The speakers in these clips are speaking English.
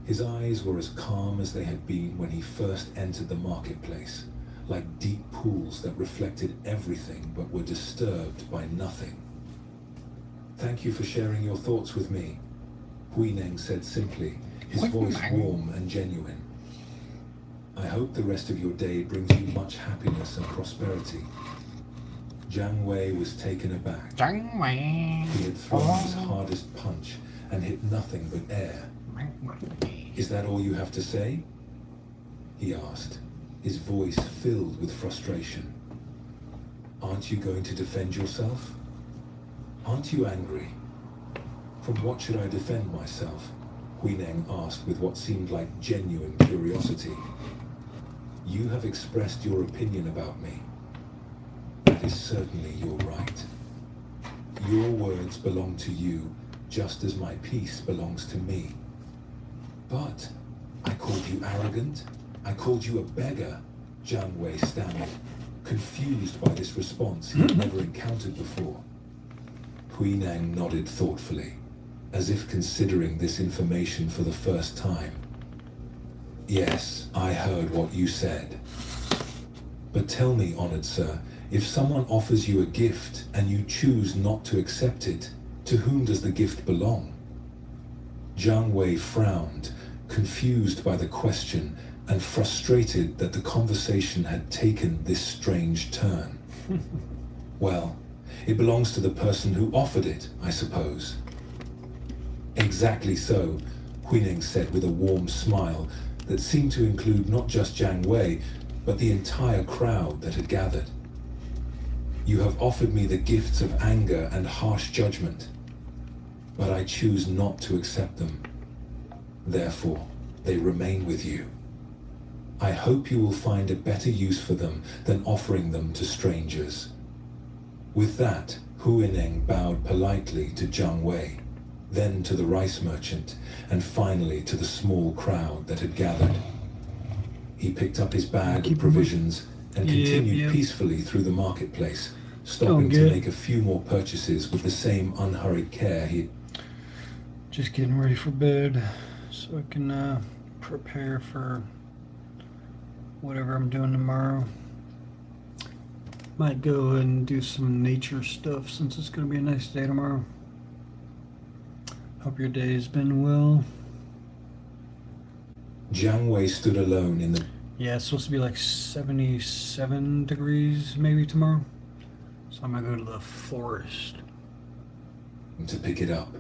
His eyes were as calm as they had been when he first entered the marketplace, like deep pools that reflected everything but were disturbed by nothing. "Thank you for sharing your thoughts with me," Huineng said simply, his voice warm and genuine. "I hope the rest of your day brings you much happiness and prosperity." Jiang Wei was taken aback. Jiang Wei. He had thrown his hardest punch and hit nothing but air. "Is that all you have to say?" he asked, his voice filled with frustration. "Aren't you going to defend yourself? Aren't you angry?" "From what should I defend myself?" Huineng asked with what seemed like genuine curiosity. "You have expressed your opinion about me. That is certainly your right. Your words belong to you, just as my peace belongs to me." "But I called you arrogant. I called you a beggar," Jiang Wei stammered, confused by this response he had never encountered before. Huineng nodded thoughtfully, as if considering this information for the first time. "Yes, I heard what you said. But tell me, honored sir, if someone offers you a gift and you choose not to accept it, to whom does the gift belong?" Jiang Wei frowned, confused by the question and frustrated that the conversation had taken this strange turn. "Well, it belongs to the person who offered it, I suppose." "Exactly so," Huineng said with a warm smile that seemed to include not just Jiang Wei, but the entire crowd that had gathered. "You have offered me the gifts of anger and harsh judgment, but I choose not to accept them. Therefore, they remain with you. I hope you will find a better use for them than offering them to strangers." With that, Huineng bowed politely to Jiang Wei, then to the rice merchant, and finally to the small crowd that had gathered. He picked up his bag of provisions and continued peacefully through the marketplace, stopping to make a few more purchases with the same unhurried care he... Just getting ready for bed so I can prepare for whatever I'm doing tomorrow. Might go and do some nature stuff since it's going to be a nice day tomorrow. Hope your day has been well. Jiang Wei stood alone in the... Yeah, it's supposed to be like 77 degrees maybe tomorrow. So I'm going to go to the forest to pick it up.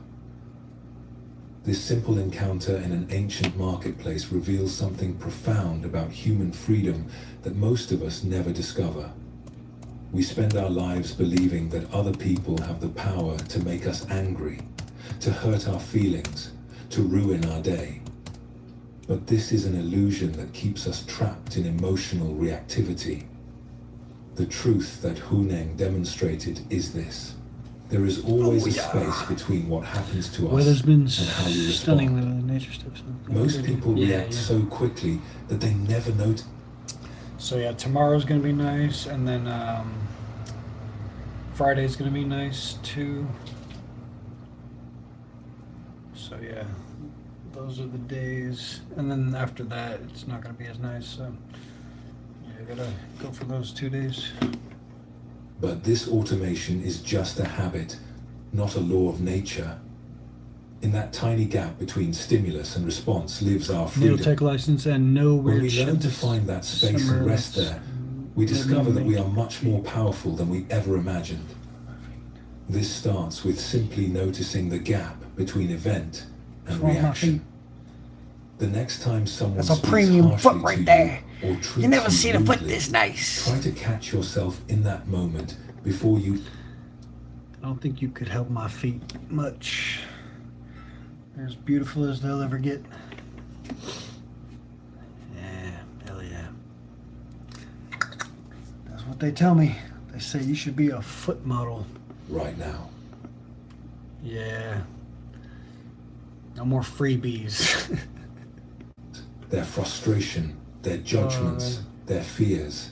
This simple encounter in an ancient marketplace reveals something profound about human freedom that most of us never discover. We spend our lives believing that other people have the power to make us angry, to hurt our feelings, to ruin our day. But this is an illusion that keeps us trapped in emotional reactivity. The truth that Huineng demonstrated is this. There is always a space between what happens to us Weather's been and how we stunning, respond. the nature stuff. So Most people react so quickly that they never notice. So yeah, tomorrow's gonna be nice, and then Friday's gonna be nice too. So yeah, those are the days, and then after that, it's not gonna be as nice. So yeah, I gotta go for those 2 days. But this automation is just a habit, not a law of nature. In that tiny gap between stimulus and response lives our freedom. Needle tech license and no weird When we learn to chips. find that space and rest there, we discover that we are much more powerful than we ever imagined. This starts with simply noticing the gap between event and reaction. The next time someone That's a speaks premium harshly foot right to there. you or treats You never you seen a foot rudely, this nice. try to catch yourself in that moment before you... I don't think you could help my feet much. They're as beautiful as they'll ever get. Yeah, hell yeah. That's what they tell me. They say you should be a foot model. right now. Yeah. No more freebies. Their frustration, their judgments, their fears.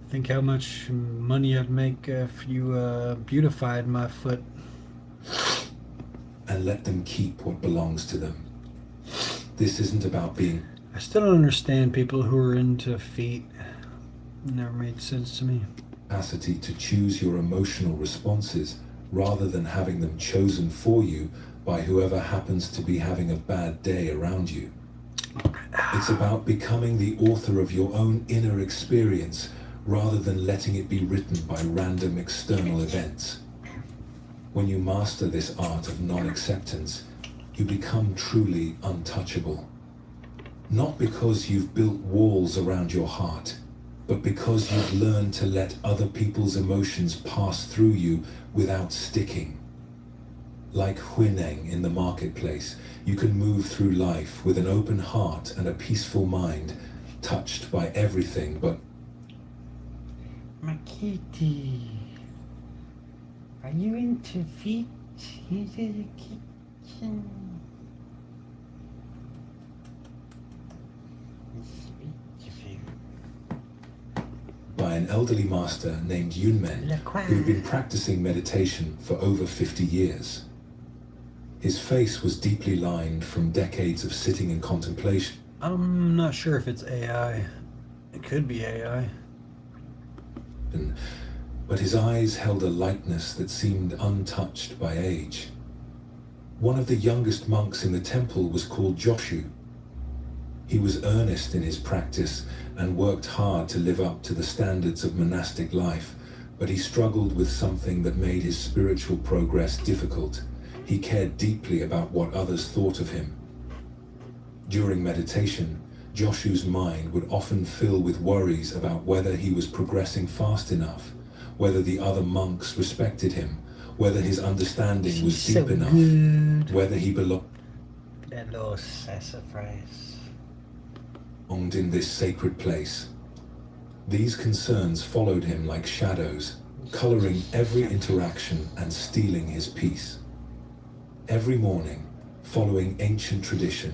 Think how much money I'd make if you beautified my foot. And let them keep what belongs to them. This isn't about being I still don't understand people who are into feet. It never made sense to me. capacity to choose your emotional responses rather than having them chosen for you by whoever happens to be having a bad day around you. It's about becoming the author of your own inner experience rather than letting it be written by random external events. When you master this art of non-acceptance, you become truly untouchable. Not because you've built walls around your heart, but because you've learned to let other people's emotions pass through you without sticking. Like Huineng in the marketplace, you can move through life with an open heart and a peaceful mind, touched by everything but My kitty. Are you into feet? He's in the kitchen. by an elderly master named Yunmen, who had been practicing meditation for over 50 years. His face was deeply lined from decades of sitting in contemplation. I'm not sure if it's AI. It could be AI. But his eyes held a lightness that seemed untouched by age. One of the youngest monks in the temple was called Joshu. He was earnest in his practice and worked hard to live up to the standards of monastic life, but he struggled with something that made his spiritual progress difficult. He cared deeply about what others thought of him. During meditation, Joshu's mind would often fill with worries about whether he was progressing fast enough, whether the other monks respected him, whether his understanding was deep enough, whether he belonged That little sassafras. in this sacred place. These concerns followed him like shadows, coloring every interaction and stealing his peace. Every morning, following ancient tradition,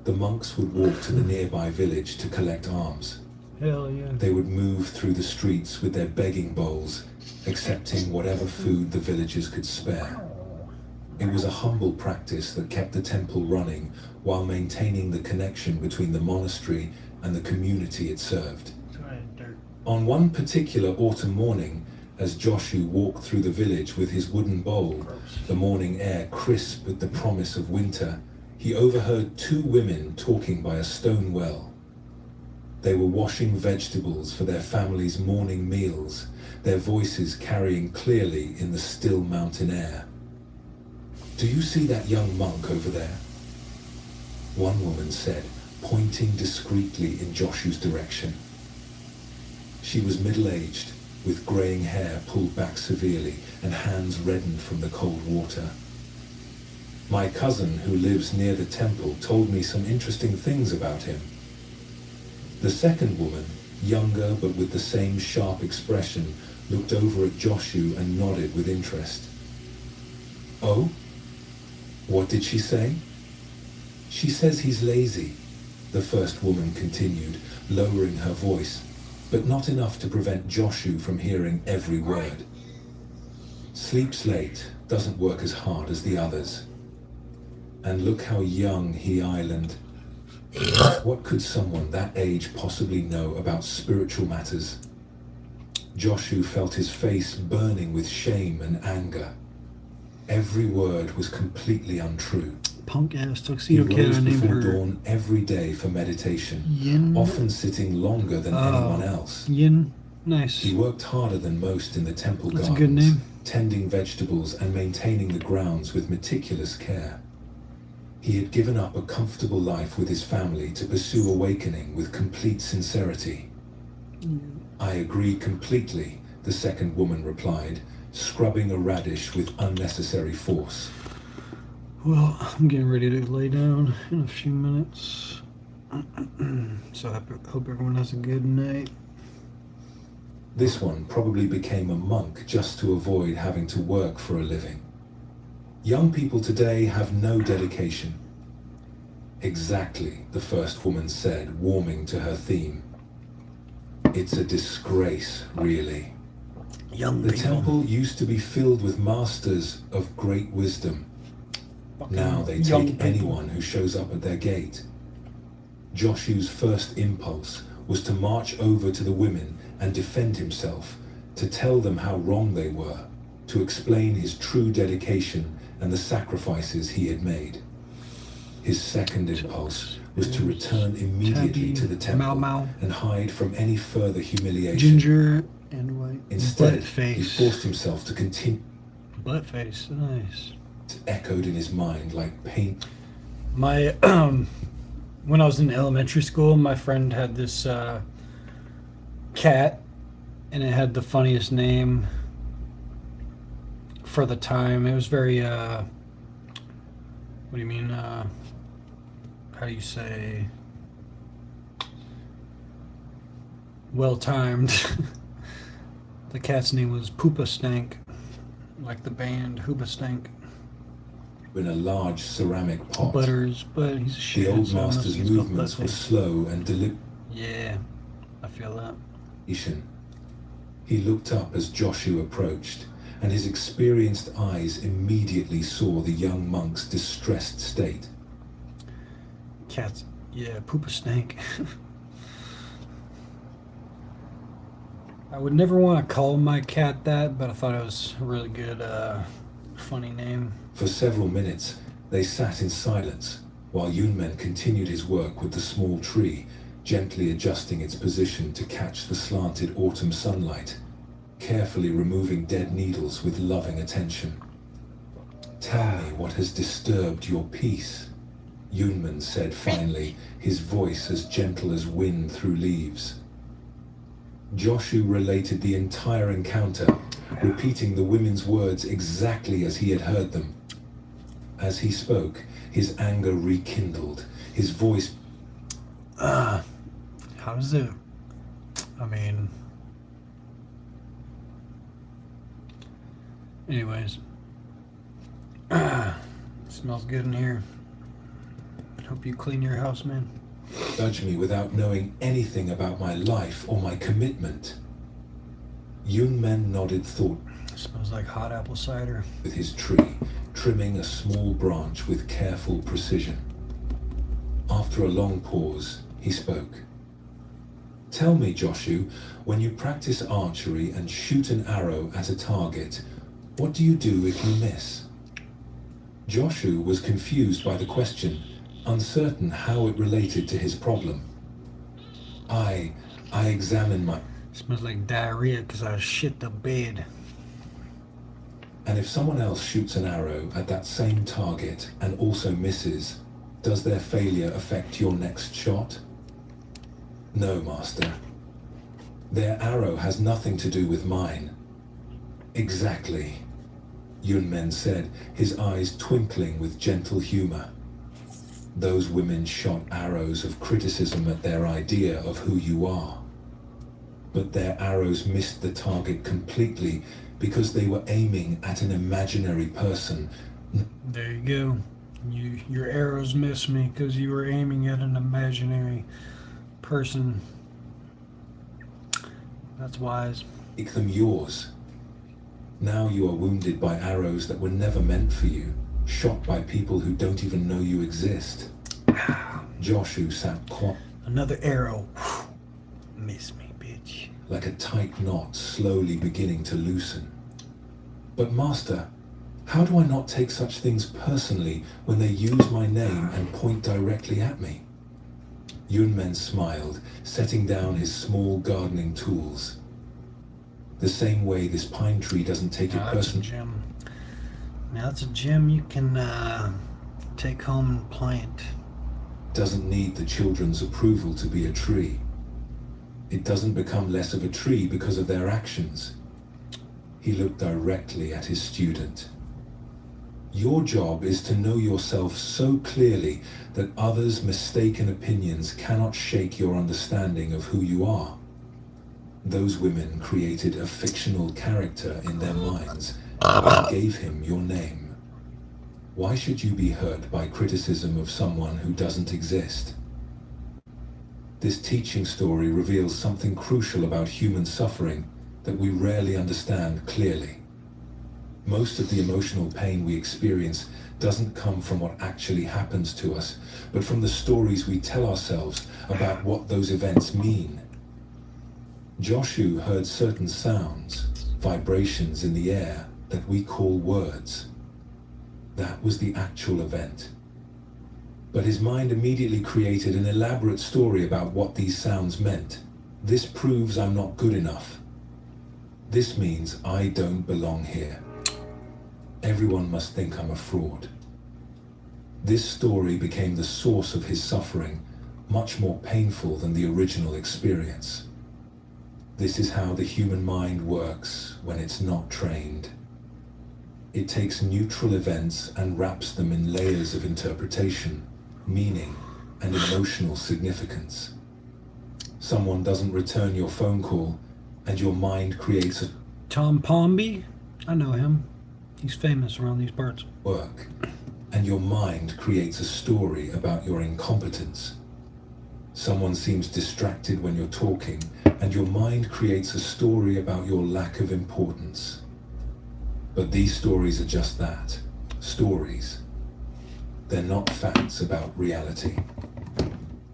the monks would walk to the nearby village to collect alms. Hell yeah. They would move through the streets with their begging bowls, accepting whatever food the villagers could spare. It was a humble practice that kept the temple running while maintaining the connection between the monastery and the community it served. On one particular autumn morning, as Joshu walked through the village with his wooden bowl, the morning air crisp with the promise of winter, he overheard two women talking by a stone well. They were washing vegetables for their family's morning meals, their voices carrying clearly in the still mountain air. "Do you see that young monk over there?" one woman said, pointing discreetly in Joshu's direction. She was middle-aged, with graying hair pulled back severely and hands reddened from the cold water. "My cousin, who lives near the temple, told me some interesting things about him." The second woman, younger but with the same sharp expression, looked over at Joshu and nodded with interest. "Oh? What did she say?" "She says he's lazy," the first woman continued, lowering her voice, but not enough to prevent Joshu from hearing every word. "Sleeps late, doesn't work as hard as the others. And look how young he island. What could someone that age possibly know about spiritual matters?" Joshu felt his face burning with shame and anger. Every word was completely untrue. Punk ass He tuxedo kid. rose I named before her dawn every day for meditation, Yin. often sitting longer than anyone else. Yin. Nice. He worked harder than most in the temple That's a gardens, good name. tending vegetables and maintaining the grounds with meticulous care. He had given up a comfortable life with his family to pursue awakening with complete sincerity. "I agree completely," the second woman replied, scrubbing a radish with unnecessary force. Well, I'm getting ready to lay down in a few minutes. So I hope everyone has a good night. This one probably became a monk just to avoid having to work for a living. "Young people today have no dedication." "Exactly," the first woman said, warming to her theme. "It's a disgrace, really. Young The people. temple used to be filled with masters of great wisdom. Now they young take people. anyone who shows up at their gate. Joshu's first impulse was to march over to the women and defend himself, to tell them how wrong they were, to explain his true dedication and the sacrifices he had made. His second impulse was to return immediately to the temple Mau. and hide from any further humiliation. Ginger and white. Instead, Buttface. he forced himself to continue. Buttface, nice. It echoed in his mind like pain. My when I was in elementary school, my friend had this cat, and it had the funniest name for the time. It was very what do you mean? How do you say? Well timed. The cat's name was Poopa Stank, like the band Hoopa Stank. In a large ceramic pot. Butters, but he's a shit. The old so I must master's use both movements were Buttface. slow and deliberate. Yeah, I feel that. He looked up as Joshua approached, and his experienced eyes immediately saw the young monk's distressed state. Cats, yeah, Poopa Stank. I would never want to call my cat that, but I thought it was a really good, funny name. For several minutes, they sat in silence, while Yunmen continued his work with the small tree, gently adjusting its position to catch the slanted autumn sunlight, carefully removing dead needles with loving attention. "Tell me what has disturbed your peace," Yunmen said finally, his voice as gentle as wind through leaves. Joshu related the entire encounter, repeating the women's words exactly as he had heard them. As he spoke, his anger rekindled, his voice... How does it... I mean... Anyways. Smells good in here. Hope you clean your house, man. Judge me without knowing anything about my life or my commitment. Yunmen nodded thought Smells like hot apple cider. with his tree, trimming a small branch with careful precision. After a long pause, he spoke. "Tell me, Joshu, when you practice archery and shoot an arrow at a target, what do you do if you miss?" Joshu was confused by the question, uncertain how it related to his problem. I examine my... Smells like diarrhea because I shit the bed. And if someone else shoots an arrow at that same target and also misses, does their failure affect your next shot? No, Master. Their arrow has nothing to do with mine. Exactly, Yunmen said, his eyes twinkling with gentle humor. Those women shot arrows of criticism at their idea of who you are. But their arrows missed the target completely because they were aiming at an imaginary person. There you go. Your arrows missed me because you were aiming at an imaginary person. That's wise. Make them yours. Now you are wounded by arrows that were never meant for you, shot by people who don't even know you exist. Joshu sat quiet. Another arrow. Miss me, bitch. Like a tight knot slowly beginning to loosen. But Master, how do I not take such things personally when they use my name and point directly at me? Yunmen smiled, setting down his small gardening tools. The same way this pine tree doesn't take it That's a personally. gem. Now that's a gem you can take home and plant. Doesn't need the children's approval to be a tree. It doesn't become less of a tree because of their actions. He looked directly at his student. Your job is to know yourself so clearly that others' mistaken opinions cannot shake your understanding of who you are. Those women created a fictional character in their minds and gave him your name. Why should you be hurt by criticism of someone who doesn't exist? This teaching story reveals something crucial about human suffering that we rarely understand clearly. Most of the emotional pain we experience doesn't come from what actually happens to us, but from the stories we tell ourselves about what those events mean. Joshua heard certain sounds, vibrations in the air that we call words. That was the actual event. But his mind immediately created an elaborate story about what these sounds meant. This proves I'm not good enough. This means I don't belong here. Everyone must think I'm a fraud. This story became the source of his suffering, much more painful than the original experience. This is how the human mind works when it's not trained. It takes neutral events and wraps them in layers of interpretation, meaning, and emotional significance. Someone doesn't return your phone call, and your mind creates a Tom Pomby? I know him. He's famous around these parts. work, and your mind creates a story about your incompetence. Someone seems distracted when you're talking, and your mind creates a story about your lack of importance. But these stories are just that, stories. They're not facts about reality.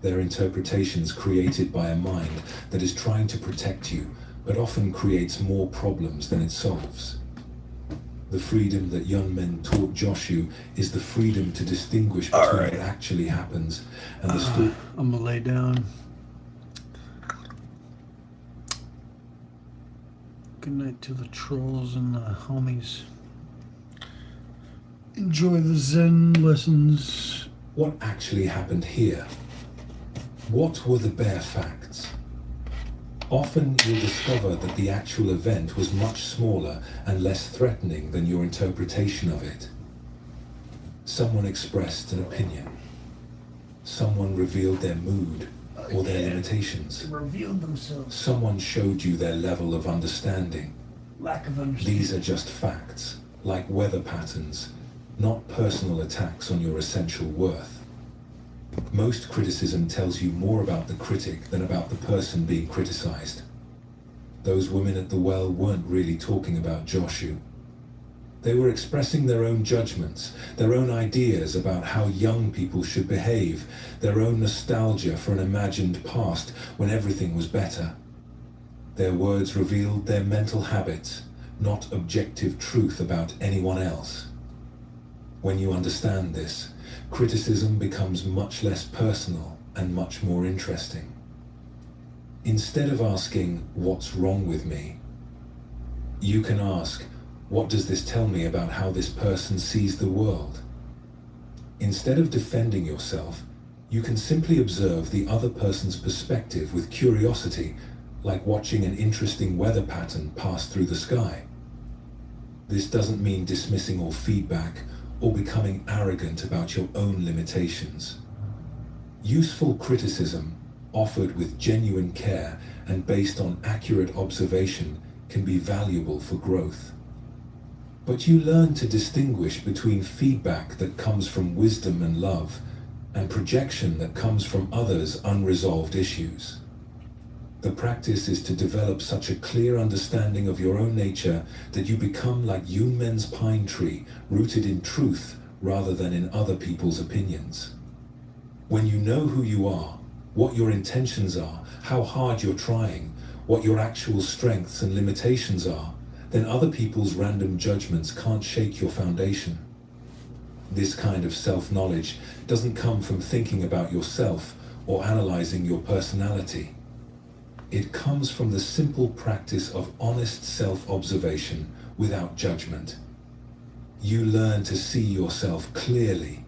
They're interpretations created by a mind that is trying to protect you, but often creates more problems than it solves. The freedom that young men taught Joshua is the freedom to distinguish between what actually happens and the story. I'm gonna lay down. Good night to the trolls and the homies. Enjoy the Zen lessons. What actually happened here? What were the bare facts? Often you'll discover that the actual event was much smaller and less threatening than your interpretation of it. Someone expressed an opinion. Someone revealed their mood or their limitations. Revealed themselves. Someone showed you their level of understanding. Lack of understanding. These are just facts, like weather patterns, not personal attacks on your essential worth. Most criticism tells you more about the critic than about the person being criticized. Those women at the well weren't really talking about Joshua. They were expressing their own judgments, their own ideas about how young people should behave, their own nostalgia for an imagined past when everything was better. Their words revealed their mental habits, not objective truth about anyone else. When you understand this, criticism becomes much less personal and much more interesting. Instead of asking, "What's wrong with me?" you can ask, "What does this tell me about how this person sees the world?" Instead of defending yourself, you can simply observe the other person's perspective with curiosity, like watching an interesting weather pattern pass through the sky. This doesn't mean dismissing all feedback or becoming arrogant about your own limitations. Useful criticism, offered with genuine care and based on accurate observation, can be valuable for growth. But you learn to distinguish between feedback that comes from wisdom and love and projection that comes from others' unresolved issues. The practice is to develop such a clear understanding of your own nature that you become like Yunmen's pine tree, rooted in truth rather than in other people's opinions. When you know who you are, what your intentions are, how hard you're trying, what your actual strengths and limitations are, then other people's random judgments can't shake your foundation. This kind of self-knowledge doesn't come from thinking about yourself or analyzing your personality. It comes from the simple practice of honest self-observation without judgment. You learn to see yourself clearly,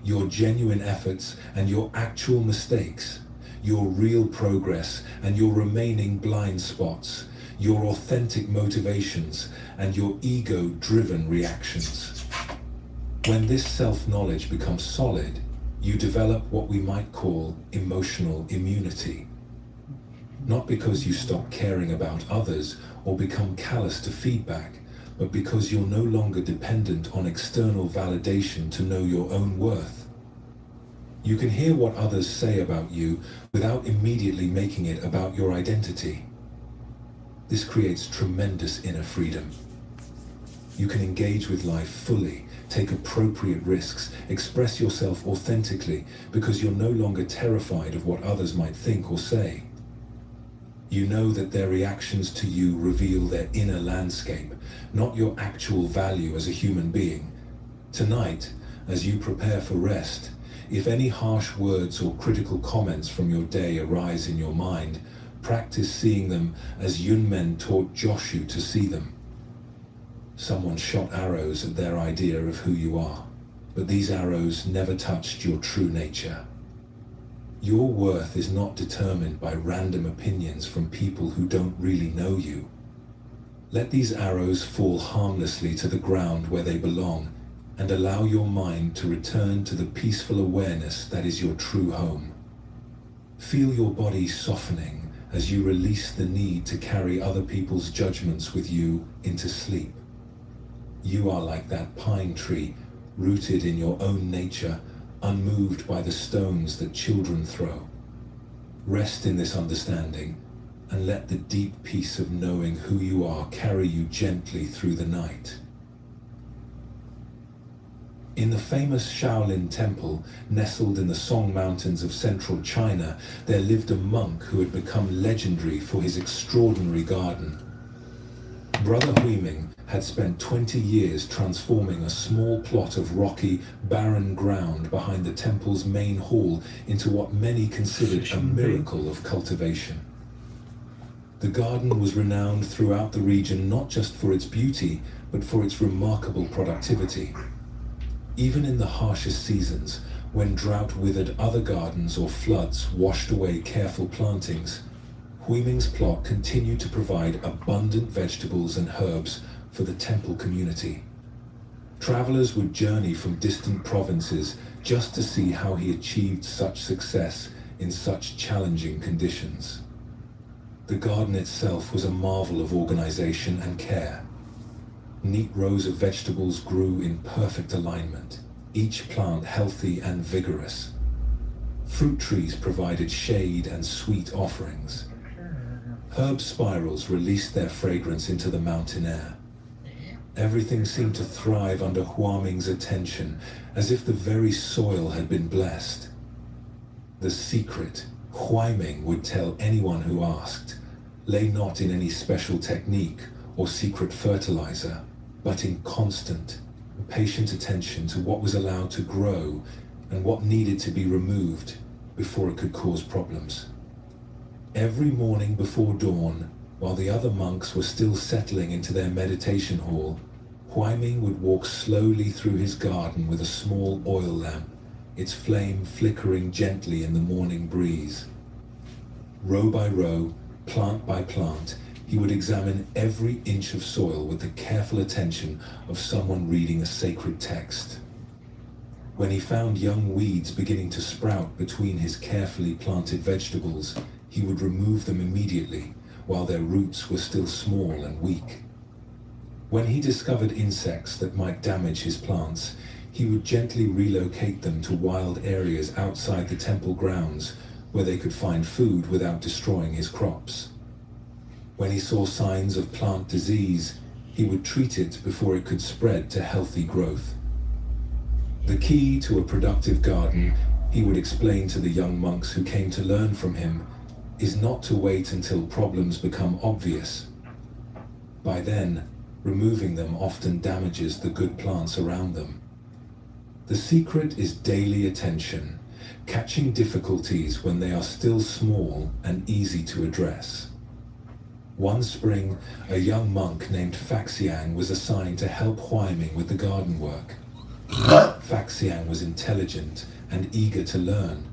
your genuine efforts and your actual mistakes, your real progress and your remaining blind spots, your authentic motivations and your ego-driven reactions. When this self-knowledge becomes solid, you develop what we might call emotional immunity. Not because you stop caring about others or become callous to feedback, but because you're no longer dependent on external validation to know your own worth. You can hear what others say about you without immediately making it about your identity. This creates tremendous inner freedom. You can engage with life fully, take appropriate risks, express yourself authentically because you're no longer terrified of what others might think or say. You know that their reactions to you reveal their inner landscape, not your actual value as a human being. Tonight, as you prepare for rest, if any harsh words or critical comments from your day arise in your mind, practice seeing them as Yunmen taught Joshu to see them. Someone shot arrows at their idea of who you are, but these arrows never touched your true nature. Your worth is not determined by random opinions from people who don't really know you. Let these arrows fall harmlessly to the ground where they belong, and allow your mind to return to the peaceful awareness that is your true home. Feel your body softening as you release the need to carry other people's judgments with you into sleep. You are like that pine tree, rooted in your own nature, unmoved by the stones that children throw. Rest in this understanding, and let the deep peace of knowing who you are carry you gently through the night. In the famous Shaolin Temple, nestled in the Song Mountains of central China, there lived a monk who had become legendary for his extraordinary garden. Brother Huiming had spent 20 years transforming a small plot of rocky, barren ground behind the temple's main hall into what many considered a miracle of cultivation. The garden was renowned throughout the region not just for its beauty, but for its remarkable productivity. Even in the harshest seasons, when drought withered other gardens or floods washed away careful plantings, Huiming's plot continued to provide abundant vegetables and herbs for the temple community. Travelers would journey from distant provinces just to see how he achieved such success in such challenging conditions. The garden itself was a marvel of organization and care. Neat rows of vegetables grew in perfect alignment, each plant healthy and vigorous. Fruit trees provided shade and sweet offerings. Herb spirals released their fragrance into the mountain air. Everything seemed to thrive under Huiming's attention, as if the very soil had been blessed. The secret, Huiming would tell anyone who asked, lay not in any special technique or secret fertilizer, but in constant, patient attention to what was allowed to grow and what needed to be removed before it could cause problems. Every morning before dawn, while the other monks were still settling into their meditation hall, Huiming would walk slowly through his garden with a small oil lamp, its flame flickering gently in the morning breeze. Row by row, plant by plant, he would examine every inch of soil with the careful attention of someone reading a sacred text. When he found young weeds beginning to sprout between his carefully planted vegetables, he would remove them immediately while their roots were still small and weak. When he discovered insects that might damage his plants, he would gently relocate them to wild areas outside the temple grounds where they could find food without destroying his crops. When he saw signs of plant disease, he would treat it before it could spread to healthy growth. The key to a productive garden, he would explain to the young monks who came to learn from him, is not to wait until problems become obvious. By then, removing them often damages the good plants around them. The secret is daily attention, catching difficulties when they are still small and easy to address. One spring, a young monk named Faxiang was assigned to help Huiming with the garden work. Faxiang was intelligent and eager to learn,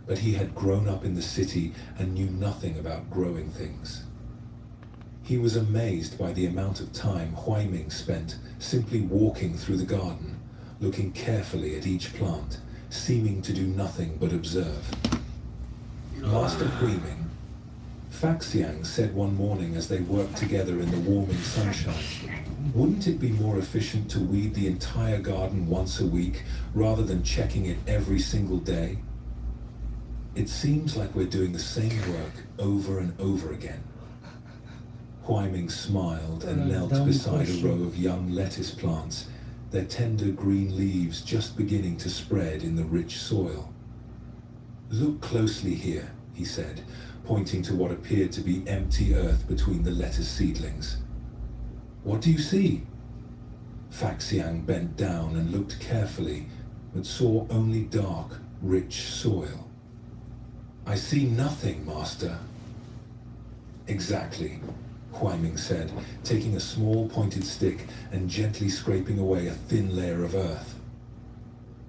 but he had grown up in the city and knew nothing about growing things. He was amazed by the amount of time Huiming spent simply walking through the garden, looking carefully at each plant, seeming to do nothing but observe. Master Huiming, Faxiang said one morning as they worked together in the warming sunshine, wouldn't it be more efficient to weed the entire garden once a week rather than checking it every single day? It seems like we're doing the same work over and over again. Huaiming smiled and knelt Don't beside push a it. row of young lettuce plants, their tender green leaves just beginning to spread in the rich soil. "Look closely here," he said, pointing to what appeared to be empty earth between the lettuce seedlings. "What do you see?" Faxiang bent down and looked carefully, but saw only dark, rich soil. "I see nothing, Master." "Exactly," Huaiming said, taking a small pointed stick and gently scraping away a thin layer of earth.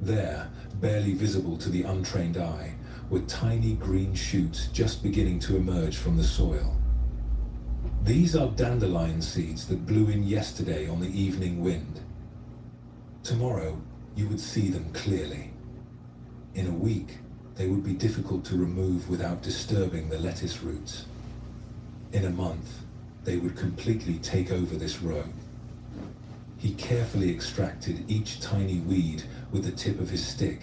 There, barely visible to the untrained eye, were tiny green shoots just beginning to emerge from the soil. "These are dandelion seeds that blew in yesterday on the evening wind. Tomorrow, you would see them clearly. In a week, they would be difficult to remove without disturbing the lettuce roots. In a month, they would completely take over this row." He carefully extracted each tiny weed with the tip of his stick,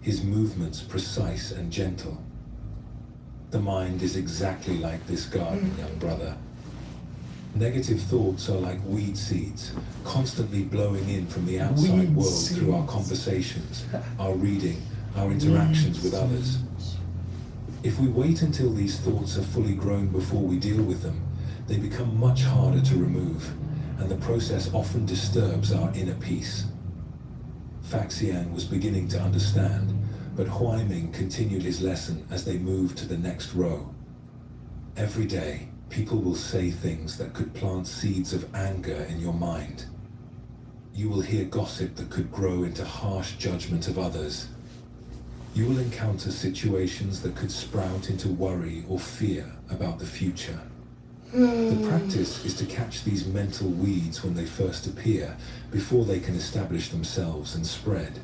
his movements precise and gentle. "The mind is exactly like this garden, young brother. Negative thoughts are like weed seeds, constantly blowing in from the outside Weed world through our seeds. conversations, our reading, our interactions with others. If we wait until these thoughts are fully grown before we deal with them, they become much harder to remove, and the process often disturbs our inner peace." Faxiang was beginning to understand, but Huaiming continued his lesson as they moved to the next row. "Every day, people will say things that could plant seeds of anger in your mind. You will hear gossip that could grow into harsh judgment of others. You will encounter situations that could sprout into worry or fear about the future. The practice is to catch these mental weeds when they first appear, before they can establish themselves and spread."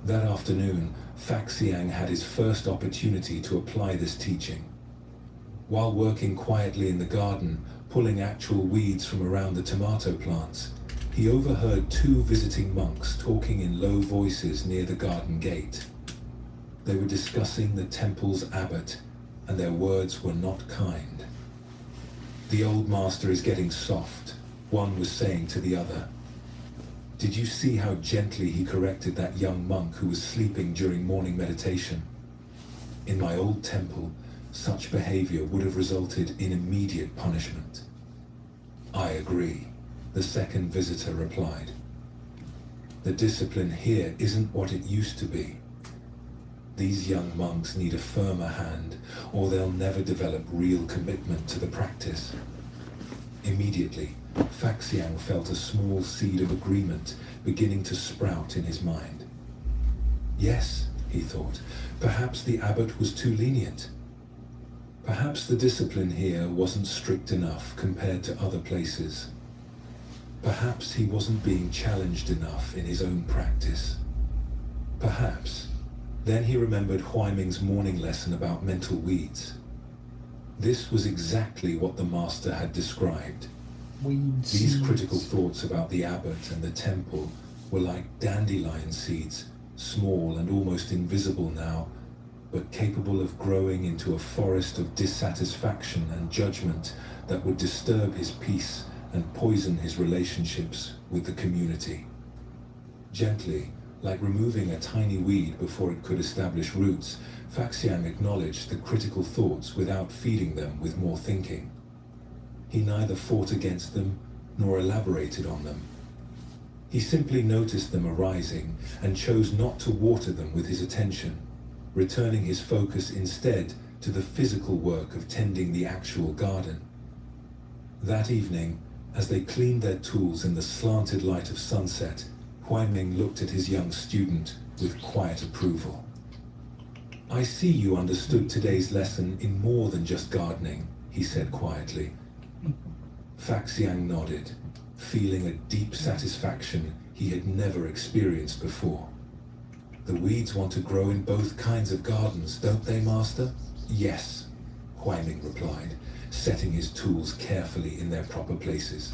That afternoon, Faxiang had his first opportunity to apply this teaching. While working quietly in the garden, pulling actual weeds from around the tomato plants, he overheard two visiting monks talking in low voices near the garden gate. They were discussing the temple's abbot, and their words were not kind. "The old master is getting soft," one was saying to the other. "Did you see how gently he corrected that young monk who was sleeping during morning meditation? In my old temple, such behavior would have resulted in immediate punishment." "I agree," the second visitor replied. "The discipline here isn't what it used to be. These young monks need a firmer hand, or they'll never develop real commitment to the practice." Immediately, Faxiang felt a small seed of agreement beginning to sprout in his mind. Yes, he thought, perhaps the abbot was too lenient. Perhaps the discipline here wasn't strict enough compared to other places. Perhaps he wasn't being challenged enough in his own practice. Perhaps. Then he remembered Huaiming's morning lesson about mental weeds. This was exactly what the master had described. Weed These seeds. critical thoughts about the abbot and the temple were like dandelion seeds, small and almost invisible now, but capable of growing into a forest of dissatisfaction and judgment that would disturb his peace and poison his relationships with the community. Gently, like removing a tiny weed before it could establish roots, Faxiang acknowledged the critical thoughts without feeding them with more thinking. He neither fought against them nor elaborated on them. He simply noticed them arising and chose not to water them with his attention, returning his focus instead to the physical work of tending the actual garden. That evening, as they cleaned their tools in the slanted light of sunset, Huaiming looked at his young student with quiet approval. "I see you understood today's lesson in more than just gardening," he said quietly. Faxiang nodded, feeling a deep satisfaction he had never experienced before. "The weeds want to grow in both kinds of gardens, don't they, Master?" "Yes," Huaiming replied, setting his tools carefully in their proper places.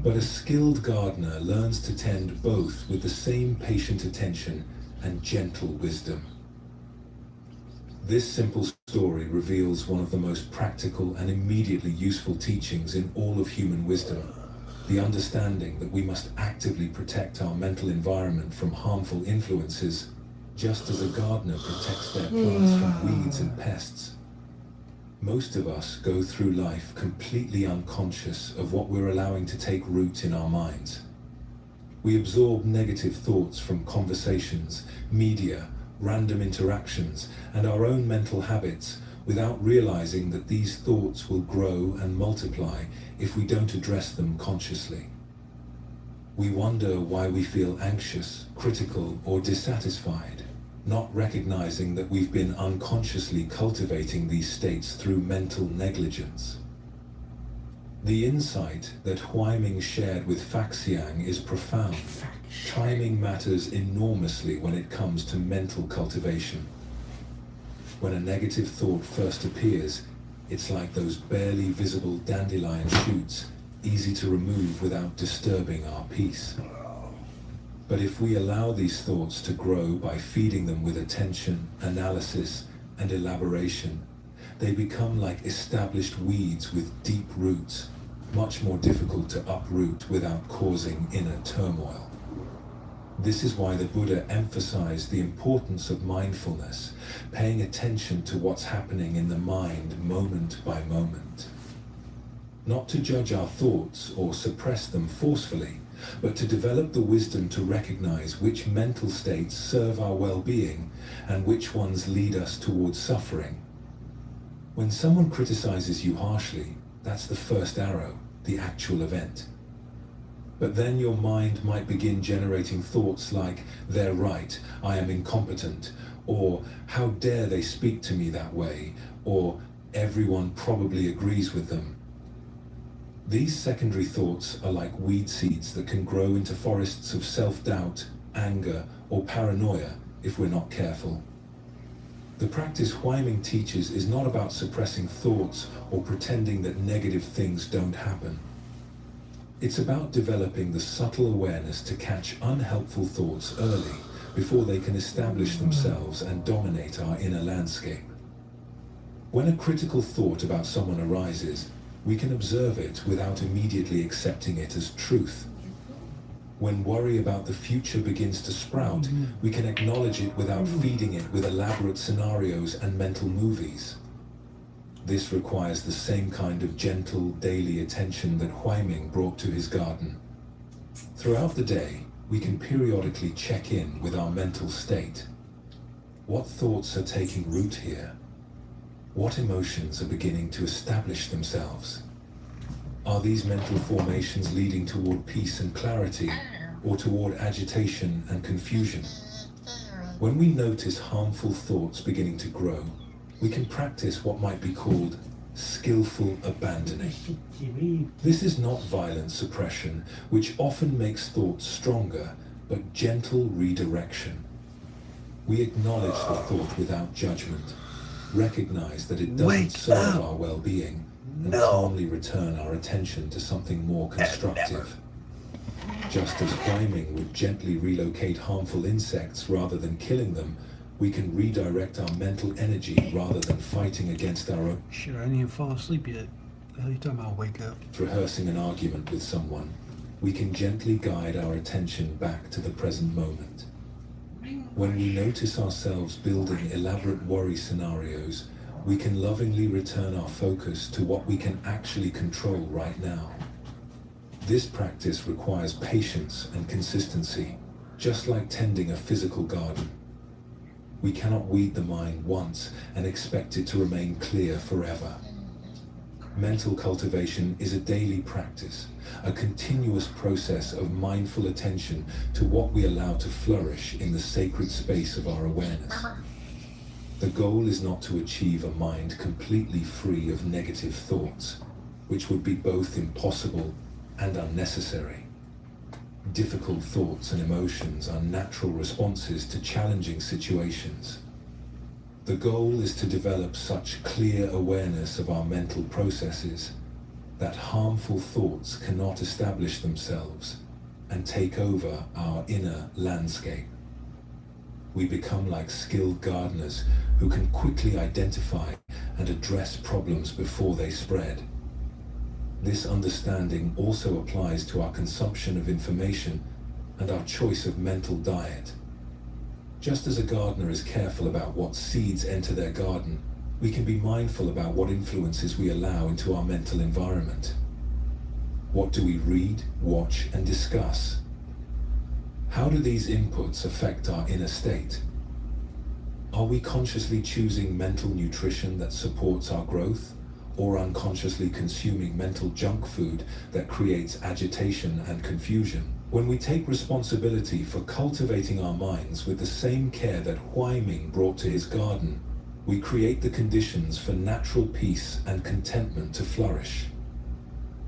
"But a skilled gardener learns to tend both with the same patient attention and gentle wisdom. This simple story reveals one of the most practical and immediately useful teachings in all of human wisdom. The understanding that we must actively protect our mental environment from harmful influences, just as a gardener protects their plants from weeds and pests. Most of us go through life completely unconscious of what we're allowing to take root in our minds. We absorb negative thoughts from conversations, media, random interactions, and our own mental habits without realizing that these thoughts will grow and multiply if we don't address them consciously. We wonder why we feel anxious, critical, or dissatisfied, not recognizing that we've been unconsciously cultivating these states through mental negligence. The insight that Huaiming shared with Faxiang is profound. Timing matters enormously when it comes to mental cultivation. When a negative thought first appears, it's like those barely visible dandelion shoots, easy to remove without disturbing our peace. But if we allow these thoughts to grow by feeding them with attention, analysis, and elaboration, they become like established weeds with deep roots, much more difficult to uproot without causing inner turmoil. This is why the Buddha emphasized the importance of mindfulness, paying attention to what's happening in the mind moment by moment. Not to judge our thoughts or suppress them forcefully, but to develop the wisdom to recognize which mental states serve our well-being and which ones lead us towards suffering. When someone criticizes you harshly, that's the first arrow, the actual event. But then your mind might begin generating thoughts like, they're right, I am incompetent, or how dare they speak to me that way, or everyone probably agrees with them. These secondary thoughts are like weed seeds that can grow into forests of self-doubt, anger, or paranoia if we're not careful. The practice Huaiming teaches is not about suppressing thoughts or pretending that negative things don't happen. It's about developing the subtle awareness to catch unhelpful thoughts early before they can establish themselves and dominate our inner landscape. When a critical thought about someone arises, we can observe it without immediately accepting it as truth. When worry about the future begins to sprout, we can acknowledge it without feeding it with elaborate scenarios and mental movies. This requires the same kind of gentle, daily attention that Huaiming brought to his garden. Throughout the day, we can periodically check in with our mental state. What thoughts are taking root here? What emotions are beginning to establish themselves? Are these mental formations leading toward peace and clarity, or toward agitation and confusion? When we notice harmful thoughts beginning to grow, we can practice what might be called skillful abandoning. This is not violent suppression, which often makes thoughts stronger, but gentle redirection. We acknowledge the thought without judgment, recognize that it doesn't serve our well-being, and calmly return our attention to something more constructive. Just as Huaiming would gently relocate harmful insects rather than killing them, we can redirect our mental energy rather than fighting against our own. Shit, I didn't even fall asleep yet. The hell are you talking about? Wake up. Rehearsing an argument with someone, we can gently guide our attention back to the present moment. When we notice ourselves building elaborate worry scenarios, we can lovingly return our focus to what we can actually control right now. This practice requires patience and consistency, just like tending a physical garden. We cannot weed the mind once and expect it to remain clear forever. Mental cultivation is a daily practice, a continuous process of mindful attention to what we allow to flourish in the sacred space of our awareness. The goal is not to achieve a mind completely free of negative thoughts, which would be both impossible and unnecessary. Difficult thoughts and emotions are natural responses to challenging situations. The goal is to develop such clear awareness of our mental processes that harmful thoughts cannot establish themselves and take over our inner landscape. We become like skilled gardeners who can quickly identify and address problems before they spread. This understanding also applies to our consumption of information and our choice of mental diet. Just as a gardener is careful about what seeds enter their garden, we can be mindful about what influences we allow into our mental environment. What do we read, watch, and discuss? How do these inputs affect our inner state? Are we consciously choosing mental nutrition that supports our growth, or unconsciously consuming mental junk food that creates agitation and confusion? When we take responsibility for cultivating our minds with the same care that Huai Ming brought to his garden, we create the conditions for natural peace and contentment to flourish.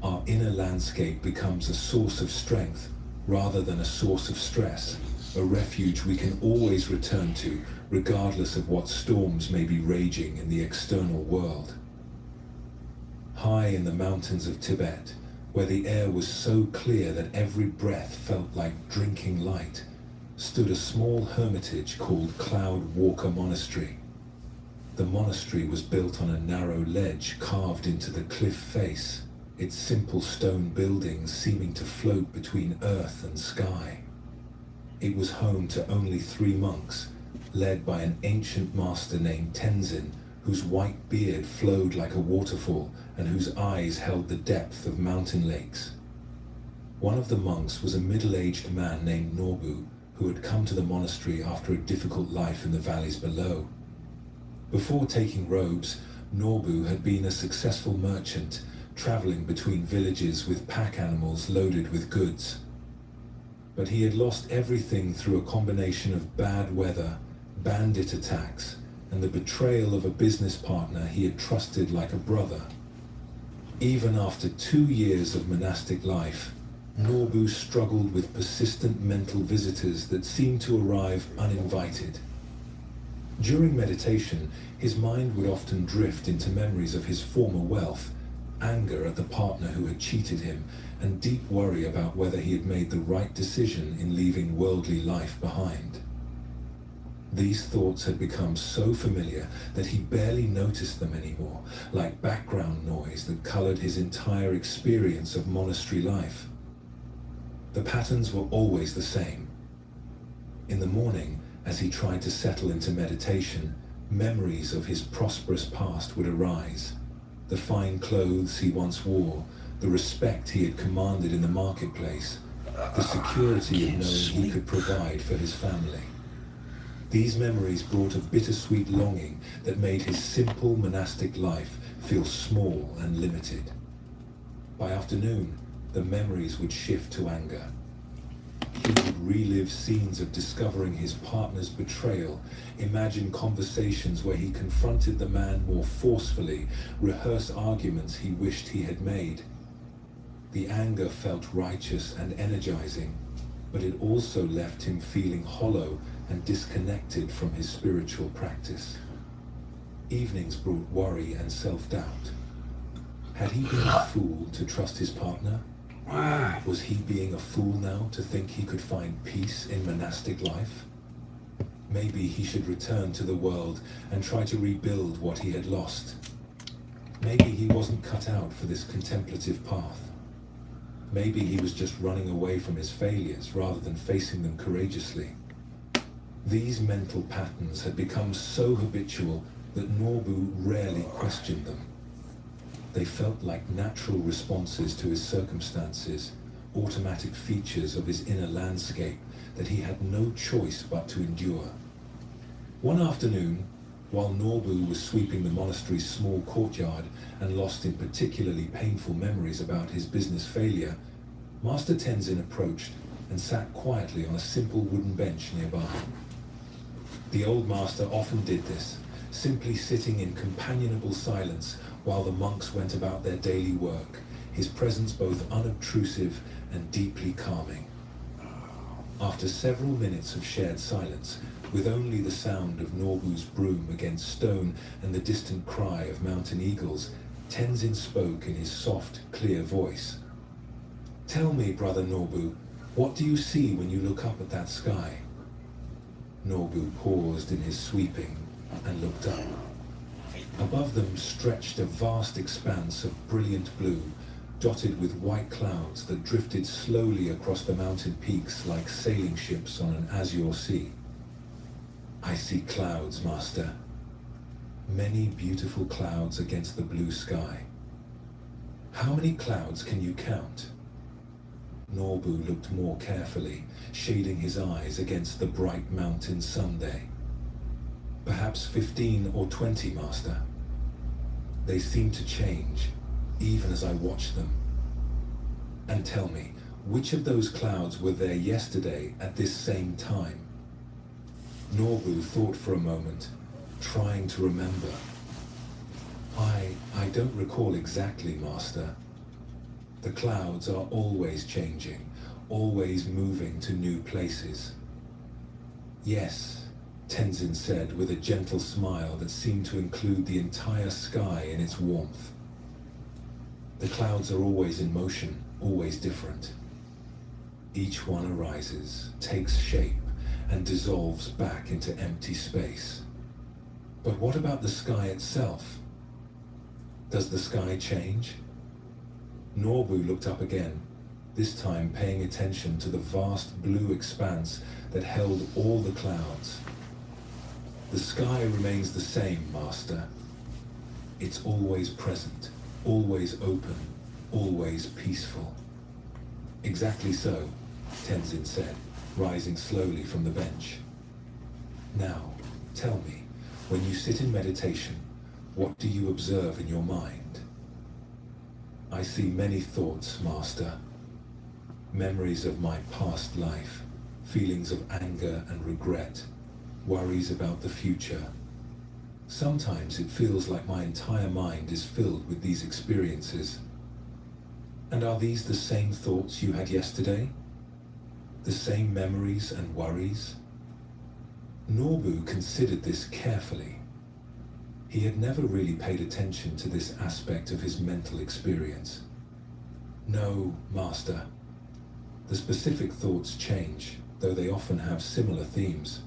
Our inner landscape becomes a source of strength rather than a source of stress, a refuge we can always return to regardless of what storms may be raging in the external world. High in the mountains of Tibet, where the air was so clear that every breath felt like drinking light, stood a small hermitage called Cloud Walker Monastery. The monastery was built on a narrow ledge carved into the cliff face, its simple stone buildings seeming to float between earth and sky. It was home to only 3 monks, led by an ancient master named Tenzin, whose white beard flowed like a waterfall and whose eyes held the depth of mountain lakes. One of the monks was a middle-aged man named Norbu, who had come to the monastery after a difficult life in the valleys below. Before taking robes, Norbu had been a successful merchant, traveling between villages with pack animals loaded with goods. But he had lost everything through a combination of bad weather, bandit attacks, and the betrayal of a business partner he had trusted like a brother. Even after 2 years of monastic life, Norbu struggled with persistent mental visitors that seemed to arrive uninvited. During meditation, his mind would often drift into memories of his former wealth, anger at the partner who had cheated him, and deep worry about whether he had made the right decision in leaving worldly life behind. These thoughts had become so familiar that he barely noticed them anymore, like background noise that colored his entire experience of monastery life. The patterns were always the same. In the morning, as he tried to settle into meditation, memories of his prosperous past would arise. The fine clothes he once wore, the respect he had commanded in the marketplace, the security of knowing he could provide for his family. These memories brought a bittersweet longing that made his simple monastic life feel small and limited. By afternoon, the memories would shift to anger. He would relive scenes of discovering his partner's betrayal, imagine conversations where he confronted the man more forcefully, rehearse arguments he wished he had made. The anger felt righteous and energizing, but it also left him feeling hollow and disconnected from his spiritual practice. Evenings brought worry and self-doubt. Had he been a fool to trust his partner? Was he being a fool now to think he could find peace in monastic life? Maybe he should return to the world and try to rebuild what he had lost. Maybe he wasn't cut out for this contemplative path. Maybe he was just running away from his failures rather than facing them courageously. These mental patterns had become so habitual that Norbu rarely questioned them. They felt like natural responses to his circumstances, automatic features of his inner landscape that he had no choice but to endure. One afternoon, while Norbu was sweeping the monastery's small courtyard and lost in particularly painful memories about his business failure, Master Tenzin approached and sat quietly on a simple wooden bench nearby. The old master often did this, simply sitting in companionable silence while the monks went about their daily work, his presence both unobtrusive and deeply calming. After several minutes of shared silence, with only the sound of Norbu's broom against stone and the distant cry of mountain eagles, Tenzin spoke in his soft, clear voice. "Tell me, Brother Norbu, what do you see when you look up at that sky?" Norbu paused in his sweeping, and looked up. Above them stretched a vast expanse of brilliant blue, dotted with white clouds that drifted slowly across the mountain peaks like sailing ships on an azure sea. I see clouds, Master. Many beautiful clouds against the blue sky. How many clouds can you count? Norbu looked more carefully, shading his eyes against the bright mountain sunday. Perhaps 15 or 20, Master. They seemed to change, even as I watched them. And tell me, which of those clouds were there yesterday at this same time? Norbu thought for a moment, trying to remember. I don't recall exactly, Master. The clouds are always changing, always moving to new places. Yes, Tenzin said with a gentle smile that seemed to include the entire sky in its warmth. The clouds are always in motion, always different. Each one arises, takes shape, and dissolves back into empty space. But what about the sky itself? Does the sky change? Norbu looked up again, this time paying attention to the vast blue expanse that held all the clouds. The sky remains the same, Master. It's always present, always open, always peaceful. Exactly so, Tenzin said, rising slowly from the bench. Now, tell me, when you sit in meditation, what do you observe in your mind? I see many thoughts, Master. Memories of my past life, feelings of anger and regret, worries about the future. Sometimes it feels like my entire mind is filled with these experiences. And are these the same thoughts you had yesterday? The same memories and worries? Norbu considered this carefully. He had never really paid attention to this aspect of his mental experience. No, Master. The specific thoughts change, though they often have similar themes.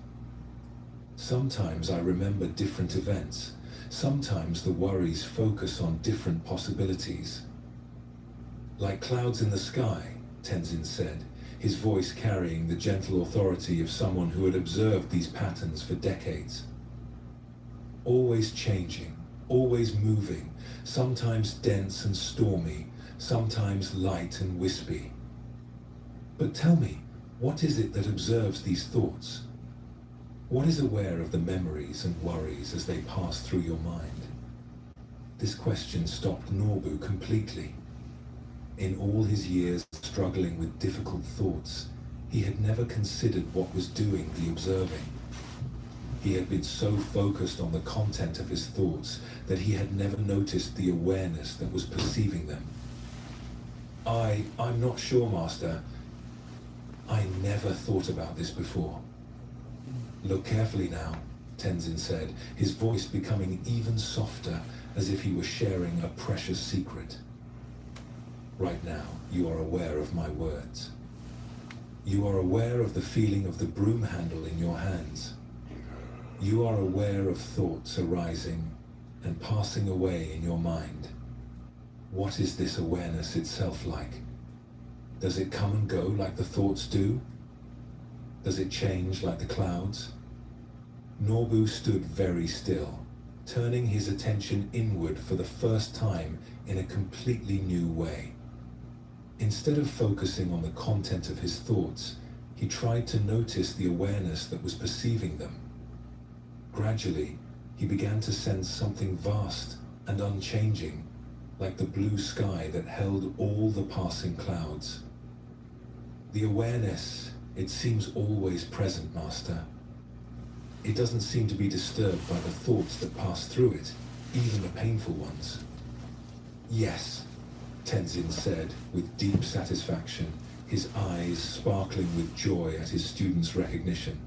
Sometimes I remember different events. Sometimes the worries focus on different possibilities. Like clouds in the sky, Tenzin said, his voice carrying the gentle authority of someone who had observed these patterns for decades. Always changing, always moving, sometimes dense and stormy, sometimes light and wispy. But tell me, what is it that observes these thoughts? What is aware of the memories and worries as they pass through your mind? This question stopped Norbu completely. In all his years struggling with difficult thoughts, he had never considered what was doing the observing. He had been so focused on the content of his thoughts that he had never noticed the awareness that was perceiving them. I'm not sure, Master. I never thought about this before. Look carefully now, Tenzin said, his voice becoming even softer, as if he were sharing a precious secret. Right now, you are aware of my words. You are aware of the feeling of the broom handle in your hands. You are aware of thoughts arising and passing away in your mind. What is this awareness itself like? Does it come and go like the thoughts do? Does it change like the clouds? Norbu stood very still, turning his attention inward for the first time in a completely new way. Instead of focusing on the content of his thoughts, he tried to notice the awareness that was perceiving them. Gradually, he began to sense something vast and unchanging, like the blue sky that held all the passing clouds. The awareness, it seems always present, Master. It doesn't seem to be disturbed by the thoughts that pass through it, even the painful ones. Yes, Tenzin said with deep satisfaction, his eyes sparkling with joy at his student's recognition.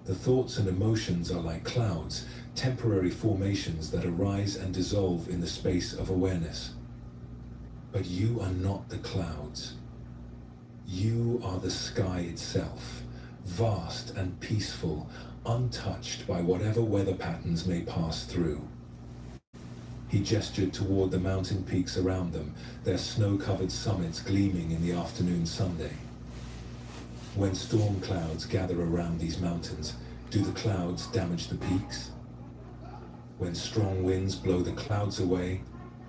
The thoughts and emotions are like clouds, temporary formations that arise and dissolve in the space of awareness. But you are not the clouds. You are the sky itself, vast and peaceful, untouched by whatever weather patterns may pass through. He gestured toward the mountain peaks around them, their snow-covered summits gleaming in the afternoon sunday. When storm clouds gather around these mountains, do the clouds damage the peaks? When strong winds blow the clouds away,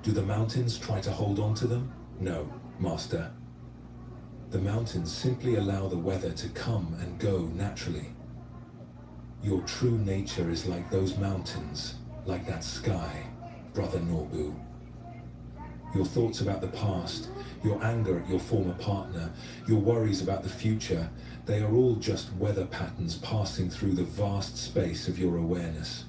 do the mountains try to hold on to them? No, Master. The mountains simply allow the weather to come and go naturally. Your true nature is like those mountains, like that sky, Brother Norbu. Your thoughts about the past, your anger at your former partner, your worries about the future, they are all just weather patterns passing through the vast space of your awareness.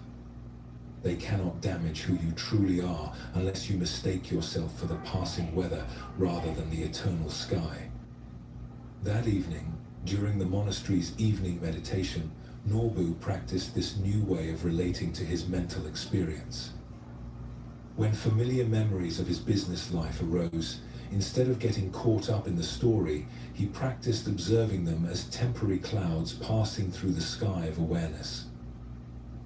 They cannot damage who you truly are unless you mistake yourself for the passing weather rather than the eternal sky. That evening, during the monastery's evening meditation, Norbu practiced this new way of relating to his mental experience. When familiar memories of his business life arose, instead of getting caught up in the story, he practiced observing them as temporary clouds passing through the sky of awareness.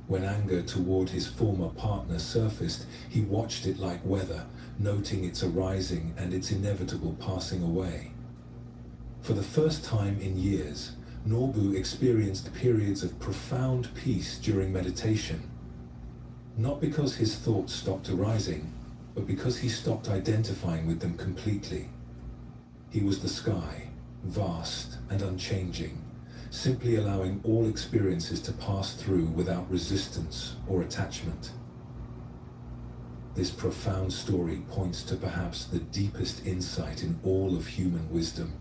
When anger toward his former partner surfaced, he watched it like weather, noting its arising and its inevitable passing away. For the first time in years, Norbu experienced periods of profound peace during meditation. Not because his thoughts stopped arising, but because he stopped identifying with them completely. He was the sky, vast and unchanging, simply allowing all experiences to pass through without resistance or attachment. This profound story points to perhaps the deepest insight in all of human wisdom,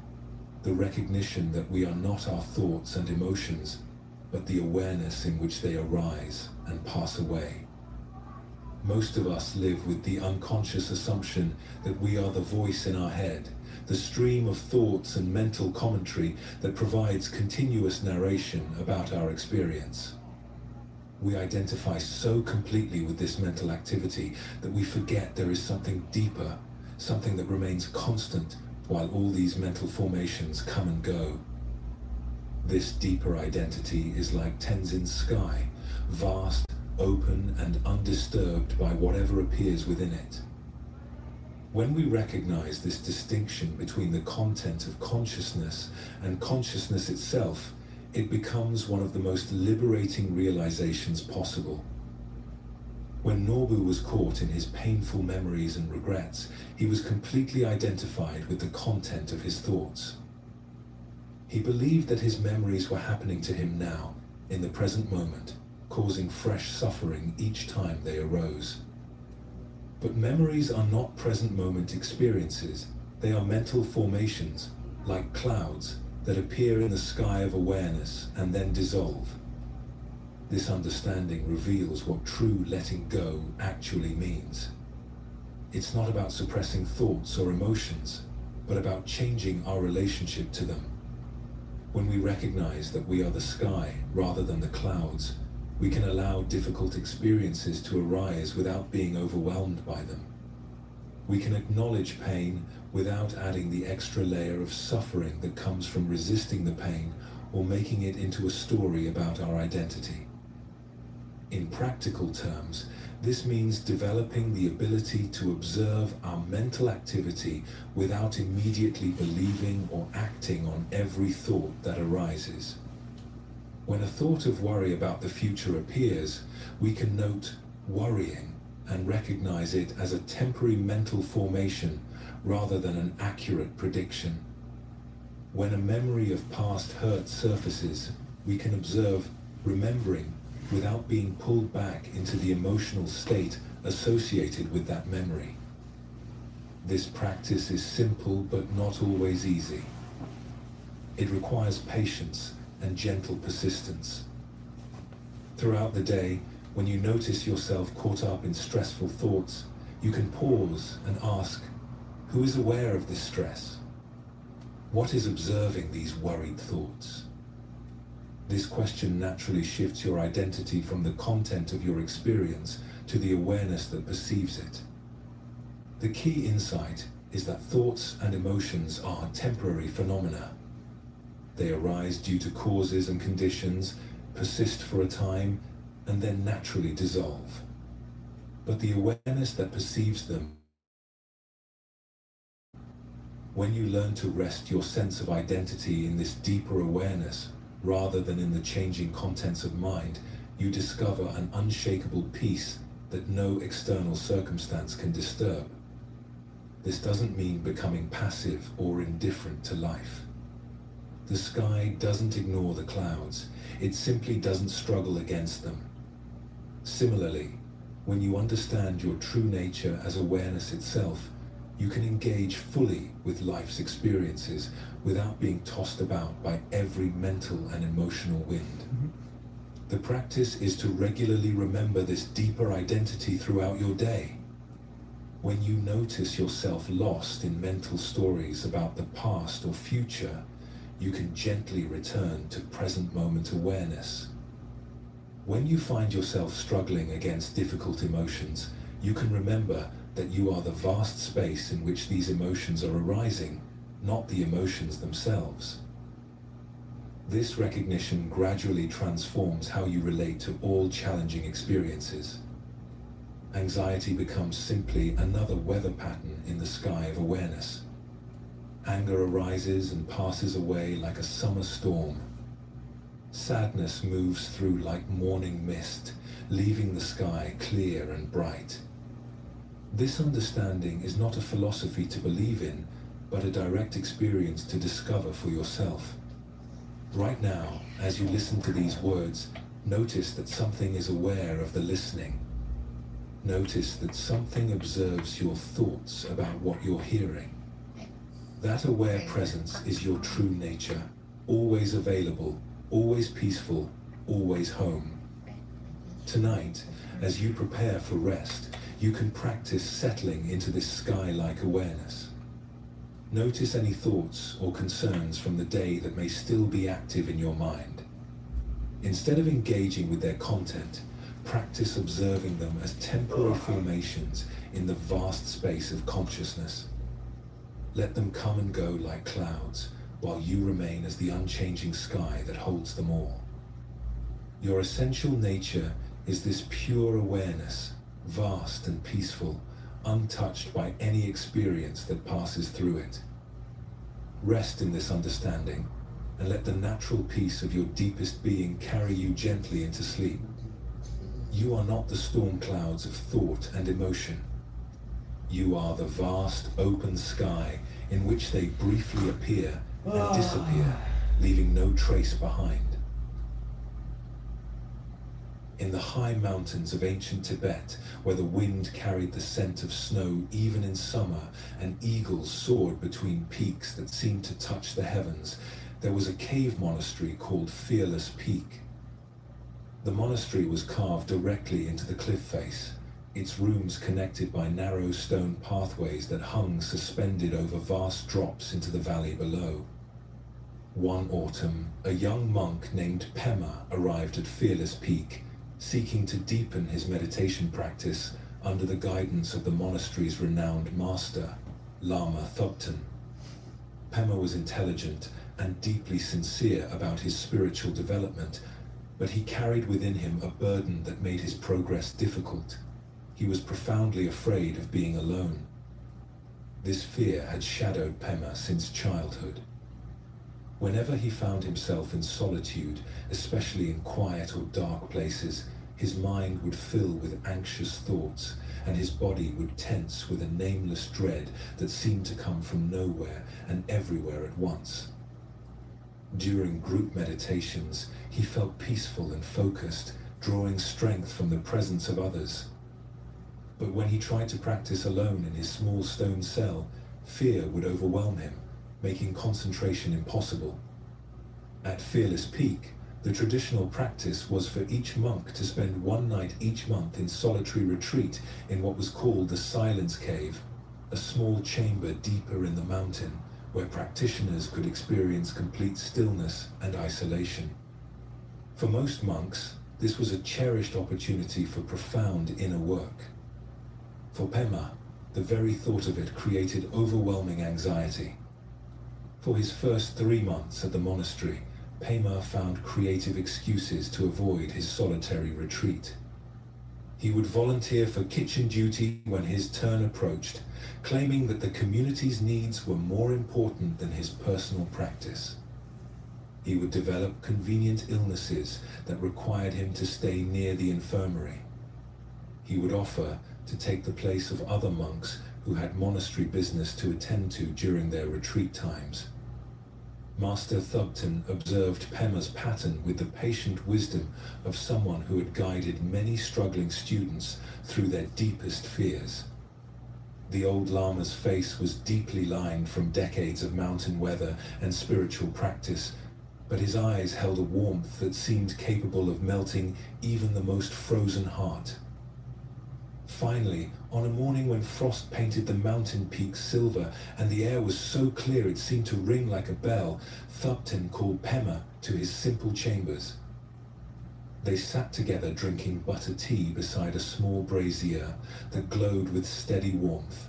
the recognition that we are not our thoughts and emotions, but the awareness in which they arise and pass away. Most of us live with the unconscious assumption that we are the voice in our head, the stream of thoughts and mental commentary that provides continuous narration about our experience. We identify so completely with this mental activity that we forget there is something deeper, something that remains constant while all these mental formations come and go. This deeper identity is like Tenzin's sky, vast, open and undisturbed by whatever appears within it. When we recognize this distinction between the content of consciousness and consciousness itself, it becomes one of the most liberating realizations possible. When Norbu was caught in his painful memories and regrets, he was completely identified with the content of his thoughts. He believed that his memories were happening to him now, in the present moment, causing fresh suffering each time they arose. But memories are not present moment experiences. They are mental formations, like clouds, that appear in the sky of awareness and then dissolve. This understanding reveals what true letting go actually means. It's not about suppressing thoughts or emotions, but about changing our relationship to them. When we recognize that we are the sky rather than the clouds, we can allow difficult experiences to arise without being overwhelmed by them. We can acknowledge pain without adding the extra layer of suffering that comes from resisting the pain or making it into a story about our identity. In practical terms, this means developing the ability to observe our mental activity without immediately believing or acting on every thought that arises. When a thought of worry about the future appears, we can note worrying and recognize it as a temporary mental formation rather than an accurate prediction. When a memory of past hurt surfaces, we can observe remembering without being pulled back into the emotional state associated with that memory. This practice is simple but not always easy. It requires patience and gentle persistence. Throughout the day, when you notice yourself caught up in stressful thoughts, you can pause and ask, who is aware of this stress? What is observing these worried thoughts? This question naturally shifts your identity from the content of your experience to the awareness that perceives it. The key insight is that thoughts and emotions are temporary phenomena. They arise due to causes and conditions persist for a time, and then naturally dissolve. But the awareness that perceives them, when you learn to rest your sense of identity in this deeper awareness, rather than in the changing contents of mind, you discover an unshakable peace that no external circumstance can disturb. This doesn't mean becoming passive or indifferent to life. The sky doesn't ignore the clouds, it simply doesn't struggle against them. Similarly, when you understand your true nature as awareness itself, you can engage fully with life's experiences without being tossed about by every mental and emotional wind. The practice is to regularly remember this deeper identity throughout your day. When you notice yourself lost in mental stories about the past or future, you can gently return to present moment awareness. When you find yourself struggling against difficult emotions, you can remember that you are the vast space in which these emotions are arising, not the emotions themselves. This recognition gradually transforms how you relate to all challenging experiences. Anxiety becomes simply another weather pattern in the sky of awareness. Anger arises and passes away like a summer storm. Sadness moves through like morning mist, leaving the sky clear and bright. This understanding is not a philosophy to believe in, but a direct experience to discover for yourself. Right now, as you listen to these words, notice that something is aware of the listening. Notice that something observes your thoughts about what you're hearing. That aware presence is your true nature, always available, always peaceful, always home. Tonight, as you prepare for rest, you can practice settling into this sky-like awareness. Notice any thoughts or concerns from the day that may still be active in your mind. Instead of engaging with their content, practice observing them as temporary formations in the vast space of consciousness. Let them come and go like clouds, while you remain as the unchanging sky that holds them all. Your essential nature is this pure awareness, vast and peaceful, untouched by any experience that passes through it. Rest in this understanding, and let the natural peace of your deepest being carry you gently into sleep. You are not the storm clouds of thought and emotion. You are the vast open sky in which they briefly appear and disappear, leaving no trace behind. In the high mountains of ancient Tibet, where the wind carried the scent of snow even in summer and eagles soared between peaks that seemed to touch the heavens, there was a cave monastery called Fearless Peak. The monastery was carved directly into the cliff face, its rooms connected by narrow stone pathways that hung suspended over vast drops into the valley below. One autumn, a young monk named Pema arrived at Fearless Peak, seeking to deepen his meditation practice under the guidance of the monastery's renowned master, Lama Thubten. Pema was intelligent and deeply sincere about his spiritual development, but he carried within him a burden that made his progress difficult. He was profoundly afraid of being alone. This fear had shadowed Pema since childhood. Whenever he found himself in solitude, especially in quiet or dark places, his mind would fill with anxious thoughts, and his body would tense with a nameless dread that seemed to come from nowhere and everywhere at once. During group meditations, he felt peaceful and focused, drawing strength from the presence of others. But when he tried to practice alone in his small stone cell, fear would overwhelm him, making concentration impossible. At Fearless Peak, the traditional practice was for each monk to spend one night each month in solitary retreat in what was called the Silence Cave, a small chamber deeper in the mountain where practitioners could experience complete stillness and isolation. For most monks, this was a cherished opportunity for profound inner work. For Pema, the very thought of it created overwhelming anxiety. For his first 3 months at the monastery, Pema found creative excuses to avoid his solitary retreat. He would volunteer for kitchen duty when his turn approached, claiming that the community's needs were more important than his personal practice. He would develop convenient illnesses that required him to stay near the infirmary. He would offer to take the place of other monks who had monastery business to attend to during their retreat times. Master Thubten observed Pema's pattern with the patient wisdom of someone who had guided many struggling students through their deepest fears. The old Lama's face was deeply lined from decades of mountain weather and spiritual practice, but his eyes held a warmth that seemed capable of melting even the most frozen heart. Finally, on a morning when frost painted the mountain peaks silver and the air was so clear it seemed to ring like a bell, Thubten called Pema to his simple chambers. They sat together drinking butter tea beside a small brazier that glowed with steady warmth,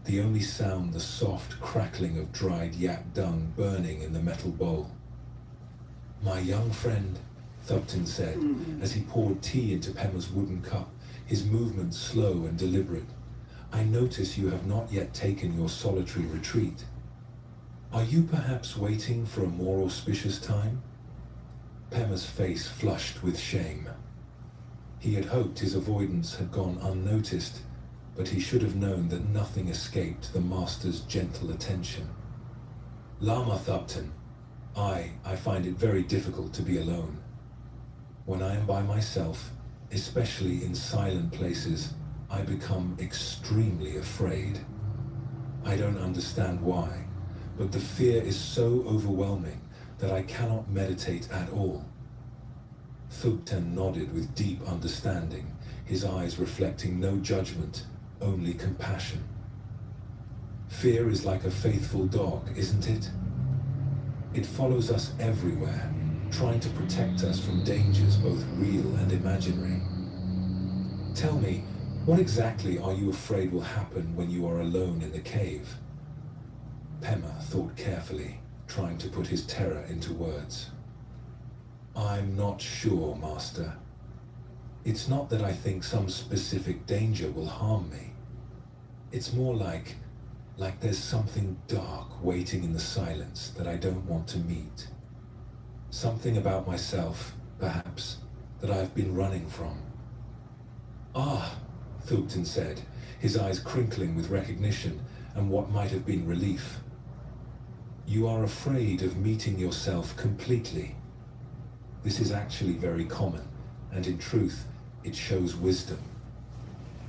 the only sound the soft crackling of dried yak dung burning in the metal bowl. "My young friend," Thubten said, as he poured tea into Pema's wooden cup, his movements slow and deliberate, "I notice you have not yet taken your solitary retreat. Are you perhaps waiting for a more auspicious time?" Pema's face flushed with shame. He had hoped his avoidance had gone unnoticed, but he should have known that nothing escaped the master's gentle attention. "Lama Thubten, I find it very difficult to be alone. When I am by myself, especially in silent places, I become extremely afraid. I don't understand why, but the fear is so overwhelming that I cannot meditate at all." Thubten nodded with deep understanding, his eyes reflecting no judgment, only compassion. "Fear is like a faithful dog, isn't it? It follows us everywhere, trying to protect us from dangers both real and imaginary. Tell me, what exactly are you afraid will happen when you are alone in the cave?" Pema thought carefully, trying to put his terror into words. "I'm not sure, Master. It's not that I think some specific danger will harm me. It's more like there's something dark waiting in the silence that I don't want to meet. Something about myself, perhaps, that I've been running from." "Ah," Thubten said, his eyes crinkling with recognition and what might have been relief. "You are afraid of meeting yourself completely. This is actually very common, and in truth, it shows wisdom.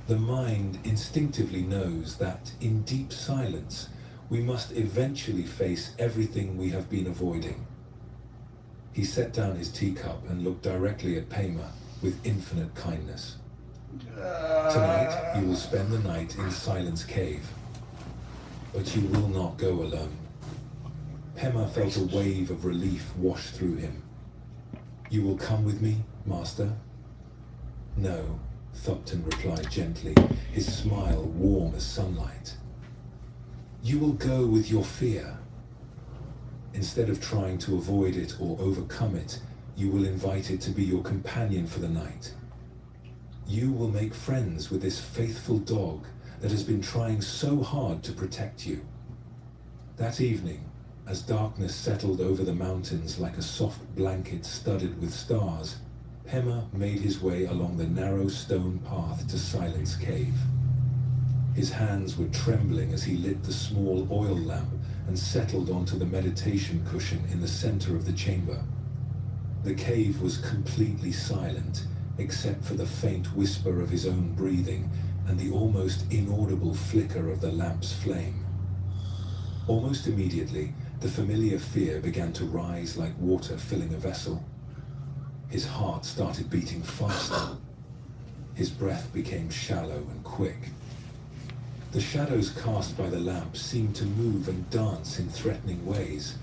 The mind instinctively knows that in deep silence, we must eventually face everything we have been avoiding." He set down his teacup and looked directly at Pema with infinite kindness. "Tonight, you will spend the night in Silence Cave, but you will not go alone." Pema felt a wave of relief wash through him. "You will come with me, Master?" "No," Thubten replied gently, his smile warm as sunlight. "You will go with your fear. Instead of trying to avoid it or overcome it, you will invite it to be your companion for the night. You will make friends with this faithful dog that has been trying so hard to protect you." That evening, as darkness settled over the mountains like a soft blanket studded with stars, Pema made his way along the narrow stone path to Silence Cave. His hands were trembling as he lit the small oil lamp and settled onto the meditation cushion in the center of the chamber. The cave was completely silent, except for the faint whisper of his own breathing and the almost inaudible flicker of the lamp's flame. Almost immediately, the familiar fear began to rise like water filling a vessel. His heart started beating faster. His breath became shallow and quick. The shadows cast by the lamp seemed to move and dance in threatening ways,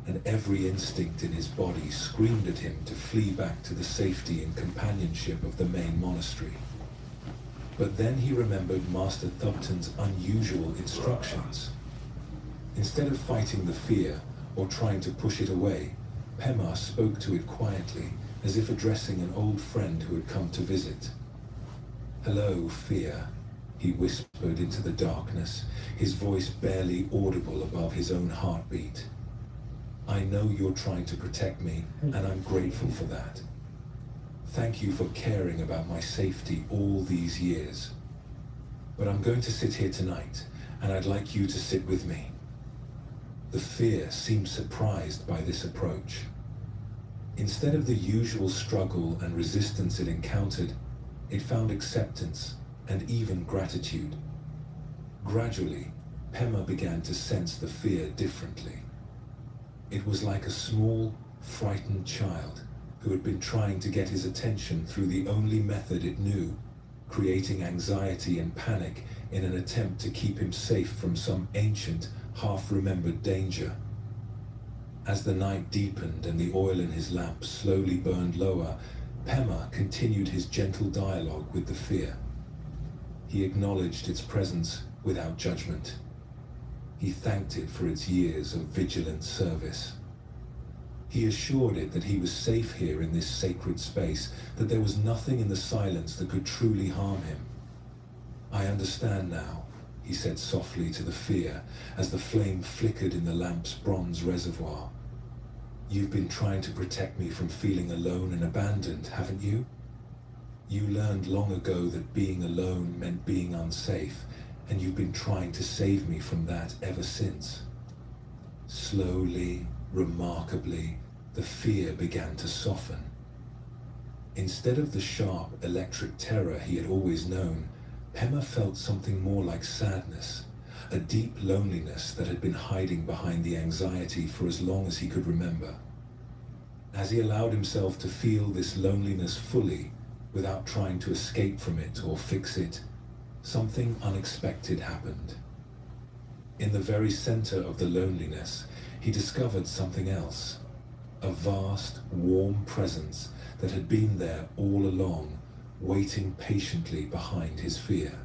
and every instinct in his body screamed at him to flee back to the safety and companionship of the main monastery. But then he remembered Master Thubten's unusual instructions. Instead of fighting the fear or trying to push it away, Pema spoke to it quietly, as if addressing an old friend who had come to visit. "Hello, fear," he whispered into the darkness, his voice barely audible above his own heartbeat. "I know you're trying to protect me, and I'm grateful for that. Thank you for caring about my safety all these years. But I'm going to sit here tonight, and I'd like you to sit with me." The fear seemed surprised by this approach. Instead of the usual struggle and resistance it encountered, it found acceptance and even gratitude. Gradually, Pema began to sense the fear differently. It was like a small, frightened child who had been trying to get his attention through the only method it knew, creating anxiety and panic in an attempt to keep him safe from some ancient, half-remembered danger. As the night deepened and the oil in his lamp slowly burned lower, Pema continued his gentle dialogue with the fear. He acknowledged its presence without judgment. He thanked it for its years of vigilant service. He assured it that he was safe here in this sacred space, that there was nothing in the silence that could truly harm him. "I understand now," he said softly to the fear as the flame flickered in the lamp's bronze reservoir. "You've been trying to protect me from feeling alone and abandoned, haven't you? You learned long ago that being alone meant being unsafe, and you've been trying to save me from that ever since." Slowly, remarkably, the fear began to soften. Instead of the sharp, electric terror he had always known, Pema felt something more like sadness, a deep loneliness that had been hiding behind the anxiety for as long as he could remember. As he allowed himself to feel this loneliness fully, without trying to escape from it or fix it, something unexpected happened. In the very center of the loneliness, he discovered something else, a vast, warm presence that had been there all along, waiting patiently behind his fear.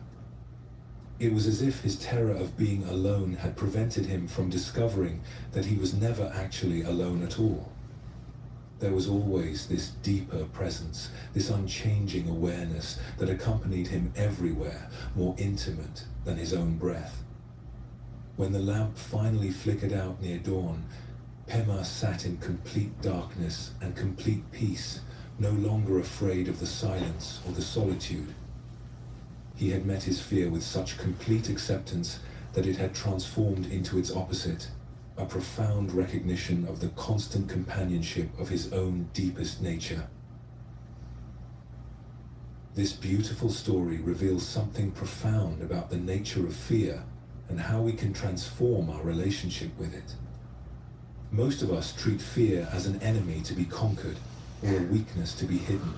It was as if his terror of being alone had prevented him from discovering that he was never actually alone at all. There was always this deeper presence, this unchanging awareness that accompanied him everywhere, more intimate than his own breath. When the lamp finally flickered out near dawn, Pema sat in complete darkness and complete peace, no longer afraid of the silence or the solitude. He had met his fear with such complete acceptance that it had transformed into its opposite, a profound recognition of the constant companionship of his own deepest nature. This beautiful story reveals something profound about the nature of fear and how we can transform our relationship with it. Most of us treat fear as an enemy to be conquered or a weakness to be hidden.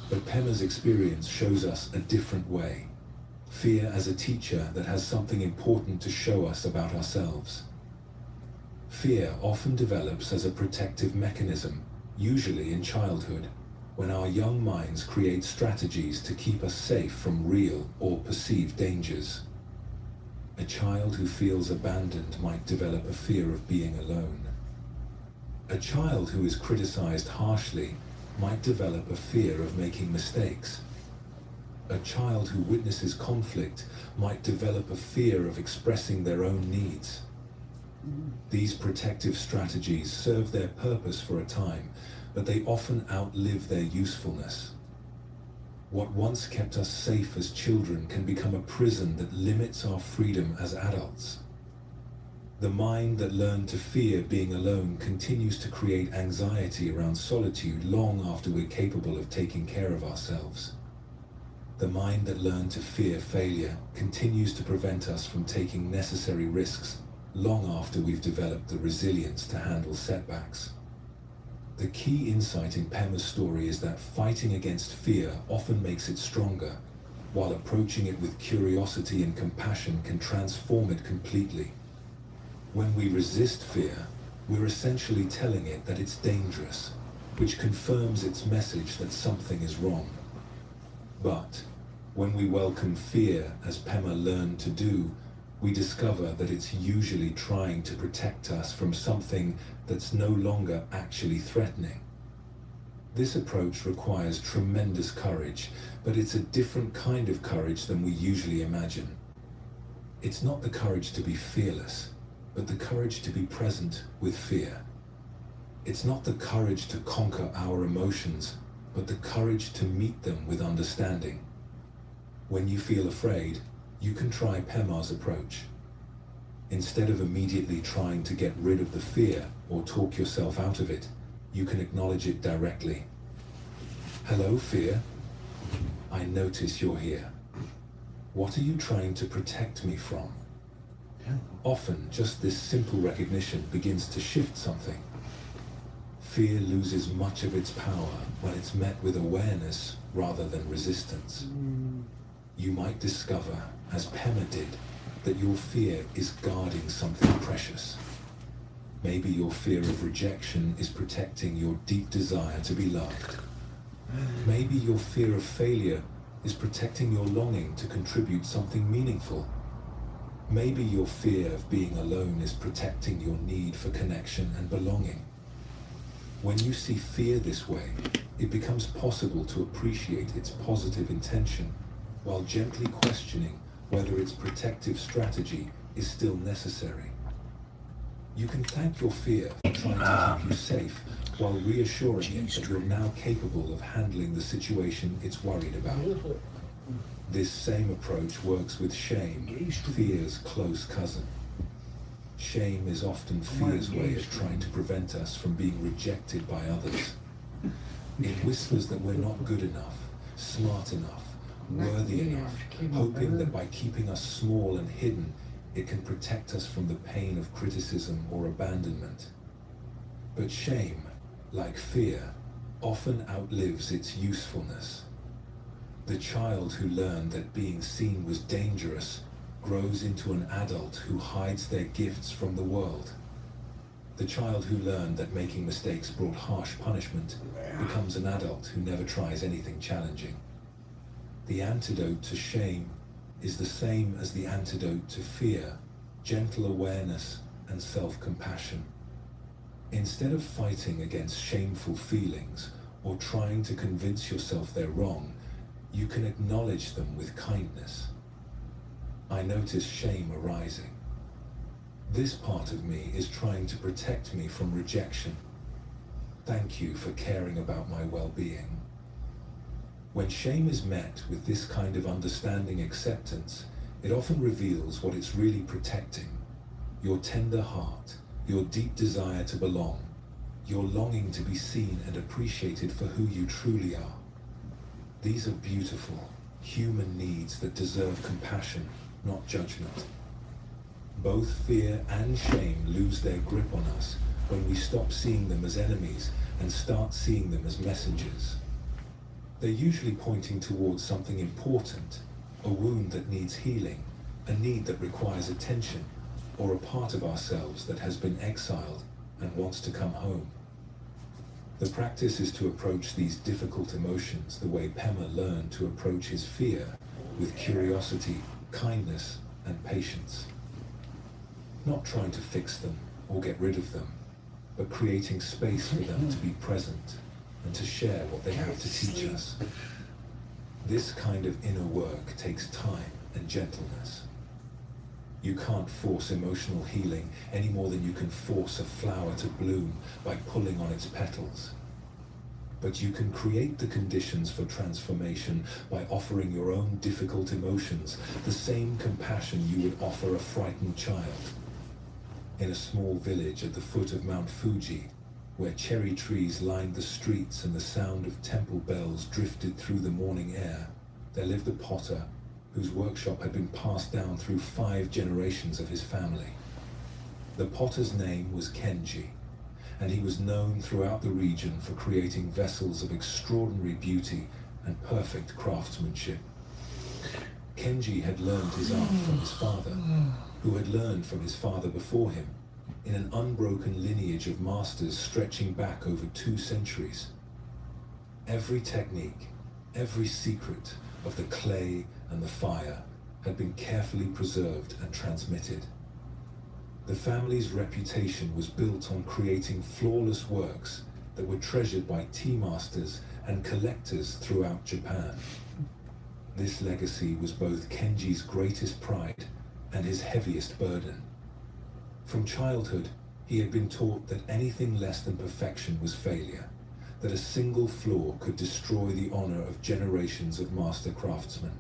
But Pema's experience shows us a different way. Fear as a teacher that has something important to show us about ourselves. Fear often develops as a protective mechanism, usually in childhood, when our young minds create strategies to keep us safe from real or perceived dangers. A child who feels abandoned might develop a fear of being alone. A child who is criticized harshly might develop a fear of making mistakes. A child who witnesses conflict might develop a fear of expressing their own needs. These protective strategies serve their purpose for a time, but they often outlive their usefulness. What once kept us safe as children can become a prison that limits our freedom as adults. The mind that learned to fear being alone continues to create anxiety around solitude long after we're capable of taking care of ourselves. The mind that learned to fear failure continues to prevent us from taking necessary risks long after we've developed the resilience to handle setbacks. The key insight in Pema's story is that fighting against fear often makes it stronger, while approaching it with curiosity and compassion can transform it completely. When we resist fear, we're essentially telling it that it's dangerous, which confirms its message that something is wrong. But when we welcome fear, as Pema learned to do, we discover that it's usually trying to protect us from something that's no longer actually threatening. This approach requires tremendous courage, but it's a different kind of courage than we usually imagine. It's not the courage to be fearless, but the courage to be present with fear. It's not the courage to conquer our emotions, but the courage to meet them with understanding. When you feel afraid, you can try Pema's approach. Instead of immediately trying to get rid of the fear or talk yourself out of it, you can acknowledge it directly. Hello, fear. I notice you're here. What are you trying to protect me from? Often, just this simple recognition begins to shift something. Fear loses much of its power when it's met with awareness rather than resistance. You might discover, as Pema did, that your fear is guarding something precious. Maybe your fear of rejection is protecting your deep desire to be loved. Maybe your fear of failure is protecting your longing to contribute something meaningful. Maybe your fear of being alone is protecting your need for connection and belonging. When you see fear this way, it becomes possible to appreciate its positive intention while gently questioning whether its protective strategy is still necessary. You can thank your fear for trying to keep you safe while reassuring it that you're now capable of handling the situation it's worried about. This same approach works with shame, fear's close cousin. Shame is often fear's way of trying to prevent us from being rejected by others. It whispers that we're not good enough, smart enough, worthy enough, hoping that by keeping us small and hidden, it can protect us from the pain of criticism or abandonment. But shame, like fear, often outlives its usefulness. The child who learned that being seen was dangerous grows into an adult who hides their gifts from the world. The child who learned that making mistakes brought harsh punishment becomes an adult who never tries anything challenging. The antidote to shame is the same as the antidote to fear: gentle awareness and self-compassion. Instead of fighting against shameful feelings or trying to convince yourself they're wrong, you can acknowledge them with kindness. I notice shame arising. This part of me is trying to protect me from rejection. Thank you for caring about my well-being. When shame is met with this kind of understanding acceptance, it often reveals what it's really protecting: your tender heart, your deep desire to belong, your longing to be seen and appreciated for who you truly are. These are beautiful, human needs that deserve compassion, not judgment. Both fear and shame lose their grip on us when we stop seeing them as enemies and start seeing them as messengers. They're usually pointing towards something important, a wound that needs healing, a need that requires attention, or a part of ourselves that has been exiled and wants to come home. The practice is to approach these difficult emotions the way Pema learned to approach his fear, with curiosity, kindness, and patience. Not trying to fix them or get rid of them, but creating space for them to be present and to share what they have to teach us. This kind of inner work takes time and gentleness. You can't force emotional healing any more than you can force a flower to bloom by pulling on its petals. But you can create the conditions for transformation by offering your own difficult emotions the same compassion you would offer a frightened child. In a small village at the foot of Mount Fuji, where cherry trees lined the streets and the sound of temple bells drifted through the morning air, there lived a potter whose workshop had been passed down through 5 generations of his family. The potter's name was Kenji, and he was known throughout the region for creating vessels of extraordinary beauty and perfect craftsmanship. Kenji had learned his art from his father, who had learned from his father before him, in an unbroken lineage of masters stretching back over 2 centuries. Every technique, every secret of the clay and the fire had been carefully preserved and transmitted. The family's reputation was built on creating flawless works that were treasured by tea masters and collectors throughout Japan. This legacy was both Kenji's greatest pride and his heaviest burden. From childhood, he had been taught that anything less than perfection was failure, that a single flaw could destroy the honor of generations of master craftsmen.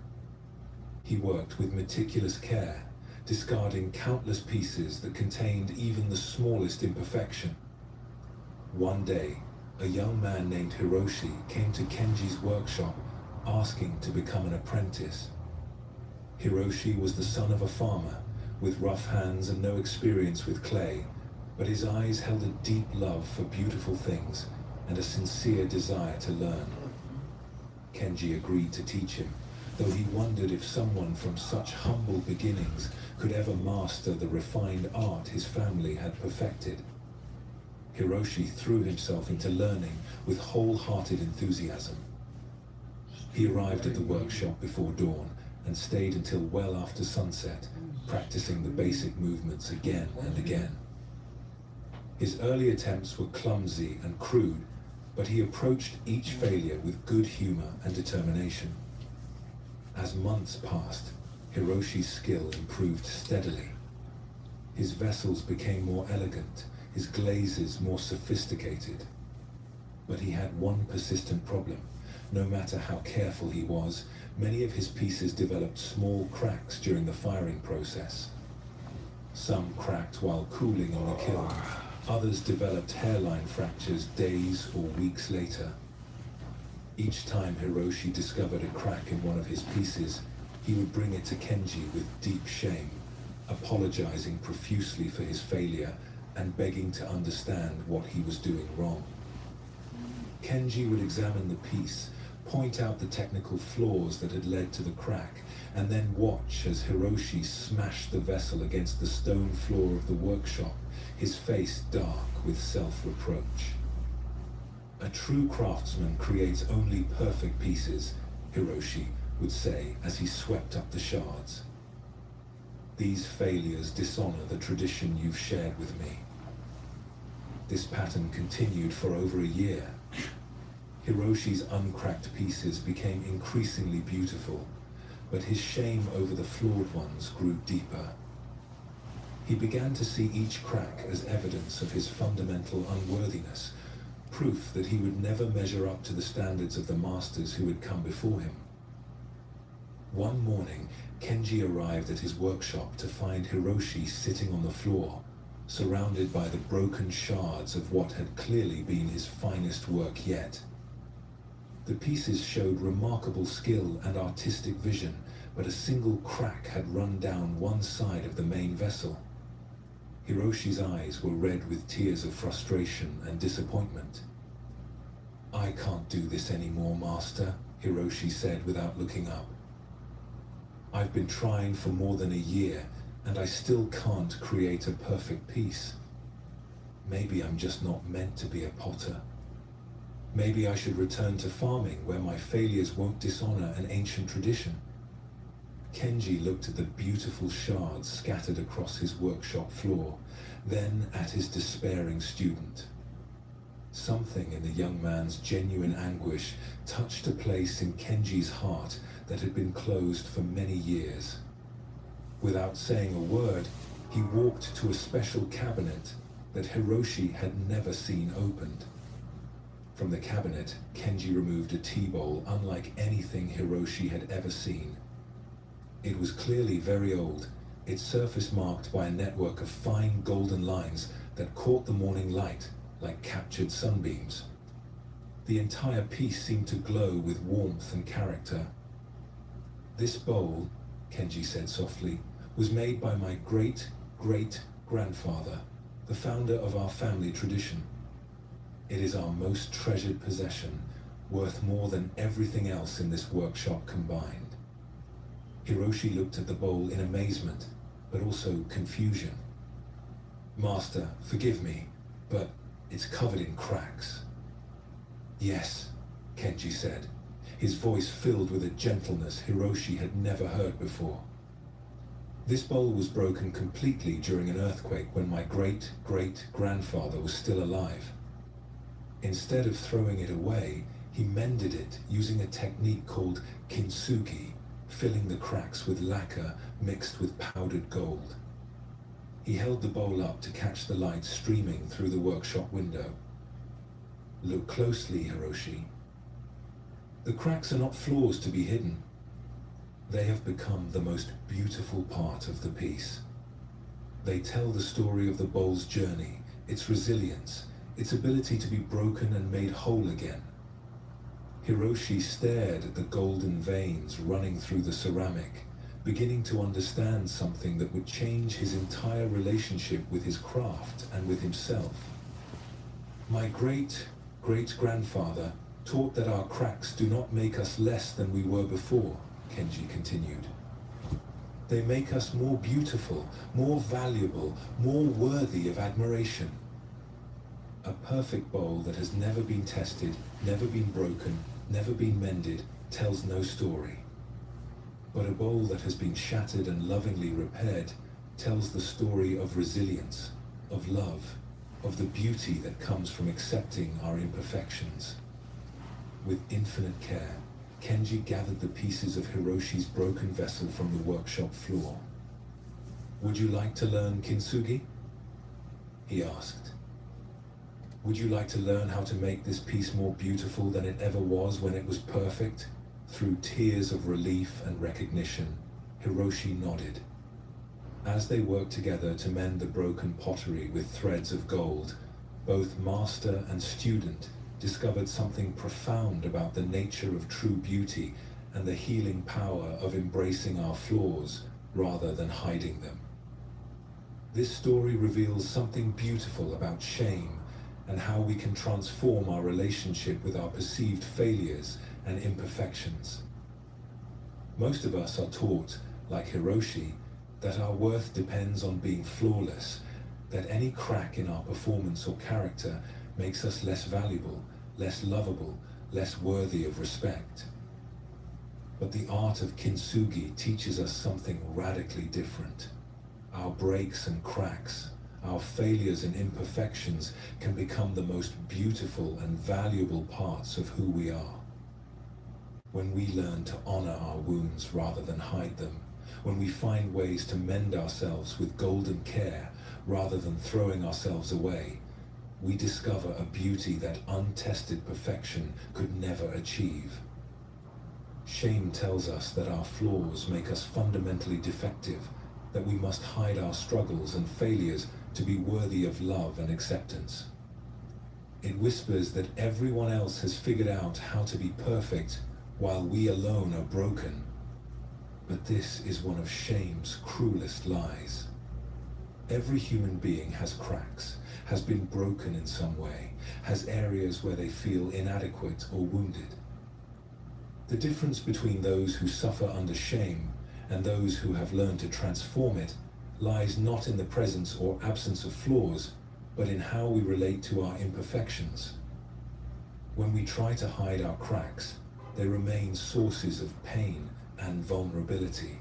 He worked with meticulous care, discarding countless pieces that contained even the smallest imperfection. One day, a young man named Hiroshi came to Kenji's workshop asking to become an apprentice. Hiroshi was the son of a farmer, with rough hands and no experience with clay, but his eyes held a deep love for beautiful things and a sincere desire to learn. Kenji agreed to teach him, though he wondered if someone from such humble beginnings could ever master the refined art his family had perfected. Hiroshi threw himself into learning with wholehearted enthusiasm. He arrived at the workshop before dawn and stayed until well after sunset, practicing the basic movements again and again. His early attempts were clumsy and crude, but he approached each failure with good humor and determination. As months passed, Hiroshi's skill improved steadily. His vessels became more elegant, his glazes more sophisticated. But he had one persistent problem. No matter how careful he was, many of his pieces developed small cracks during the firing process. Some cracked while cooling in the kiln. Others developed hairline fractures days or weeks later. Each time Hiroshi discovered a crack in one of his pieces, he would bring it to Kenji with deep shame, apologizing profusely for his failure and begging to understand what he was doing wrong. Kenji would examine the piece, point out the technical flaws that had led to the crack, and then watch as Hiroshi smashed the vessel against the stone floor of the workshop, his face dark with self-reproach. A true craftsman creates only perfect pieces, Hiroshi would say as he swept up the shards. These failures dishonor the tradition you've shared with me. This pattern continued for over a year. Hiroshi's uncracked pieces became increasingly beautiful, but his shame over the flawed ones grew deeper. He began to see each crack as evidence of his fundamental unworthiness, proof that he would never measure up to the standards of the masters who had come before him. One morning, Kenji arrived at his workshop to find Hiroshi sitting on the floor, surrounded by the broken shards of what had clearly been his finest work yet. The pieces showed remarkable skill and artistic vision, but a single crack had run down one side of the main vessel. Hiroshi's eyes were red with tears of frustration and disappointment. "I can't do this anymore, Master," Hiroshi said without looking up. "I've been trying for more than a year, and I still can't create a perfect piece. Maybe I'm just not meant to be a potter. Maybe I should return to farming where my failures won't dishonor an ancient tradition." Kenji looked at the beautiful shards scattered across his workshop floor, then at his despairing student. Something in the young man's genuine anguish touched a place in Kenji's heart that had been closed for many years. Without saying a word, he walked to a special cabinet that Hiroshi had never seen opened. From the cabinet, Kenji removed a tea bowl unlike anything Hiroshi had ever seen. It was clearly very old, its surface marked by a network of fine golden lines that caught the morning light like captured sunbeams. The entire piece seemed to glow with warmth and character. "This bowl," Kenji said softly, "was made by my great-great-grandfather, the founder of our family tradition. It is our most treasured possession, worth more than everything else in this workshop combined." Hiroshi looked at the bowl in amazement, but also confusion. "Master, forgive me, but it's covered in cracks." "Yes," Kenji said, his voice filled with a gentleness Hiroshi had never heard before. This bowl was broken completely during an earthquake when my great-great-grandfather was still alive. Instead of throwing it away, he mended it using a technique called kintsugi, filling the cracks with lacquer mixed with powdered gold. He held the bowl up to catch the light streaming through the workshop window. Look closely, Hiroshi. The cracks are not flaws to be hidden. They have become the most beautiful part of the piece. They tell the story of the bowl's journey, its resilience, its ability to be broken and made whole again. Hiroshi stared at the golden veins running through the ceramic, beginning to understand something that would change his entire relationship with his craft and with himself. My great-great-grandfather taught that our cracks do not make us less than we were before, Kenji continued. They make us more beautiful, more valuable, more worthy of admiration. A perfect bowl that has never been tested, never been broken, never been mended, tells no story. But a bowl that has been shattered and lovingly repaired tells the story of resilience, of love, of the beauty that comes from accepting our imperfections. With infinite care, Kenji gathered the pieces of Hiroshi's broken vessel from the workshop floor. Would you like to learn kintsugi? He asked. Would you like to learn how to make this piece more beautiful than it ever was when it was perfect? Through tears of relief and recognition, Hiroshi nodded. As they worked together to mend the broken pottery with threads of gold, both master and student discovered something profound about the nature of true beauty and the healing power of embracing our flaws rather than hiding them. This story reveals something beautiful about shame and how we can transform our relationship with our perceived failures and imperfections. Most of us are taught, like Hiroshi, that our worth depends on being flawless, that any crack in our performance or character makes us less valuable, less lovable, less worthy of respect. But the art of kintsugi teaches us something radically different. Our breaks and cracks, our failures and imperfections can become the most beautiful and valuable parts of who we are. When we learn to honor our wounds rather than hide them, when we find ways to mend ourselves with golden care rather than throwing ourselves away, we discover a beauty that untested perfection could never achieve. Shame tells us that our flaws make us fundamentally defective, that we must hide our struggles and failures to be worthy of love and acceptance. It whispers that everyone else has figured out how to be perfect while we alone are broken. But this is one of shame's cruelest lies. Every human being has cracks, has been broken in some way, has areas where they feel inadequate or wounded. The difference between those who suffer under shame and those who have learned to transform it lies not in the presence or absence of flaws, but in how we relate to our imperfections. When we try to hide our cracks, they remain sources of pain and vulnerability.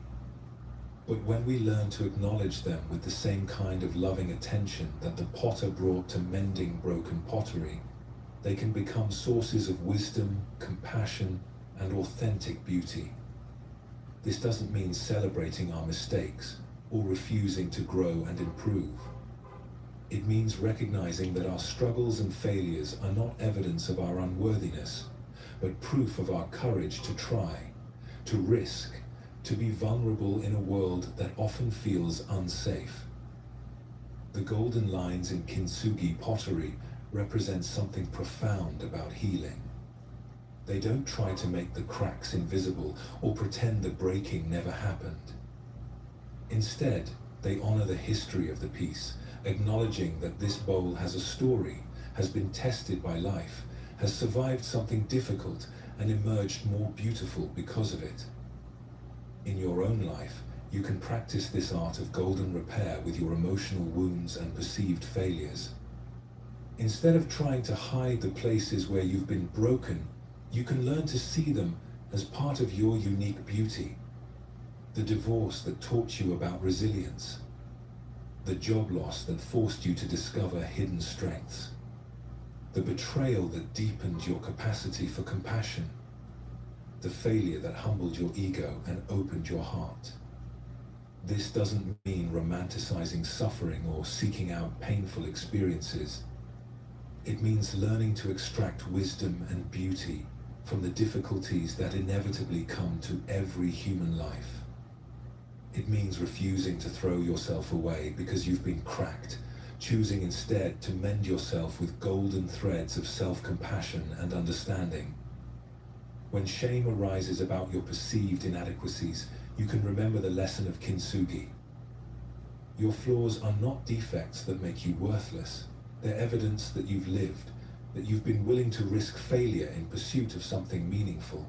But when we learn to acknowledge them with the same kind of loving attention that the potter brought to mending broken pottery, they can become sources of wisdom, compassion, and authentic beauty. This doesn't mean celebrating our mistakes or refusing to grow and improve. It means recognizing that our struggles and failures are not evidence of our unworthiness, but proof of our courage to try, to risk, to be vulnerable in a world that often feels unsafe. The golden lines in kintsugi pottery represent something profound about healing. They don't try to make the cracks invisible or pretend the breaking never happened. Instead, they honor the history of the piece, acknowledging that this bowl has a story, has been tested by life, has survived something difficult, and emerged more beautiful because of it. In your own life, you can practice this art of golden repair with your emotional wounds and perceived failures. Instead of trying to hide the places where you've been broken, you can learn to see them as part of your unique beauty. The divorce that taught you about resilience. The job loss that forced you to discover hidden strengths. The betrayal that deepened your capacity for compassion. The failure that humbled your ego and opened your heart. This doesn't mean romanticizing suffering or seeking out painful experiences. It means learning to extract wisdom and beauty from the difficulties that inevitably come to every human life. It means refusing to throw yourself away because you've been cracked, choosing instead to mend yourself with golden threads of self-compassion and understanding. When shame arises about your perceived inadequacies, you can remember the lesson of Kintsugi. Your flaws are not defects that make you worthless. They're evidence that you've lived, that you've been willing to risk failure in pursuit of something meaningful.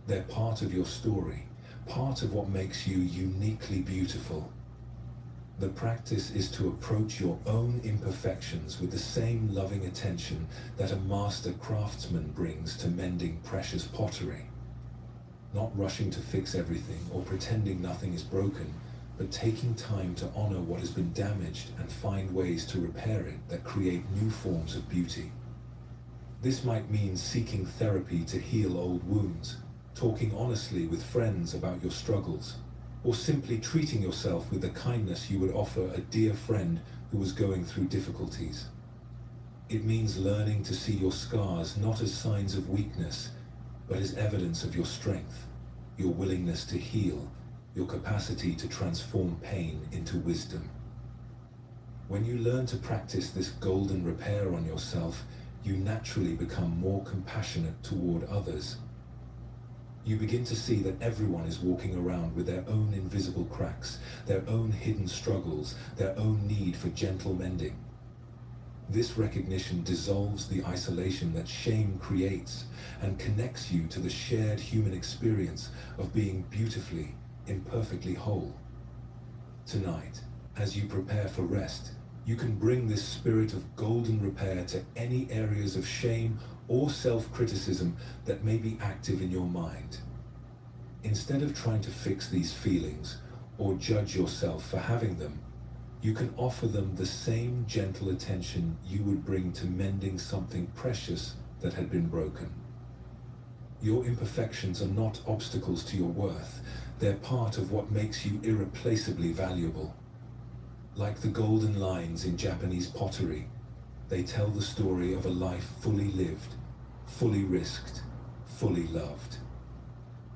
They're part of your story, part of what makes you uniquely beautiful. The practice is to approach your own imperfections with the same loving attention that a master craftsman brings to mending precious pottery. Not rushing to fix everything or pretending nothing is broken, but taking time to honor what has been damaged and find ways to repair it that create new forms of beauty. This might mean seeking therapy to heal old wounds, talking honestly with friends about your struggles, or simply treating yourself with the kindness you would offer a dear friend who was going through difficulties. It means learning to see your scars not as signs of weakness, but as evidence of your strength, your willingness to heal, your capacity to transform pain into wisdom. When you learn to practice this golden repair on yourself, you naturally become more compassionate toward others. You begin to see that everyone is walking around with their own invisible cracks, their own hidden struggles, their own need for gentle mending. This recognition dissolves the isolation that shame creates and connects you to the shared human experience of being beautifully, imperfectly whole. Tonight, as you prepare for rest, you can bring this spirit of golden repair to any areas of shame or self-criticism that may be active in your mind. Instead of trying to fix these feelings or judge yourself for having them, you can offer them the same gentle attention you would bring to mending something precious that had been broken. Your imperfections are not obstacles to your worth. They're part of what makes you irreplaceably valuable. Like the golden lines in Japanese pottery, they tell the story of a life fully lived, fully risked, fully loved.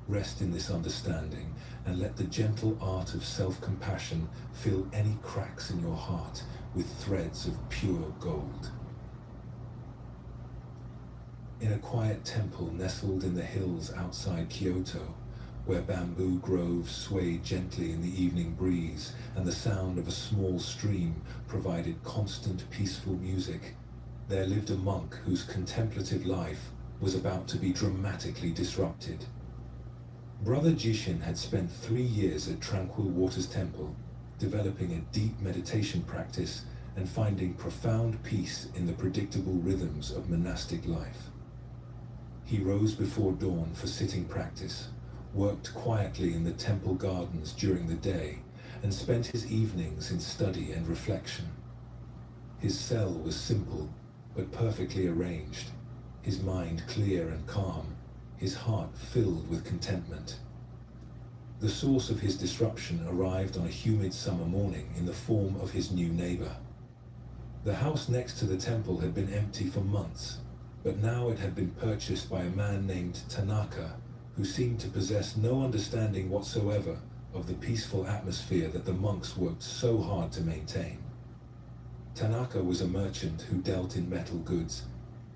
Rest in this understanding and let the gentle art of self-compassion fill any cracks in your heart with threads of pure gold. In a quiet temple nestled in the hills outside Kyoto, where bamboo groves swayed gently in the evening breeze and the sound of a small stream provided constant peaceful music, there lived a monk whose contemplative life was about to be dramatically disrupted. Brother Jishin had spent 3 years at Tranquil Waters Temple, developing a deep meditation practice and finding profound peace in the predictable rhythms of monastic life. He rose before dawn for sitting practice, worked quietly in the temple gardens during the day, and spent his evenings in study and reflection. His cell was simple, but perfectly arranged, his mind clear and calm, his heart filled with contentment. The source of his disruption arrived on a humid summer morning in the form of his new neighbor. The house next to the temple had been empty for months, but now it had been purchased by a man named Tanaka, who seemed to possess no understanding whatsoever of the peaceful atmosphere that the monks worked so hard to maintain. Tanaka was a merchant who dealt in metal goods,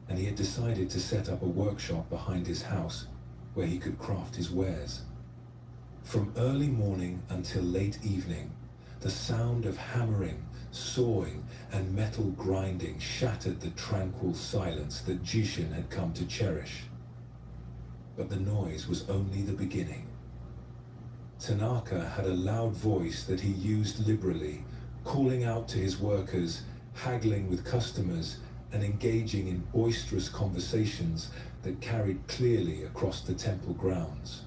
and he had decided to set up a workshop behind his house where he could craft his wares. From early morning until late evening, the sound of hammering, sawing, and metal grinding shattered the tranquil silence that Jishin had come to cherish. But the noise was only the beginning. Tanaka had a loud voice that he used liberally, calling out to his workers, haggling with customers, and engaging in boisterous conversations that carried clearly across the temple grounds.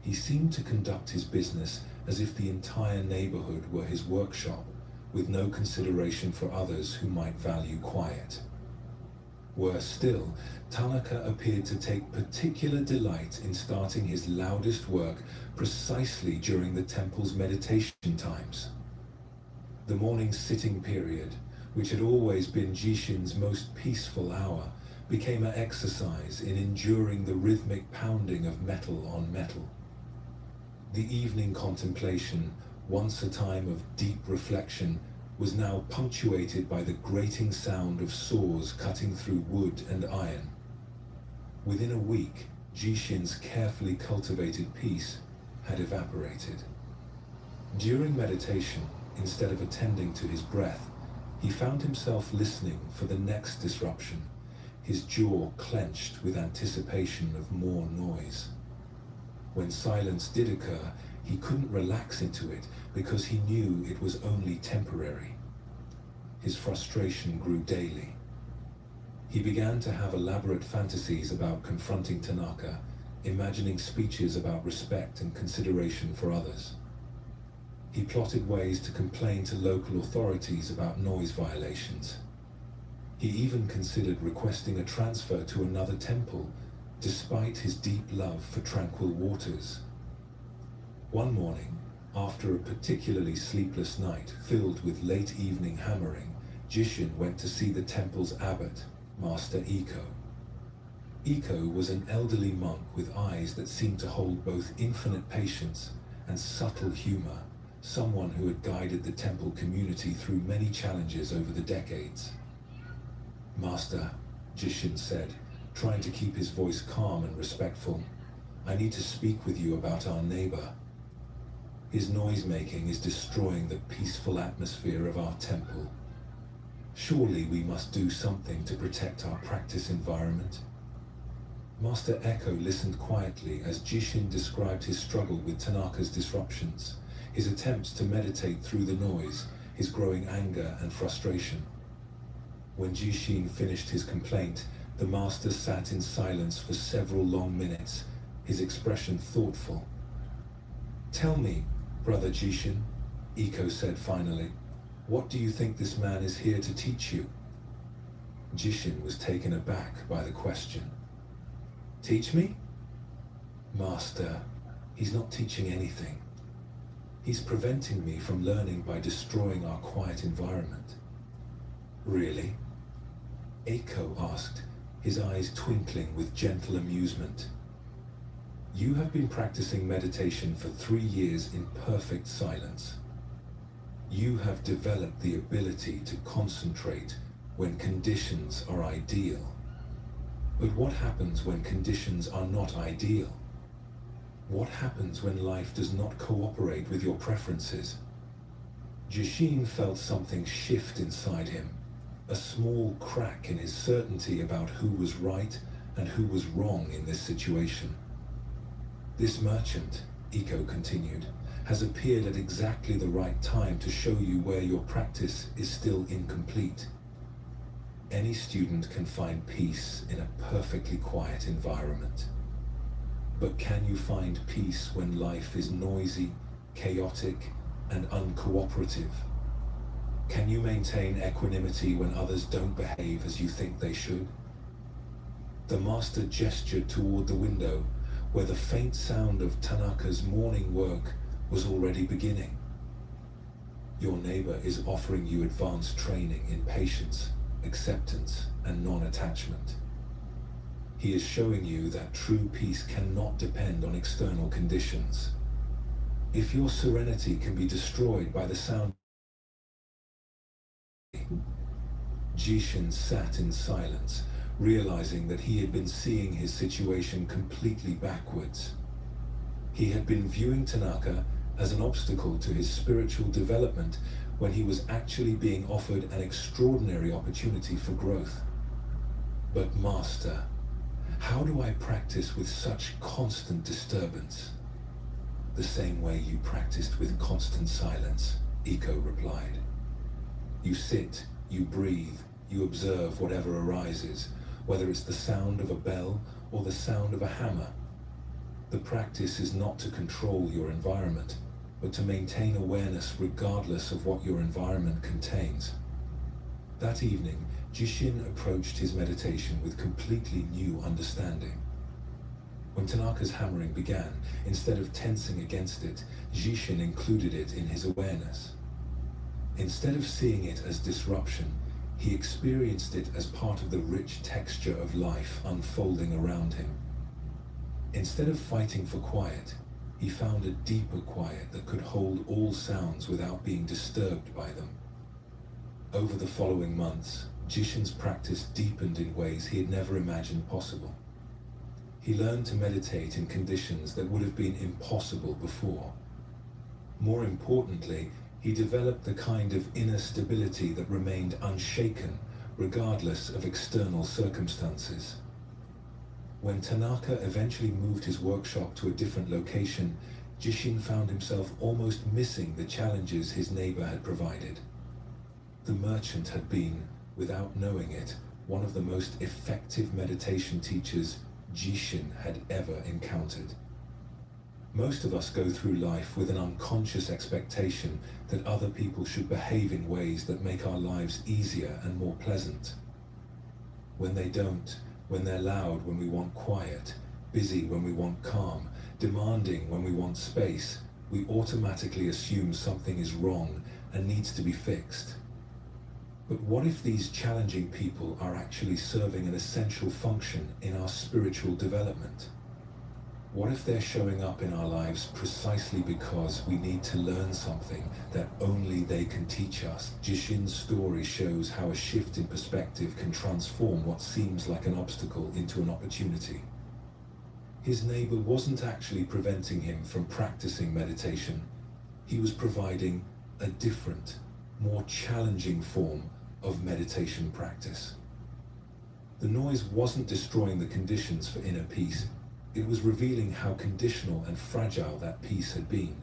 He seemed to conduct his business as if the entire neighborhood were his workshop, with no consideration for others who might value quiet. Worse still, Tanaka appeared to take particular delight in starting his loudest work precisely during the temple's meditation times. The morning sitting period, which had always been Jishin's most peaceful hour, became an exercise in enduring the rhythmic pounding of metal on metal. The evening contemplation, once a time of deep reflection, was now punctuated by the grating sound of saws cutting through wood and iron. Within a week, Jishin's carefully cultivated peace had evaporated. During meditation, instead of attending to his breath, he found himself listening for the next disruption, his jaw clenched with anticipation of more noise. When silence did occur, he couldn't relax into it because he knew it was only temporary. His frustration grew daily. He began to have elaborate fantasies about confronting Tanaka, imagining speeches about respect and consideration for others. He plotted ways to complain to local authorities about noise violations. He even considered requesting a transfer to another temple, despite his deep love for tranquil waters. One morning, after a particularly sleepless night filled with late evening hammering, Jishin went to see the temple's abbot, Master Iko. Iko was an elderly monk with eyes that seemed to hold both infinite patience and subtle humor, someone who had guided the temple community through many challenges over the decades. "Master," Jishin said, trying to keep his voice calm and respectful, "I need to speak with you about our neighbor. His noise-making is destroying the peaceful atmosphere of our temple. Surely we must do something to protect our practice environment." Master Echo listened quietly as Jishin described his struggle with Tanaka's disruptions, his attempts to meditate through the noise, his growing anger and frustration. When Jishin finished his complaint, the master sat in silence for several long minutes, his expression thoughtful. "Tell me, Brother Jishin," Iko said finally, "what do you think this man is here to teach you?" Jishin was taken aback by the question. "Teach me?" "Master, he's not teaching anything. He's preventing me from learning by destroying our quiet environment." "Really?" Eiko asked, his eyes twinkling with gentle amusement. "You have been practicing meditation for 3 years in perfect silence. You have developed the ability to concentrate when conditions are ideal. But what happens when conditions are not ideal? What happens when life does not cooperate with your preferences?" Jishin felt something shift inside him, a small crack in his certainty about who was right and who was wrong in this situation. "This merchant," Iko continued, "has appeared at exactly the right time to show you where your practice is still incomplete. Any student can find peace in a perfectly quiet environment. But can you find peace when life is noisy, chaotic, and uncooperative? Can you maintain equanimity when others don't behave as you think they should?" The master gestured toward the window, where the faint sound of Tanaka's morning work was already beginning. "Your neighbor is offering you advanced training in patience, acceptance, and non-attachment. He is showing you that true peace cannot depend on external conditions. If your serenity can be destroyed by the sound..." Jishin sat in silence, realizing that he had been seeing his situation completely backwards. He had been viewing Tanaka as an obstacle to his spiritual development when he was actually being offered an extraordinary opportunity for growth. "But Master, how do I practice with such constant disturbance?" "The same way you practiced with constant silence," Iko replied. "You sit, you breathe, you observe whatever arises, whether it's the sound of a bell or the sound of a hammer. The practice is not to control your environment, but to maintain awareness regardless of what your environment contains. That evening, Jishin approached his meditation with completely new understanding. When Tanaka's hammering began, instead of tensing against it, Jishin included it in his awareness. Instead of seeing it as disruption, he experienced it as part of the rich texture of life unfolding around him. Instead of fighting for quiet, he found a deeper quiet that could hold all sounds without being disturbed by them. Over the following months, Jishin's practice deepened in ways he had never imagined possible. He learned to meditate in conditions that would have been impossible before. More importantly, he developed the kind of inner stability that remained unshaken regardless of external circumstances. When Tanaka eventually moved his workshop to a different location, Jishin found himself almost missing the challenges his neighbor had provided. The merchant had been, without knowing it, one of the most effective meditation teachers Jishin had ever encountered. Most of us go through life with an unconscious expectation that other people should behave in ways that make our lives easier and more pleasant. When they don't, when they're loud when we want quiet, busy when we want calm, demanding when we want space, we automatically assume something is wrong and needs to be fixed. But what if these challenging people are actually serving an essential function in our spiritual development? What if they're showing up in our lives precisely because we need to learn something that only they can teach us? Jishin's story shows how a shift in perspective can transform what seems like an obstacle into an opportunity. His neighbor wasn't actually preventing him from practicing meditation. He was providing a different, more challenging form of meditation practice. The noise wasn't destroying the conditions for inner peace. It was revealing how conditional and fragile that peace had been.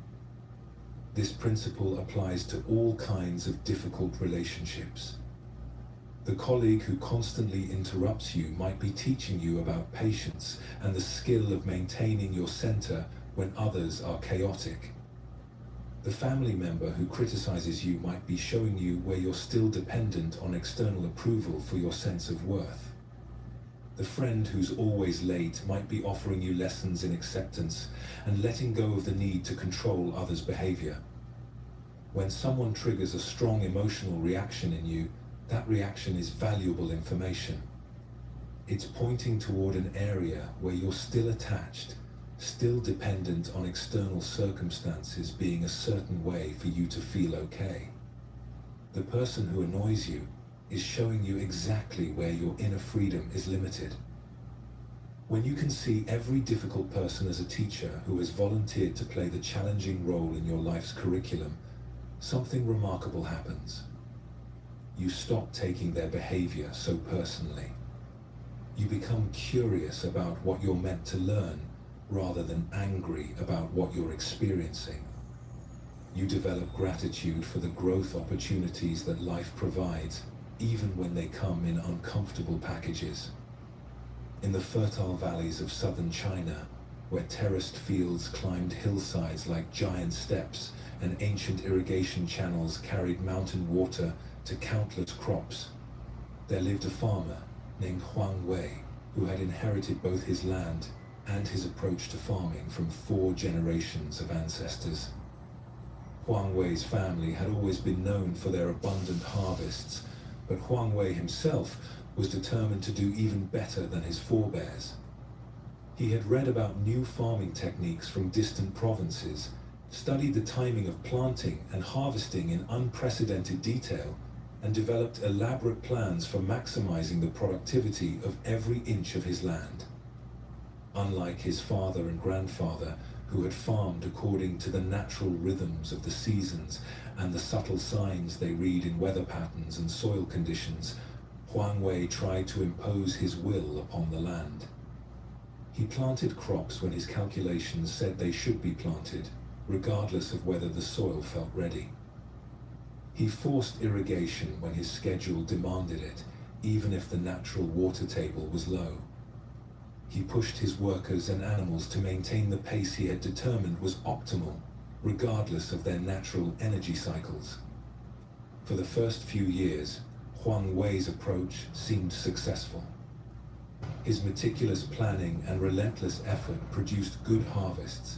This principle applies to all kinds of difficult relationships. The colleague who constantly interrupts you might be teaching you about patience and the skill of maintaining your center when others are chaotic. The family member who criticizes you might be showing you where you're still dependent on external approval for your sense of worth. The friend who's always late might be offering you lessons in acceptance and letting go of the need to control others' behavior. When someone triggers a strong emotional reaction in you, that reaction is valuable information. It's pointing toward an area where you're still attached, still dependent on external circumstances being a certain way for you to feel okay. The person who annoys you is showing you exactly where your inner freedom is limited. When you can see every difficult person as a teacher who has volunteered to play the challenging role in your life's curriculum, something remarkable happens. You stop taking their behavior so personally. You become curious about what you're meant to learn rather than angry about what you're experiencing. You develop gratitude for the growth opportunities that life provides, even when they come in uncomfortable packages. In the fertile valleys of southern China, where terraced fields climbed hillsides like giant steps and ancient irrigation channels carried mountain water to countless crops, there lived a farmer named Huang Wei, who had inherited both his land and his approach to farming from 4 generations of ancestors. Huang Wei's family had always been known for their abundant harvests, but Huang Wei himself was determined to do even better than his forebears. He had read about new farming techniques from distant provinces, studied the timing of planting and harvesting in unprecedented detail, and developed elaborate plans for maximizing the productivity of every inch of his land. Unlike his father and grandfather, who had farmed according to the natural rhythms of the seasons and the subtle signs they read in weather patterns and soil conditions, Huang Wei tried to impose his will upon the land. He planted crops when his calculations said they should be planted, regardless of whether the soil felt ready. He forced irrigation when his schedule demanded it, even if the natural water table was low. He pushed his workers and animals to maintain the pace he had determined was optimal, regardless of their natural energy cycles. For the first few years, Huang Wei's approach seemed successful. His meticulous planning and relentless effort produced good harvests,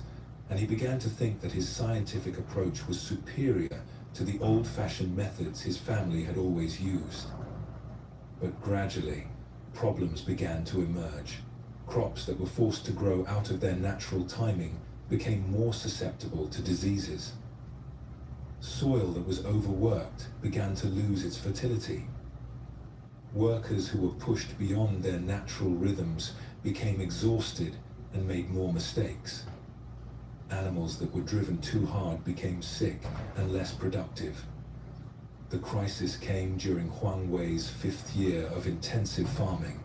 and he began to think that his scientific approach was superior to the old-fashioned methods his family had always used. But gradually, problems began to emerge. Crops that were forced to grow out of their natural timing became more susceptible to diseases. Soil that was overworked began to lose its fertility. Workers who were pushed beyond their natural rhythms became exhausted and made more mistakes. Animals that were driven too hard became sick and less productive. The crisis came during Huang Wei's 5th year of intensive farming.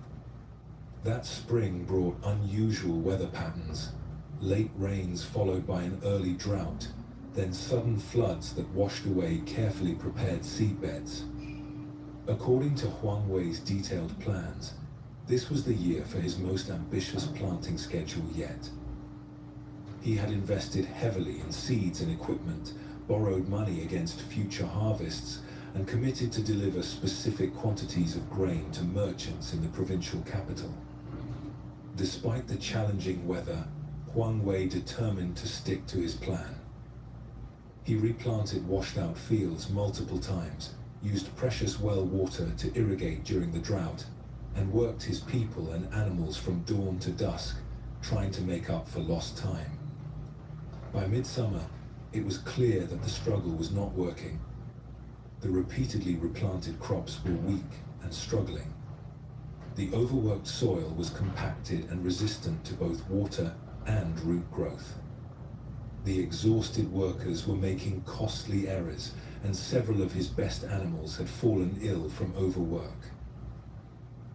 That spring brought unusual weather patterns, late rains followed by an early drought, then sudden floods that washed away carefully prepared seedbeds. According to Huang Wei's detailed plans, this was the year for his most ambitious planting schedule yet. He had invested heavily in seeds and equipment, borrowed money against future harvests, and committed to deliver specific quantities of grain to merchants in the provincial capital. Despite the challenging weather, Huang Wei determined to stick to his plan. He replanted washed-out fields multiple times, used precious well water to irrigate during the drought, and worked his people and animals from dawn to dusk, trying to make up for lost time. By midsummer, it was clear that the struggle was not working. The repeatedly replanted crops were weak and struggling. The overworked soil was compacted and resistant to both water and root growth. The exhausted workers were making costly errors, and several of his best animals had fallen ill from overwork.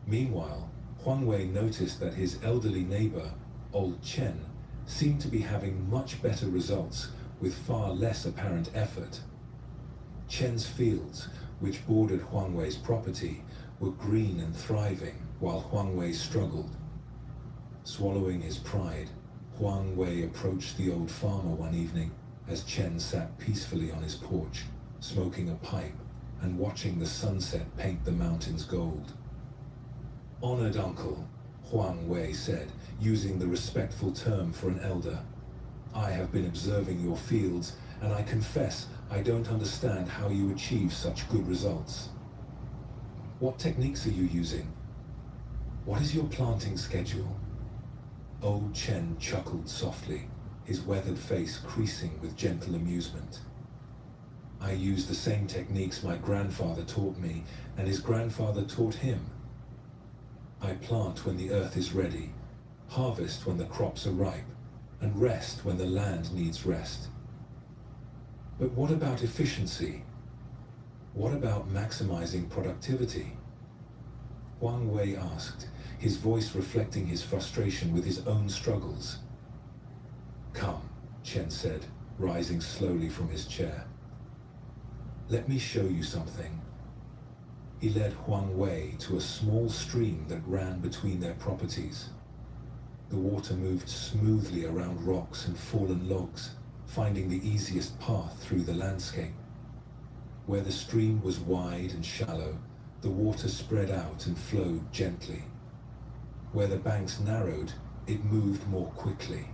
Meanwhile, Huang Wei noticed that his elderly neighbor, old Chen, seemed to be having much better results with far less apparent effort. Chen's fields, which bordered Huang Wei's property, were green and thriving while Huang Wei struggled. Swallowing his pride, Huang Wei approached the old farmer one evening as Chen sat peacefully on his porch, smoking a pipe and watching the sunset paint the mountains gold. "Honored uncle," Huang Wei said, using the respectful term for an elder, "I have been observing your fields, and I confess I don't understand how you achieve such good results. What techniques are you using? What is your planting schedule?" Old Chen chuckled softly, his weathered face creasing with gentle amusement. "I use the same techniques my grandfather taught me, and his grandfather taught him. I plant when the earth is ready, harvest when the crops are ripe, and rest when the land needs rest. But what about efficiency? What about maximizing productivity?" Huang Wei asked, his voice reflecting his frustration with his own struggles. "Come," Chen said, rising slowly from his chair. "Let me show you something." He led Huang Wei to a small stream that ran between their properties. The water moved smoothly around rocks and fallen logs, finding the easiest path through the landscape. Where the stream was wide and shallow, the water spread out and flowed gently. Where the banks narrowed, it moved more quickly.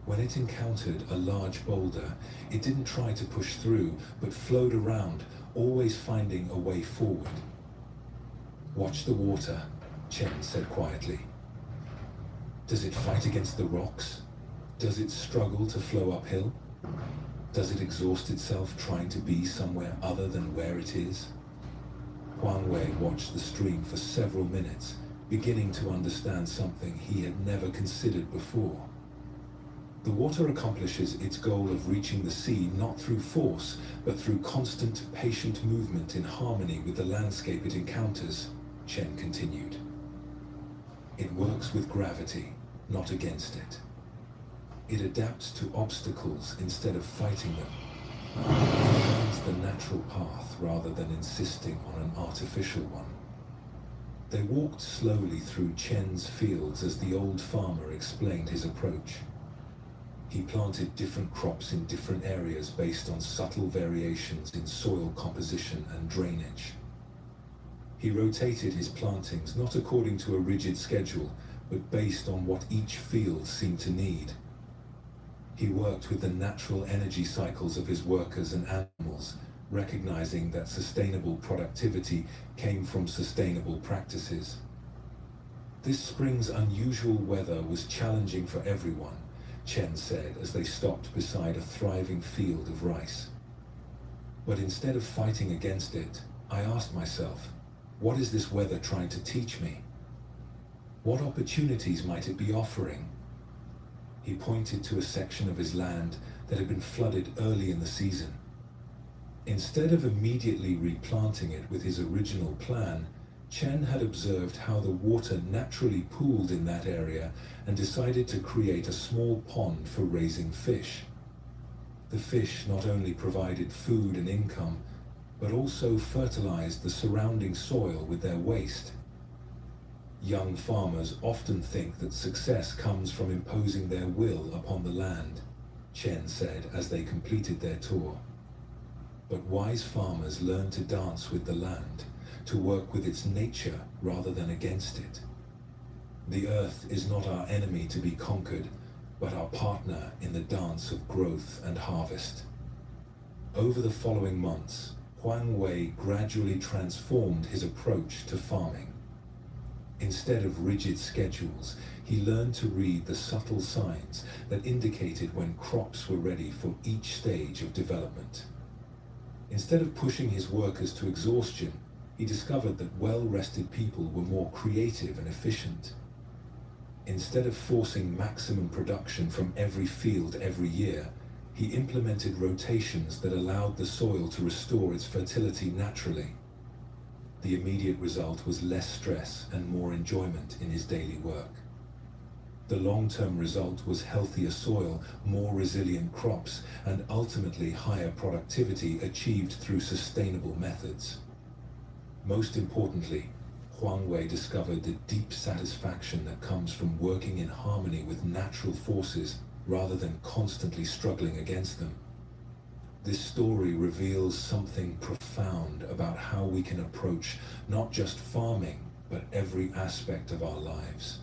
When it encountered a large boulder, it didn't try to push through, but flowed around, always finding a way forward. "Watch the water," Chen said quietly. "Does it fight against the rocks? Does it struggle to flow uphill? Does it exhaust itself trying to be somewhere other than where it is?" Huang Wei watched the stream for several minutes, beginning to understand something he had never considered before. The water accomplishes its goal of reaching the sea not through force, but through constant, patient movement in harmony with the landscape it encounters, Chen continued. "It works with gravity, not against it. It adapts to obstacles instead of fighting them. It finds the natural path rather than insisting on an artificial one. They walked slowly through Chen's fields as the old farmer explained his approach. He planted different crops in different areas based on subtle variations in soil composition and drainage. He rotated his plantings not according to a rigid schedule, but based on what each field seemed to need. He worked with the natural energy cycles of his workers and animals, recognizing that sustainable productivity came from sustainable practices. This spring's unusual weather was challenging for everyone, Chen said as they stopped beside a thriving field of rice. But instead of fighting against it, I asked myself, what is this weather trying to teach me? What opportunities might it be offering? He pointed to a section of his land that had been flooded early in the season. Instead of immediately replanting it with his original plan, Chen had observed how the water naturally pooled in that area and decided to create a small pond for raising fish. The fish not only provided food and income, but also fertilized the surrounding soil with their waste. Young farmers often think that success comes from imposing their will upon the land, Chen said as they completed their tour. But wise farmers learn to dance with the land, to work with its nature rather than against it. The earth is not our enemy to be conquered, but our partner in the dance of growth and harvest. Over the following months, Huang Wei gradually transformed his approach to farming. Instead of rigid schedules, he learned to read the subtle signs that indicated when crops were ready for each stage of development. Instead of pushing his workers to exhaustion, he discovered that well-rested people were more creative and efficient. Instead of forcing maximum production from every field every year, he implemented rotations that allowed the soil to restore its fertility naturally. The immediate result was less stress and more enjoyment in his daily work. The long-term result was healthier soil, more resilient crops, and ultimately higher productivity achieved through sustainable methods. Most importantly, Huang Wei discovered the deep satisfaction that comes from working in harmony with natural forces rather than constantly struggling against them. This story reveals something profound about how we can approach not just farming, but every aspect of our lives.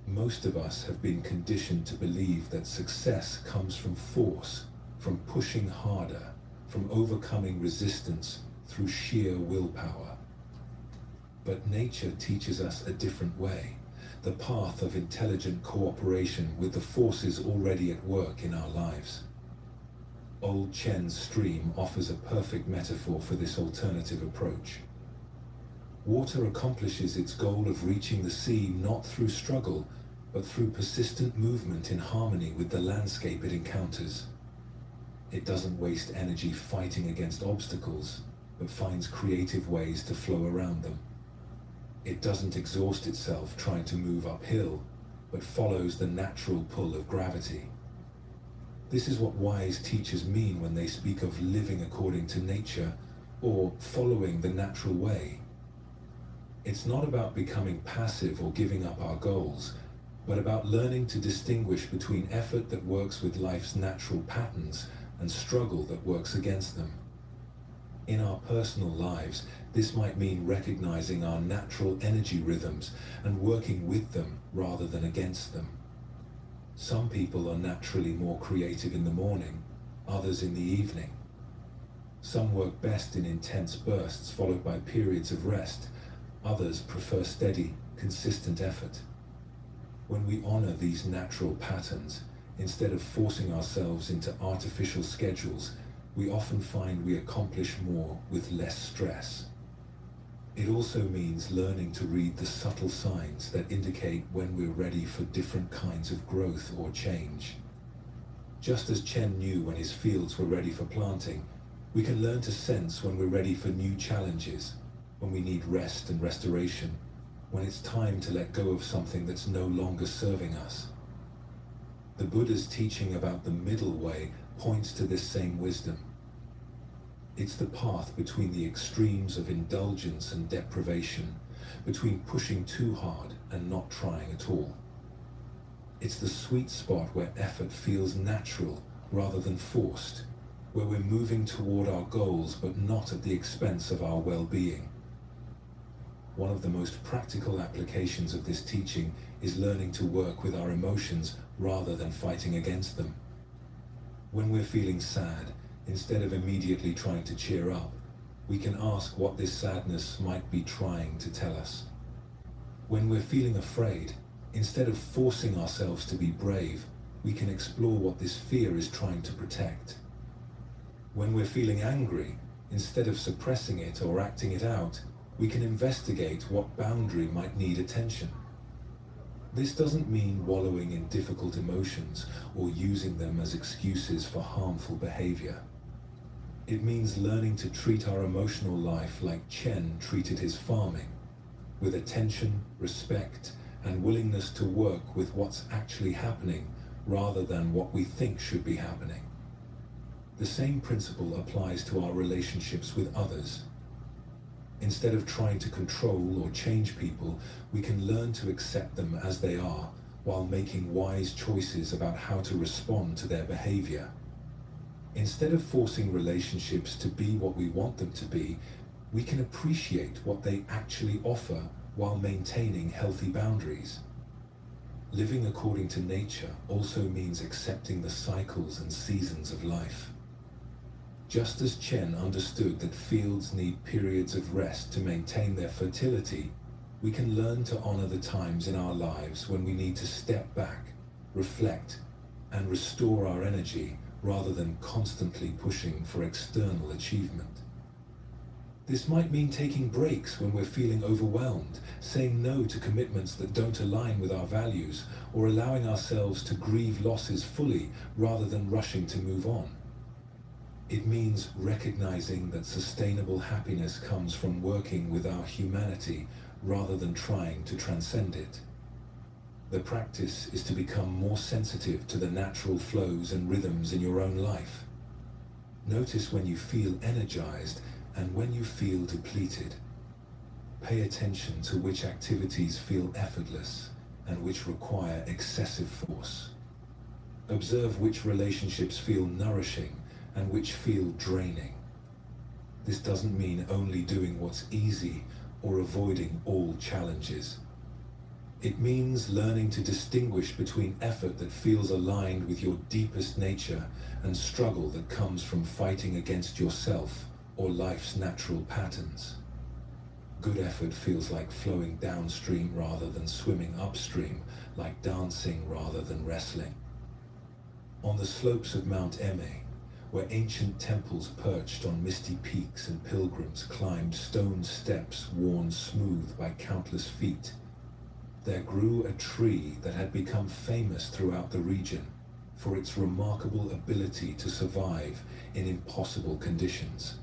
Most of us have been conditioned to believe that success comes from force, from pushing harder, from overcoming resistance through sheer willpower. But nature teaches us a different way, the path of intelligent cooperation with the forces already at work in our lives. Old Chen's stream offers a perfect metaphor for this alternative approach. Water accomplishes its goal of reaching the sea not through struggle, but through persistent movement in harmony with the landscape it encounters. It doesn't waste energy fighting against obstacles, but finds creative ways to flow around them. It doesn't exhaust itself trying to move uphill, but follows the natural pull of gravity. This is what wise teachers mean when they speak of living according to nature or following the natural way. It's not about becoming passive or giving up our goals, but about learning to distinguish between effort that works with life's natural patterns and struggle that works against them. In our personal lives, this might mean recognizing our natural energy rhythms and working with them rather than against them. Some people are naturally more creative in the morning, others in the evening. Some work best in intense bursts followed by periods of rest. Others prefer steady, consistent effort. When we honor these natural patterns, instead of forcing ourselves into artificial schedules, we often find we accomplish more with less stress. It also means learning to read the subtle signs that indicate when we're ready for different kinds of growth or change. Just as Chen knew when his fields were ready for planting, we can learn to sense when we're ready for new challenges, when we need rest and restoration, when it's time to let go of something that's no longer serving us. The Buddha's teaching about the middle way points to this same wisdom. It's the path between the extremes of indulgence and deprivation, between pushing too hard and not trying at all. It's the sweet spot where effort feels natural rather than forced, where we're moving toward our goals but not at the expense of our well-being. One of the most practical applications of this teaching is learning to work with our emotions rather than fighting against them. When we're feeling sad, instead of immediately trying to cheer up, we can ask what this sadness might be trying to tell us. When we're feeling afraid, instead of forcing ourselves to be brave, we can explore what this fear is trying to protect. When we're feeling angry, instead of suppressing it or acting it out, we can investigate what boundary might need attention. This doesn't mean wallowing in difficult emotions or using them as excuses for harmful behavior. It means learning to treat our emotional life like Chen treated his farming, with attention, respect, and willingness to work with what's actually happening rather than what we think should be happening. The same principle applies to our relationships with others. Instead of trying to control or change people, we can learn to accept them as they are while making wise choices about how to respond to their behavior. Instead of forcing relationships to be what we want them to be, we can appreciate what they actually offer while maintaining healthy boundaries. Living according to nature also means accepting the cycles and seasons of life. Just as Chen understood that fields need periods of rest to maintain their fertility, we can learn to honor the times in our lives when we need to step back, reflect, and restore our energy rather than constantly pushing for external achievement. This might mean taking breaks when we're feeling overwhelmed, saying no to commitments that don't align with our values, or allowing ourselves to grieve losses fully rather than rushing to move on. It means recognizing that sustainable happiness comes from working with our humanity rather than trying to transcend it. The practice is to become more sensitive to the natural flows and rhythms in your own life. Notice when you feel energized and when you feel depleted. Pay attention to which activities feel effortless and which require excessive force. Observe which relationships feel nourishing and which feel draining. This doesn't mean only doing what's easy or avoiding all challenges. It means learning to distinguish between effort that feels aligned with your deepest nature and struggle that comes from fighting against yourself or life's natural patterns. Good effort feels like flowing downstream rather than swimming upstream, like dancing rather than wrestling. On the slopes of Mount Eme, where ancient temples perched on misty peaks and pilgrims climbed stone steps worn smooth by countless feet, there grew a tree that had become famous throughout the region for its remarkable ability to survive in impossible conditions.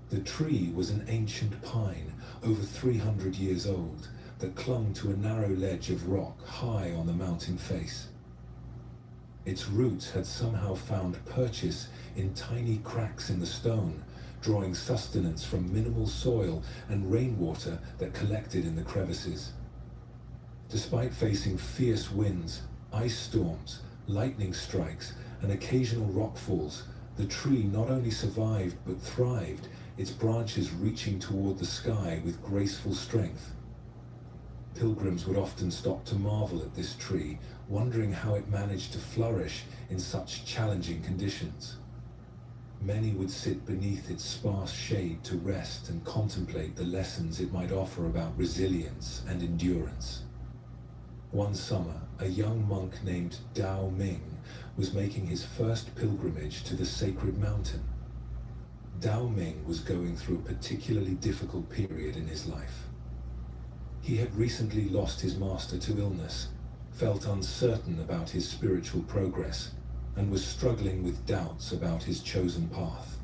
The tree was an ancient pine, over 300 years old, that clung to a narrow ledge of rock high on the mountain face. Its roots had somehow found purchase in tiny cracks in the stone, drawing sustenance from minimal soil and rainwater that collected in the crevices. Despite facing fierce winds, ice storms, lightning strikes, and occasional rockfalls, the tree not only survived but thrived, its branches reaching toward the sky with graceful strength. Pilgrims would often stop to marvel at this tree, wondering how it managed to flourish in such challenging conditions. Many would sit beneath its sparse shade to rest and contemplate the lessons it might offer about resilience and endurance. One summer, a young monk named Dao Ming was making his first pilgrimage to the sacred mountain. Dao Ming was going through a particularly difficult period in his life. He had recently lost his master to illness, felt uncertain about his spiritual progress, and was struggling with doubts about his chosen path.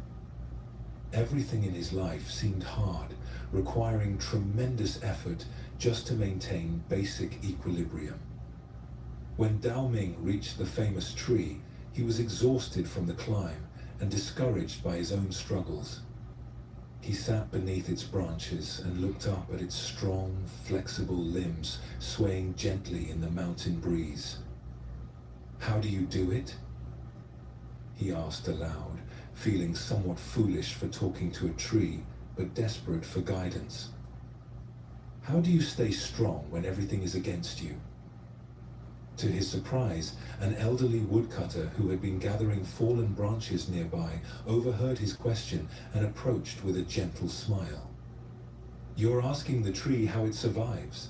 Everything in his life seemed hard, requiring tremendous effort just to maintain basic equilibrium. When Dao Ming reached the famous tree, he was exhausted from the climb and discouraged by his own struggles. He sat beneath its branches and looked up at its strong, flexible limbs swaying gently in the mountain breeze. "How do you do it?" he asked aloud, feeling somewhat foolish for talking to a tree, but desperate for guidance. "How do you stay strong when everything is against you?" To his surprise, an elderly woodcutter who had been gathering fallen branches nearby overheard his question and approached with a gentle smile. "You're asking the tree how it survives,"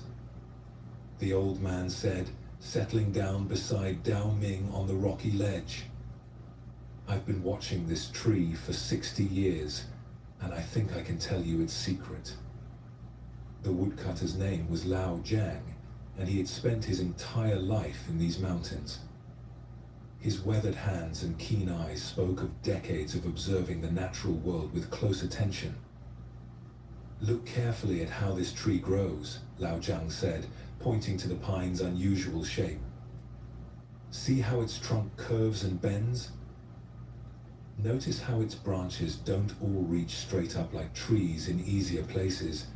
the old man said, settling down beside Dao Ming on the rocky ledge. "I've been watching this tree for 60 years, and I think I can tell you its secret." The woodcutter's name was Lao Jiang, and he had spent his entire life in these mountains. His weathered hands and keen eyes spoke of decades of observing the natural world with close attention. "Look carefully at how this tree grows," Lao Jiang said, pointing to the pine's unusual shape. "See how its trunk curves and bends? Notice how its branches don't all reach straight up like trees in easier places,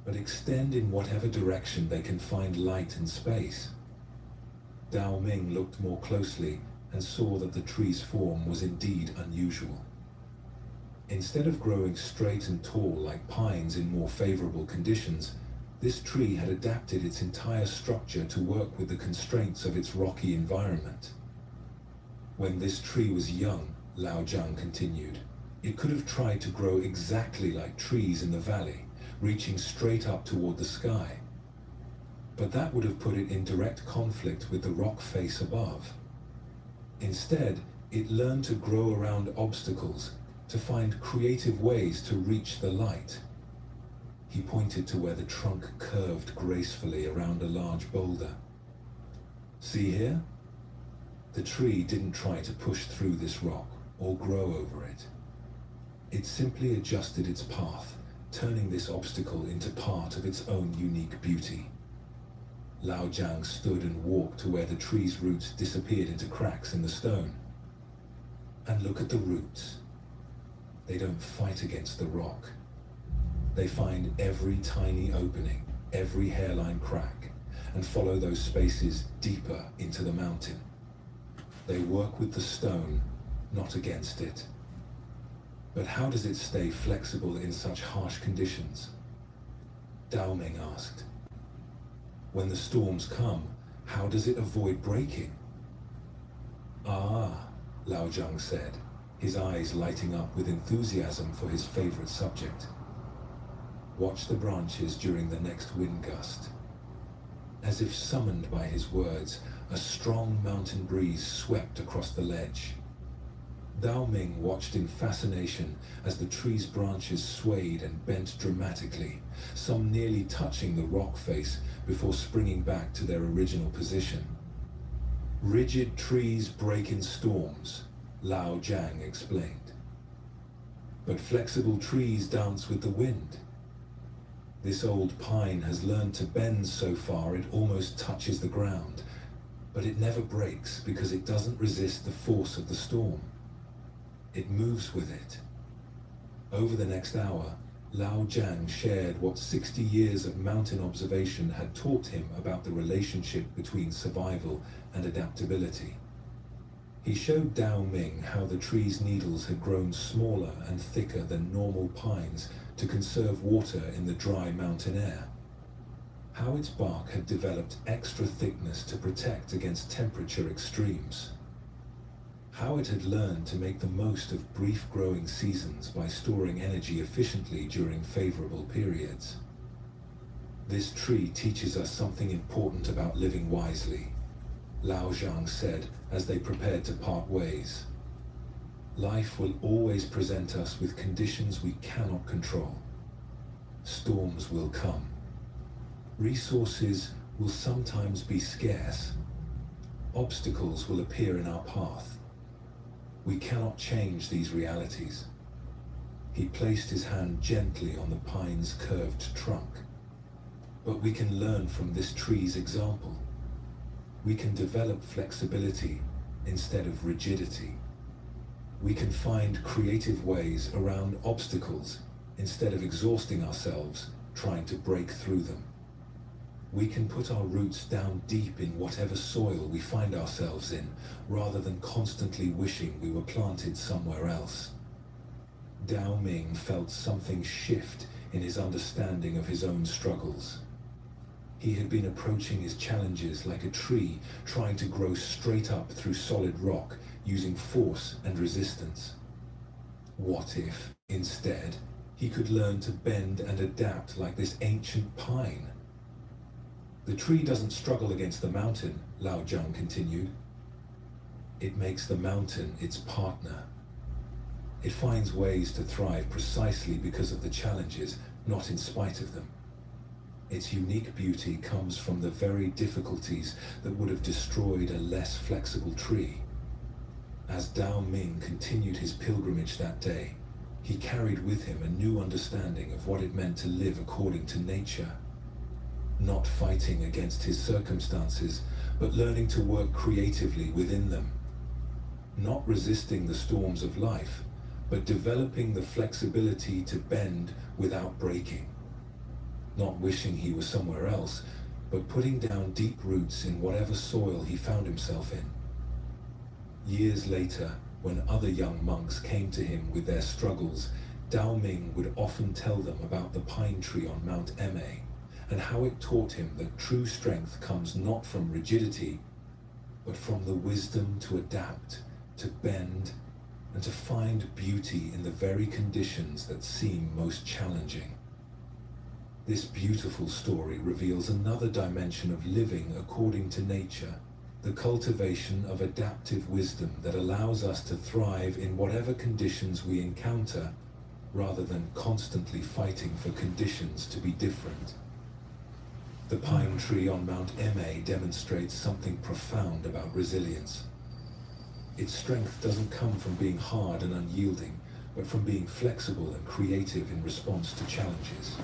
but extend in whatever direction they can find light and space." Dao Ming looked more closely and saw that the tree's form was indeed unusual. Instead of growing straight and tall like pines in more favorable conditions, this tree had adapted its entire structure to work with the constraints of its rocky environment. "When this tree was young," Lao Jiang continued, "it could have tried to grow exactly like trees in the valley, reaching straight up toward the sky. But that would have put it in direct conflict with the rock face above. Instead, it learned to grow around obstacles, to find creative ways to reach the light." He pointed to where the trunk curved gracefully around a large boulder. "See here? The tree didn't try to push through this rock or grow over it. It simply adjusted its path, turning this obstacle into part of its own unique beauty." Lao Jiang stood and walked to where the tree's roots disappeared into cracks in the stone. "And look at the roots. They don't fight against the rock. They find every tiny opening, every hairline crack, and follow those spaces deeper into the mountain. They work with the stone, not against it." "But how does it stay flexible in such harsh conditions?" Dao Ming asked. "When the storms come, how does it avoid breaking?" "Ah," Lao Jiang said, his eyes lighting up with enthusiasm for his favorite subject. "Watch the branches during the next wind gust." As if summoned by his words, a strong mountain breeze swept across the ledge. Dao Ming watched in fascination as the tree's branches swayed and bent dramatically, some nearly touching the rock face before springing back to their original position. "Rigid trees break in storms," Lao Jiang explained. "But flexible trees dance with the wind. This old pine has learned to bend so far it almost touches the ground, but it never breaks because it doesn't resist the force of the storm. It moves with it." Over the next hour, Lao Jiang shared what 60 years of mountain observation had taught him about the relationship between survival and adaptability. He showed Dao Ming how the tree's needles had grown smaller and thicker than normal pines to conserve water in the dry mountain air. How its bark had developed extra thickness to protect against temperature extremes. How it had learned to make the most of brief growing seasons by storing energy efficiently during favorable periods. "This tree teaches us something important about living wisely," Lao Jiang said as they prepared to part ways. "Life will always present us with conditions we cannot control. Storms will come. Resources will sometimes be scarce. Obstacles will appear in our path. We cannot change these realities." He placed his hand gently on the pine's curved trunk. "But we can learn from this tree's example. We can develop flexibility instead of rigidity." we can find creative ways around obstacles instead of exhausting ourselves trying to break through them. We can put our roots down deep in whatever soil we find ourselves in, rather than constantly wishing we were planted somewhere else. Dao Ming felt something shift in his understanding of his own struggles. He had been approaching his challenges like a tree trying to grow straight up through solid rock, using force and resistance. What if, instead, he could learn to bend and adapt like this ancient pine? The tree doesn't struggle against the mountain, Lao Zhang continued. It makes the mountain its partner. It finds ways to thrive precisely because of the challenges, not in spite of them. Its unique beauty comes from the very difficulties that would have destroyed a less flexible tree. As Dao Ming continued his pilgrimage that day, he carried with him a new understanding of what it meant to live according to nature. Not fighting against his circumstances, but learning to work creatively within them. Not resisting the storms of life, but developing the flexibility to bend without breaking. Not wishing he was somewhere else, but putting down deep roots in whatever soil he found himself in. Years later, when other young monks came to him with their struggles, Dao Ming would often tell them about the pine tree on Mount Emei, and how it taught him that true strength comes not from rigidity, but from the wisdom to adapt, to bend, and to find beauty in the very conditions that seem most challenging. This beautiful story reveals another dimension of living according to nature, the cultivation of adaptive wisdom that allows us to thrive in whatever conditions we encounter, rather than constantly fighting for conditions to be different. The pine tree on Mount Emei demonstrates something profound about resilience. Its strength doesn't come from being hard and unyielding, but from being flexible and creative in response to challenges.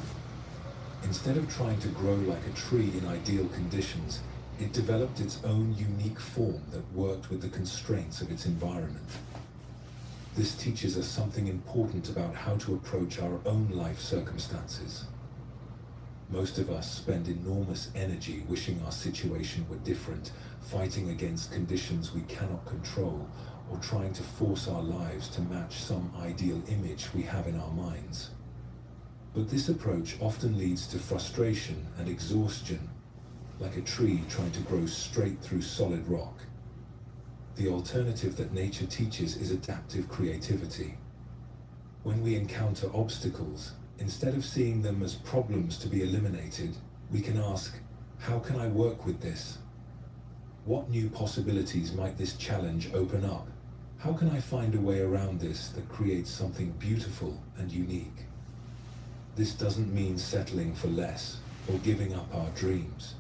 Instead of trying to grow like a tree in ideal conditions, it developed its own unique form that worked with the constraints of its environment. This teaches us something important about how to approach our own life circumstances. Most of us spend enormous energy wishing our situation were different, fighting against conditions we cannot control, or trying to force our lives to match some ideal image we have in our minds. But this approach often leads to frustration and exhaustion, like a tree trying to grow straight through solid rock. The alternative that nature teaches is adaptive creativity. When we encounter obstacles, instead of seeing them as problems to be eliminated, we can ask, how can I work with this? What new possibilities might this challenge open up? How can I find a way around this that creates something beautiful and unique? This doesn't mean settling for less or giving up our dreams.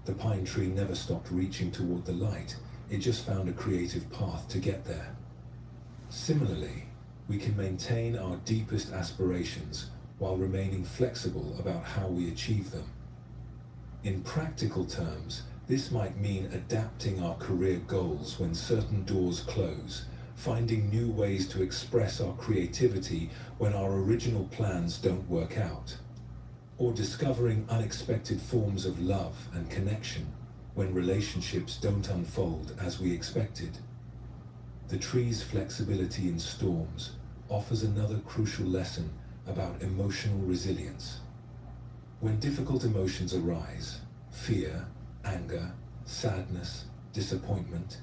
The pine tree never stopped reaching toward the light, it just found a creative path to get there. Similarly, we can maintain our deepest aspirations while remaining flexible about how we achieve them. In practical terms, this might mean adapting our career goals when certain doors close, finding new ways to express our creativity when our original plans don't work out, or discovering unexpected forms of love and connection when relationships don't unfold as we expected. The tree's flexibility in storms offers another crucial lesson about emotional resilience. When difficult emotions arise, fear, anger, sadness, disappointment,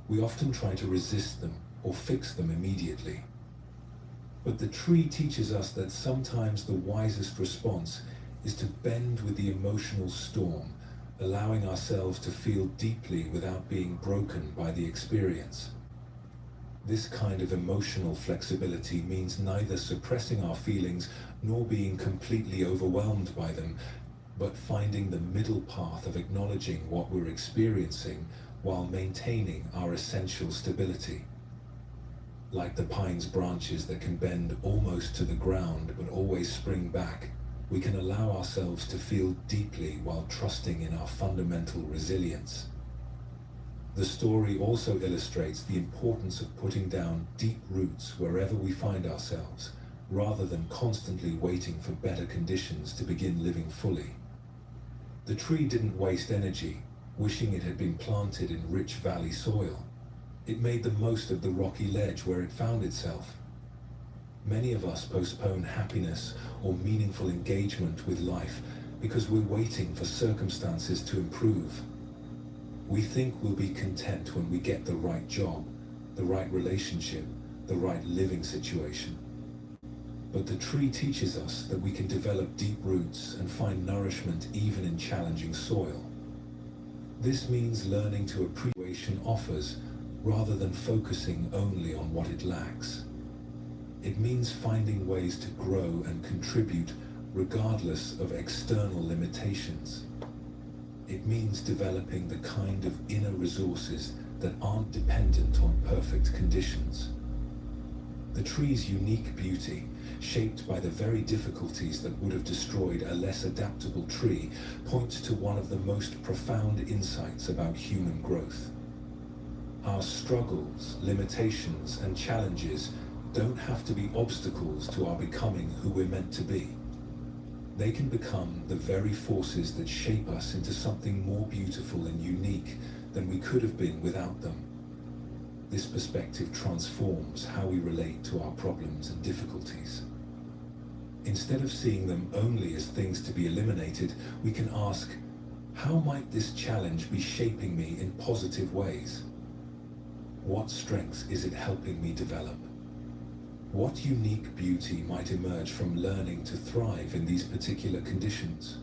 we often try to resist them or fix them immediately. But the tree teaches us that sometimes the wisest response is to bend with the emotional storm, allowing ourselves to feel deeply without being broken by the experience. This kind of emotional flexibility means neither suppressing our feelings nor being completely overwhelmed by them, but finding the middle path of acknowledging what we're experiencing while maintaining our essential stability. Like the pine's branches that can bend almost to the ground but always spring back, we can allow ourselves to feel deeply while trusting in our fundamental resilience. The story also illustrates the importance of putting down deep roots wherever we find ourselves, rather than constantly waiting for better conditions to begin living fully. The tree didn't waste energy, wishing it had been planted in rich valley soil. It made the most of the rocky ledge where it found itself. Many of us postpone happiness or meaningful engagement with life because we're waiting for circumstances to improve. We think we'll be content when we get the right job, the right relationship, the right living situation. But the tree teaches us that we can develop deep roots and find nourishment even in challenging soil. This means learning to appreciate what situation offers rather than focusing only on what it lacks. It means finding ways to grow and contribute regardless of external limitations. It means developing the kind of inner resources that aren't dependent on perfect conditions. The tree's unique beauty, shaped by the very difficulties that would have destroyed a less adaptable tree, points to one of the most profound insights about human growth. Our struggles, limitations, and challenges don't have to be obstacles to our becoming who we're meant to be. They can become the very forces that shape us into something more beautiful and unique than we could have been without them. This perspective transforms how we relate to our problems and difficulties. Instead of seeing them only as things to be eliminated, we can ask, how might this challenge be shaping me in positive ways? What strengths is it helping me develop? What unique beauty might emerge from learning to thrive in these particular conditions?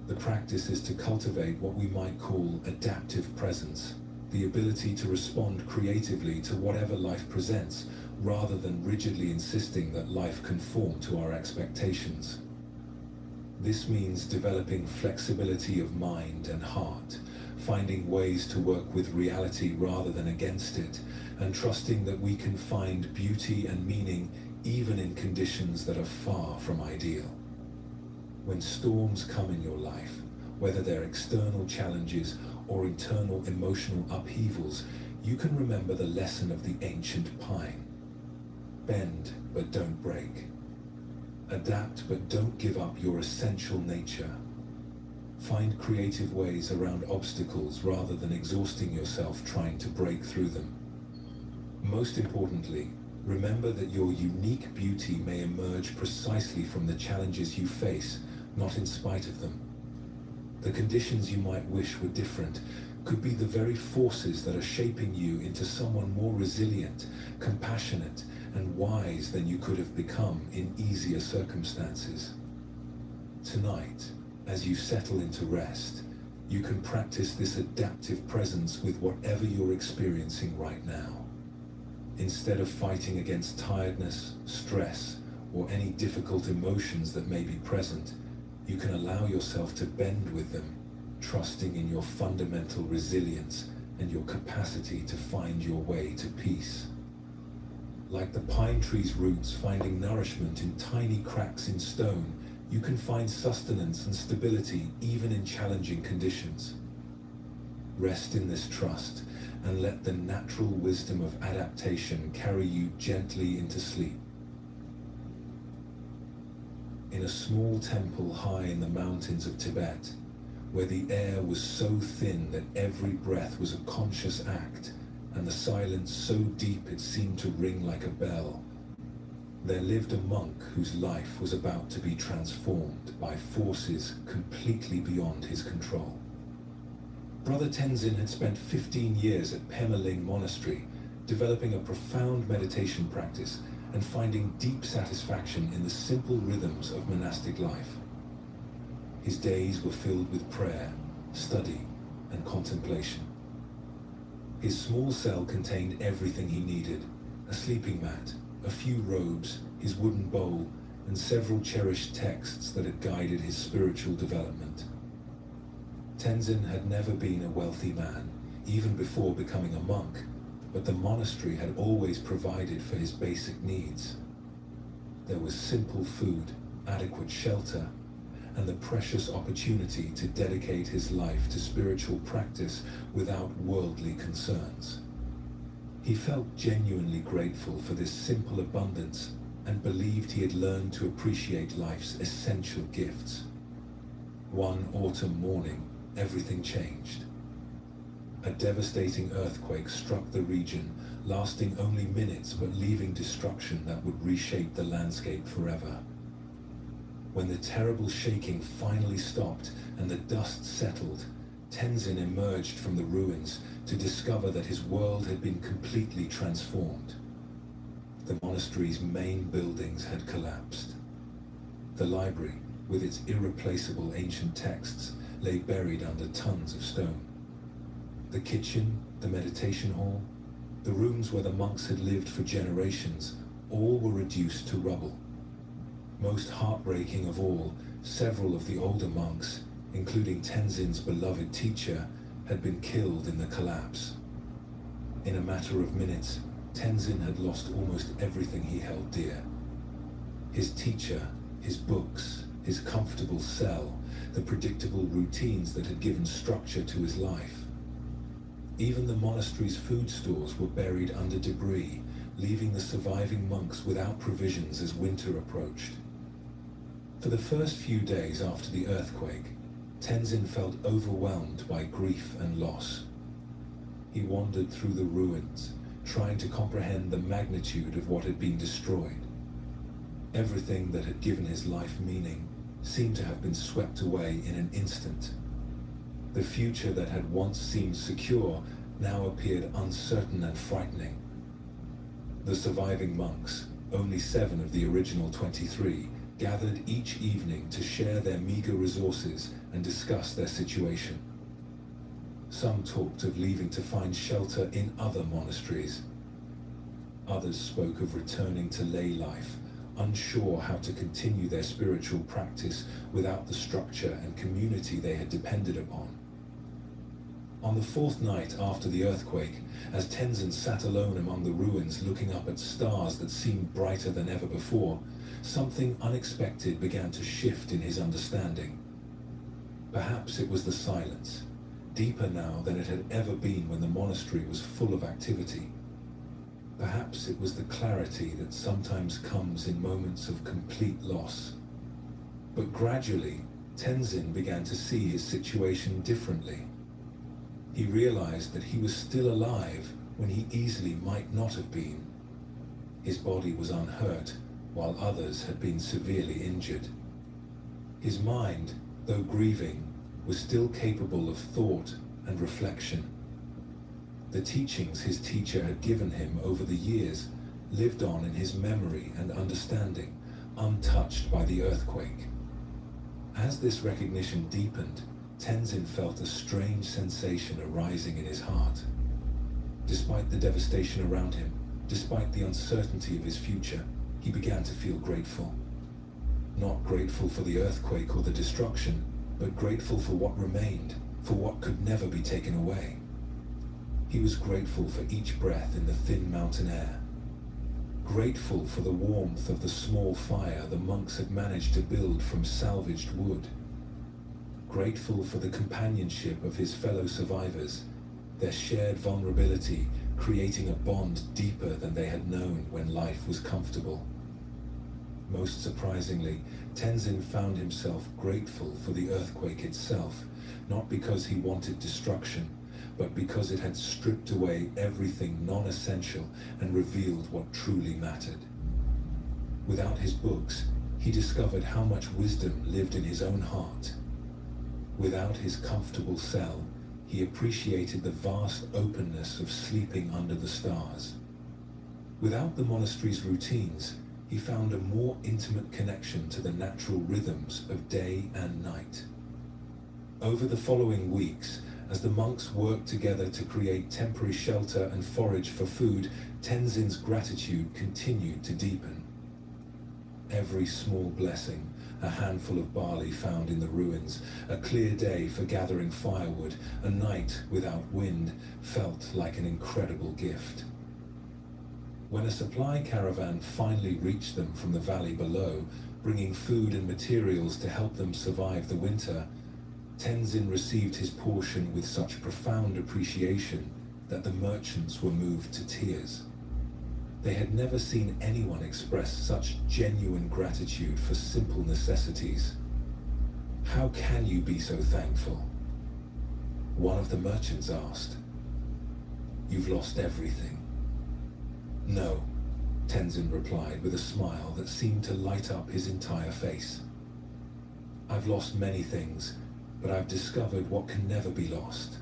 The practice is to cultivate what we might call adaptive presence, the ability to respond creatively to whatever life presents, rather than rigidly insisting that life conform to our expectations. This means developing flexibility of mind and heart, finding ways to work with reality rather than against it, and trusting that we can find beauty and meaning even in conditions that are far from ideal. When storms come in your life, whether they're external challenges or internal emotional upheavals, you can remember the lesson of the ancient pine. Bend, but don't break. Adapt, but don't give up your essential nature. Find creative ways around obstacles rather than exhausting yourself trying to break through them. Most importantly, remember that your unique beauty may emerge precisely from the challenges you face, not in spite of them. The conditions you might wish were different could be the very forces that are shaping you into someone more resilient, compassionate, and wise than you could have become in easier circumstances. Tonight, as you settle into rest, you can practice this adaptive presence with whatever you're experiencing right now. Instead of fighting against tiredness, stress, or any difficult emotions that may be present, you can allow yourself to bend with them, trusting in your fundamental resilience and your capacity to find your way to peace. Like the pine tree's roots finding nourishment in tiny cracks in stone, you can find sustenance and stability even in challenging conditions. Rest in this trust and let the natural wisdom of adaptation carry you gently into sleep. In a small temple high in the mountains of Tibet, where the air was so thin that every breath was a conscious act, and the silence so deep it seemed to ring like a bell, there lived a monk whose life was about to be transformed by forces completely beyond his control. Brother Tenzin had spent 15 years at Pemaling Monastery, developing a profound meditation practice and finding deep satisfaction in the simple rhythms of monastic life. His days were filled with prayer, study, and contemplation. His small cell contained everything he needed: a sleeping mat, a few robes, his wooden bowl, and several cherished texts that had guided his spiritual development. Tenzin had never been a wealthy man, even before becoming a monk, but the monastery had always provided for his basic needs. There was simple food, adequate shelter, and the precious opportunity to dedicate his life to spiritual practice without worldly concerns. He felt genuinely grateful for this simple abundance and believed he had learned to appreciate life's essential gifts. One autumn morning, everything changed. A devastating earthquake struck the region, lasting only minutes but leaving destruction that would reshape the landscape forever. When the terrible shaking finally stopped and the dust settled, Tenzin emerged from the ruins to discover that his world had been completely transformed. The monastery's main buildings had collapsed. The library, with its irreplaceable ancient texts, lay buried under tons of stone. The kitchen, the meditation hall, the rooms where the monks had lived for generations, all were reduced to rubble. Most heartbreaking of all, several of the older monks, including Tenzin's beloved teacher, had been killed in the collapse. In a matter of minutes, Tenzin had lost almost everything he held dear. His teacher, his books, his comfortable cell, the predictable routines that had given structure to his life. Even the monastery's food stores were buried under debris, leaving the surviving monks without provisions as winter approached. For the first few days after the earthquake, Tenzin felt overwhelmed by grief and loss. He wandered through the ruins, trying to comprehend the magnitude of what had been destroyed. Everything that had given his life meaning seemed to have been swept away in an instant. The future that had once seemed secure now appeared uncertain and frightening. The surviving monks, only 7 of the original 23, gathered each evening to share their meager resources and discuss their situation. Some talked of leaving to find shelter in other monasteries. Others spoke of returning to lay life, unsure how to continue their spiritual practice without the structure and community they had depended upon. On the 4th night after the earthquake, as Tenzin sat alone among the ruins looking up at stars that seemed brighter than ever before, something unexpected began to shift in his understanding. Perhaps it was the silence, deeper now than it had ever been when the monastery was full of activity. Perhaps it was the clarity that sometimes comes in moments of complete loss. But gradually, Tenzin began to see his situation differently. He realized that he was still alive when he easily might not have been. His body was unhurt, while others had been severely injured. His mind, though grieving, was still capable of thought and reflection. The teachings his teacher had given him over the years lived on in his memory and understanding, untouched by the earthquake. As this recognition deepened, Tenzin felt a strange sensation arising in his heart. Despite the devastation around him, despite the uncertainty of his future, he began to feel grateful. Not grateful for the earthquake or the destruction, but grateful for what remained, for what could never be taken away. He was grateful for each breath in the thin mountain air. Grateful for the warmth of the small fire the monks had managed to build from salvaged wood. Grateful for the companionship of his fellow survivors, their shared vulnerability creating a bond deeper than they had known when life was comfortable. Most surprisingly, Tenzin found himself grateful for the earthquake itself, not because he wanted destruction, but because it had stripped away everything non-essential and revealed what truly mattered. Without his books, he discovered how much wisdom lived in his own heart. Without his comfortable cell, he appreciated the vast openness of sleeping under the stars. Without the monastery's routines, he found a more intimate connection to the natural rhythms of day and night. Over the following weeks, as the monks worked together to create temporary shelter and forage for food, Tenzin's gratitude continued to deepen. Every small blessing, a handful of barley found in the ruins, a clear day for gathering firewood, a night without wind, felt like an incredible gift. When a supply caravan finally reached them from the valley below, bringing food and materials to help them survive the winter, Tenzin received his portion with such profound appreciation that the merchants were moved to tears. They had never seen anyone express such genuine gratitude for simple necessities. "How can you be so thankful?" one of the merchants asked. "You've lost everything." "No," Tenzin replied with a smile that seemed to light up his entire face. "I've lost many things, but I've discovered what can never be lost.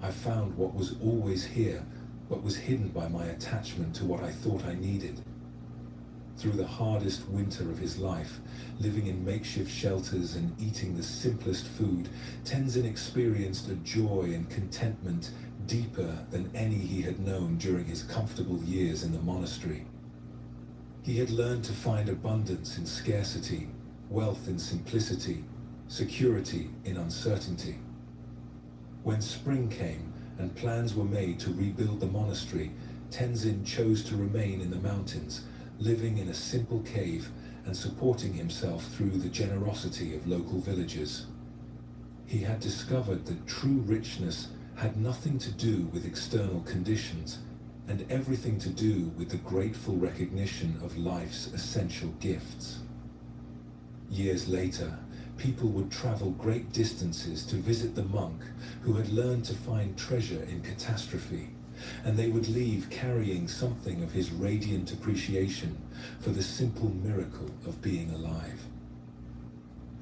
I found what was always here, but was hidden by my attachment to what I thought I needed." Through the hardest winter of his life, living in makeshift shelters and eating the simplest food, Tenzin experienced a joy and contentment deeper than any he had known during his comfortable years in the monastery. He had learned to find abundance in scarcity, wealth in simplicity, security in uncertainty. When spring came and plans were made to rebuild the monastery, Tenzin chose to remain in the mountains, living in a simple cave and supporting himself through the generosity of local villagers. He had discovered that true richness had nothing to do with external conditions and everything to do with the grateful recognition of life's essential gifts. Years later, people would travel great distances to visit the monk who had learned to find treasure in catastrophe, and they would leave carrying something of his radiant appreciation for the simple miracle of being alive.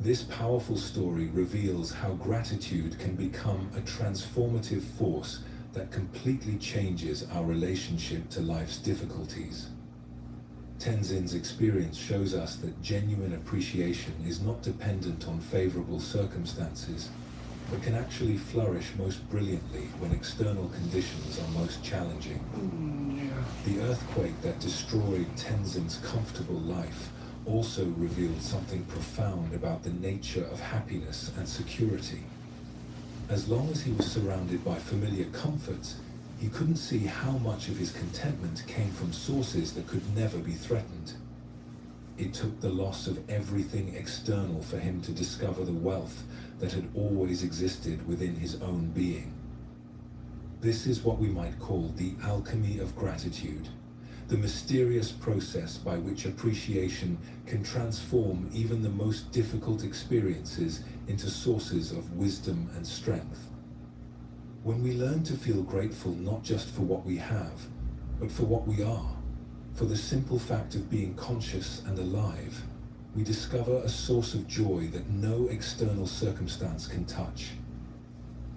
This powerful story reveals how gratitude can become a transformative force that completely changes our relationship to life's difficulties. Tenzin's experience shows us that genuine appreciation is not dependent on favorable circumstances, but can actually flourish most brilliantly when external conditions are most challenging. The earthquake that destroyed Tenzin's comfortable life also revealed something profound about the nature of happiness and security. As long as he was surrounded by familiar comforts, he couldn't see how much of his contentment came from sources that could never be threatened. It took the loss of everything external for him to discover the wealth that had always existed within his own being. This is what we might call the alchemy of gratitude, the mysterious process by which appreciation can transform even the most difficult experiences into sources of wisdom and strength. When we learn to feel grateful not just for what we have, but for what we are, for the simple fact of being conscious and alive, we discover a source of joy that no external circumstance can touch.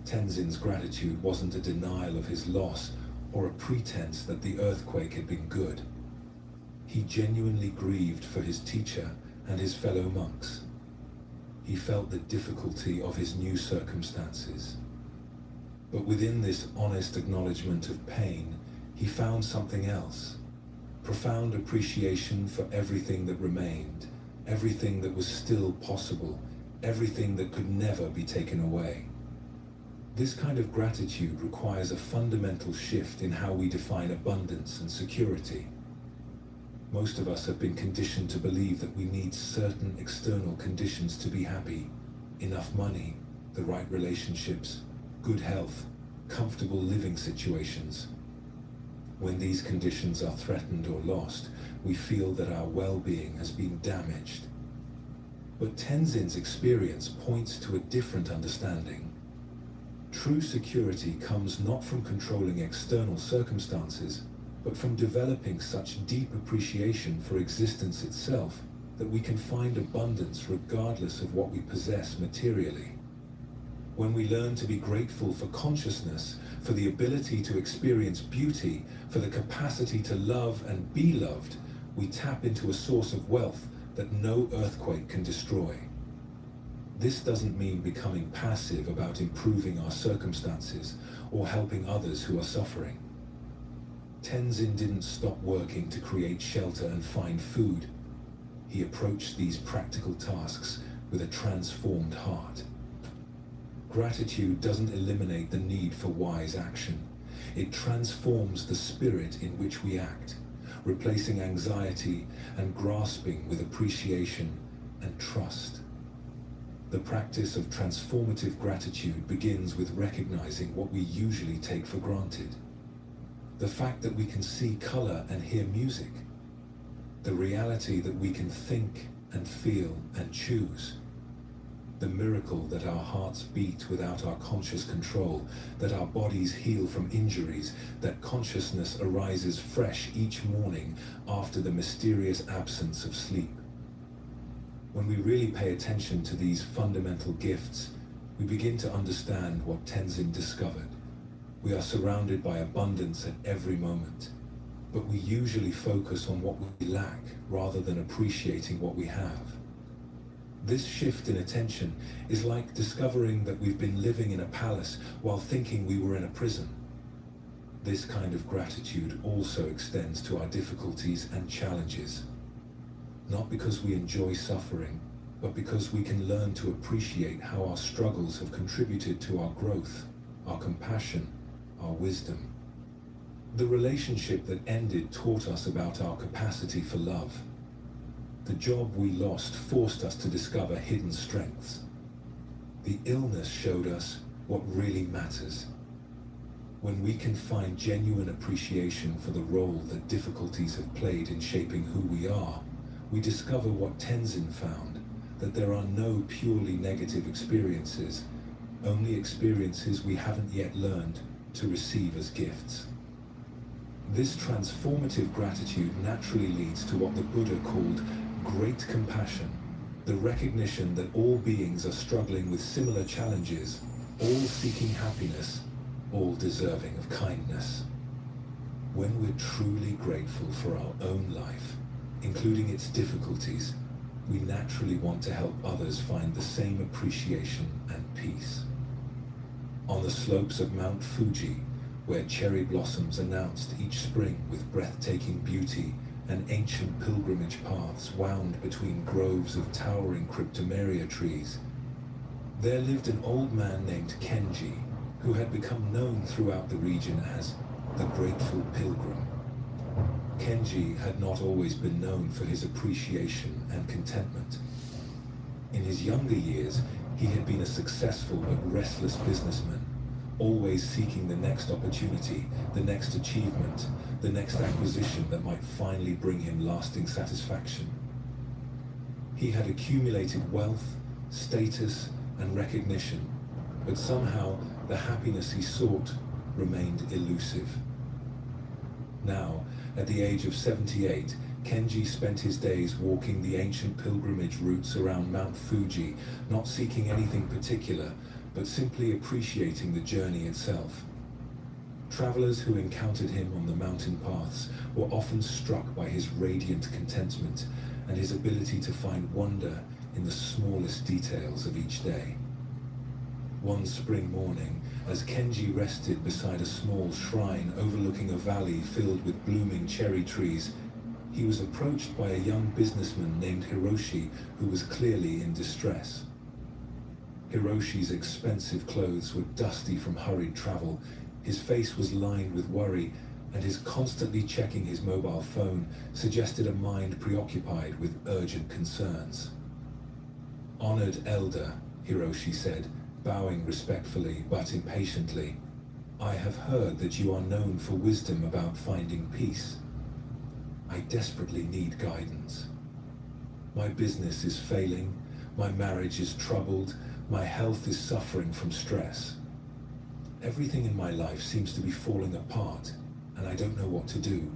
Tenzin's gratitude wasn't a denial of his loss or a pretense that the earthquake had been good. He genuinely grieved for his teacher and his fellow monks. He felt the difficulty of his new circumstances. But within this honest acknowledgement of pain, he found something else. Profound appreciation for everything that remained, everything that was still possible, everything that could never be taken away. This kind of gratitude requires a fundamental shift in how we define abundance and security. Most of us have been conditioned to believe that we need certain external conditions to be happy. Enough money, the right relationships, good health, comfortable living situations. When these conditions are threatened or lost, we feel that our well-being has been damaged. But Tenzin's experience points to a different understanding. True security comes not from controlling external circumstances, but from developing such deep appreciation for existence itself that we can find abundance regardless of what we possess materially. When we learn to be grateful for consciousness, for the ability to experience beauty, for the capacity to love and be loved, we tap into a source of wealth that no earthquake can destroy. This doesn't mean becoming passive about improving our circumstances or helping others who are suffering. Tenzin didn't stop working to create shelter and find food. He approached these practical tasks with a transformed heart. Gratitude doesn't eliminate the need for wise action, It transforms the spirit in which we act, replacing anxiety and grasping with appreciation and trust. The practice of transformative gratitude begins with recognizing what we usually take for granted. The fact that we can see color and hear music. The reality that we can think and feel and choose. The miracle that our hearts beat without our conscious control, that our bodies heal from injuries, that consciousness arises fresh each morning after the mysterious absence of sleep. When we really pay attention to these fundamental gifts, we begin to understand what Tenzin discovered. We are surrounded by abundance at every moment, but we usually focus on what we lack rather than appreciating what we have. This shift in attention is like discovering that we've been living in a palace while thinking we were in a prison. This kind of gratitude also extends to our difficulties and challenges. Not because we enjoy suffering, but because we can learn to appreciate how our struggles have contributed to our growth, our compassion, our wisdom. The relationship that ended taught us about our capacity for love. The job we lost forced us to discover hidden strengths. The illness showed us what really matters. When we can find genuine appreciation for the role that difficulties have played in shaping who we are, we discover what Tenzin found, that there are no purely negative experiences, only experiences we haven't yet learned to receive as gifts. This transformative gratitude naturally leads to what the Buddha called great compassion, the recognition that all beings are struggling with similar challenges, all seeking happiness, all deserving of kindness. When we're truly grateful for our own life, including its difficulties, we naturally want to help others find the same appreciation and peace. On the slopes of Mount Fuji, where cherry blossoms announced each spring with breathtaking beauty, and ancient pilgrimage paths wound between groves of towering cryptomeria trees, there lived an old man named Kenji, who had become known throughout the region as the Grateful Pilgrim. Kenji had not always been known for his appreciation and contentment. In his younger years, he had been a successful but restless businessman, always seeking the next opportunity, the next achievement, the next acquisition that might finally bring him lasting satisfaction. He had accumulated wealth, status, and recognition, but somehow the happiness he sought remained elusive. Now, at the age of 78, Kenji spent his days walking the ancient pilgrimage routes around Mount Fuji, not seeking anything particular, but simply appreciating the journey itself. Travelers who encountered him on the mountain paths were often struck by his radiant contentment and his ability to find wonder in the smallest details of each day. One spring morning, as Kenji rested beside a small shrine overlooking a valley filled with blooming cherry trees, he was approached by a young businessman named Hiroshi who was clearly in distress. Hiroshi's expensive clothes were dusty from hurried travel, his face was lined with worry, and his constantly checking his mobile phone suggested a mind preoccupied with urgent concerns. "Honored elder," Hiroshi said, bowing respectfully but impatiently, "I have heard that you are known for wisdom about finding peace. I desperately need guidance. My business is failing, my marriage is troubled, my health is suffering from stress. Everything in my life seems to be falling apart, and I don't know what to do."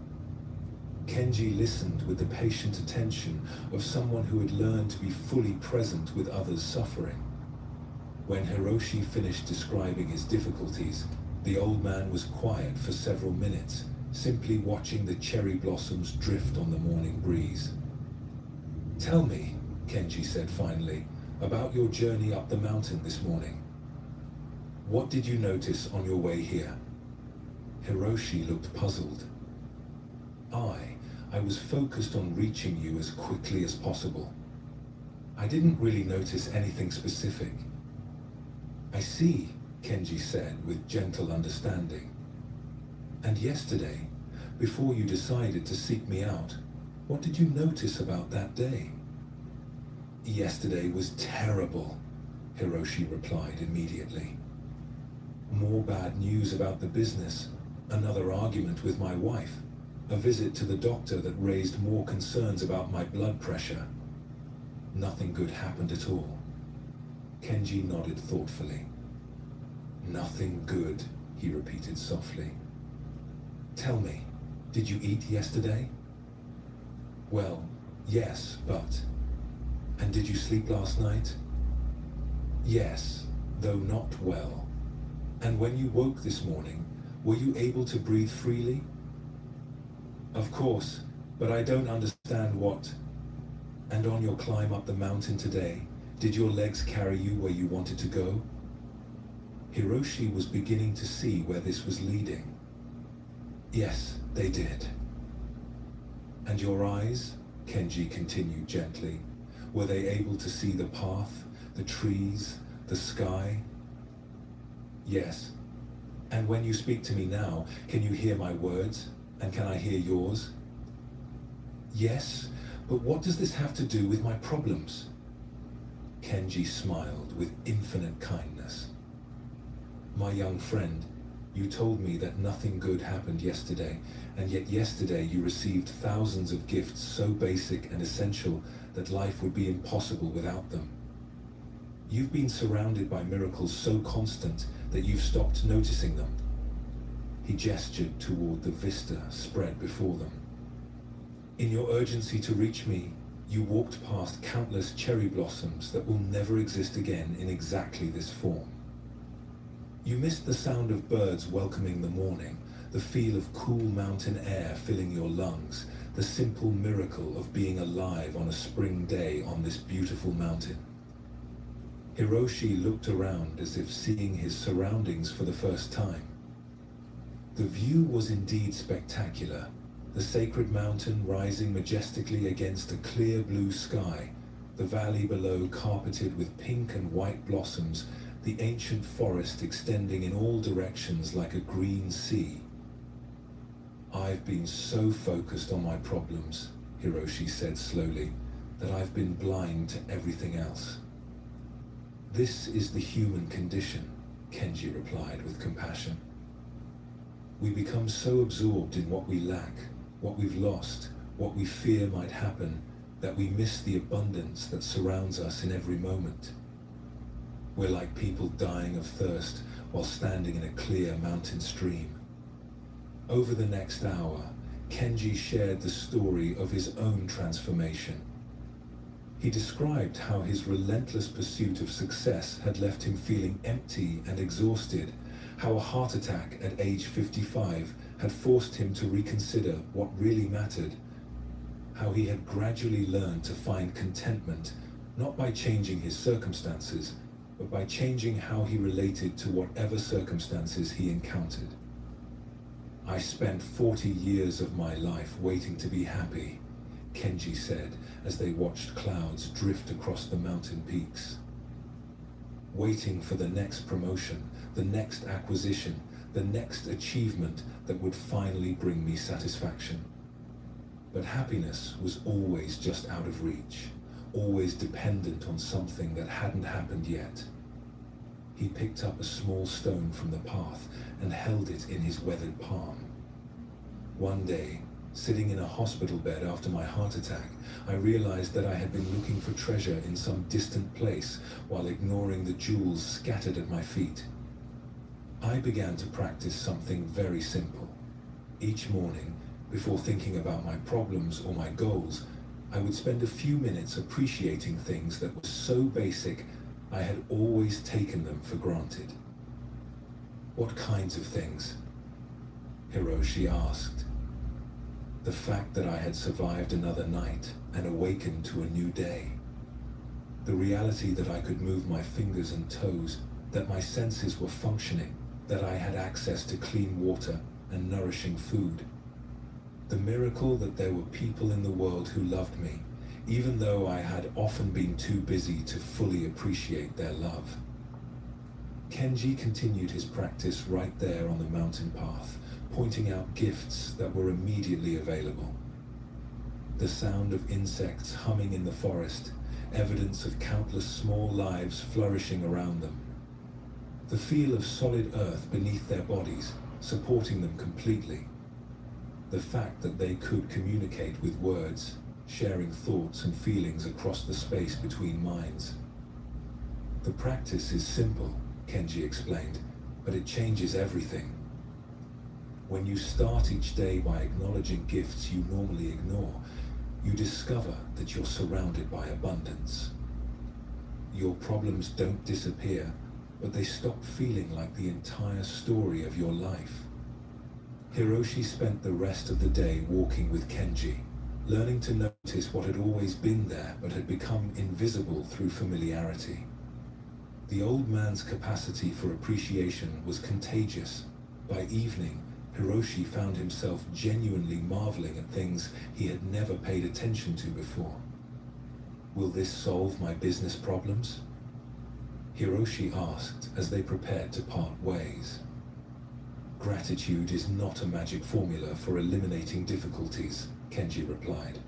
Kenji listened with the patient attention of someone who had learned to be fully present with others' suffering. When Hiroshi finished describing his difficulties, the old man was quiet for several minutes, simply watching the cherry blossoms drift on the morning breeze. "Tell me," Kenji said finally, "about your journey up the mountain this morning. What did you notice on your way here?" Hiroshi looked puzzled. I was focused on reaching you as quickly as possible. I didn't really notice anything specific." "I see," Kenji said with gentle understanding. And yesterday, before you decided to seek me out, what did you notice about that day? Yesterday was terrible, Hiroshi replied immediately. More bad news about the business, another argument with my wife, a visit to the doctor that raised more concerns about my blood pressure. Nothing good happened at all. Kenji nodded thoughtfully. Nothing good, he repeated softly. Tell me, did you eat yesterday? Well, yes, but... And did you sleep last night? Yes, though not well. And when you woke this morning, were you able to breathe freely? Of course, but I don't understand what. And on your climb up the mountain today, did your legs carry you where you wanted to go? Hiroshi was beginning to see where this was leading. Yes, they did. And your eyes, Kenji continued gently, were they able to see the path, the trees, the sky? Yes. And when you speak to me now, can you hear my words? And can I hear yours? Yes, but what does this have to do with my problems? Kenji smiled with infinite kindness. My young friend, you told me that nothing good happened yesterday, and yet yesterday you received thousands of gifts so basic and essential that life would be impossible without them. You've been surrounded by miracles so constant that you've stopped noticing them. He gestured toward the vista spread before them. In your urgency to reach me, you walked past countless cherry blossoms that will never exist again in exactly this form. You missed the sound of birds welcoming the morning, the feel of cool mountain air filling your lungs, the simple miracle of being alive on a spring day on this beautiful mountain. Hiroshi looked around as if seeing his surroundings for the first time. The view was indeed spectacular, the sacred mountain rising majestically against a clear blue sky, the valley below carpeted with pink and white blossoms, the ancient forest extending in all directions like a green sea. I've been so focused on my problems, Hiroshi said slowly, that I've been blind to everything else. This is the human condition, Kenji replied with compassion. We become so absorbed in what we lack, what we've lost, what we fear might happen, that we miss the abundance that surrounds us in every moment. We're like people dying of thirst while standing in a clear mountain stream. Over the next hour, Kenji shared the story of his own transformation. He described how his relentless pursuit of success had left him feeling empty and exhausted, how a heart attack at age 55 had forced him to reconsider what really mattered, how he had gradually learned to find contentment, not by changing his circumstances, but by changing how he related to whatever circumstances he encountered. I spent 40 years of my life waiting to be happy, Kenji said as they watched clouds drift across the mountain peaks. Waiting for the next promotion, the next acquisition, the next achievement that would finally bring me satisfaction. But happiness was always just out of reach, always dependent on something that hadn't happened yet. He picked up a small stone from the path and held it in his weathered palm. One day, sitting in a hospital bed after my heart attack, I realized that I had been looking for treasure in some distant place while ignoring the jewels scattered at my feet. I began to practice something very simple. Each morning, before thinking about my problems or my goals, I would spend a few minutes appreciating things that were so basic I had always taken them for granted. What kinds of things? Hiroshi asked. The fact that I had survived another night and awakened to a new day. The reality that I could move my fingers and toes, that my senses were functioning, that I had access to clean water and nourishing food. The miracle that there were people in the world who loved me, even though I had often been too busy to fully appreciate their love. Kenji continued his practice right there on the mountain path, pointing out gifts that were immediately available. The sound of insects humming in the forest, evidence of countless small lives flourishing around them. The feel of solid earth beneath their bodies, supporting them completely. The fact that they could communicate with words, sharing thoughts and feelings across the space between minds. The practice is simple, Kenji explained, but it changes everything. When you start each day by acknowledging gifts you normally ignore, you discover that you're surrounded by abundance. Your problems don't disappear, but they stop feeling like the entire story of your life. Hiroshi spent the rest of the day walking with Kenji, learning to notice what had always been there but had become invisible through familiarity. The old man's capacity for appreciation was contagious. By evening, Hiroshi found himself genuinely marveling at things he had never paid attention to before. Will this solve my business problems? Hiroshi asked as they prepared to part ways. Gratitude is not a magic formula for eliminating difficulties, Kenji replied.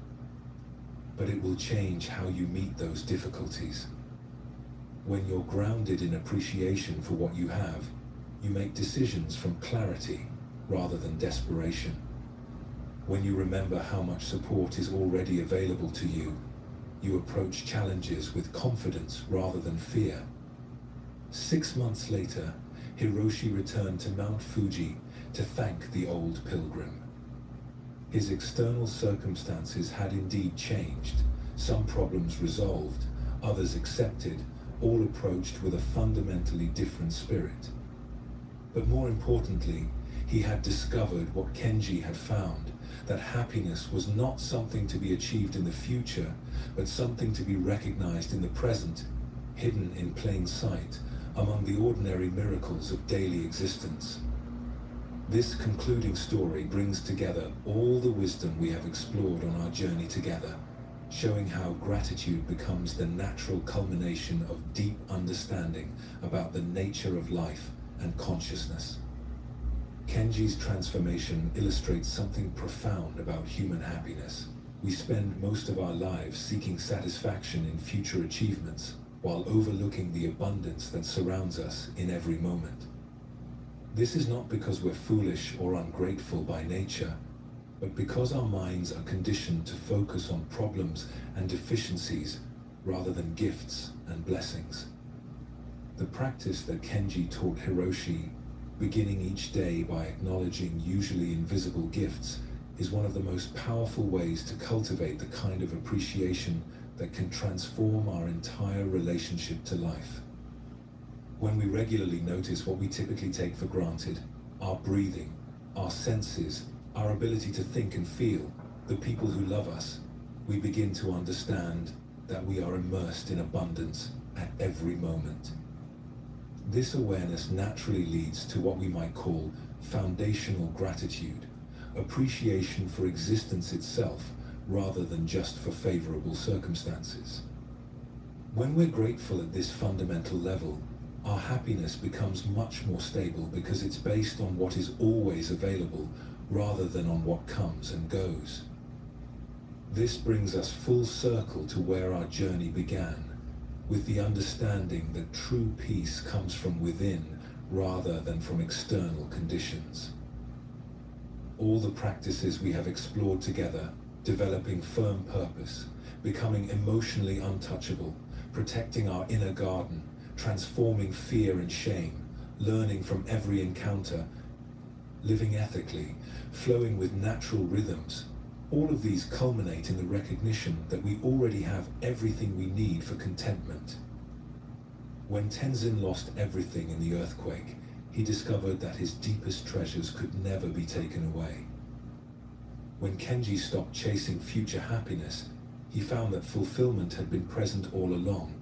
But it will change how you meet those difficulties. When you're grounded in appreciation for what you have, you make decisions from clarity rather than desperation. When you remember how much support is already available to you, you approach challenges with confidence rather than fear. 6 months later, Hiroshi returned to Mount Fuji to thank the old pilgrim. His external circumstances had indeed changed, some problems resolved, others accepted, all approached with a fundamentally different spirit. But more importantly, he had discovered what Kenji had found, that happiness was not something to be achieved in the future, but something to be recognized in the present, hidden in plain sight, among the ordinary miracles of daily existence. This concluding story brings together all the wisdom we have explored on our journey together, showing how gratitude becomes the natural culmination of deep understanding about the nature of life and consciousness. Kenji's transformation illustrates something profound about human happiness. We spend most of our lives seeking satisfaction in future achievements, while overlooking the abundance that surrounds us in every moment. This is not because we're foolish or ungrateful by nature, but because our minds are conditioned to focus on problems and deficiencies rather than gifts and blessings. The practice that Kenji taught Hiroshi, beginning each day by acknowledging usually invisible gifts, is one of the most powerful ways to cultivate the kind of appreciation that can transform our entire relationship to life. When we regularly notice what we typically take for granted, our breathing, our senses, our ability to think and feel, the people who love us, we begin to understand that we are immersed in abundance at every moment. This awareness naturally leads to what we might call foundational gratitude, appreciation for existence itself rather than just for favorable circumstances. When we're grateful at this fundamental level, our happiness becomes much more stable because it's based on what is always available rather than on what comes and goes. This brings us full circle to where our journey began, with the understanding that true peace comes from within rather than from external conditions. All the practices we have explored together, developing firm purpose, becoming emotionally untouchable, protecting our inner garden, transforming fear and shame, learning from every encounter, living ethically, flowing with natural rhythms, all of these culminate in the recognition that we already have everything we need for contentment. When Tenzin lost everything in the earthquake, he discovered that his deepest treasures could never be taken away. When Kenji stopped chasing future happiness, he found that fulfillment had been present all along,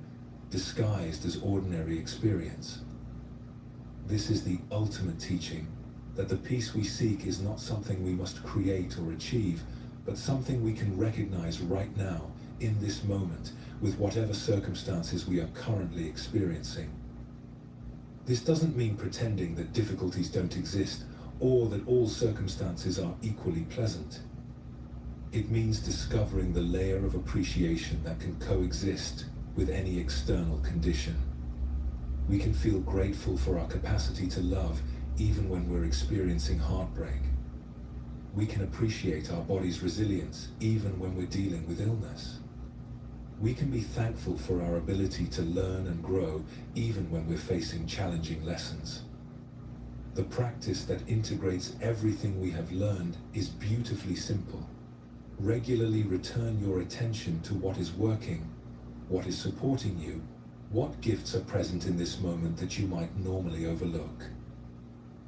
disguised as ordinary experience. This is the ultimate teaching, that the peace we seek is not something we must create or achieve, but something we can recognize right now, in this moment, with whatever circumstances we are currently experiencing. This doesn't mean pretending that difficulties don't exist or that all circumstances are equally pleasant. It means discovering the layer of appreciation that can coexist with any external condition. We can feel grateful for our capacity to love even when we're experiencing heartbreak. We can appreciate our body's resilience even when we're dealing with illness. We can be thankful for our ability to learn and grow even when we're facing challenging lessons. The practice that integrates everything we have learned is beautifully simple. Regularly return your attention to what is working, what is supporting you, what gifts are present in this moment that you might normally overlook.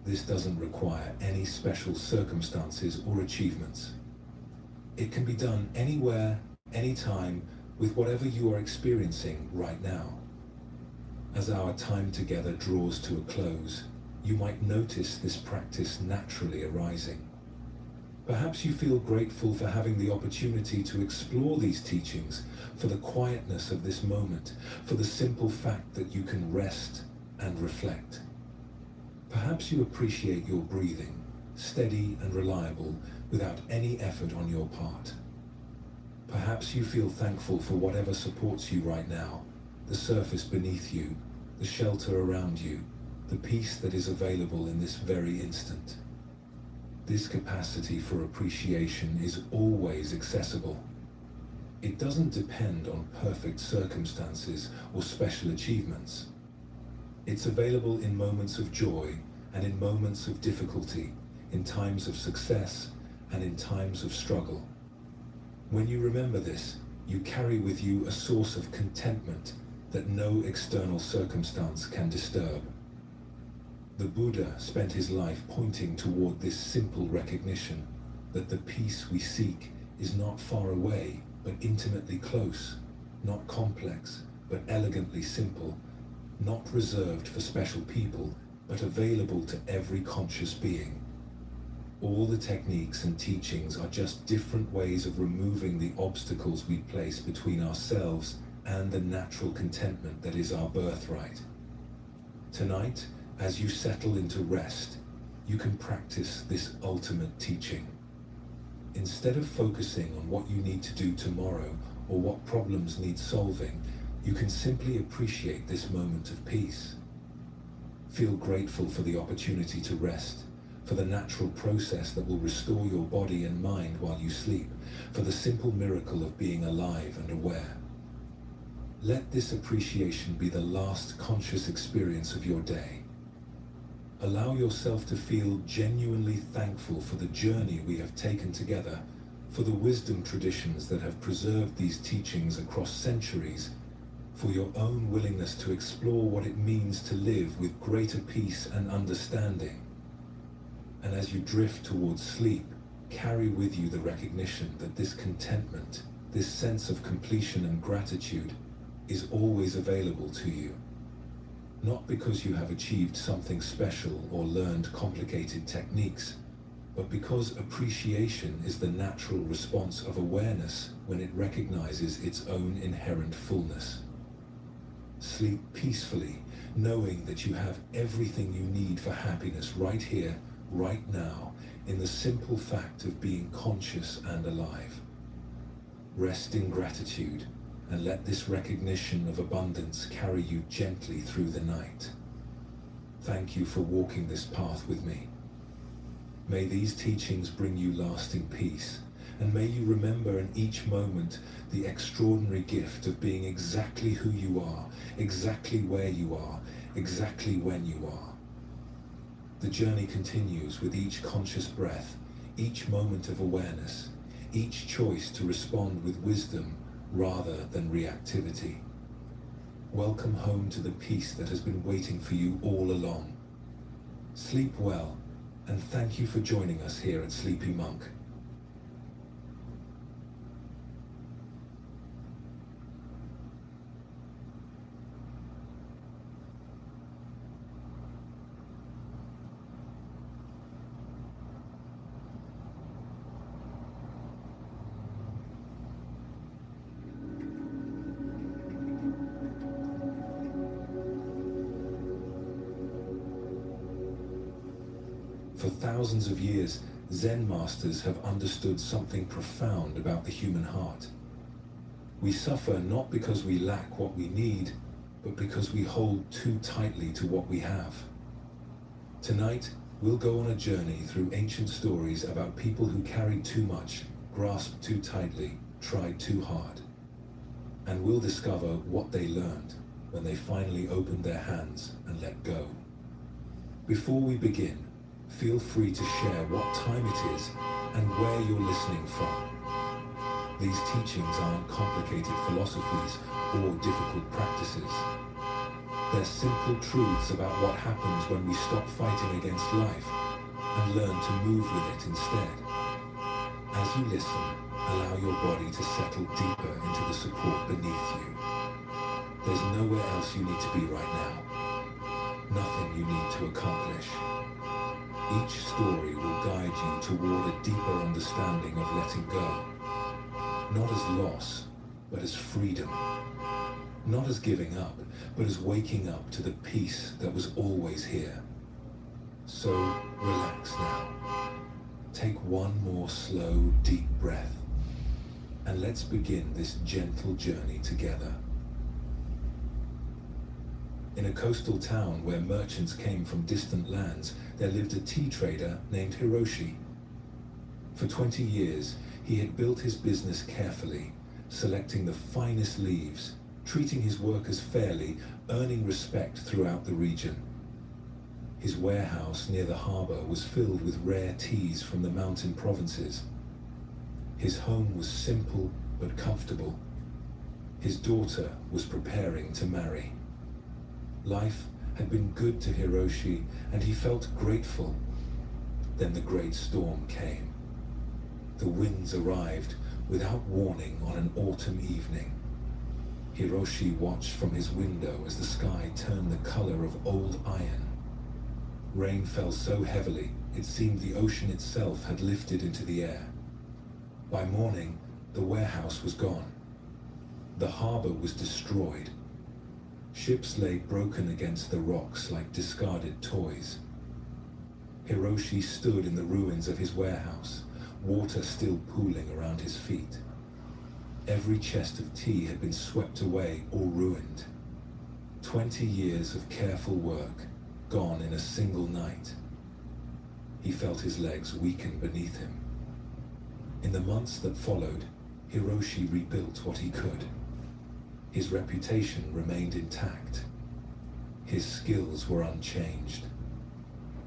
This doesn't require any special circumstances or achievements. It can be done anywhere, anytime, with whatever you are experiencing right now. As our time together draws to a close, you might notice this practice naturally arising. Perhaps you feel grateful for having the opportunity to explore these teachings, for the quietness of this moment, for the simple fact that you can rest and reflect. Perhaps you appreciate your breathing, steady and reliable, without any effort on your part. Perhaps you feel thankful for whatever supports you right now, the surface beneath you, the shelter around you, the peace that is available in this very instant. This capacity for appreciation is always accessible. It doesn't depend on perfect circumstances or special achievements. It's available in moments of joy and in moments of difficulty, in times of success and in times of struggle. When you remember this, you carry with you a source of contentment that no external circumstance can disturb. The Buddha spent his life pointing toward this simple recognition that the peace we seek is not far away, but intimately close, not complex, but elegantly simple, not reserved for special people, but available to every conscious being. All the techniques and teachings are just different ways of removing the obstacles we place between ourselves and the natural contentment that is our birthright. Tonight, as you settle into rest, you can practice this ultimate teaching. Instead of focusing on what you need to do tomorrow or what problems need solving, you can simply appreciate this moment of peace. Feel grateful for the opportunity to rest, for the natural process that will restore your body and mind while you sleep, for the simple miracle of being alive and aware. Let this appreciation be the last conscious experience of your day. Allow yourself to feel genuinely thankful for the journey we have taken together, for the wisdom traditions that have preserved these teachings across centuries, for your own willingness to explore what it means to live with greater peace and understanding. And as you drift towards sleep, carry with you the recognition that this contentment, this sense of completion and gratitude, is always available to you. Not because you have achieved something special or learned complicated techniques, but because appreciation is the natural response of awareness when it recognizes its own inherent fullness. Sleep peacefully, knowing that you have everything you need for happiness right here, right now, in the simple fact of being conscious and alive. Rest in gratitude, and let this recognition of abundance carry you gently through the night. Thank you for walking this path with me. May these teachings bring you lasting peace, and may you remember in each moment the extraordinary gift of being exactly who you are, exactly where you are, exactly when you are. The journey continues with each conscious breath, each moment of awareness, each choice to respond with wisdom rather than reactivity. Welcome home to the peace that has been waiting for you all along. Sleep well, and thank you for joining us here at Sleepy Monk. For thousands of years, Zen masters have understood something profound about the human heart. We suffer not because we lack what we need, but because we hold too tightly to what we have. Tonight, we'll go on a journey through ancient stories about people who carried too much, grasped too tightly, tried too hard. And we'll discover what they learned when they finally opened their hands and let go. Before we begin, feel free to share what time it is and where you're listening from. These teachings aren't complicated philosophies or difficult practices. They're simple truths about what happens when we stop fighting against life and learn to move with it instead. As you listen, allow your body to settle deeper into the support beneath you. There's nowhere else you need to be right now. Nothing you need to accomplish. Each story will guide you toward a deeper understanding of letting go. Not as loss, but as freedom. Not as giving up, but as waking up to the peace that was always here. So relax now. Take one more slow, deep breath. And let's begin this gentle journey together. In a coastal town where merchants came from distant lands, there lived a tea trader named Hiroshi. For 20 years, he had built his business carefully, selecting the finest leaves, treating his workers fairly, earning respect throughout the region. His warehouse near the harbor was filled with rare teas from the mountain provinces. His home was simple but comfortable. His daughter was preparing to marry. Life had been good to Hiroshi, and he felt grateful. Then the great storm came. The winds arrived without warning on an autumn evening. Hiroshi watched from his window as the sky turned the color of old iron. Rain fell so heavily, it seemed the ocean itself had lifted into the air. By morning, the warehouse was gone. The harbor was destroyed. Ships lay broken against the rocks like discarded toys. Hiroshi stood in the ruins of his warehouse, water still pooling around his feet. Every chest of tea had been swept away or ruined. 20 years of careful work, gone in a single night. He felt his legs weaken beneath him. In the months that followed, Hiroshi rebuilt what he could. His reputation remained intact. His skills were unchanged.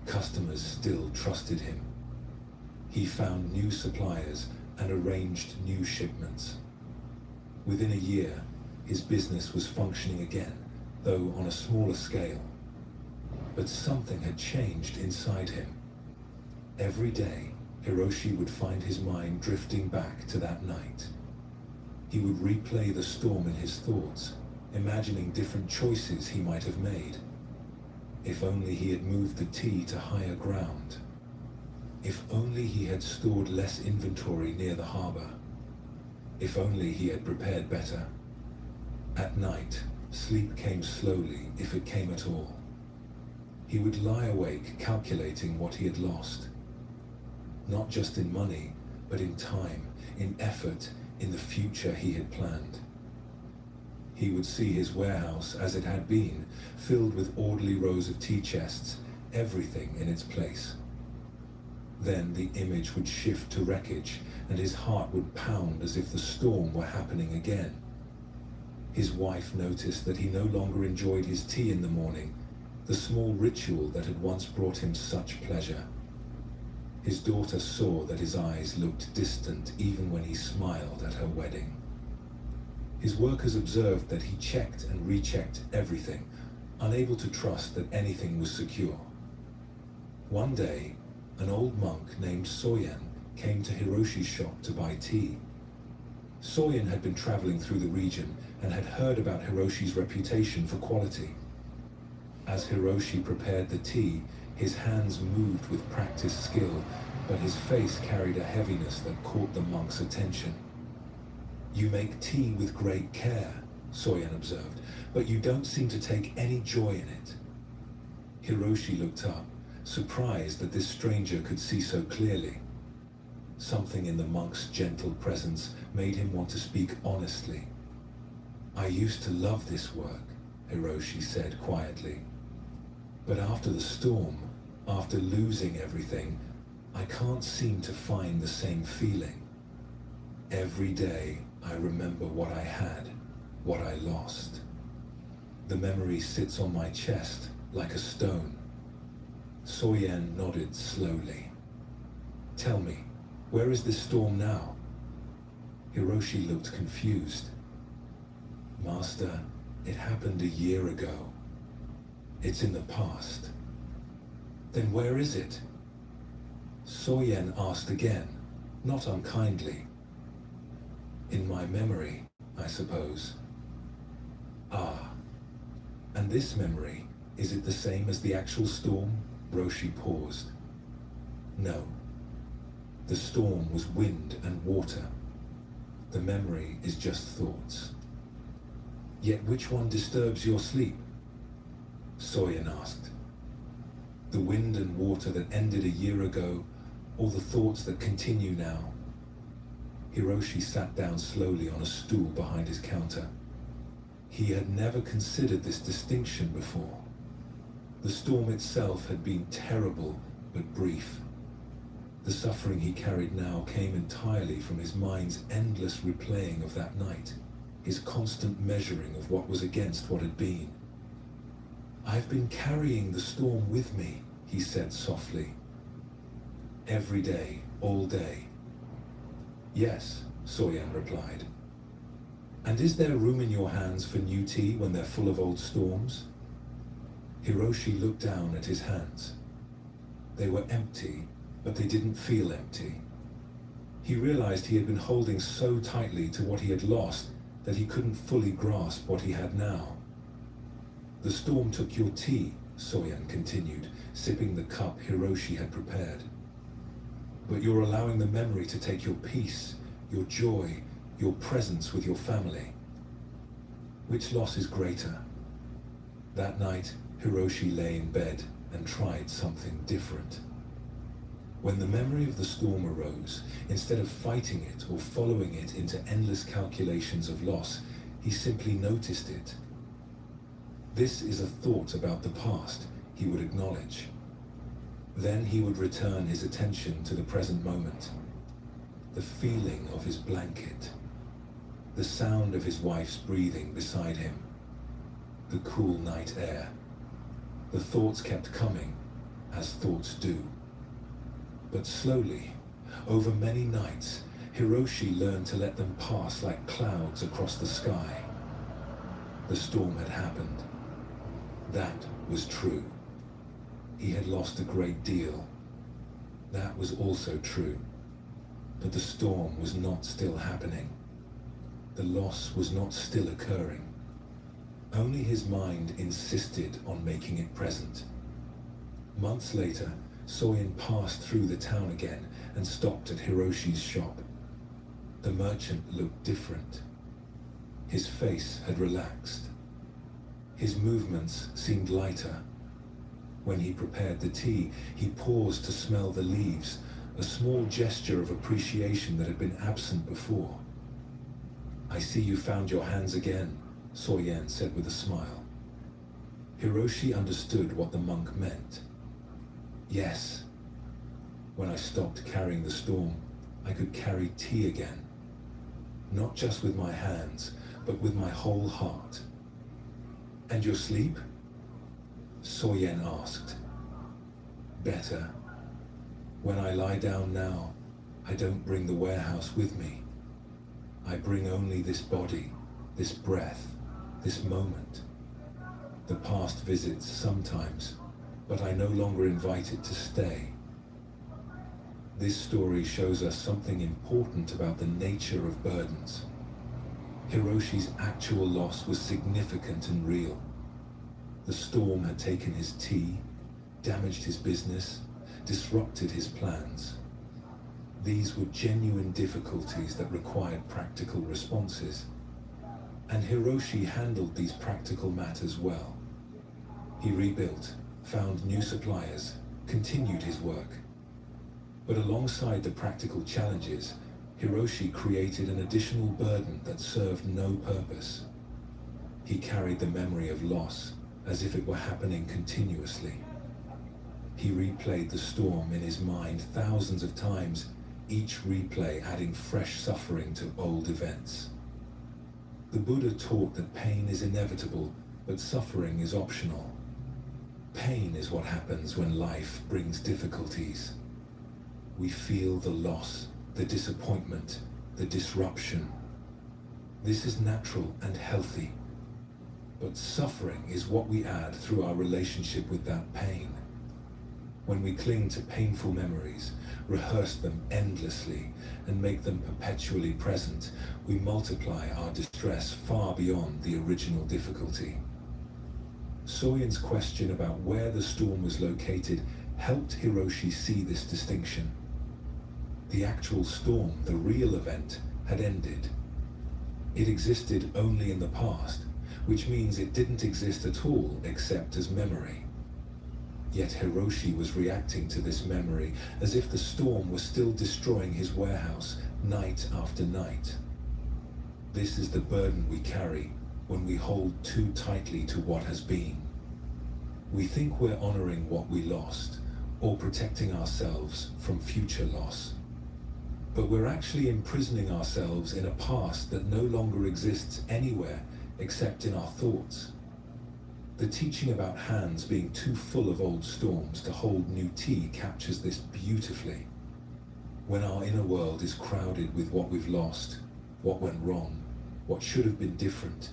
Customers still trusted him. He found new suppliers and arranged new shipments. Within a year, his business was functioning again, though on a smaller scale. But something had changed inside him. Every day, Hiroshi would find his mind drifting back to that night. He would replay the storm in his thoughts, imagining different choices he might have made. If only he had moved the tea to higher ground. If only he had stored less inventory near the harbor. If only he had prepared better. At night, sleep came slowly, if it came at all. He would lie awake calculating what he had lost. Not just in money, but in time, in effort, in the future he had planned. He would see his warehouse as it had been, filled with orderly rows of tea chests, everything in its place. Then the image would shift to wreckage, and his heart would pound as if the storm were happening again. His wife noticed that he no longer enjoyed his tea in the morning, the small ritual that had once brought him such pleasure. His daughter saw that his eyes looked distant even when he smiled at her wedding. His workers observed that he checked and rechecked everything, unable to trust that anything was secure. One day, an old monk named Soyen came to Hiroshi's shop to buy tea. Soyen had been traveling through the region and had heard about Hiroshi's reputation for quality. As Hiroshi prepared the tea, his hands moved with practiced skill, but his face carried a heaviness that caught the monk's attention. "You make tea with great care," Soyen observed, "but you don't seem to take any joy in it." Hiroshi looked up, surprised that this stranger could see so clearly. Something in the monk's gentle presence made him want to speak honestly. "I used to love this work," Hiroshi said quietly. "But after the storm, after losing everything, I can't seem to find the same feeling. Every day I remember what I had, what I lost. The memory sits on my chest like a stone." Soyen nodded slowly. "Tell me, where is this storm now?" Hiroshi looked confused. "Master, it happened a year ago. It's in the past." "Then where is it?" Soyen asked again, not unkindly. "In my memory, I suppose." "Ah. And this memory, is it the same as the actual storm?" Roshi paused. "No. The storm was wind and water. The memory is just thoughts." "Yet which one disturbs your sleep?" Soyen asked. "The wind and water that ended a year ago, or the thoughts that continue now?" Hiroshi sat down slowly on a stool behind his counter. He had never considered this distinction before. The storm itself had been terrible, but brief. The suffering he carried now came entirely from his mind's endless replaying of that night, his constant measuring of what was against what had been. "I've been carrying the storm with me," he said softly. "Every day, all day." "Yes," Soyen replied. "And is there room in your hands for new tea when they're full of old storms?" Hiroshi looked down at his hands. They were empty, but they didn't feel empty. He realized he had been holding so tightly to what he had lost that he couldn't fully grasp what he had now. "The storm took your tea," Soyen continued, sipping the cup Hiroshi had prepared. "But you're allowing the memory to take your peace, your joy, your presence with your family. Which loss is greater?" That night, Hiroshi lay in bed and tried something different. When the memory of the storm arose, instead of fighting it or following it into endless calculations of loss, he simply noticed it. "This is a thought about the past," he would acknowledge. Then he would return his attention to the present moment. The feeling of his blanket, the sound of his wife's breathing beside him, the cool night air. The thoughts kept coming, as thoughts do. But slowly, over many nights, Hiroshi learned to let them pass like clouds across the sky. The storm had happened. That was true. He had lost a great deal. That was also true. But the storm was not still happening. The loss was not still occurring. Only his mind insisted on making it present. Months later, Soyen passed through the town again and stopped at Hiroshi's shop. The merchant looked different. His face had relaxed. His movements seemed lighter. When he prepared the tea, he paused to smell the leaves, a small gesture of appreciation that had been absent before. "I see you found your hands again," Soyen said with a smile. Hiroshi understood what the monk meant. "Yes. When I stopped carrying the storm, I could carry tea again. Not just with my hands, but with my whole heart." "And your sleep?" Soyen asked. "Better. When I lie down now, I don't bring the warehouse with me. I bring only this body, this breath, this moment. The past visits sometimes, but I no longer invite it to stay." This story shows us something important about the nature of burdens. Hiroshi's actual loss was significant and real. The storm had taken his tea, damaged his business, disrupted his plans. These were genuine difficulties that required practical responses. And Hiroshi handled these practical matters well. He rebuilt, found new suppliers, continued his work. But alongside the practical challenges, Hiroshi created an additional burden that served no purpose. He carried the memory of loss as if it were happening continuously. He replayed the storm in his mind thousands of times, each replay adding fresh suffering to old events. The Buddha taught that pain is inevitable, but suffering is optional. Pain is what happens when life brings difficulties. We feel the loss, the disappointment, the disruption. This is natural and healthy. But suffering is what we add through our relationship with that pain. When we cling to painful memories, rehearse them endlessly, and make them perpetually present, we multiply our distress far beyond the original difficulty. Soyen's question about where the storm was located helped Hiroshi see this distinction. The actual storm, the real event, had ended. It existed only in the past, which means it didn't exist at all except as memory. Yet Hiroshi was reacting to this memory as if the storm was still destroying his warehouse night after night. This is the burden we carry when we hold too tightly to what has been. We think we're honoring what we lost or protecting ourselves from future loss. But we're actually imprisoning ourselves in a past that no longer exists anywhere except in our thoughts. The teaching about hands being too full of old storms to hold new tea captures this beautifully. When our inner world is crowded with what we've lost, what went wrong, what should have been different,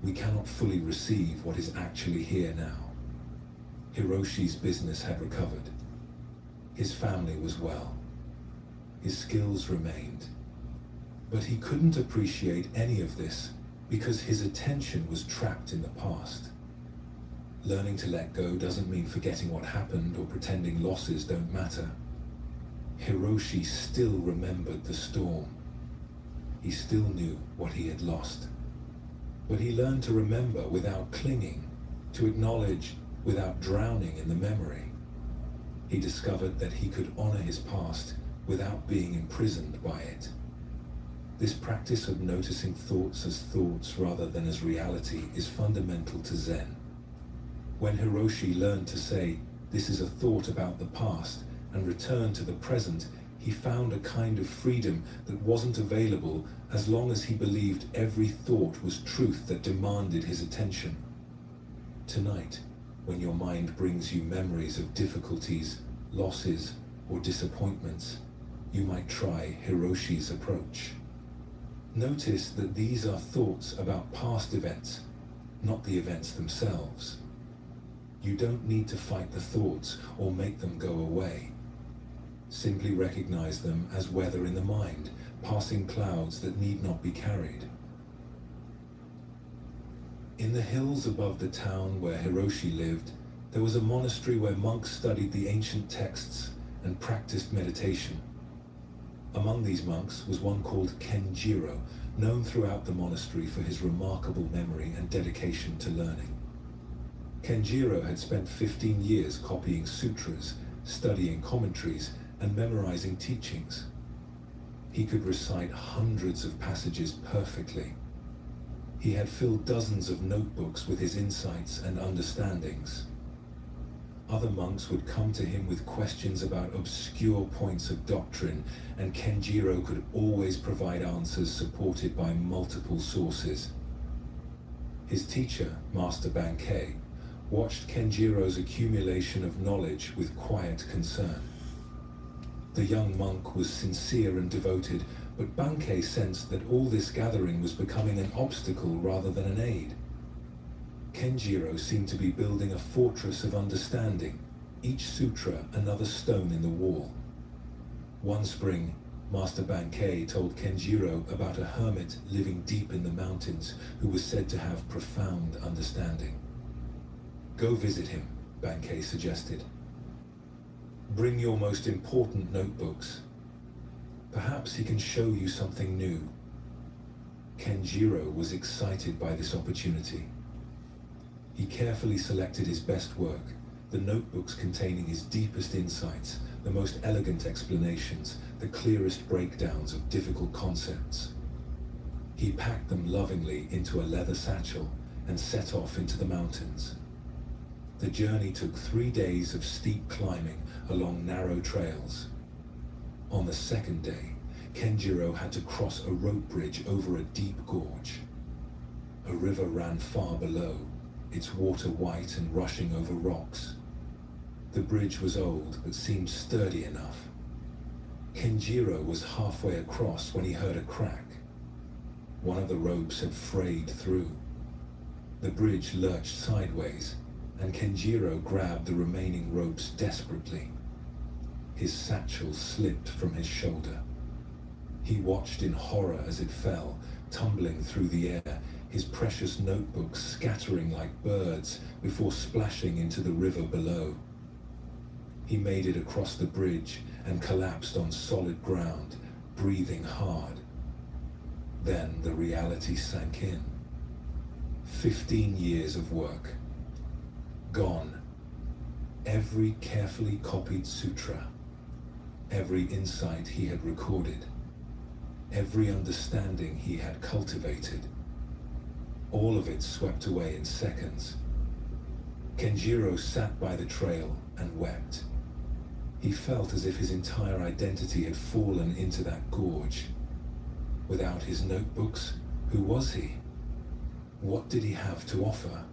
we cannot fully receive what is actually here now. Hiroshi's business had recovered. His family was well. His skills remained. But he couldn't appreciate any of this because his attention was trapped in the past. Learning to let go doesn't mean forgetting what happened or pretending losses don't matter. Hiroshi still remembered the storm. He still knew what he had lost. But he learned to remember without clinging, to acknowledge without drowning in the memory. He discovered that he could honor his past without being imprisoned by it. This practice of noticing thoughts as thoughts rather than as reality is fundamental to Zen. When Hiroshi learned to say, "This is a thought about the past," and return to the present, he found a kind of freedom that wasn't available as long as he believed every thought was truth that demanded his attention. Tonight, when your mind brings you memories of difficulties, losses, or disappointments, you might try Hiroshi's approach. Notice that these are thoughts about past events, not the events themselves. You don't need to fight the thoughts or make them go away. Simply recognize them as weather in the mind, passing clouds that need not be carried. In the hills above the town where Hiroshi lived, there was a monastery where monks studied the ancient texts and practiced meditation. Among these monks was one called Kenjiro, known throughout the monastery for his remarkable memory and dedication to learning. Kenjiro had spent 15 years copying sutras, studying commentaries, and memorizing teachings. He could recite hundreds of passages perfectly. He had filled dozens of notebooks with his insights and understandings. Other monks would come to him with questions about obscure points of doctrine, and Kenjiro could always provide answers supported by multiple sources. His teacher, Master Bankei, watched Kenjiro's accumulation of knowledge with quiet concern. The young monk was sincere and devoted, but Bankei sensed that all this gathering was becoming an obstacle rather than an aid. Kenjiro seemed to be building a fortress of understanding, each sutra another stone in the wall. One spring, Master Bankei told Kenjiro about a hermit living deep in the mountains who was said to have profound understanding. "Go visit him," Bankei suggested. "Bring your most important notebooks. Perhaps he can show you something new." Kenjiro was excited by this opportunity. He carefully selected his best work, the notebooks containing his deepest insights, the most elegant explanations, the clearest breakdowns of difficult concepts. He packed them lovingly into a leather satchel and set off into the mountains. The journey took 3 days of steep climbing along narrow trails. On the second day, Kenjiro had to cross a rope bridge over a deep gorge. A river ran far below, its water white and rushing over rocks. The bridge was old, but seemed sturdy enough. Kenjiro was halfway across when he heard a crack. One of the ropes had frayed through. The bridge lurched sideways, and Kenjiro grabbed the remaining ropes desperately. His satchel slipped from his shoulder. He watched in horror as it fell, tumbling through the air, his precious notebooks scattering like birds before splashing into the river below. He made it across the bridge and collapsed on solid ground, breathing hard. Then the reality sank in. 15 years of work. Gone. Every carefully copied sutra. Every insight he had recorded. Every understanding he had cultivated. All of it swept away in seconds. Kenjiro sat by the trail and wept. He felt as if his entire identity had fallen into that gorge. Without his notebooks, who was he? What did he have to offer?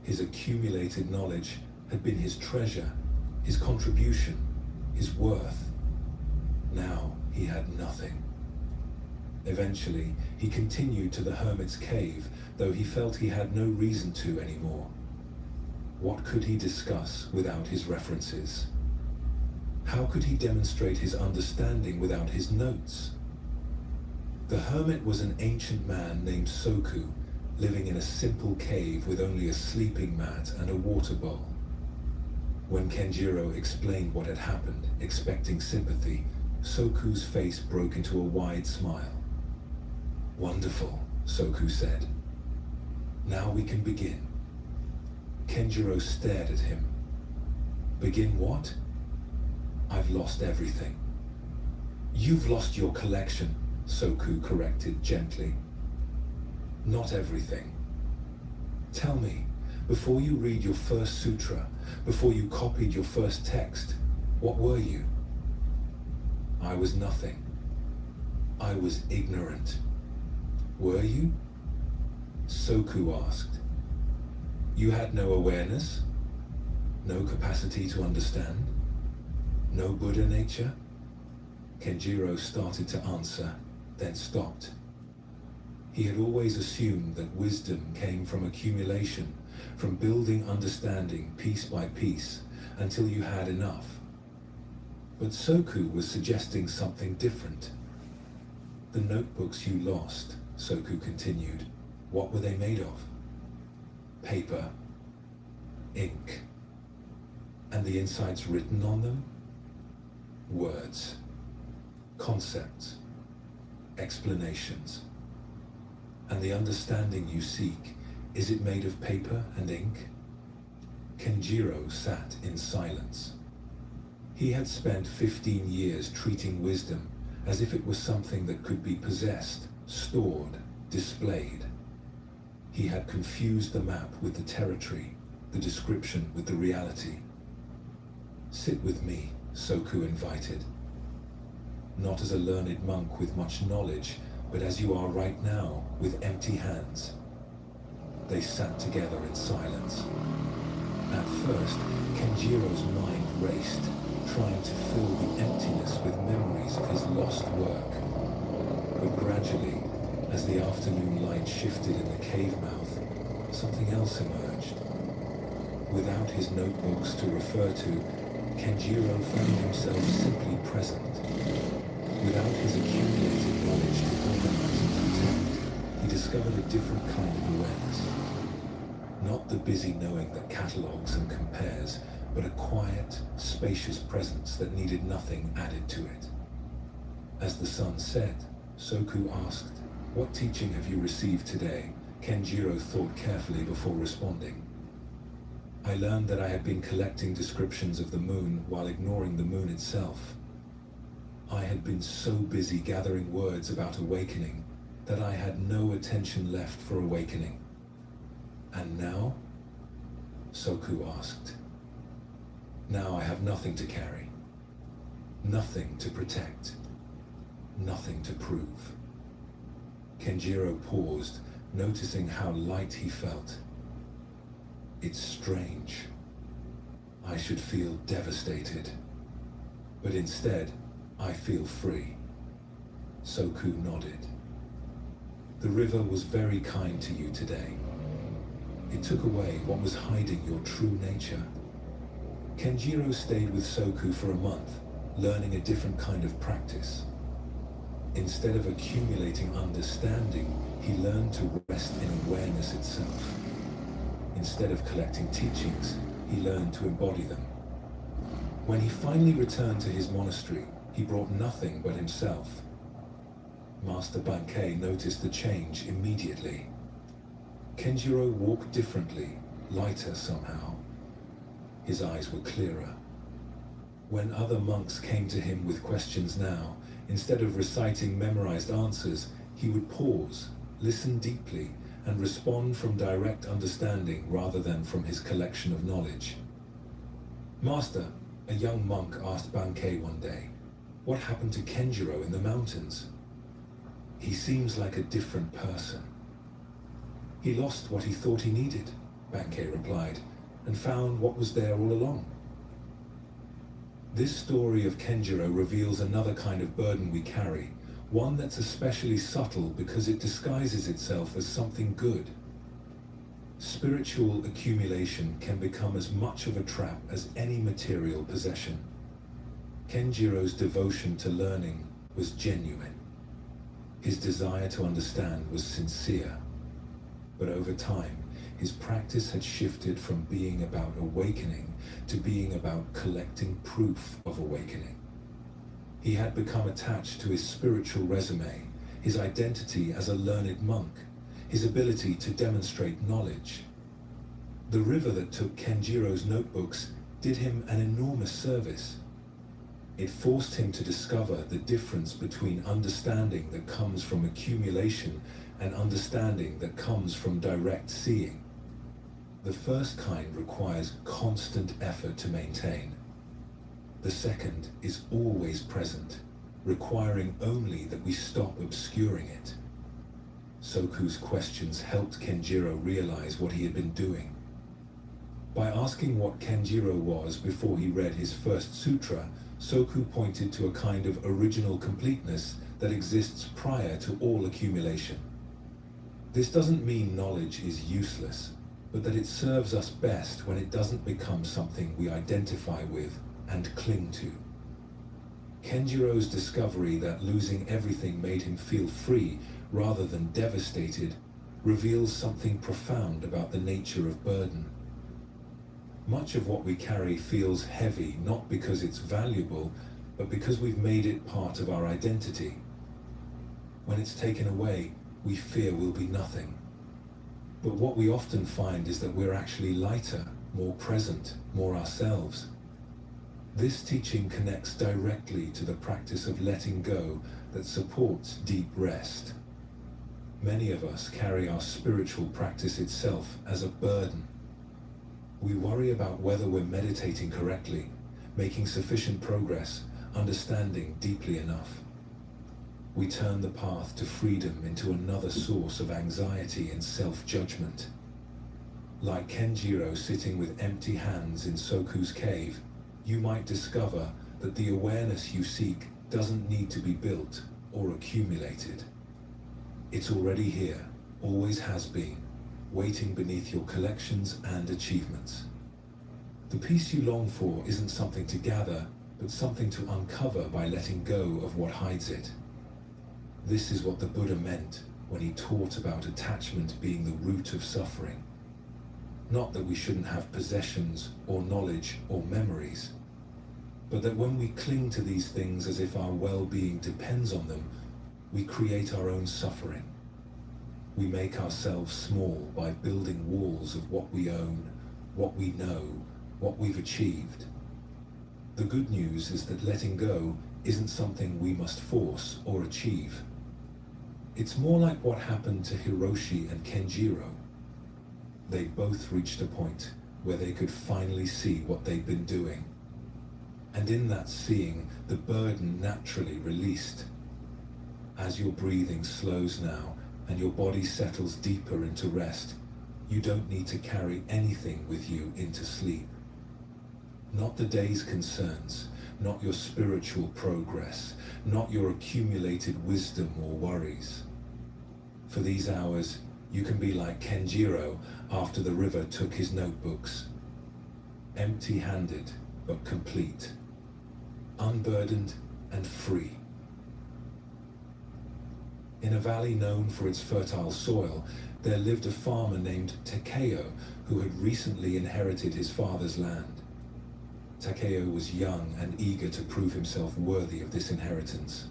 His accumulated knowledge had been his treasure, his contribution, his worth. Now he had nothing. Eventually, he continued to the hermit's cave, though he felt he had no reason to anymore. What could he discuss without his references? How could he demonstrate his understanding without his notes? The hermit was an ancient man named Soku, living in a simple cave with only a sleeping mat and a water bowl. When Kenjiro explained what had happened, expecting sympathy, Soku's face broke into a wide smile. "Wonderful," Soku said. "Now we can begin." Kenjiro stared at him. "Begin what?" "I've lost everything." "You've lost your collection," Soku corrected gently. "Not everything. Tell me, before you read your first sutra, before you copied your first text, what were you?" "I was nothing. I was ignorant." "Were you?" Soku asked. "You had no awareness? No capacity to understand? No Buddha nature?" Kenjiro started to answer, then stopped. He had always assumed that wisdom came from accumulation, from building understanding piece by piece, until you had enough. But Soku was suggesting something different. "The notebooks you lost," Soku continued, "what were they made of?" "Paper. Ink. And the insights written on them? Words. Concepts. Explanations. And the understanding you seek, is it made of paper and ink?" Kenjiro sat in silence. He had spent 15 years treating wisdom as if it was something that could be possessed, stored, displayed. He had confused the map with the territory, the description with the reality. "Sit with me," Soku invited. "Not as a learned monk with much knowledge, but as you are right now, with empty hands." They sat together in silence. At first, Kenjiro's mind raced, trying to fill the emptiness with memories of his lost work. But gradually, as the afternoon light shifted in the cave mouth, something else emerged. Without his notebooks to refer to, Kenjiro found himself simply present. Without his accumulated knowledge to organize and protect, he discovered a different kind of awareness. Not the busy knowing that catalogues and compares, but a quiet, spacious presence that needed nothing added to it. As the sun set, Soku asked, "What teaching have you received today?" Kenjiro thought carefully before responding. I learned that I had been collecting descriptions of the moon while ignoring the moon itself. I had been so busy gathering words about awakening that I had no attention left for awakening. And now? Soku asked. Now I have nothing to carry. Nothing to protect. Nothing to prove. Kenjiro paused, noticing how light he felt. It's strange. I should feel devastated. But instead, I feel free. Soku nodded. The river was very kind to you today. It took away what was hiding your true nature. Kenjiro stayed with Soku for a month, learning a different kind of practice. Instead of accumulating understanding, he learned to rest in awareness itself. Instead of collecting teachings, he learned to embody them. When he finally returned to his monastery, he brought nothing but himself. Master Bankei noticed the change immediately. Kenjiro walked differently, lighter somehow. His eyes were clearer. When other monks came to him with questions now, instead of reciting memorized answers, he would pause, listen deeply, and respond from direct understanding rather than from his collection of knowledge. Master, a young monk asked Bankei one day, what happened to Kenjiro in the mountains? He seems like a different person. He lost what he thought he needed, Bankei replied, and found what was there all along. This story of Kenjiro reveals another kind of burden we carry, one that's especially subtle because it disguises itself as something good. Spiritual accumulation can become as much of a trap as any material possession. Kenjiro's devotion to learning was genuine. His desire to understand was sincere. But over time, his practice had shifted from being about awakening to being about collecting proof of awakening. He had become attached to his spiritual resume, his identity as a learned monk, his ability to demonstrate knowledge. The river that took Kenjiro's notebooks did him an enormous service. It forced him to discover the difference between understanding that comes from accumulation and understanding that comes from direct seeing. The first kind requires constant effort to maintain. The second is always present, requiring only that we stop obscuring it. Soku's questions helped Kenjiro realize what he had been doing. By asking what Kenjiro was before he read his first sutra, Soku pointed to a kind of original completeness that exists prior to all accumulation. This doesn't mean knowledge is useless, but that it serves us best when it doesn't become something we identify with and cling to. Kenjiro's discovery that losing everything made him feel free rather than devastated reveals something profound about the nature of burden. Much of what we carry feels heavy not because it's valuable, but because we've made it part of our identity. When it's taken away, we fear we'll be nothing. But what we often find is that we're actually lighter, more present, more ourselves. This teaching connects directly to the practice of letting go that supports deep rest. Many of us carry our spiritual practice itself as a burden. We worry about whether we're meditating correctly, making sufficient progress, understanding deeply enough. We turn the path to freedom into another source of anxiety and self-judgment. Like Kenjiro sitting with empty hands in Soku's cave, you might discover that the awareness you seek doesn't need to be built or accumulated. It's already here, always has been, waiting beneath your collections and achievements. The peace you long for isn't something to gather, but something to uncover by letting go of what hides it. This is what the Buddha meant when he taught about attachment being the root of suffering. Not that we shouldn't have possessions or knowledge or memories, but that when we cling to these things as if our well-being depends on them, we create our own suffering. We make ourselves small by building walls of what we own, what we know, what we've achieved. The good news is that letting go isn't something we must force or achieve. It's more like what happened to Hiroshi and Kenjiro. They both reached a point where they could finally see what they'd been doing. And in that seeing, the burden naturally released. As your breathing slows now and your body settles deeper into rest, you don't need to carry anything with you into sleep. Not the day's concerns, not your spiritual progress, not your accumulated wisdom or worries. For these hours, you can be like Kenjiro after the river took his notebooks. Empty-handed, but complete. Unburdened and free. In a valley known for its fertile soil, there lived a farmer named Takeo who had recently inherited his father's land. Takeo was young and eager to prove himself worthy of this inheritance.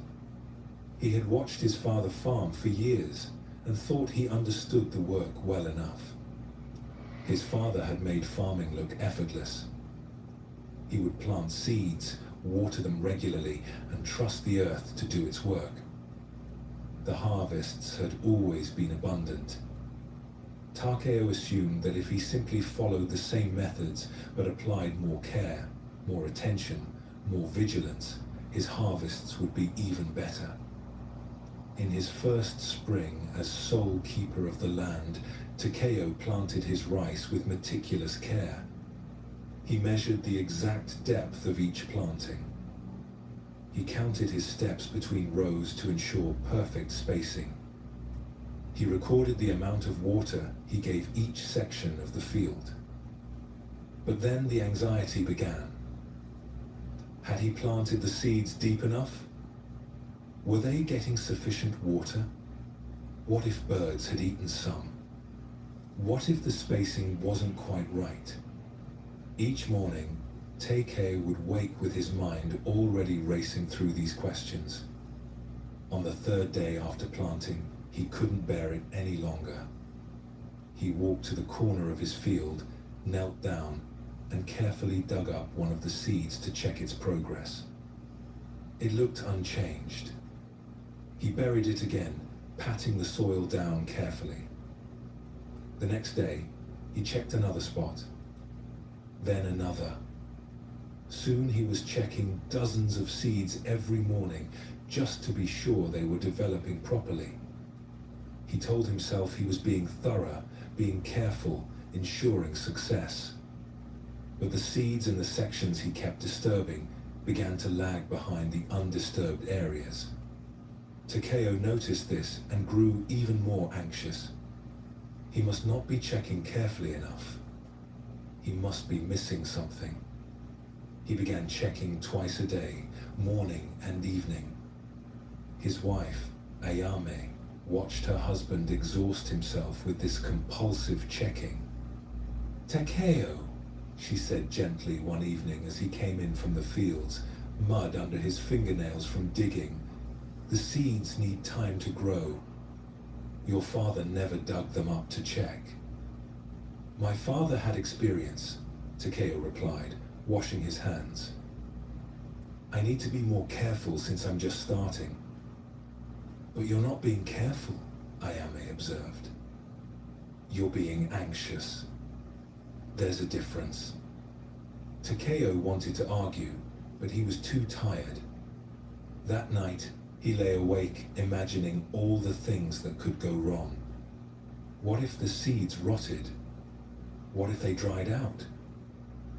He had watched his father farm for years and thought he understood the work well enough. His father had made farming look effortless. He would plant seeds, water them regularly, and trust the earth to do its work. The harvests had always been abundant. Takeo assumed that if he simply followed the same methods but applied more care, more attention, more vigilance, his harvests would be even better. In his first spring as sole keeper of the land, Takeo planted his rice with meticulous care. He measured the exact depth of each planting. He counted his steps between rows to ensure perfect spacing. He recorded the amount of water he gave each section of the field. But then the anxiety began. Had he planted the seeds deep enough? Were they getting sufficient water? What if birds had eaten some? What if the spacing wasn't quite right? Each morning, Takeo would wake with his mind already racing through these questions. On the third day after planting, he couldn't bear it any longer. He walked to the corner of his field, knelt down, and carefully dug up one of the seeds to check its progress. It looked unchanged. He buried it again, patting the soil down carefully. The next day, he checked another spot, then another. Soon he was checking dozens of seeds every morning just to be sure they were developing properly. He told himself he was being thorough, being careful, ensuring success. But the seeds in the sections he kept disturbing began to lag behind the undisturbed areas. Takeo noticed this and grew even more anxious. He must not be checking carefully enough. He must be missing something. He began checking twice a day, morning and evening. His wife, Ayame, watched her husband exhaust himself with this compulsive checking. "Takeo," she said gently one evening as he came in from the fields, mud under his fingernails from digging. "The seeds need time to grow. Your father never dug them up to check." "My father had experience," Takeo replied, washing his hands. "I need to be more careful since I'm just starting." "But you're not being careful," Ayame observed. "You're being anxious. There's a difference." Takeo wanted to argue, but he was too tired. That night, he lay awake imagining all the things that could go wrong. What if the seeds rotted? What if they dried out?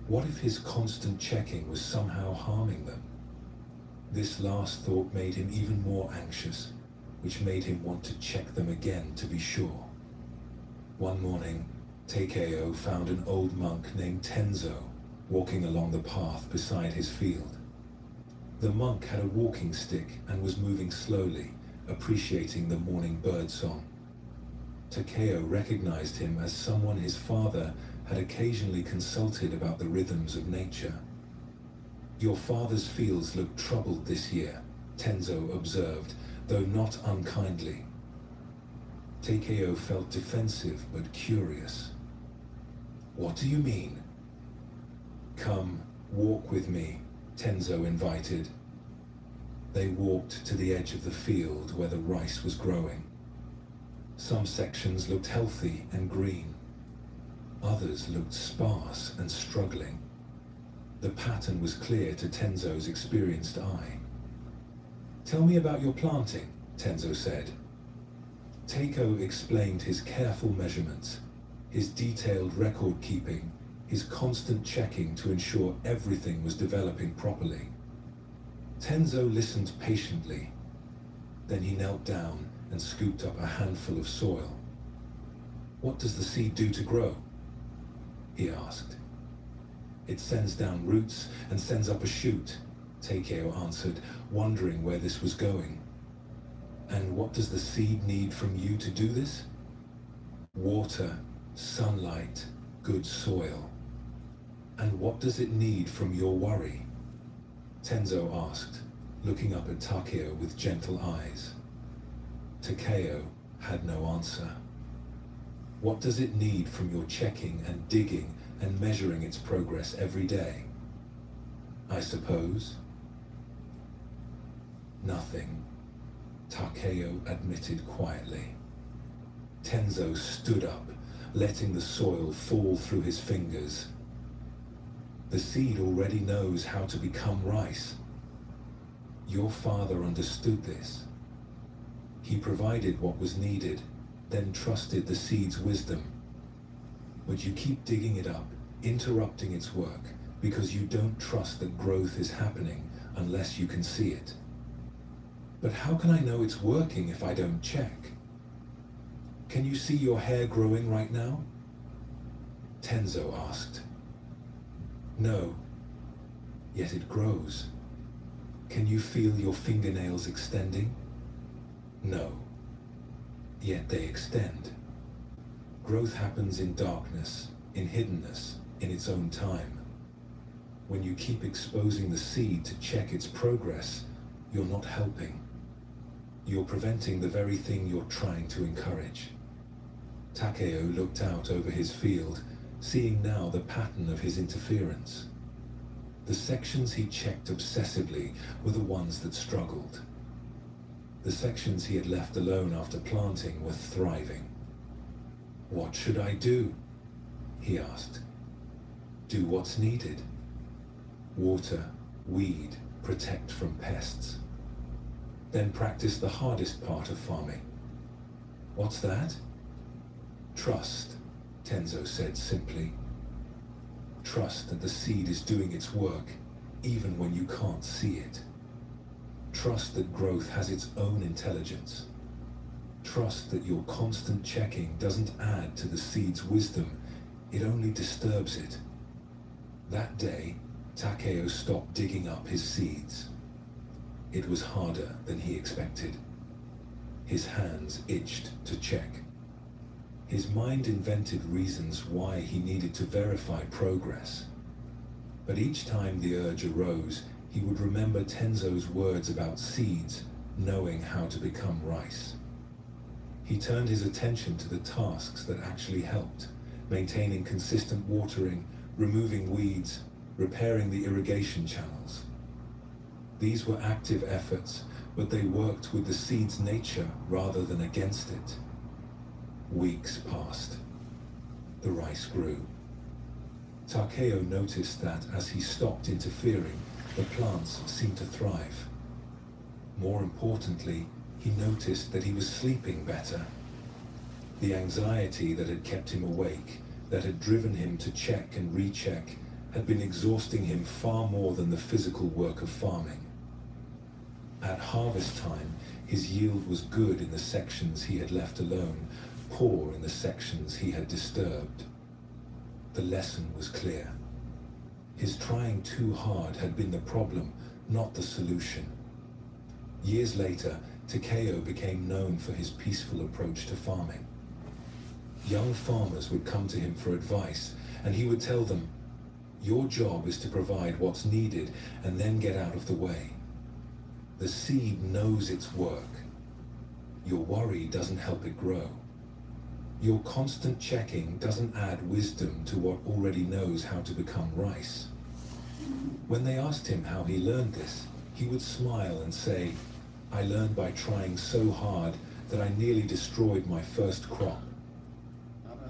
What if his constant checking was somehow harming them? This last thought made him even more anxious, which made him want to check them again to be sure. One morning, Takeo found an old monk named Tenzo walking along the path beside his field. The monk had a walking stick and was moving slowly, appreciating the morning bird song. Takeo recognized him as someone his father had occasionally consulted about the rhythms of nature. "Your father's fields look troubled this year," Tenzo observed, though not unkindly. Takeo felt defensive but curious. What do you mean? Come, walk with me, Tenzo invited. They walked to the edge of the field where the rice was growing. Some sections looked healthy and green. Others looked sparse and struggling. The pattern was clear to Tenzo's experienced eye. Tell me about your planting, Tenzo said. Takeo explained his careful measurements, his detailed record keeping, his constant checking to ensure everything was developing properly. Tenzo listened patiently. Then he knelt down and scooped up a handful of soil. What does the seed do to grow? He asked. It sends down roots and sends up a shoot, Takeo answered, wondering where this was going. And what does the seed need from you to do this? Water, sunlight, good soil. And what does it need from your worry? Tenzo asked, looking up at Takeo with gentle eyes. Takeo had no answer. What does it need from your checking and digging and measuring its progress every day? I suppose. Nothing, Takeo admitted quietly. Tenzo stood up, letting the soil fall through his fingers. The seed already knows how to become rice. Your father understood this. He provided what was needed, then trusted the seed's wisdom. But you keep digging it up, interrupting its work, because you don't trust that growth is happening unless you can see it. But how can I know it's working if I don't check? Can you see your hair growing right now? Tenzo asked. No, yet it grows. Can you feel your fingernails extending? No, yet they extend. Growth happens in darkness, in hiddenness, in its own time. When you keep exposing the seed to check its progress, you're not helping. You're preventing the very thing you're trying to encourage. Takeo looked out over his field, seeing now the pattern of his interference. The sections he checked obsessively were the ones that struggled. The sections he had left alone after planting were thriving. What should I do? He asked. Do what's needed. Water, weed, protect from pests. Then practice the hardest part of farming. What's that? Trust, Tenzo said simply. Trust that the seed is doing its work, even when you can't see it. Trust that growth has its own intelligence. Trust that your constant checking doesn't add to the seed's wisdom, it only disturbs it. That day, Takeo stopped digging up his seeds. It was harder than he expected. His hands itched to check. His mind invented reasons why he needed to verify progress. But each time the urge arose, he would remember Tenzo's words about seeds knowing how to become rice. He turned his attention to the tasks that actually helped, maintaining consistent watering, removing weeds, repairing the irrigation channels. These were active efforts, but they worked with the seed's nature rather than against it. Weeks passed. The rice grew. Takeo noticed that as he stopped interfering, the plants seemed to thrive. More importantly, he noticed that he was sleeping better. The anxiety that had kept him awake, that had driven him to check and recheck, had been exhausting him far more than the physical work of farming. At harvest time, his yield was good in the sections he had left alone, poor in the sections he had disturbed. The lesson was clear. His trying too hard had been the problem, not the solution. Years later, Takeo became known for his peaceful approach to farming. Young farmers would come to him for advice, and he would tell them, "Your job is to provide what's needed and then get out of the way. The seed knows its work. Your worry doesn't help it grow." Your constant checking doesn't add wisdom to what already knows how to become rice. When they asked him how he learned this, he would smile and say, I learned by trying so hard that I nearly destroyed my first crop.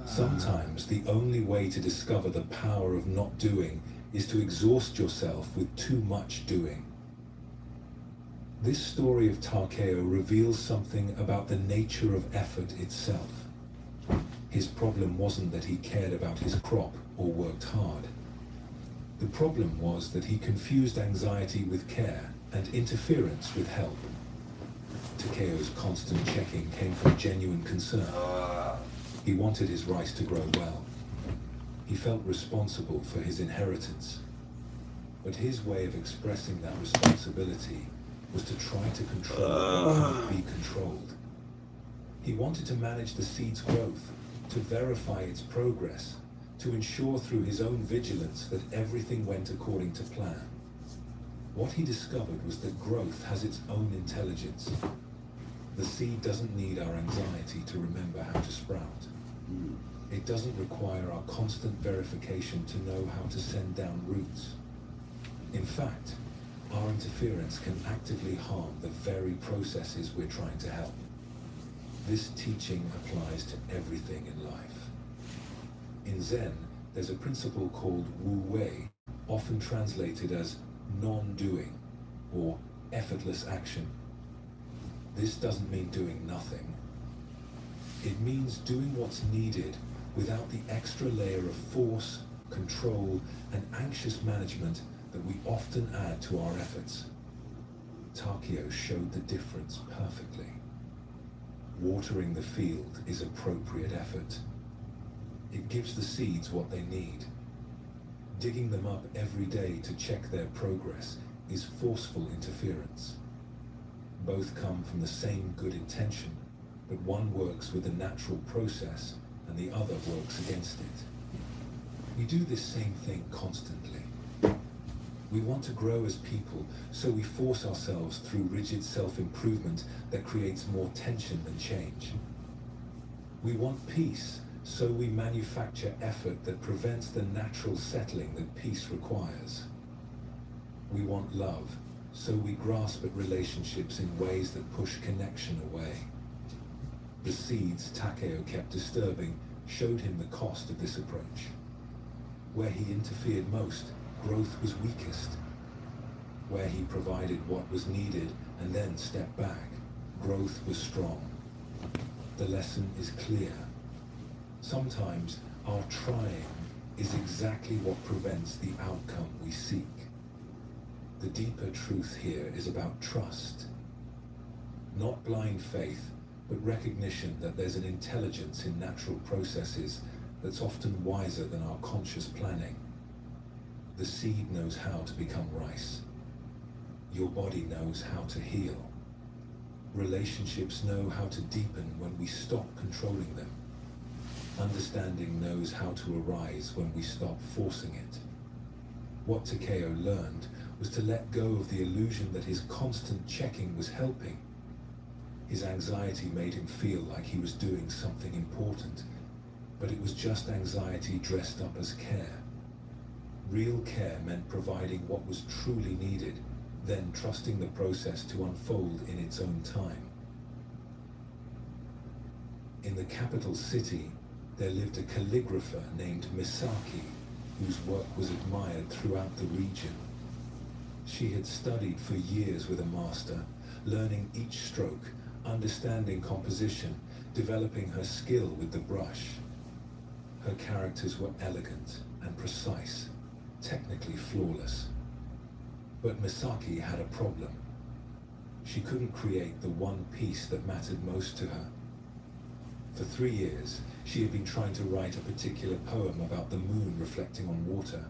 Sometimes the only way to discover the power of not doing is to exhaust yourself with too much doing. This story of Takeo reveals something about the nature of effort itself. His problem wasn't that he cared about his crop or worked hard. The problem was that he confused anxiety with care and interference with help. Takeo's constant checking came from genuine concern. He wanted his rice to grow well. He felt responsible for his inheritance. But his way of expressing that responsibility was to try to control what couldn't be controlled. He wanted to manage the seed's growth, to verify its progress, to ensure through his own vigilance that everything went according to plan. What he discovered was that growth has its own intelligence. The seed doesn't need our anxiety to remember how to sprout. It doesn't require our constant verification to know how to send down roots. In fact, our interference can actively harm the very processes we're trying to help. This teaching applies to everything in life. In Zen, there's a principle called Wu Wei, often translated as non-doing or effortless action. This doesn't mean doing nothing. It means doing what's needed without the extra layer of force, control, and anxious management that we often add to our efforts. Takeo showed the difference perfectly. Watering the field is appropriate effort. It gives the seeds what they need. Digging them up every day to check their progress is forceful interference. Both come from the same good intention, but one works with the natural process and the other works against it. We do this same thing constantly. We want to grow as people, so we force ourselves through rigid self-improvement that creates more tension than change. We want peace, so we manufacture effort that prevents the natural settling that peace requires. We want love, so we grasp at relationships in ways that push connection away. The seeds Takeo kept disturbing showed him the cost of this approach. Where he interfered most, growth was weakest. Where he provided what was needed and then stepped back, growth was strong. The lesson is clear. Sometimes our trying is exactly what prevents the outcome we seek. The deeper truth here is about trust. Not blind faith, but recognition that there's an intelligence in natural processes that's often wiser than our conscious planning. The seed knows how to become rice. Your body knows how to heal. Relationships know how to deepen when we stop controlling them. Understanding knows how to arise when we stop forcing it. What Takeo learned was to let go of the illusion that his constant checking was helping. His anxiety made him feel like he was doing something important, but it was just anxiety dressed up as care. Real care meant providing what was truly needed, then trusting the process to unfold in its own time. In the capital city, there lived a calligrapher named Misaki, whose work was admired throughout the region. She had studied for years with a master, learning each stroke, understanding composition, developing her skill with the brush. Her characters were elegant and precise, technically flawless. But Misaki had a problem. She couldn't create the one piece that mattered most to her. For 3 years, she had been trying to write a particular poem about the moon reflecting on water.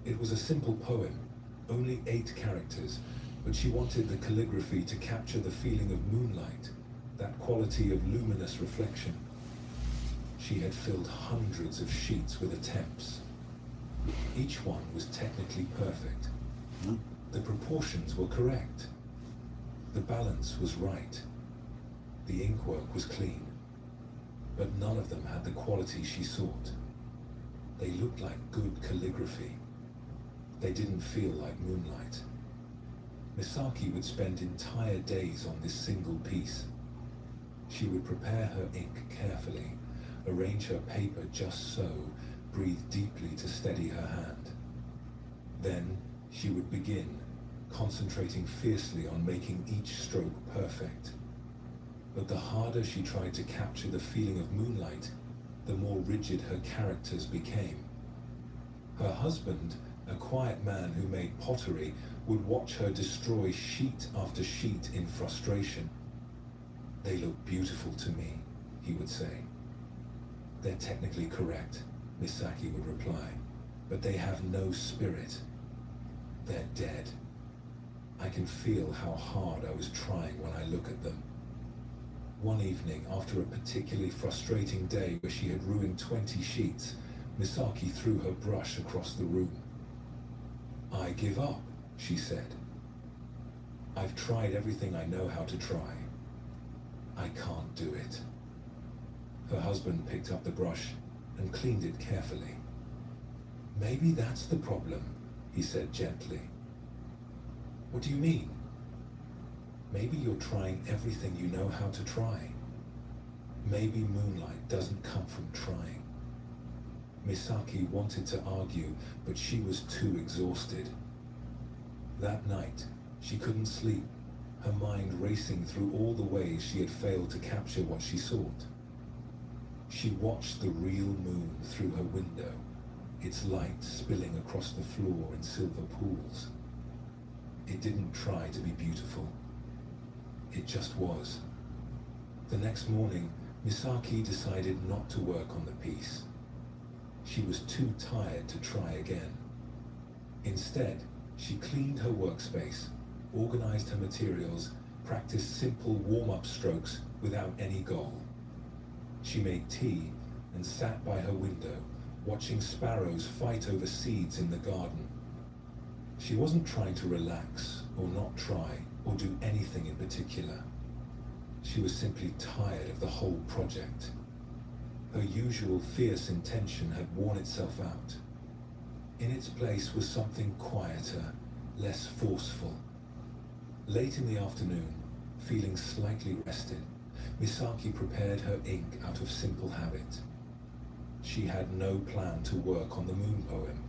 It was a simple poem, only 8 characters, but she wanted the calligraphy to capture the feeling of moonlight, that quality of luminous reflection. She had filled hundreds of sheets with attempts. Each one was technically perfect. The proportions were correct. The balance was right. The inkwork was clean. but none of them had the quality she sought. They looked like good calligraphy. They didn't feel like moonlight. Misaki would spend entire days on this single piece. She would prepare her ink carefully, arrange her paper just so, breathe deeply to steady her hand. Then she would begin, concentrating fiercely on making each stroke perfect. But the harder she tried to capture the feeling of moonlight, the more rigid her characters became. Her husband, a quiet man who made pottery, would watch her destroy sheet after sheet in frustration. "They look beautiful to me," he would say. "They're technically correct," Misaki would reply, "but they have no spirit. They're dead. I can feel how hard I was trying when I look at them." One evening, after a particularly frustrating day where she had ruined 20 sheets, Misaki threw her brush across the room. "I give up," she said. "I've tried everything I know how to try. I can't do it." Her husband picked up the brush and cleaned it carefully. "Maybe that's the problem," he said gently. "What do you mean?" "Maybe you're trying everything you know how to try. Maybe moonlight doesn't come from trying." Misaki wanted to argue, but she was too exhausted. That night, she couldn't sleep, her mind racing through all the ways she had failed to capture what she sought. She watched the real moon through her window, its light spilling across the floor in silver pools. It didn't try to be beautiful. It just was. The next morning, Misaki decided not to work on the piece. She was too tired to try again. Instead, she cleaned her workspace, organized her materials, practiced simple warm-up strokes without any goal. She made tea and sat by her window, watching sparrows fight over seeds in the garden. She wasn't trying to relax or not try or do anything in particular. She was simply tired of the whole project. Her usual fierce intention had worn itself out. In its place was something quieter, less forceful. Late in the afternoon, feeling slightly rested, Misaki prepared her ink out of simple habit. She had no plan to work on the moon poem.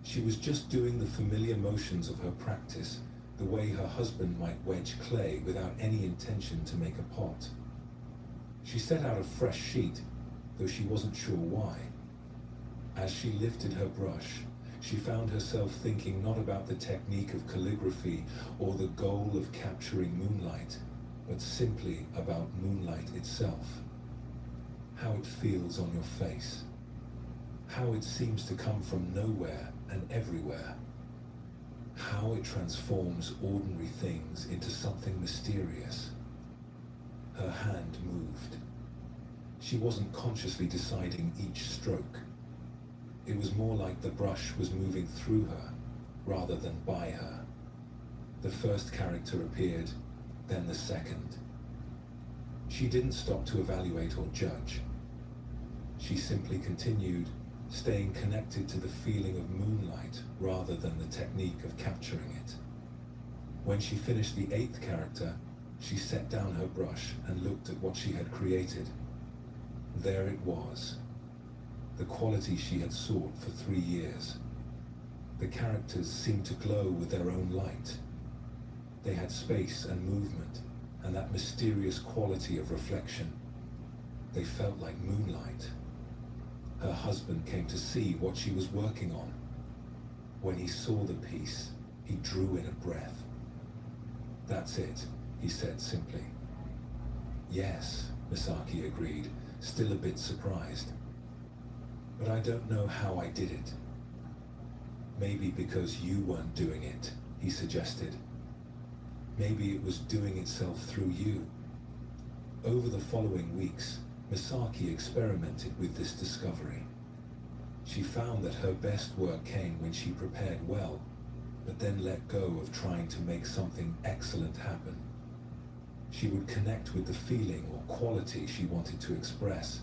She was just doing the familiar motions of her practice, the way her husband might wedge clay without any intention to make a pot. She set out a fresh sheet, though she wasn't sure why. As she lifted her brush, she found herself thinking not about the technique of calligraphy or the goal of capturing moonlight, but simply about moonlight itself. How it feels on your face. How it seems to come from nowhere and everywhere. How it transforms ordinary things into something mysterious. Her hand moved. She wasn't consciously deciding each stroke. It was more like the brush was moving through her, rather than by her. The first character appeared, then the second. She didn't stop to evaluate or judge. She simply continued, staying connected to the feeling of moonlight rather than the technique of capturing it. When she finished the 8th character, she set down her brush and looked at what she had created. There it was, the quality she had sought for 3 years. The characters seemed to glow with their own light. They had space and movement, and that mysterious quality of reflection. They felt like moonlight. Her husband came to see what she was working on. When he saw the piece, he drew in a breath. "That's it," he said simply. "Yes," Misaki agreed, still a bit surprised. "But I don't know how I did it." "Maybe because you weren't doing it," he suggested. "Maybe it was doing itself through you." Over the following weeks, Misaki experimented with this discovery. She found that her best work came when she prepared well, but then let go of trying to make something excellent happen. She would connect with the feeling or quality she wanted to express,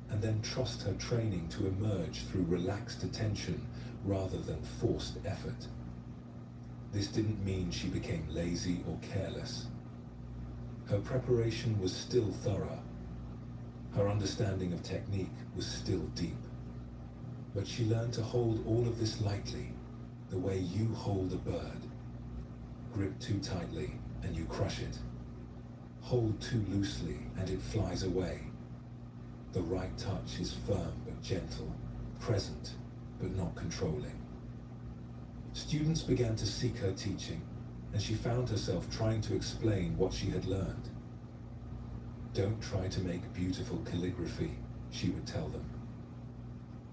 and then trust her training to emerge through relaxed attention rather than forced effort. This didn't mean she became lazy or careless. Her preparation was still thorough. Her understanding of technique was still deep. But she learned to hold all of this lightly, the way you hold a bird. Grip too tightly and you crush it. Hold too loosely and it flies away. The right touch is firm but gentle, present but not controlling. Students began to seek her teaching, and she found herself trying to explain what she had learned. Don't try to make beautiful calligraphy, she would tell them.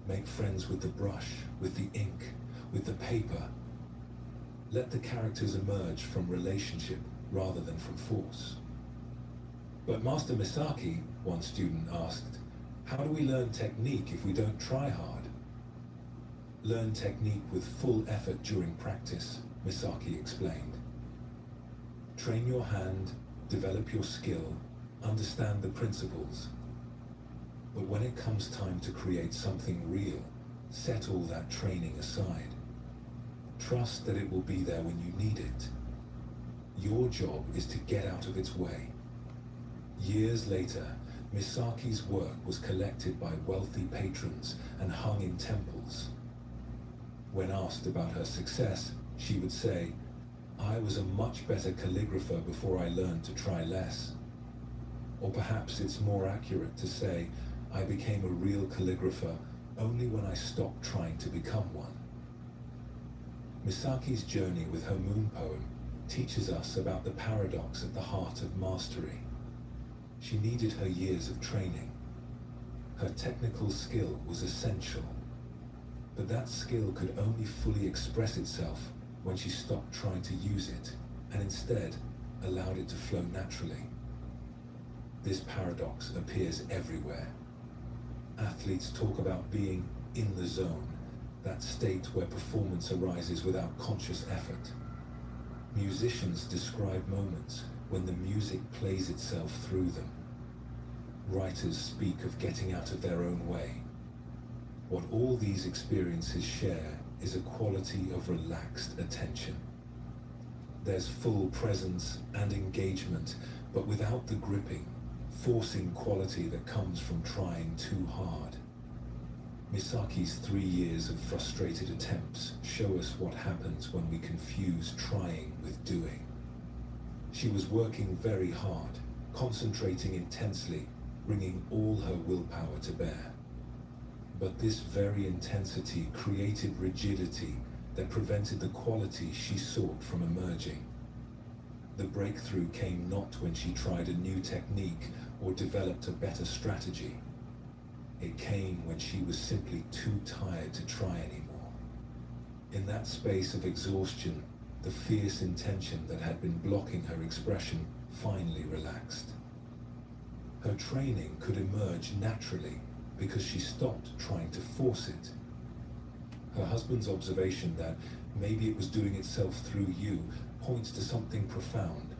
Make friends with the brush, with the ink, with the paper. Let the characters emerge from relationship rather than from force. But Master Misaki, one student asked, how do we learn technique if we don't try hard? Learn technique with full effort during practice, Misaki explained. Train your hand, develop your skill, understand the principles. But when it comes time to create something real, set all that training aside. Trust that it will be there when you need it. Your job is to get out of its way. Years later, Misaki's work was collected by wealthy patrons and hung in temples. When asked about her success, she would say, I was a much better calligrapher before I learned to try less. Or perhaps it's more accurate to say, I became a real calligrapher only when I stopped trying to become one. Misaki's journey with her moon poem teaches us about the paradox at the heart of mastery. She needed her years of training. Her technical skill was essential. But that skill could only fully express itself when she stopped trying to use it and instead allowed it to flow naturally. This paradox appears everywhere. Athletes talk about being in the zone, that state where performance arises without conscious effort. Musicians describe moments when the music plays itself through them. Writers speak of getting out of their own way. What all these experiences share is a quality of relaxed attention. There's full presence and engagement, but without the gripping, forcing quality that comes from trying too hard. Misaki's 3 years of frustrated attempts show us what happens when we confuse trying with doing. She was working very hard, concentrating intensely, bringing all her willpower to bear. But this very intensity created rigidity that prevented the quality she sought from emerging. The breakthrough came not when she tried a new technique or developed a better strategy. It came when she was simply too tired to try anymore. In that space of exhaustion, the fierce intention that had been blocking her expression finally relaxed. Her training could emerge naturally because she stopped trying to force it. Her husband's observation that maybe it was doing itself through you points to something profound.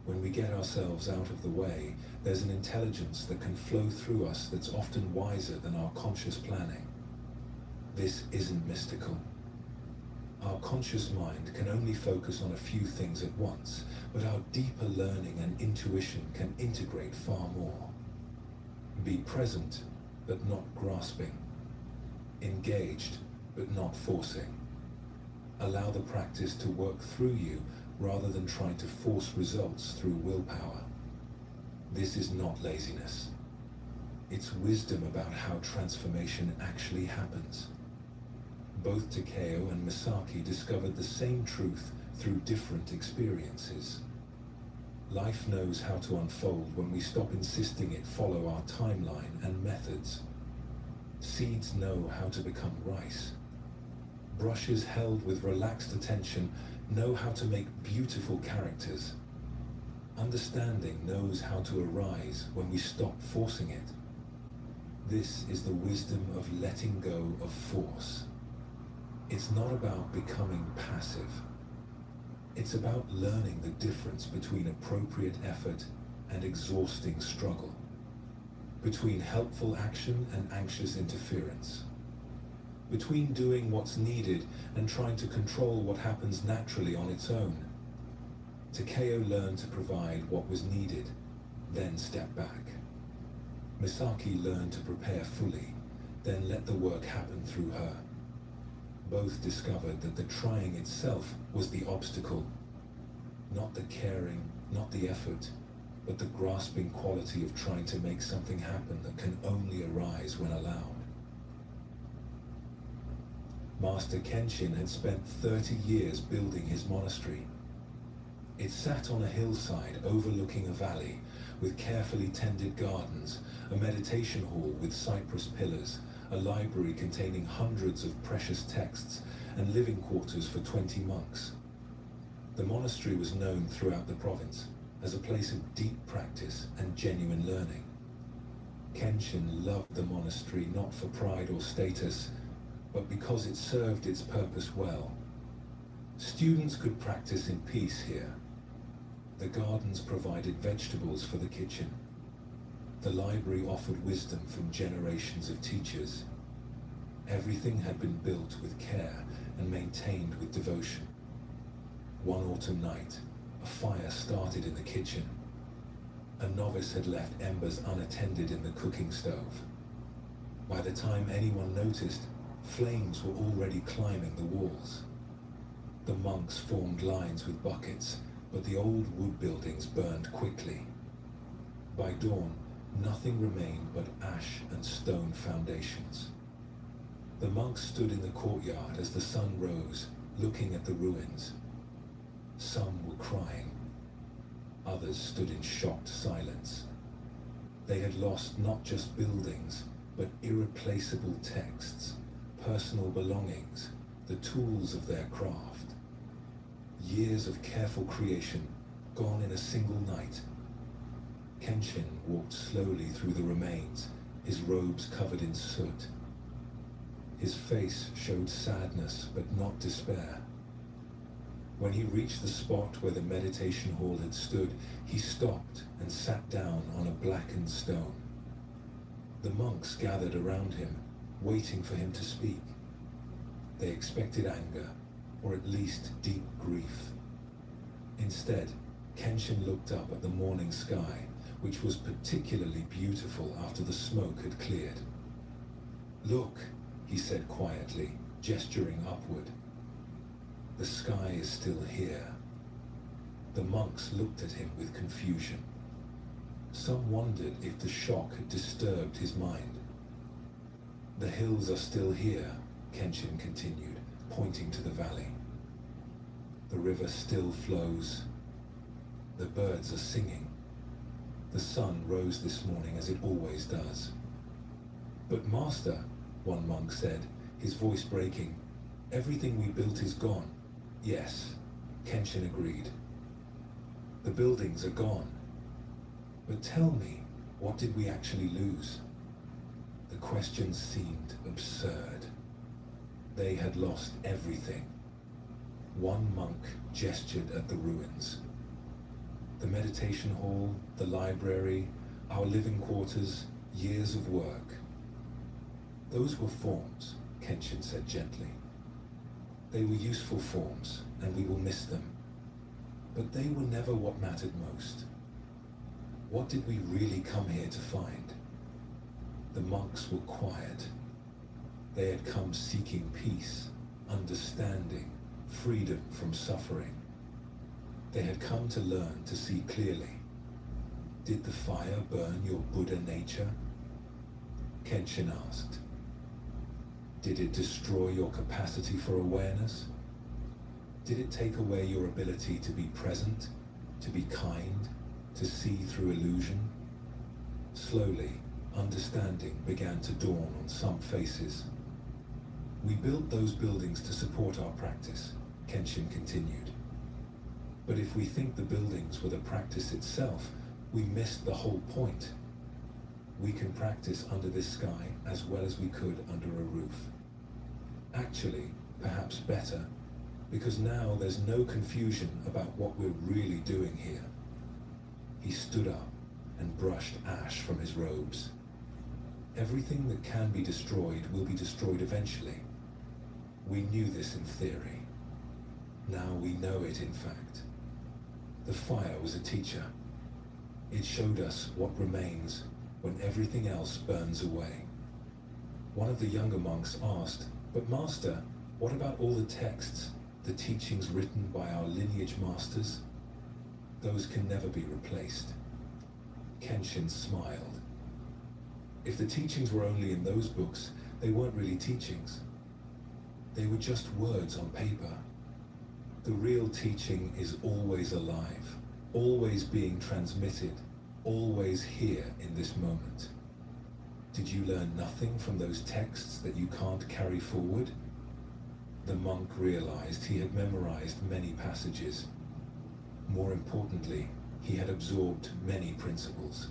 When we get ourselves out of the way, there's an intelligence that can flow through us that's often wiser than our conscious planning. This isn't mystical. Our conscious mind can only focus on a few things at once, but our deeper learning and intuition can integrate far more. Be present, but not grasping. Engaged, but not forcing. Allow the practice to work through you rather than trying to force results through willpower. This is not laziness. It's wisdom about how transformation actually happens. Both Takeo and Misaki discovered the same truth through different experiences. Life knows how to unfold when we stop insisting it follow our timeline and methods. Seeds know how to become rice. Brushes held with relaxed attention know how to make beautiful characters. Understanding knows how to arise when we stop forcing it. This is the wisdom of letting go of force. It's not about becoming passive. It's about learning the difference between appropriate effort and exhausting struggle, between helpful action and anxious interference, between doing what's needed and trying to control what happens naturally on its own. Takeo learned to provide what was needed, then step back. Misaki learned to prepare fully, then let the work happen through her. Both discovered that the trying itself was the obstacle, not the caring, not the effort, but the grasping quality of trying to make something happen that can only arise when allowed. Master Kenshin had spent 30 years building his monastery. It sat on a hillside overlooking a valley, with carefully tended gardens, a meditation hall with cypress pillars, a library containing hundreds of precious texts, and living quarters for 20 monks. The monastery was known throughout the province as a place of deep practice and genuine learning. Kenshin loved the monastery not for pride or status, but because it served its purpose well. Students could practice in peace here. The gardens provided vegetables for the kitchen. The library offered wisdom from generations of teachers. Everything had been built with care and maintained with devotion. One autumn night, a fire started in the kitchen. A novice had left embers unattended in the cooking stove. By the time anyone noticed, flames were already climbing the walls. The monks formed lines with buckets, but the old wood buildings burned quickly. By dawn, nothing remained but ash and stone foundations. The monks stood in the courtyard as the sun rose, looking at the ruins. Some were crying. Others stood in shocked silence. They had lost not just buildings, but irreplaceable texts, personal belongings, the tools of their craft. Years of careful creation, gone in a single night. Kenshin walked slowly through the remains, his robes covered in soot. His face showed sadness, but not despair. When he reached the spot where the meditation hall had stood, he stopped and sat down on a blackened stone. The monks gathered around him, waiting for him to speak. They expected anger, or at least deep grief. Instead, Kenshin looked up at the morning sky, which was particularly beautiful after the smoke had cleared. "Look," he said quietly, gesturing upward. "The sky is still here." The monks looked at him with confusion. Some wondered if the shock had disturbed his mind. "The hills are still here," Kenshin continued, pointing to the valley. "The river still flows. The birds are singing. The sun rose this morning as it always does." "But Master," one monk said, his voice breaking, "everything we built is gone." "Yes," Kenshin agreed. "The buildings are gone. But tell me, what did we actually lose?" The question seemed absurd. They had lost everything. One monk gestured at the ruins. The meditation hall, the library, our living quarters, years of work. "Those were forms," Kenshin said gently. "They were useful forms, and we will miss them. But they were never what mattered most. What did we really come here to find?" The monks were quiet. They had come seeking peace, understanding, freedom from suffering. They had come to learn to see clearly. "Did the fire burn your Buddha nature?" Kenshin asked. "Did it destroy your capacity for awareness? Did it take away your ability to be present, to be kind, to see through illusion?" Slowly, understanding began to dawn on some faces. "We built those buildings to support our practice," Kenshin continued. "But if we think the buildings were the practice itself, we missed the whole point. We can practice under this sky as well as we could under a roof. Actually, perhaps better, because now there's no confusion about what we're really doing here. He stood up and brushed ash from his robes. Everything that can be destroyed will be destroyed eventually. We knew this in theory. Now we know it in fact. The fire was a teacher. It showed us what remains when everything else burns away. One of the younger monks asked, "But Master, what about all the texts, the teachings written by our lineage masters? Those can never be replaced." Kenshin smiled. If the teachings were only in those books, they weren't really teachings. They were just words on paper. The real teaching is always alive, always being transmitted, always here in this moment. Did you learn nothing from those texts that you can't carry forward? The monk realized he had memorized many passages. More importantly, he had absorbed many principles.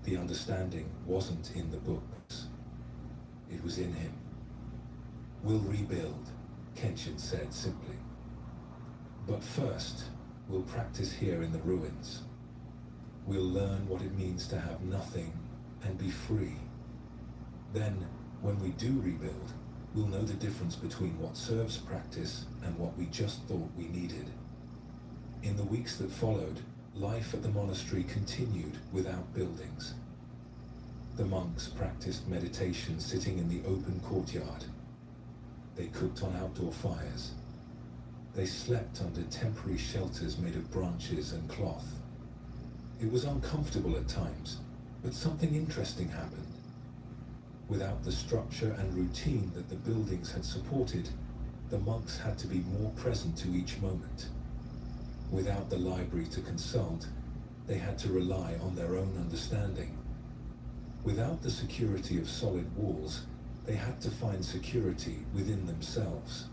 The understanding wasn't in the books. It was in him. "We'll rebuild," Kenshin said simply. "But first, we'll practice here in the ruins. We'll learn what it means to have nothing and be free. Then, when we do rebuild, we'll know the difference between what serves practice and what we just thought we needed." In the weeks that followed, life at the monastery continued without buildings. The monks practiced meditation sitting in the open courtyard. They cooked on outdoor fires. They slept under temporary shelters made of branches and cloth. It was uncomfortable at times, but something interesting happened. Without the structure and routine that the buildings had supported, the monks had to be more present to each moment. Without the library to consult, they had to rely on their own understanding. Without the security of solid walls, they had to find security within themselves.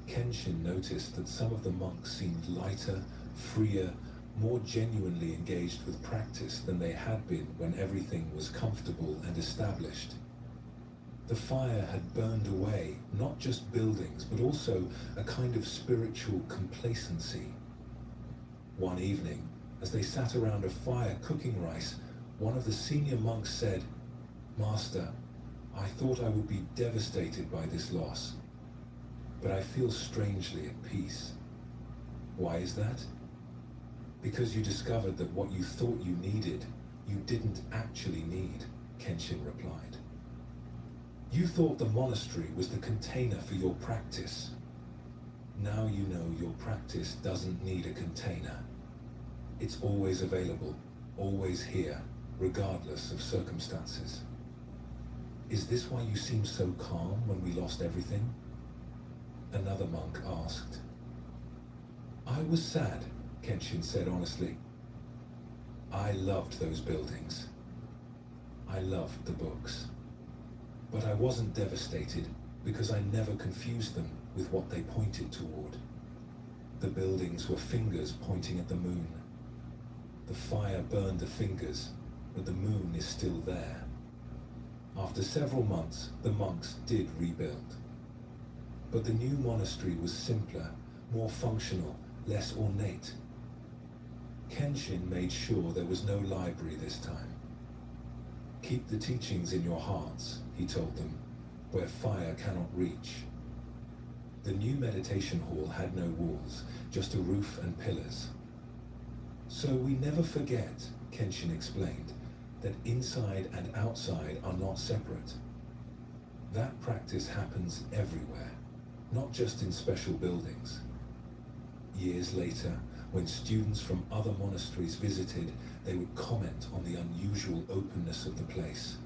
Kenshin noticed that some of the monks seemed lighter, freer, more genuinely engaged with practice than they had been when everything was comfortable and established. The fire had burned away not just buildings, but also a kind of spiritual complacency. One evening, as they sat around a fire cooking rice, one of the senior monks said, "Master, I thought I would be devastated by this loss, but I feel strangely at peace." "Why is that?" "Because you discovered that what you thought you needed, you didn't actually need," Kenshin replied. "You thought the monastery was the container for your practice. Now you know your practice doesn't need a container. It's always available, always here, regardless of circumstances." "Is this why you seemed so calm when we lost everything?" Another monk asked. "I was sad," Kenshin said honestly. "I loved those buildings. I loved the books. But I wasn't devastated because I never confused them with what they pointed toward. The buildings were fingers pointing at the moon. The fire burned the fingers, but the moon is still there." After several months, the monks did rebuild. But the new monastery was simpler, more functional, less ornate. Kenshin made sure there was no library this time. "Keep the teachings in your hearts," he told them, "where fire cannot reach." The new meditation hall had no walls, just a roof and pillars. "So we never forget," Kenshin explained, "that inside and outside are not separate. That practice happens everywhere, not just in special buildings." Years later, when students from other monasteries visited, they would comment on the unusual openness of the place.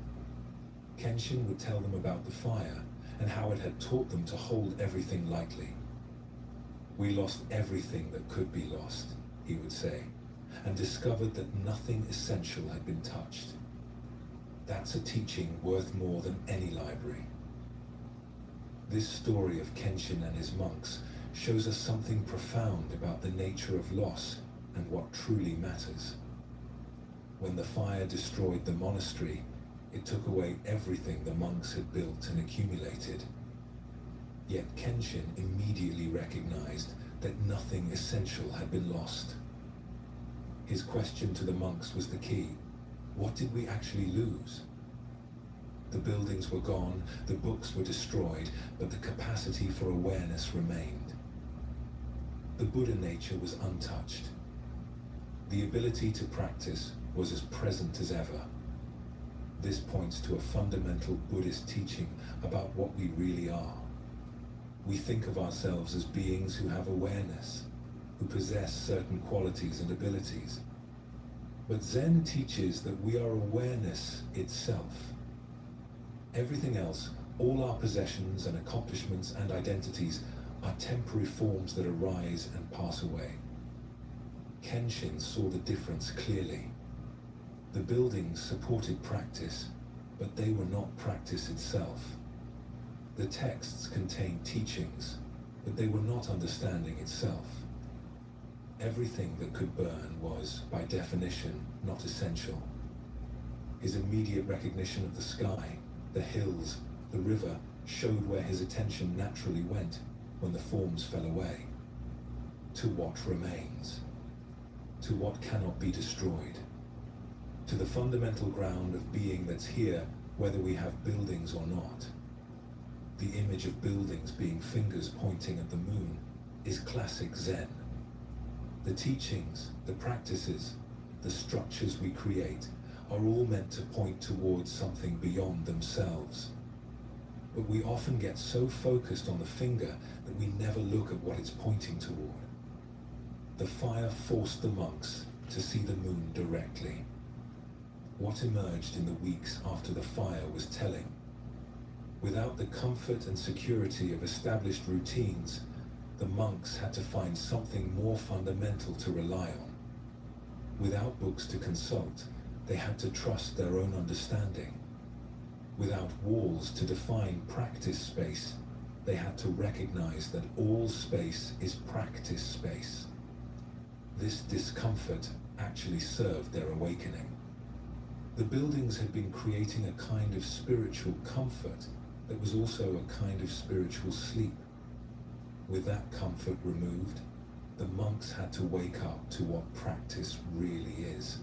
Kenshin would tell them about the fire and how it had taught them to hold everything lightly. "We lost everything that could be lost," he would say, and discovered that nothing essential had been touched. That's a teaching worth more than any library. This story of Kenshin and his monks shows us something profound about the nature of loss and what truly matters. When the fire destroyed the monastery, it took away everything the monks had built and accumulated. Yet Kenshin immediately recognized that nothing essential had been lost. His question to the monks was the key. What did we actually lose? The buildings were gone, the books were destroyed, but the capacity for awareness remained. The Buddha nature was untouched. The ability to practice was as present as ever. This points to a fundamental Buddhist teaching about what we really are. We think of ourselves as beings who have awareness, who possess certain qualities and abilities. But Zen teaches that we are awareness itself. Everything else, all our possessions and accomplishments and identities, are temporary forms that arise and pass away. Kenshin saw the difference clearly. The buildings supported practice, but they were not practice itself. The texts contained teachings, but they were not understanding itself. Everything that could burn was, by definition, not essential. His immediate recognition of the sky, the hills, the river, showed where his attention naturally went when the forms fell away. To what remains. To what cannot be destroyed. To the fundamental ground of being that's here, whether we have buildings or not. The image of buildings being fingers pointing at the moon is classic Zen. The teachings, the practices, the structures we create are all meant to point towards something beyond themselves. But we often get so focused on the finger that we never look at what it's pointing toward. The fire forced the monks to see the moon directly. What emerged in the weeks after the fire was telling. Without the comfort and security of established routines, the monks had to find something more fundamental to rely on. Without books to consult, they had to trust their own understanding. Without walls to define practice space, they had to recognize that all space is practice space. This discomfort actually served their awakening. The buildings had been creating a kind of spiritual comfort that was also a kind of spiritual sleep. With that comfort removed, the monks had to wake up to what practice really is.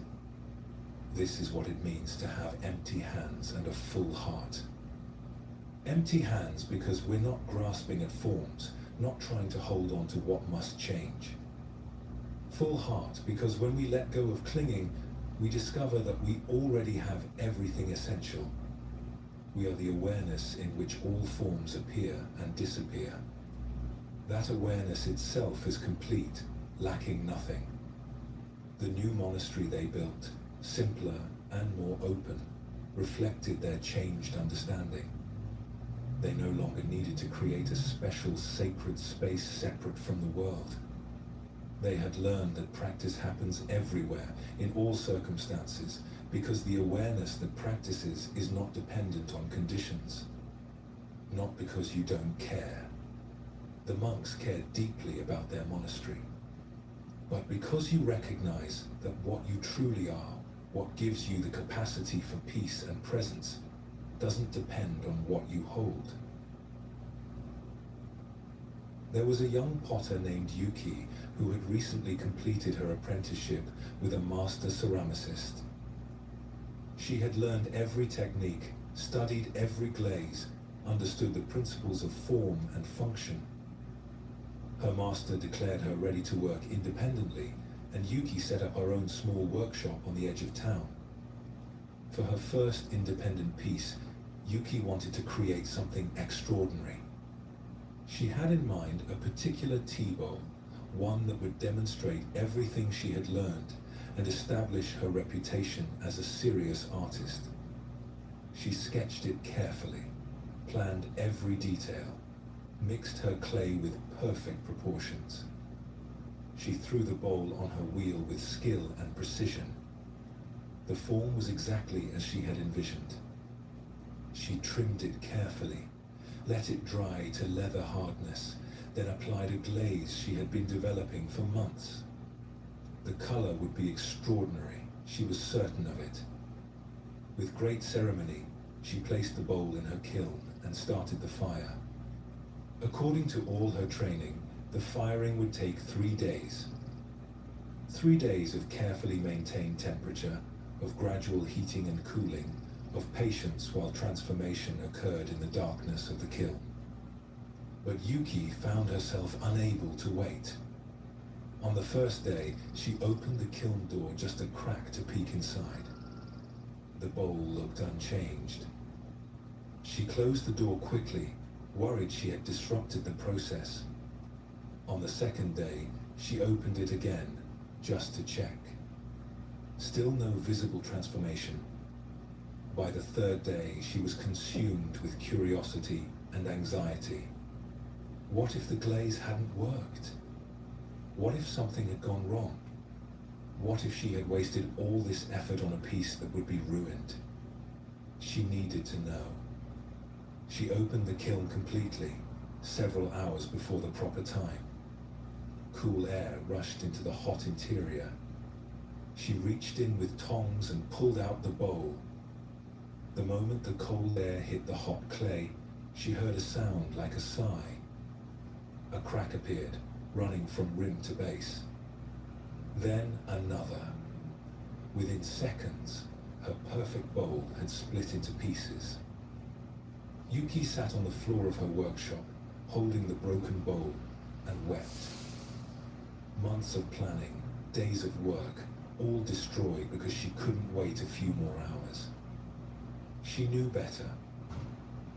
This is what it means to have empty hands and a full heart. Empty hands because we're not grasping at forms, not trying to hold on to what must change. Full heart because when we let go of clinging, we discover that we already have everything essential. We are the awareness in which all forms appear and disappear. That awareness itself is complete, lacking nothing. The new monastery they built, simpler and more open, reflected their changed understanding. They no longer needed to create a special sacred space separate from the world. They had learned that practice happens everywhere, in all circumstances, because the awareness that practices is not dependent on conditions. Not because you don't care. The monks cared deeply about their monastery. But because you recognize that what you truly are, what gives you the capacity for peace and presence, doesn't depend on what you hold. There was a young potter named Yuki who had recently completed her apprenticeship with a master ceramicist. She had learned every technique, studied every glaze, understood the principles of form and function. Her master declared her ready to work independently, and Yuki set up her own small workshop on the edge of town. For her first independent piece, Yuki wanted to create something extraordinary. She had in mind a particular tea bowl, one that would demonstrate everything she had learned and establish her reputation as a serious artist. She sketched it carefully, planned every detail, mixed her clay with perfect proportions. She threw the bowl on her wheel with skill and precision. The form was exactly as she had envisioned. She trimmed it carefully, let it dry to leather hardness, then applied a glaze she had been developing for months. The color would be extraordinary, she was certain of it. With great ceremony, she placed the bowl in her kiln and started the fire. According to all her training, the firing would take 3 days. 3 days of carefully maintained temperature, of gradual heating and cooling, of patience while transformation occurred in the darkness of the kiln. But Yuki found herself unable to wait. On the first day, she opened the kiln door just a crack to peek inside. The bowl looked unchanged. She closed the door quickly, worried she had disrupted the process. On the second day, she opened it again, just to check. Still no visible transformation. By the third day, she was consumed with curiosity and anxiety. What if the glaze hadn't worked? What if something had gone wrong? What if she had wasted all this effort on a piece that would be ruined? She needed to know. She opened the kiln completely, several hours before the proper time. Cool air rushed into the hot interior. She reached in with tongs and pulled out the bowl. The moment the cold air hit the hot clay, she heard a sound like a sigh. A crack appeared, running from rim to base. Then another. Within seconds, her perfect bowl had split into pieces. Yuki sat on the floor of her workshop, holding the broken bowl, and wept. Months of planning, days of work, all destroyed because she couldn't wait a few more hours. She knew better.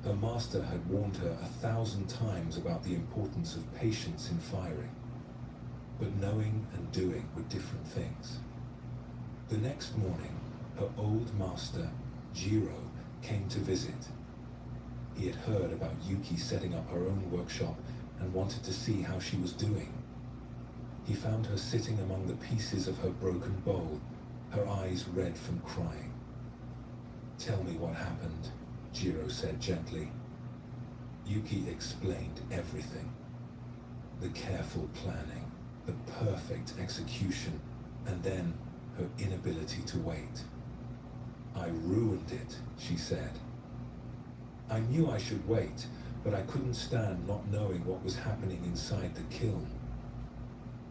Her master had warned her 1,000 times about the importance of patience in firing. But knowing and doing were different things. The next morning, her old master, Jiro, came to visit. He had heard about Yuki setting up her own workshop and wanted to see how she was doing. He found her sitting among the pieces of her broken bowl, her eyes red from crying. "Tell me what happened," Jiro said gently. Yuki explained everything. The careful planning, the perfect execution, and then her inability to wait. "I ruined it," she said. "I knew I should wait, but I couldn't stand not knowing what was happening inside the kiln."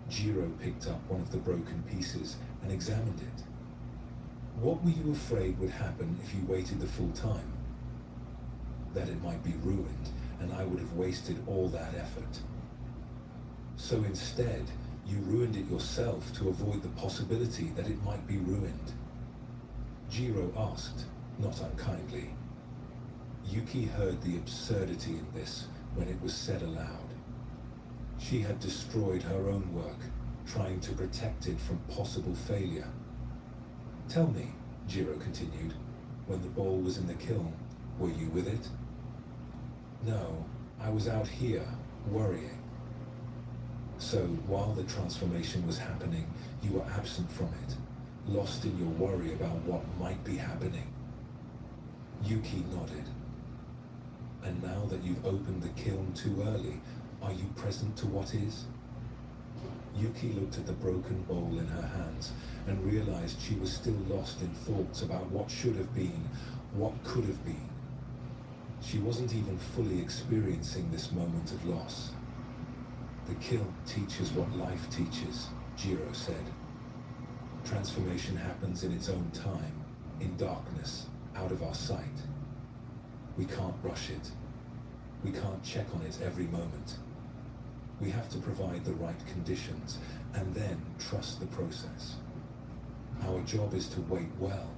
Jiro picked up one of the broken pieces and examined it. "What were you afraid would happen if you waited the full time?" "That it might be ruined, and I would have wasted all that effort." "So instead, you ruined it yourself to avoid the possibility that it might be ruined?" Jiro asked, not unkindly. Yuki heard the absurdity in this when it was said aloud. She had destroyed her own work, trying to protect it from possible failure. "Tell me," Jiro continued, "when the bowl was in the kiln, were you with it?" "No, I was out here, worrying." "So, while the transformation was happening, you were absent from it, lost in your worry about what might be happening?" Yuki nodded. "And now that you've opened the kiln too early, are you present to what is?" Yuki looked at the broken bowl in her hands and realized she was still lost in thoughts about what should have been, what could have been. She wasn't even fully experiencing this moment of loss. "The kiln teaches what life teaches," Jiro said. "Transformation happens in its own time, in darkness, out of our sight. We can't rush it. We can't check on it every moment. We have to provide the right conditions and then trust the process. Our job is to wait well."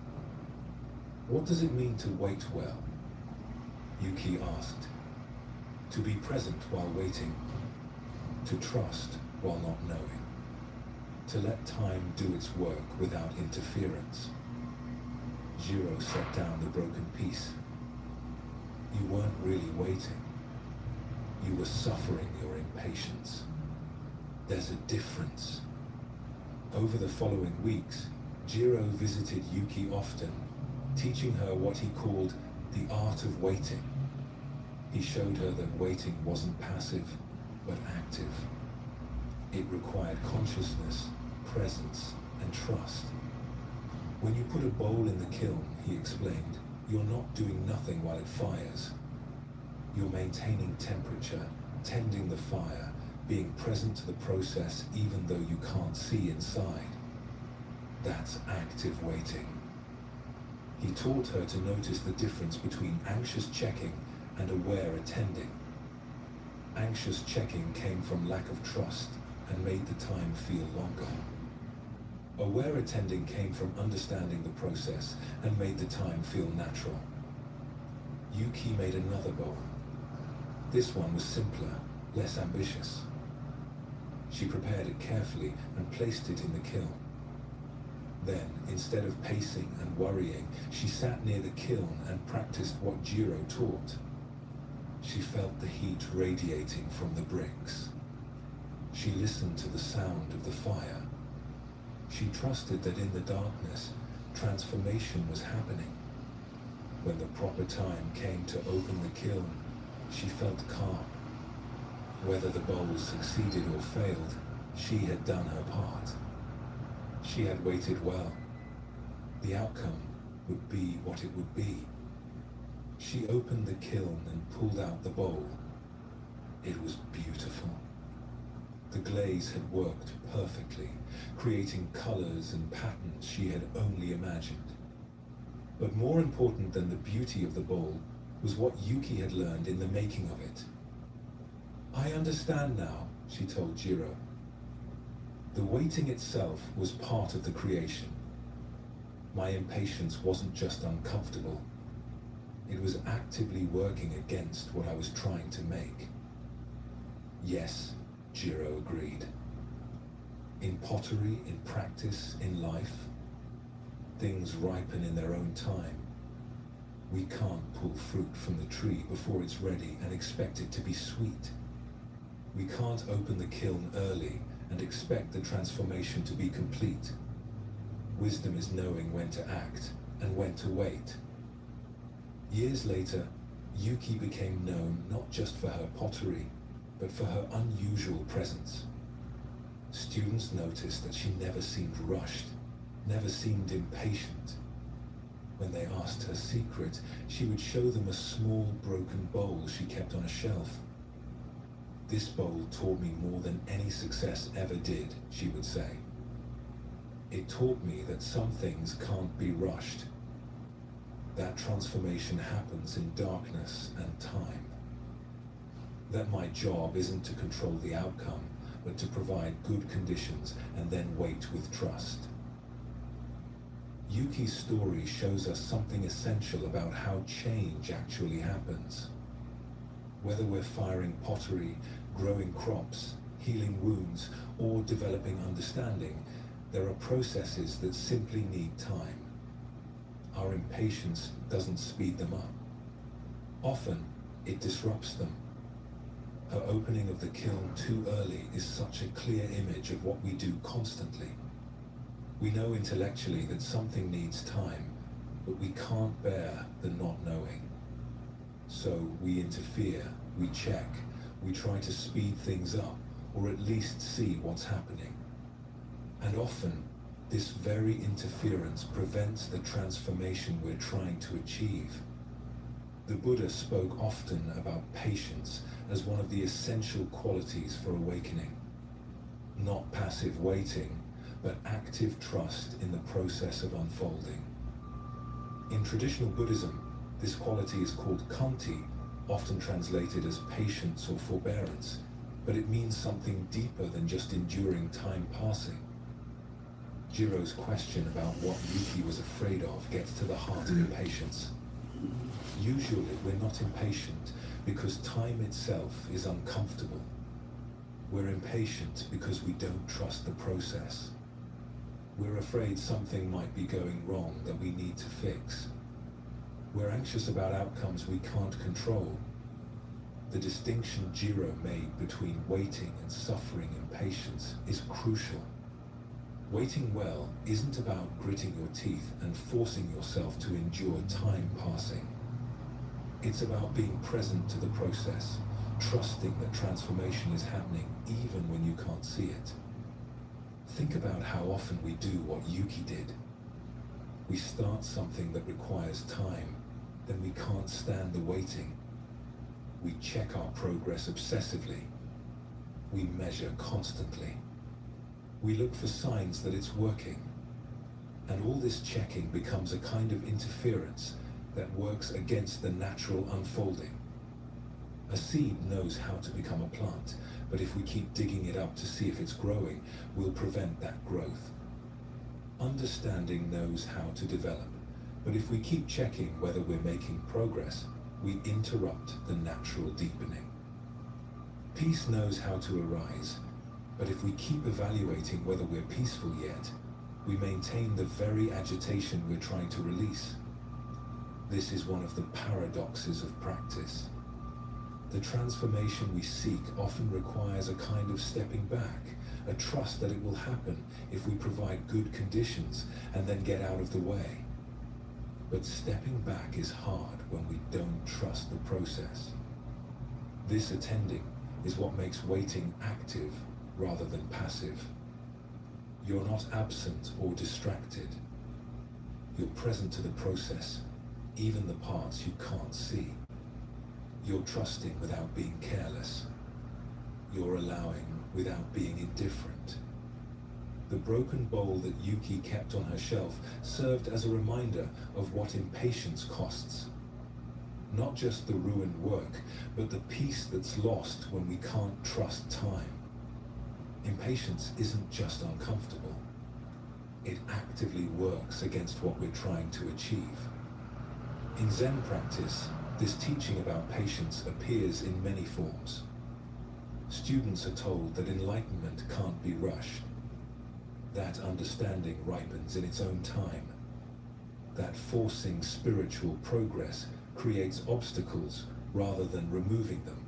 "What does it mean to wait well?" Yuki asked. "To be present while waiting. To trust while not knowing. To let time do its work without interference." Jiro set down the broken piece. "You weren't really waiting. You were suffering your impatience. There's a difference." Over the following weeks, Jiro visited Yuki often, teaching her what he called the art of waiting. He showed her that waiting wasn't passive, but active. It required consciousness, presence, and trust. "When you put a bowl in the kiln," he explained, "you're not doing nothing while it fires. You're maintaining temperature, tending the fire, being present to the process even though you can't see inside. That's active waiting. He taught her to notice the difference between anxious checking and aware attending. Anxious checking came from lack of trust and made the time feel longer. Aware attending came from understanding the process and made the time feel natural. Yuki made another bowl. This one was simpler, less ambitious. She prepared it carefully and placed it in the kiln. Then, instead of pacing and worrying, she sat near the kiln and practiced what Jiro taught. She felt the heat radiating from the bricks. She listened to the sound of the fire. She trusted that in the darkness, transformation was happening. When the proper time came to open the kiln, she felt calm. Whether the bowl succeeded or failed, she had done her part. She had waited well. The outcome would be what it would be. She opened the kiln and pulled out the bowl. It was beautiful. The glaze had worked perfectly, creating colors and patterns she had only imagined. But more important than the beauty of the bowl was what Yuki had learned in the making of it. "I understand now," she told Jiro. The waiting itself was part of the creation. My impatience wasn't just uncomfortable. It was actively working against what I was trying to make. Yes, Jiro agreed. In pottery, in practice, in life, things ripen in their own time. We can't pull fruit from the tree before it's ready and expect it to be sweet. We can't open the kiln early and expect the transformation to be complete. Wisdom is knowing when to act and when to wait. Years later, Yuki became known not just for her pottery, but for her unusual presence. Students noticed that she never seemed rushed, never seemed impatient. When they asked her secret, she would show them a small broken bowl she kept on a shelf. "This bowl taught me more than any success ever did," she would say. "It taught me that some things can't be rushed. That transformation happens in darkness and time. That my job isn't to control the outcome, but to provide good conditions and then wait with trust." Yuki's story shows us something essential about how change actually happens. Whether we're firing pottery, growing crops, healing wounds, or developing understanding, there are processes that simply need time. Our impatience doesn't speed them up. Often, it disrupts them. Her opening of the kiln too early is such a clear image of what we do constantly. We know intellectually that something needs time, but we can't bear the not knowing. So we interfere, we check, we try to speed things up, or at least see what's happening. And often, this very interference prevents the transformation we're trying to achieve. The Buddha spoke often about patience as one of the essential qualities for awakening. Not passive waiting, but active trust in the process of unfolding. In traditional Buddhism, this quality is called khanti, often translated as patience or forbearance, but it means something deeper than just enduring time passing. Jiro's question about what Yuki was afraid of gets to the heart of impatience. Usually, we're not impatient because time itself is uncomfortable. We're impatient because we don't trust the process. We're afraid something might be going wrong that we need to fix. We're anxious about outcomes we can't control. The distinction Jiro made between waiting and suffering impatience is crucial. Waiting well isn't about gritting your teeth and forcing yourself to endure time passing. It's about being present to the process, trusting that transformation is happening even when you can't see it. Think about how often we do what Yuki did. We start something that requires time, then we can't stand the waiting. we check our progress obsessively. We measure constantly. We look for signs that it's working. And all this checking becomes a kind of interference that works against the natural unfolding. A seed knows how to become a plant, but if we keep digging it up to see if it's growing, we'll prevent that growth. Understanding knows how to develop, but if we keep checking whether we're making progress, we interrupt the natural deepening. Peace knows how to arise, but if we keep evaluating whether we're peaceful yet, we maintain the very agitation we're trying to release. This is one of the paradoxes of practice. The transformation we seek often requires a kind of stepping back, a trust that it will happen if we provide good conditions and then get out of the way. But stepping back is hard when we don't trust the process. This attending is what makes waiting active rather than passive. You're not absent or distracted. You're present to the process, even the parts you can't see. You're trusting without being careless. You're allowing without being indifferent. The broken bowl that Yuki kept on her shelf served as a reminder of what impatience costs. Not just the ruined work, but the peace that's lost when we can't trust time. Impatience isn't just uncomfortable. It actively works against what we're trying to achieve. In Zen practice, this teaching about patience appears in many forms. Students are told that enlightenment can't be rushed. That understanding ripens in its own time. That forcing spiritual progress creates obstacles rather than removing them.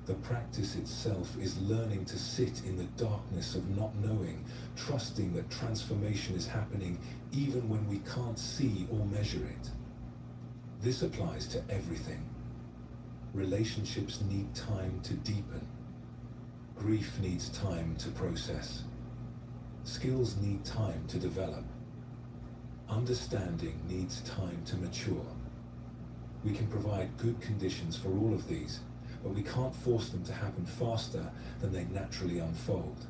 The practice itself is learning to sit in the darkness of not knowing, trusting that transformation is happening even when we can't see or measure it. This applies to everything. Relationships need time to deepen. Grief needs time to process. Skills need time to develop. Understanding needs time to mature. We can provide good conditions for all of these, but we can't force them to happen faster than they naturally unfold.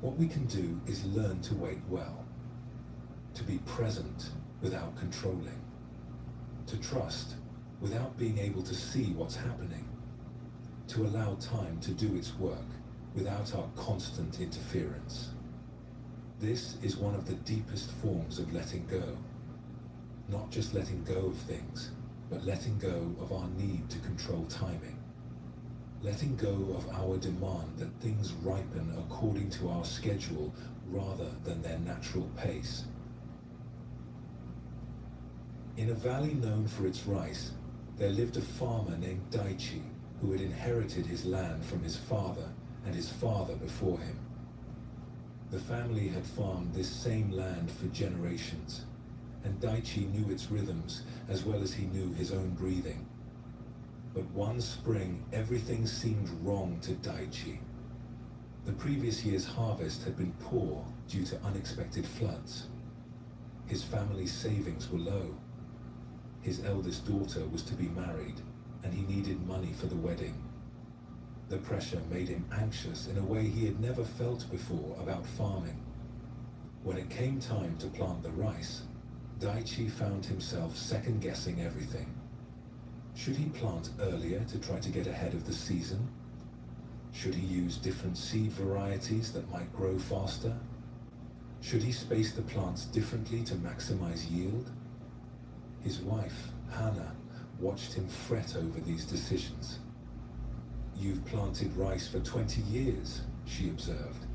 What we can do is learn to wait well, to be present without controlling, to trust without being able to see what's happening, to allow time to do its work without our constant interference. This is one of the deepest forms of letting go. Not just letting go of things, but letting go of our need to control timing. Letting go of our demand that things ripen according to our schedule rather than their natural pace. In a valley known for its rice, there lived a farmer named Daichi who had inherited his land from his father and his father before him. The family had farmed this same land for generations, and Daichi knew its rhythms as well as he knew his own breathing. But one spring, everything seemed wrong to Daichi. The previous year's harvest had been poor due to unexpected floods. His family's savings were low. His eldest daughter was to be married, and he needed money for the wedding. The pressure made him anxious in a way he had never felt before about farming. When it came time to plant the rice, Daichi found himself second-guessing everything. Should he plant earlier to try to get ahead of the season? Should he use different seed varieties that might grow faster? Should he space the plants differently to maximize yield? His wife, Hannah, watched him fret over these decisions. "You've planted rice for 20 years, she observed.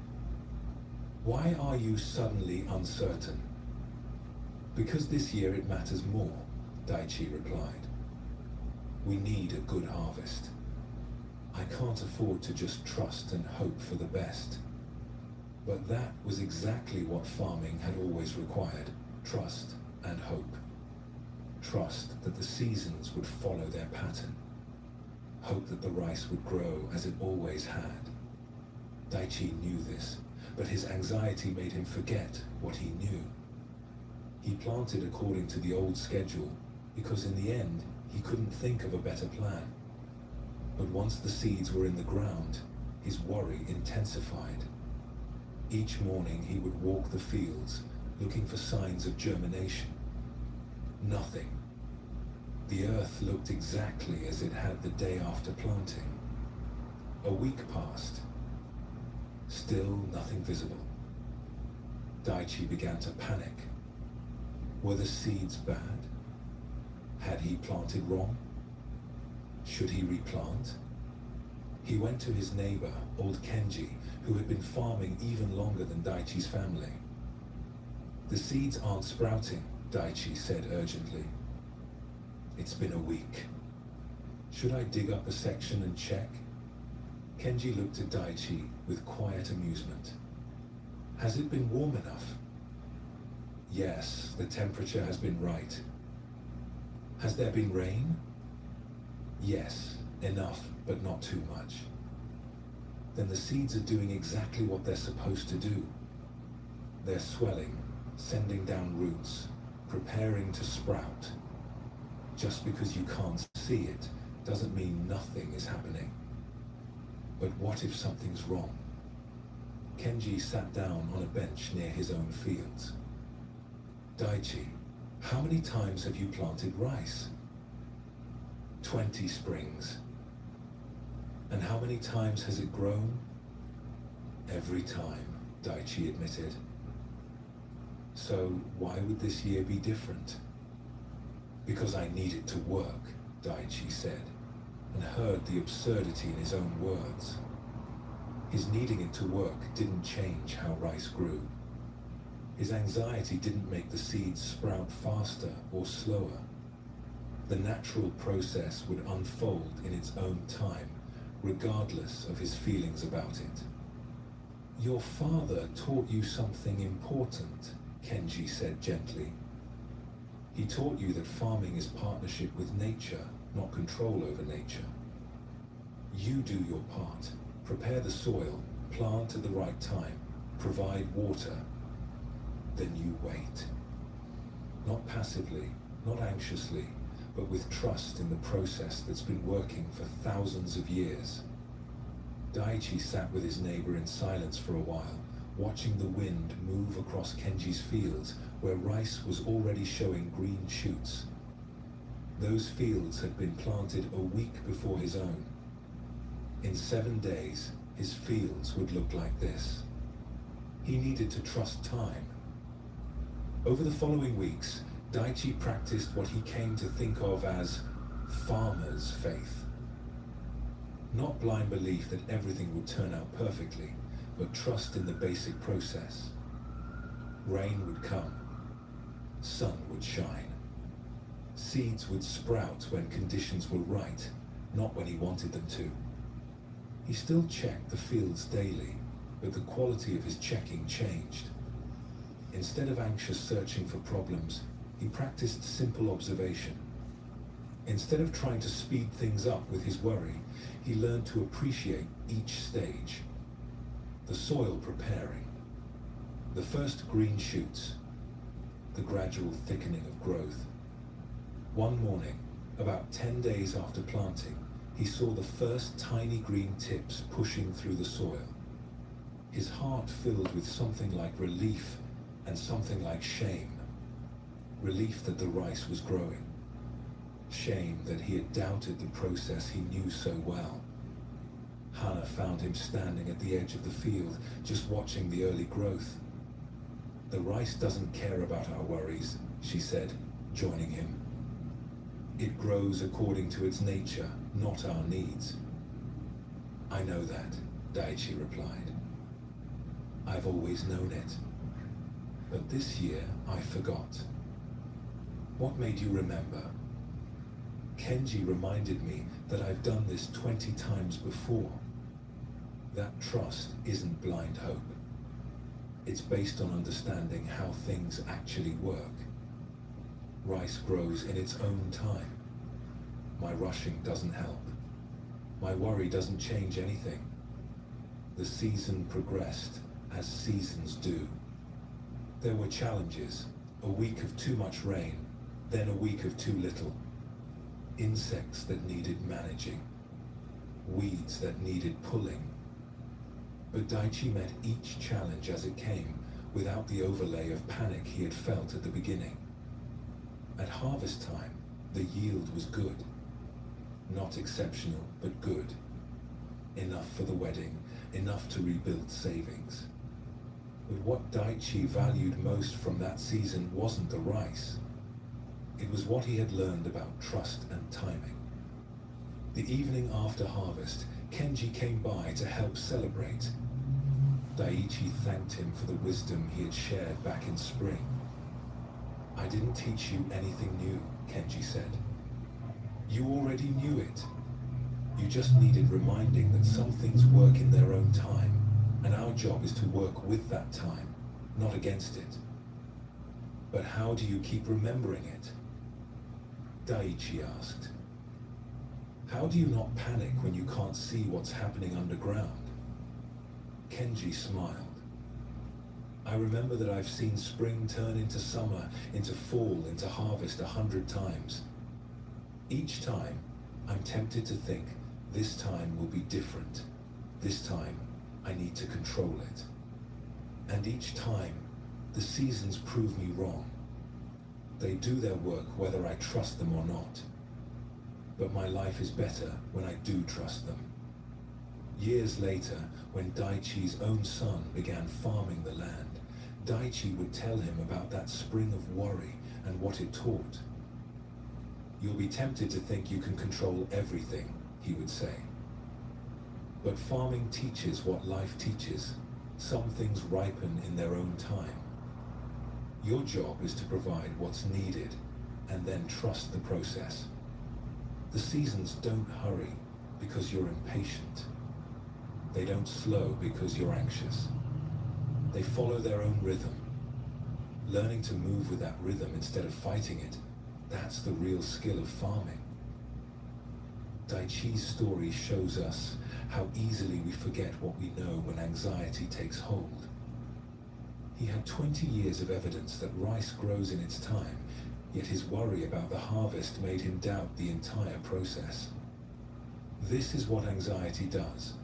"Why are you suddenly uncertain?" "Because this year it matters more," Daichi replied. "We need a good harvest. I can't afford to just trust and hope for the best." But that was exactly what farming had always required: trust and hope. Trust that the seasons would follow their pattern. Hope that the rice would grow as it always had. Daichi knew this, but his anxiety made him forget what he knew. He planted according to the old schedule because in the end he couldn't think of a better plan. But once the seeds were in the ground, his worry intensified. Each morning he would walk the fields, looking for signs of germination. Nothing. The earth looked exactly as it had the day after planting. A week passed. Still nothing visible. Daichi began to panic. Were the seeds bad? Had he planted wrong? Should he replant? He went to his neighbor, old Kenji, who had been farming even longer than Daichi's family. "The seeds aren't sprouting," Daichi said urgently. "It's been a week. Should I dig up a section and check?" Kenji looked at Daichi with quiet amusement. "Has it been warm enough?" "Yes, the temperature has been right." "Has there been rain?" "Yes, enough, but not too much." "Then the seeds are doing exactly what they're supposed to do. They're swelling, sending down roots, preparing to sprout. Just because you can't see it doesn't mean nothing is happening." "But what if something's wrong?" Kenji sat down on a bench near his own fields. "Daichi, how many times have you planted rice?" 20 springs. "And how many times has it grown?" "Every time," Daichi admitted. "So why would this year be different?" "Because I need it to work," Daichi said, and heard the absurdity in his own words. His needing it to work didn't change how rice grew. His anxiety didn't make the seeds sprout faster or slower. The natural process would unfold in its own time, regardless of his feelings about it. "Your father taught you something important," Kenji said gently. "He taught you that farming is partnership with nature, not control over nature. You do your part. Prepare the soil, plant at the right time, provide water. Then you wait. Not passively, not anxiously, but with trust in the process that's been working for thousands of years." Daichi sat with his neighbor in silence for a while, watching the wind move across Kenji's fields where rice was already showing green shoots. Those fields had been planted a week before his own. In 7 days, his fields would look like this. He needed to trust time. Over the following weeks, Daichi practiced what he came to think of as farmer's faith. Not blind belief that everything would turn out perfectly, but trust in the basic process. Rain would come. Sun would shine. Seeds would sprout when conditions were right, not when he wanted them to. He still checked the fields daily, but the quality of his checking changed. Instead of anxious searching for problems, he practiced simple observation. Instead of trying to speed things up with his worry, he learned to appreciate each stage. The soil preparing, the first green shoots, the gradual thickening of growth. One morning, about 10 days after planting, he saw the first tiny green tips pushing through the soil. His heart filled with something like relief and something like shame. Relief that the rice was growing. Shame that he had doubted the process he knew so well. Hannah found him standing at the edge of the field, just watching the early growth. "The rice doesn't care about our worries," she said, joining him. "It grows according to its nature, not our needs." "I know that," Daichi replied. "I've always known it. But this year I forgot." "What made you remember?" "Kenji reminded me that I've done this 20 times before. That trust isn't blind hope. It's based on understanding how things actually work. Rice grows in its own time. My rushing doesn't help. My worry doesn't change anything. The season progressed as seasons do. There were challenges, a week of too much rain, then a week of too little. Insects that needed managing. weeds that needed pulling. But Daichi met each challenge as it came, without the overlay of panic he had felt at the beginning. At harvest time, the yield was good. Not exceptional, but good. Enough for the wedding, enough to rebuild savings. But what Daichi valued most from that season wasn't the rice. It was what he had learned about trust and timing. The evening after harvest, Kenji came by to help celebrate. Daichi thanked him for the wisdom he had shared back in spring. "I didn't teach you anything new," Kenji said. "You already knew it. You just needed reminding that some things work in their own time, and our job is to work with that time, not against it." "But how do you keep remembering it?" Daichi asked. "How do you not panic when you can't see what's happening underground?" Kenji smiled. "I remember that I've seen spring turn into summer, into fall, into harvest 100 times. Each time, I'm tempted to think, this time will be different. This time, I need to control it. And each time, the seasons prove me wrong. They do their work whether I trust them or not. But my life is better when I do trust them." Years later, when Daichi's own son began farming the land, Daichi would tell him about that spring of worry and what it taught. "You'll be tempted to think you can control everything," he would say. "But farming teaches what life teaches. Some things ripen in their own time. Your job is to provide what's needed and then trust the process. The seasons don't hurry because you're impatient. They don't slow because you're anxious. They follow their own rhythm. Learning to move with that rhythm instead of fighting it, that's the real skill of farming." Daichi's story shows us how easily we forget what we know when anxiety takes hold. He had 20 years of evidence that rice grows in its time, yet his worry about the harvest made him doubt the entire process. This is what anxiety does.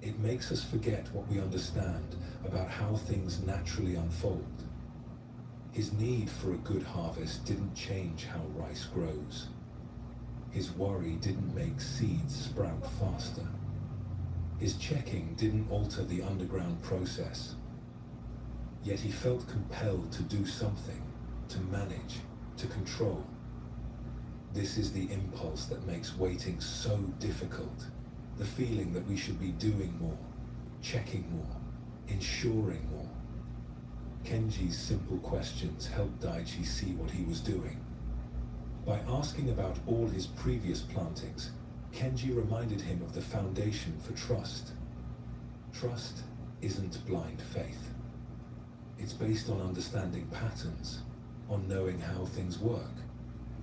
It makes us forget what we understand about how things naturally unfold. His need for a good harvest didn't change how rice grows. His worry didn't make seeds sprout faster. His checking didn't alter the underground process. Yet he felt compelled to do something, to manage, to control. This is the impulse that makes waiting so difficult. The feeling that we should be doing more, checking more, ensuring more. Kenji's simple questions helped Daichi see what he was doing. By asking about all his previous plantings, Kenji reminded him of the foundation for trust. Trust isn't blind faith. It's based on understanding patterns, on knowing how things work,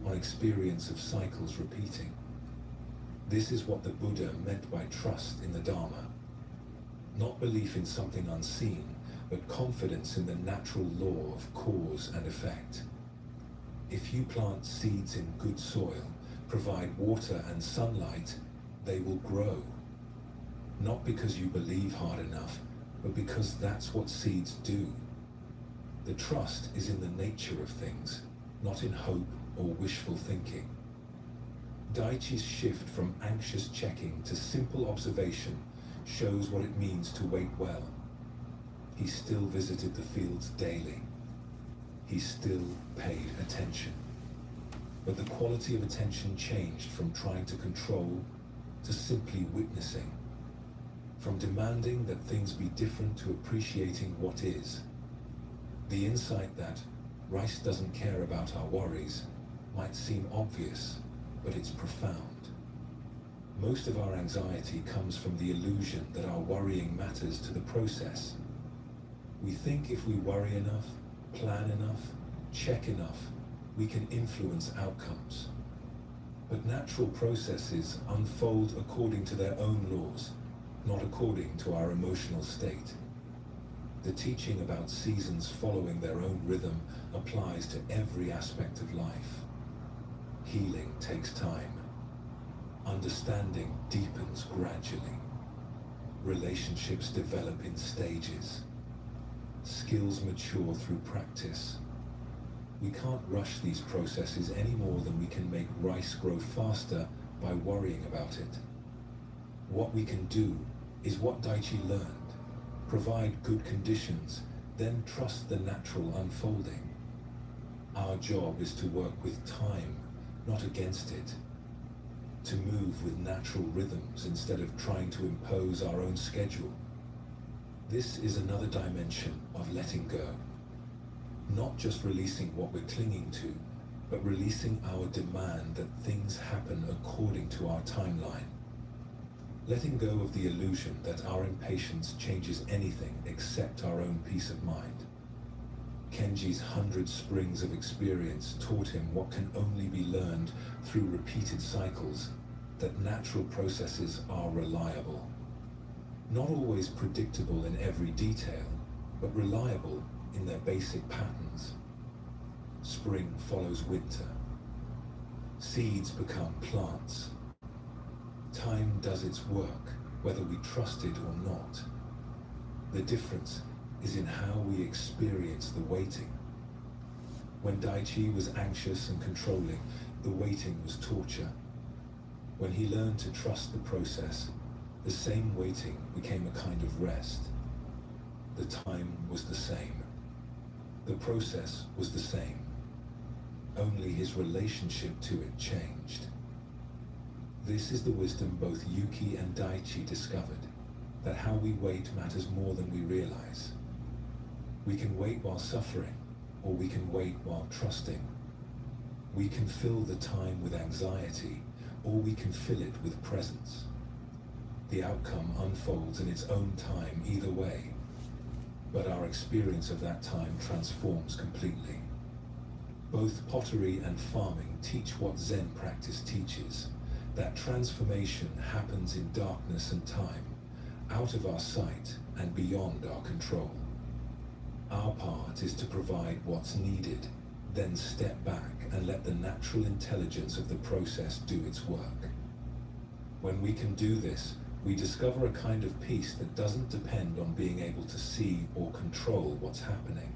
on experience of cycles repeating. This is what the Buddha meant by trust in the Dharma. Not belief in something unseen, but confidence in the natural law of cause and effect. If you plant seeds in good soil, provide water and sunlight, they will grow. Not because you believe hard enough, but because that's what seeds do. The trust is in the nature of things, not in hope or wishful thinking. Daichi's shift from anxious checking to simple observation shows what it means to wait well. He still visited the fields daily. He still paid attention. But the quality of attention changed from trying to control to simply witnessing. From demanding that things be different to appreciating what is. The insight that rice doesn't care about our worries might seem obvious, but it's profound. Most of our anxiety comes from the illusion that our worrying matters to the process. We think if we worry enough, plan enough, check enough, we can influence outcomes. But natural processes unfold according to their own laws, not according to our emotional state. The teaching about seasons following their own rhythm applies to every aspect of life. Healing takes time. Understanding deepens gradually. Relationships develop in stages. Skills mature through practice. We can't rush these processes any more than we can make rice grow faster by worrying about it. What we can do is what Daichi learned. Provide good conditions, then trust the natural unfolding. Our job is to work with time, not against it. To move with natural rhythms instead of trying to impose our own schedule. This is another dimension of letting go. Not just releasing what we're clinging to, but releasing our demand that things happen according to our timeline. Letting go of the illusion that our impatience changes anything except our own peace of mind. Kenji's 100 springs of experience taught him what can only be learned through repeated cycles, that natural processes are reliable. Not always predictable in every detail, but reliable in their basic patterns. Spring follows winter. Seeds become plants. Time does its work, whether we trust it or not. The difference is in how we experience the waiting. When Daichi was anxious and controlling, the waiting was torture. When he learned to trust the process, the same waiting became a kind of rest. The time was the same. The process was the same. Only his relationship to it changed. This is the wisdom both Yuki and Daichi discovered, that how we wait matters more than we realize. We can wait while suffering, or we can wait while trusting. We can fill the time with anxiety, or we can fill it with presence. The outcome unfolds in its own time either way, but our experience of that time transforms completely. Both pottery and farming teach what Zen practice teaches, that transformation happens in darkness and time, out of our sight and beyond our control. Our part is to provide what's needed, then step back and let the natural intelligence of the process do its work. When we can do this, we discover a kind of peace that doesn't depend on being able to see or control what's happening.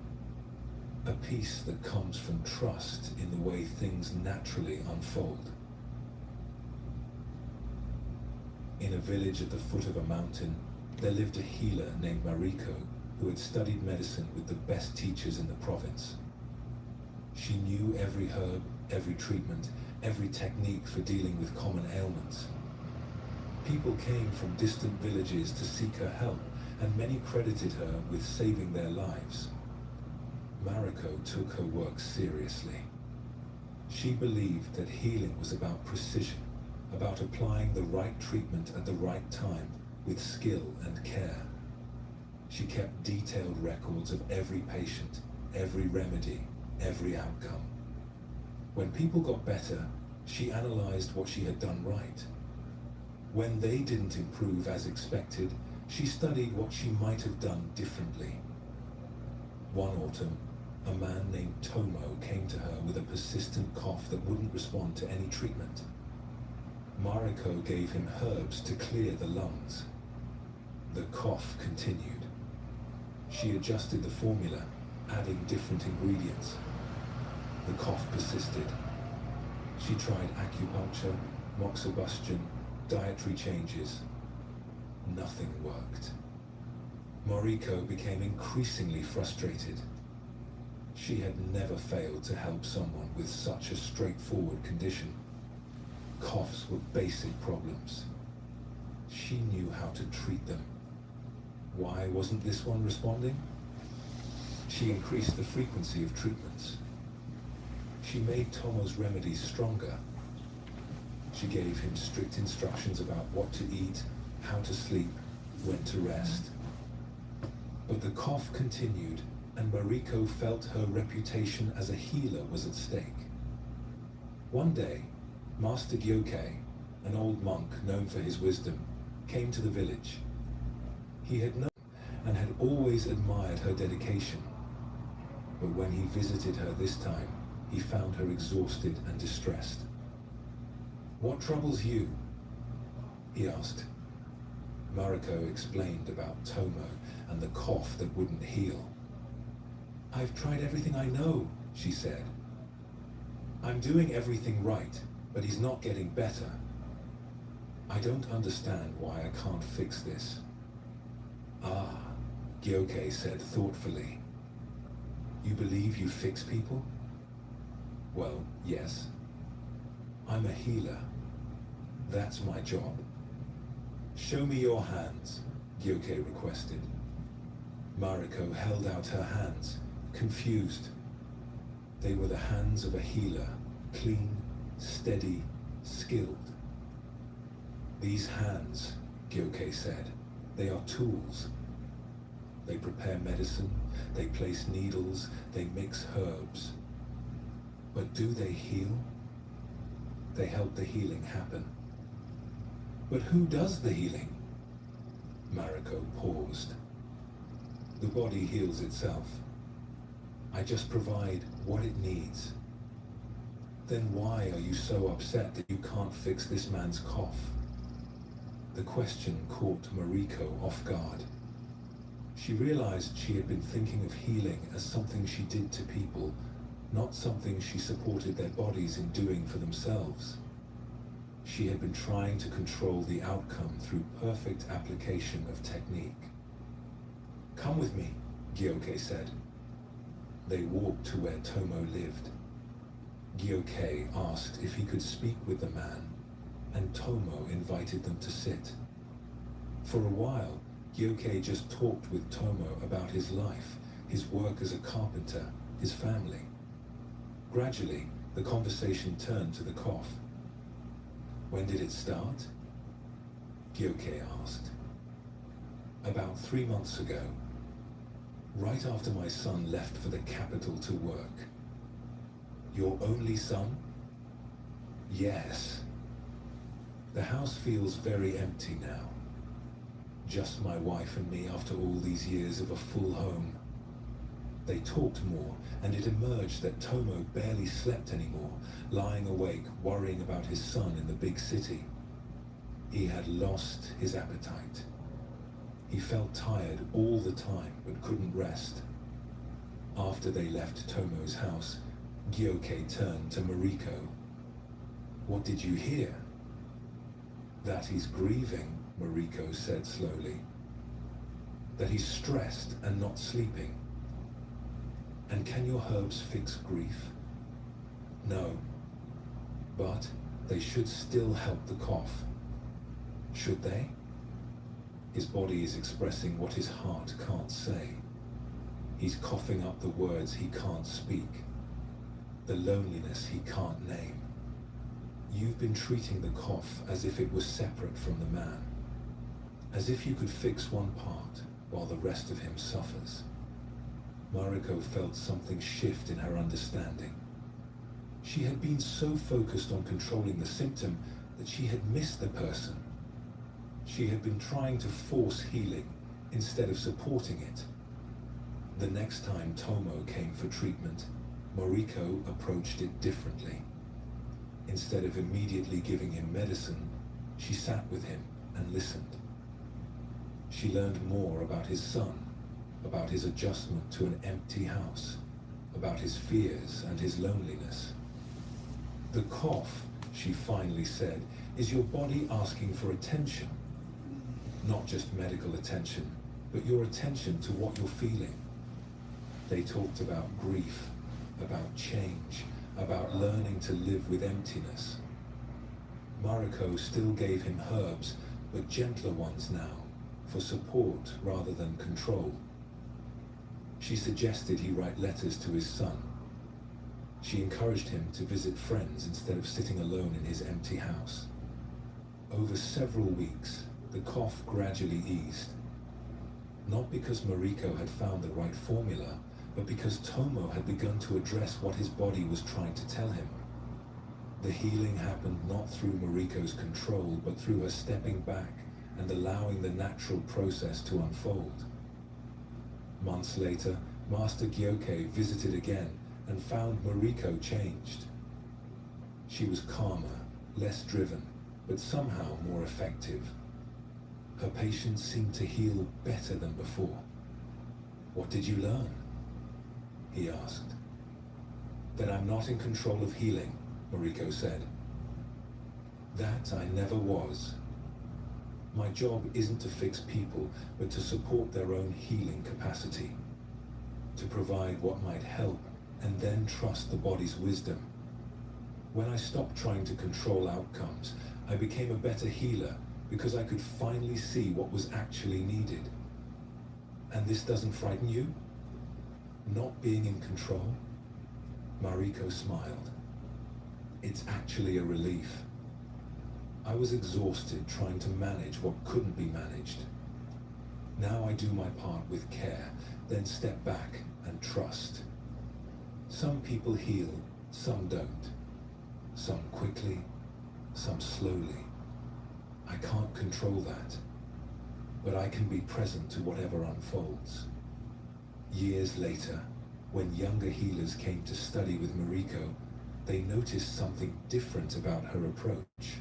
A peace that comes from trust in the way things naturally unfold. In a village at the foot of a mountain, there lived a healer named Mariko who had studied medicine with the best teachers in the province. She knew every herb, every treatment, every technique for dealing with common ailments. People came from distant villages to seek her help, and many credited her with saving their lives. Mariko took her work seriously. She believed that healing was about precision, about applying the right treatment at the right time, with skill and care. She kept detailed records of every patient, every remedy, every outcome. When people got better, she analyzed what she had done right. When they didn't improve as expected, she studied what she might have done differently. One autumn, a man named Tomo came to her with a persistent cough that wouldn't respond to any treatment. Mariko gave him herbs to clear the lungs. The cough continued. She adjusted the formula, adding different ingredients. The cough persisted. She tried acupuncture, moxibustion, dietary changes. Nothing worked. Mariko became increasingly frustrated. She had never failed to help someone with such a straightforward condition. Coughs were basic problems. She knew how to treat them. Why wasn't this one responding? She increased the frequency of treatments. She made Tomo's remedies stronger. She gave him strict instructions about what to eat, how to sleep, when to rest. But the cough continued, and Mariko felt her reputation as a healer was at stake. One day, Master Gyokei, an old monk known for his wisdom, came to the village. He had known and had always admired her dedication. But when he visited her this time, he found her exhausted and distressed. "What troubles you?" he asked. Mariko explained about Tomo and the cough that wouldn't heal. I've tried everything I know, she said. I'm doing everything right, but he's not getting better. I don't understand why I can't fix this. Ah, Gyoke said thoughtfully. You believe you fix people? Well, yes. I'm a healer. That's my job. Show me your hands, Gyoke requested. Mariko held out her hands, confused. They were the hands of a healer, clean, steady, skilled. These hands, Gyoke said, they are tools. They prepare medicine, they place needles, they mix herbs. But do they heal? They help the healing happen. But who does the healing? Mariko paused. The body heals itself. I just provide what it needs. Then why are you so upset that you can't fix this man's cough? The question caught Mariko off guard. She realized she had been thinking of healing as something she did to people, not something she supported their bodies in doing for themselves. She had been trying to control the outcome through perfect application of technique. Come with me, Gyoke said. They walked to where Tomo lived. Gyoke asked if he could speak with the man, and Tomo invited them to sit. For a while, Gyoke just talked with Tomo about his life, his work as a carpenter, his family. Gradually, the conversation turned to the cough. When did it start? Gyoke asked. About 3 months ago, right after my son left for the capital to work. Your only son? Yes. The house feels very empty now. Just my wife and me after all these years of a full home. They talked more, and it emerged that Tomo barely slept anymore, lying awake, worrying about his son in the big city. He had lost his appetite. He felt tired all the time, but couldn't rest. After they left Tomo's house, Gyoke turned to Mariko. What did you hear? That he's grieving, Mariko said slowly. That he's stressed and not sleeping. And can your herbs fix grief? No. But they should still help the cough. Should they? His body is expressing what his heart can't say. He's coughing up the words he can't speak. The loneliness he can't name. You've been treating the cough as if it was separate from the man. As if you could fix one part while the rest of him suffers. Mariko felt something shift in her understanding. She had been so focused on controlling the symptom that she had missed the person. She had been trying to force healing instead of supporting it. The next time Tomo came for treatment, Mariko approached it differently. Instead of immediately giving him medicine, she sat with him and listened. She learned more about his son, about his adjustment to an empty house, about his fears and his loneliness. The cough, she finally said, is your body asking for attention. Not just medical attention, but your attention to what you're feeling. They talked about grief, about change, about learning to live with emptiness. Mariko still gave him herbs, but gentler ones now, for support rather than control. She suggested he write letters to his son. She encouraged him to visit friends instead of sitting alone in his empty house. Over several weeks, the cough gradually eased. Not because Mariko had found the right formula, but because Tomo had begun to address what his body was trying to tell him. The healing happened not through Mariko's control, but through her stepping back and allowing the natural process to unfold. Months later, Master Gyoke visited again and found Mariko changed. She was calmer, less driven, but somehow more effective. Her patients seemed to heal better than before. "What did you learn?" he asked. "That I'm not in control of healing," Mariko said. "That I never was. My job isn't to fix people, but to support their own healing capacity. To provide what might help, and then trust the body's wisdom. When I stopped trying to control outcomes, I became a better healer because I could finally see what was actually needed. And this doesn't frighten you? Not being in control?" Mariko smiled. "It's actually a relief. I was exhausted trying to manage what couldn't be managed. Now I do my part with care, then step back and trust. Some people heal, some don't. Some quickly, some slowly. I can't control that, but I can be present to whatever unfolds." Years later, when younger healers came to study with Mariko, they noticed something different about her approach.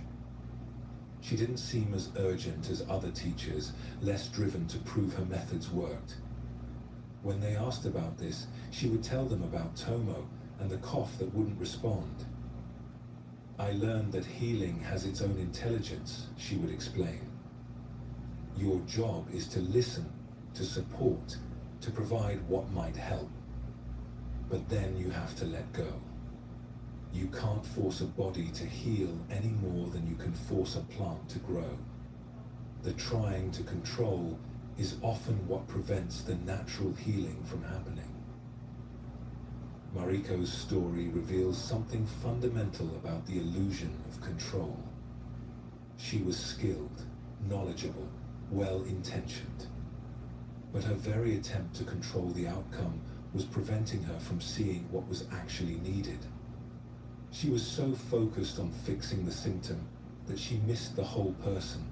She didn't seem as urgent as other teachers, less driven to prove her methods worked. When they asked about this, she would tell them about Tomo and the cough that wouldn't respond. "I learned that healing has its own intelligence," she would explain. "Your job is to listen, to support, to provide what might help. But then you have to let go. You can't force a body to heal any more than you can force a plant to grow. The trying to control is often what prevents the natural healing from happening." Mariko's story reveals something fundamental about the illusion of control. She was skilled, knowledgeable, well-intentioned. But her very attempt to control the outcome was preventing her from seeing what was actually needed. She was so focused on fixing the symptom that she missed the whole person.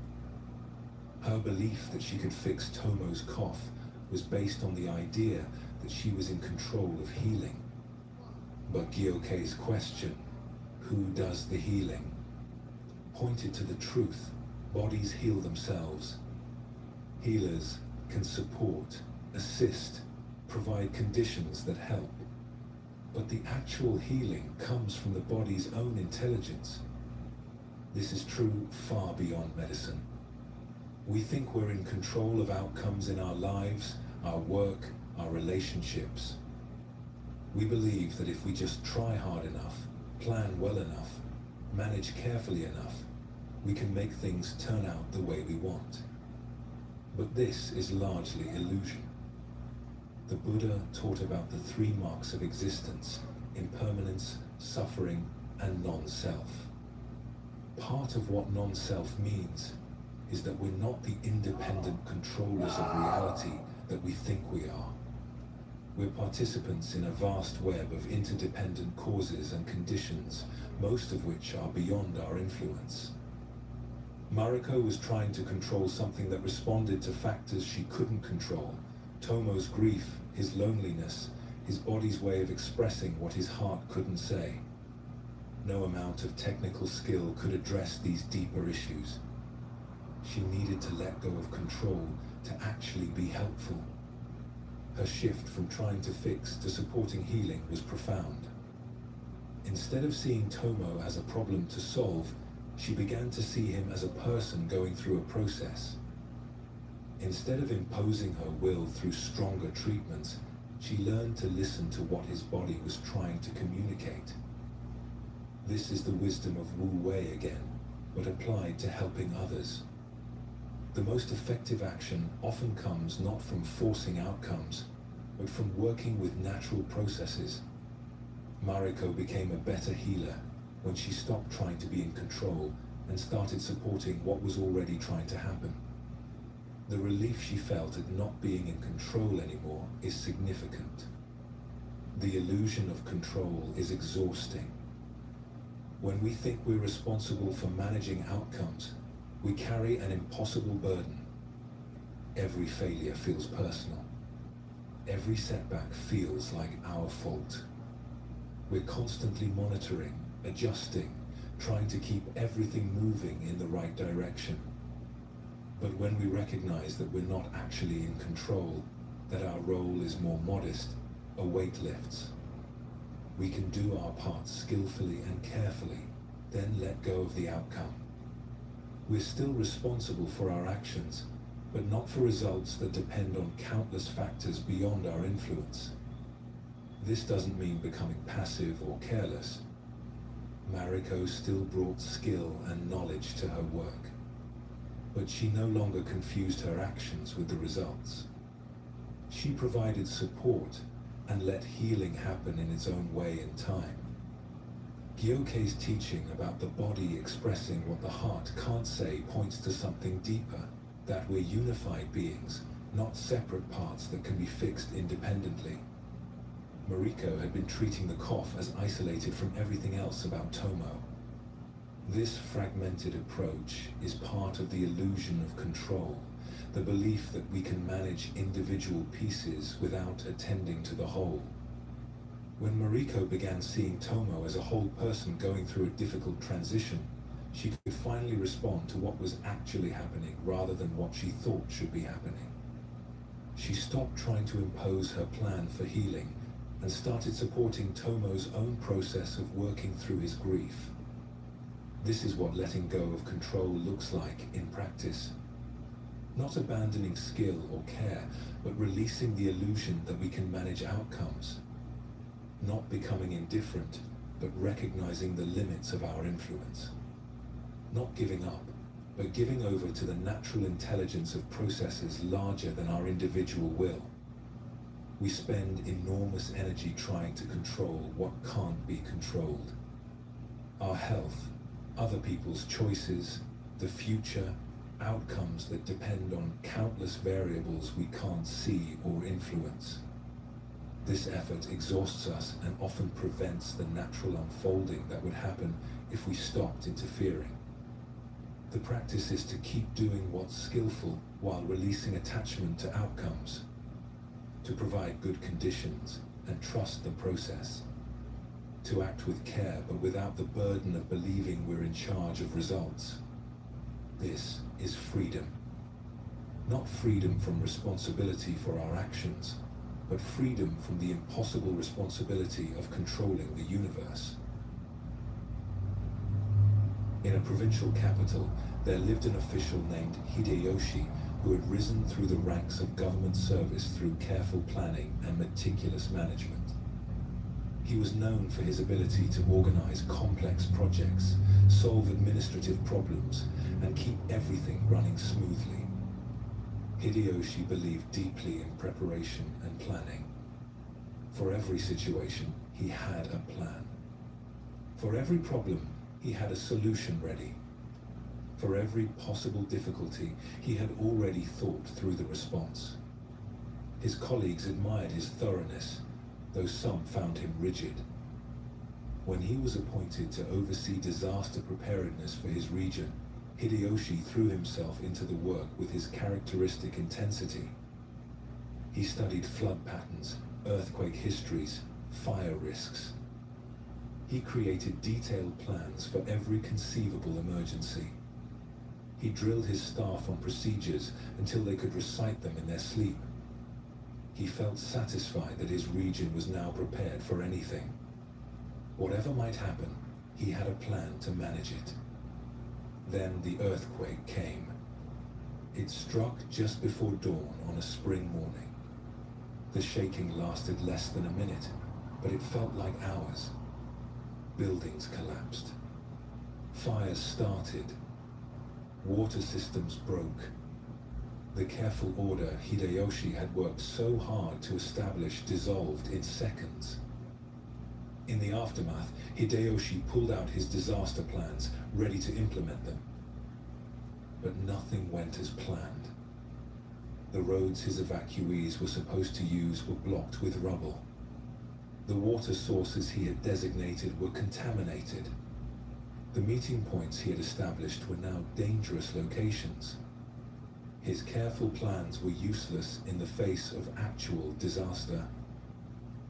Her belief that she could fix Tomo's cough was based on the idea that she was in control of healing. But Gyokei's question, "Who does the healing?" pointed to the truth: bodies heal themselves. Healers can support, assist, provide conditions that help. But the actual healing comes from the body's own intelligence. This is true far beyond medicine. We think we're in control of outcomes in our lives, our work, our relationships. We believe that if we just try hard enough, plan well enough, manage carefully enough, we can make things turn out the way we want. But this is largely illusion. The Buddha taught about the three marks of existence: impermanence, suffering, and non-self. Part of what non-self means is that we're not the independent controllers of reality that we think we are. We're participants in a vast web of interdependent causes and conditions, most of which are beyond our influence. Mariko was trying to control something that responded to factors she couldn't control: Tomo's grief, his loneliness, his body's way of expressing what his heart couldn't say. No amount of technical skill could address these deeper issues. She needed to let go of control to actually be helpful. Her shift from trying to fix to supporting healing was profound. Instead of seeing Tomo as a problem to solve, she began to see him as a person going through a process. Instead of imposing her will through stronger treatments, she learned to listen to what his body was trying to communicate. This is the wisdom of Wu Wei again, but applied to helping others. The most effective action often comes not from forcing outcomes, but from working with natural processes. Mariko became a better healer when she stopped trying to be in control and started supporting what was already trying to happen. The relief she felt at not being in control anymore is significant. The illusion of control is exhausting. When we think we're responsible for managing outcomes, we carry an impossible burden. Every failure feels personal. Every setback feels like our fault. We're constantly monitoring, adjusting, trying to keep everything moving in the right direction. But when we recognize that we're not actually in control, that our role is more modest, a weight lifts. We can do our part skillfully and carefully, then let go of the outcome. We're still responsible for our actions, but not for results that depend on countless factors beyond our influence. This doesn't mean becoming passive or careless. Mariko still brought skill and knowledge to her work, but she no longer confused her actions with the results. She provided support and let healing happen in its own way in time. Gyoke's teaching about the body expressing what the heart can't say points to something deeper, that we're unified beings, not separate parts that can be fixed independently. Mariko had been treating the cough as isolated from everything else about Tomo. This fragmented approach is part of the illusion of control, the belief that we can manage individual pieces without attending to the whole. When Mariko began seeing Tomo as a whole person going through a difficult transition, she could finally respond to what was actually happening rather than what she thought should be happening. She stopped trying to impose her plan for healing and started supporting Tomo's own process of working through his grief. This is what letting go of control looks like in practice. Not abandoning skill or care, but releasing the illusion that we can manage outcomes. Not becoming indifferent, but recognizing the limits of our influence. Not giving up, but giving over to the natural intelligence of processes larger than our individual will. We spend enormous energy trying to control what can't be controlled. Our health, other people's choices, the future, outcomes that depend on countless variables we can't see or influence. This effort exhausts us and often prevents the natural unfolding that would happen if we stopped interfering. The practice is to keep doing what's skillful while releasing attachment to outcomes, to provide good conditions and trust the process, to act with care but without the burden of believing we're in charge of results. This is freedom. Not freedom from responsibility for our actions, but freedom from the impossible responsibility of controlling the universe. In a provincial capital, there lived an official named Hideyoshi who had risen through the ranks of government service through careful planning and meticulous management. He was known for his ability to organize complex projects, solve administrative problems, and keep everything running smoothly. Hideyoshi believed deeply in preparation and planning. For every situation, he had a plan. For every problem, he had a solution ready. For every possible difficulty, he had already thought through the response. His colleagues admired his thoroughness, though some found him rigid. When he was appointed to oversee disaster preparedness for his region, Hideyoshi threw himself into the work with his characteristic intensity. He studied flood patterns, earthquake histories, fire risks. He created detailed plans for every conceivable emergency. He drilled his staff on procedures until they could recite them in their sleep. He felt satisfied that his region was now prepared for anything. Whatever might happen, he had a plan to manage it. Then the earthquake came. It struck just before dawn on a spring morning. The shaking lasted less than a minute, but it felt like hours. Buildings collapsed. Fires started. Water systems broke. The careful order Hideyoshi had worked so hard to establish dissolved in seconds. In the aftermath, Hideyoshi pulled out his disaster plans, ready to implement them. But nothing went as planned. The roads his evacuees were supposed to use were blocked with rubble. The water sources he had designated were contaminated. The meeting points he had established were now dangerous locations. His careful plans were useless in the face of actual disaster.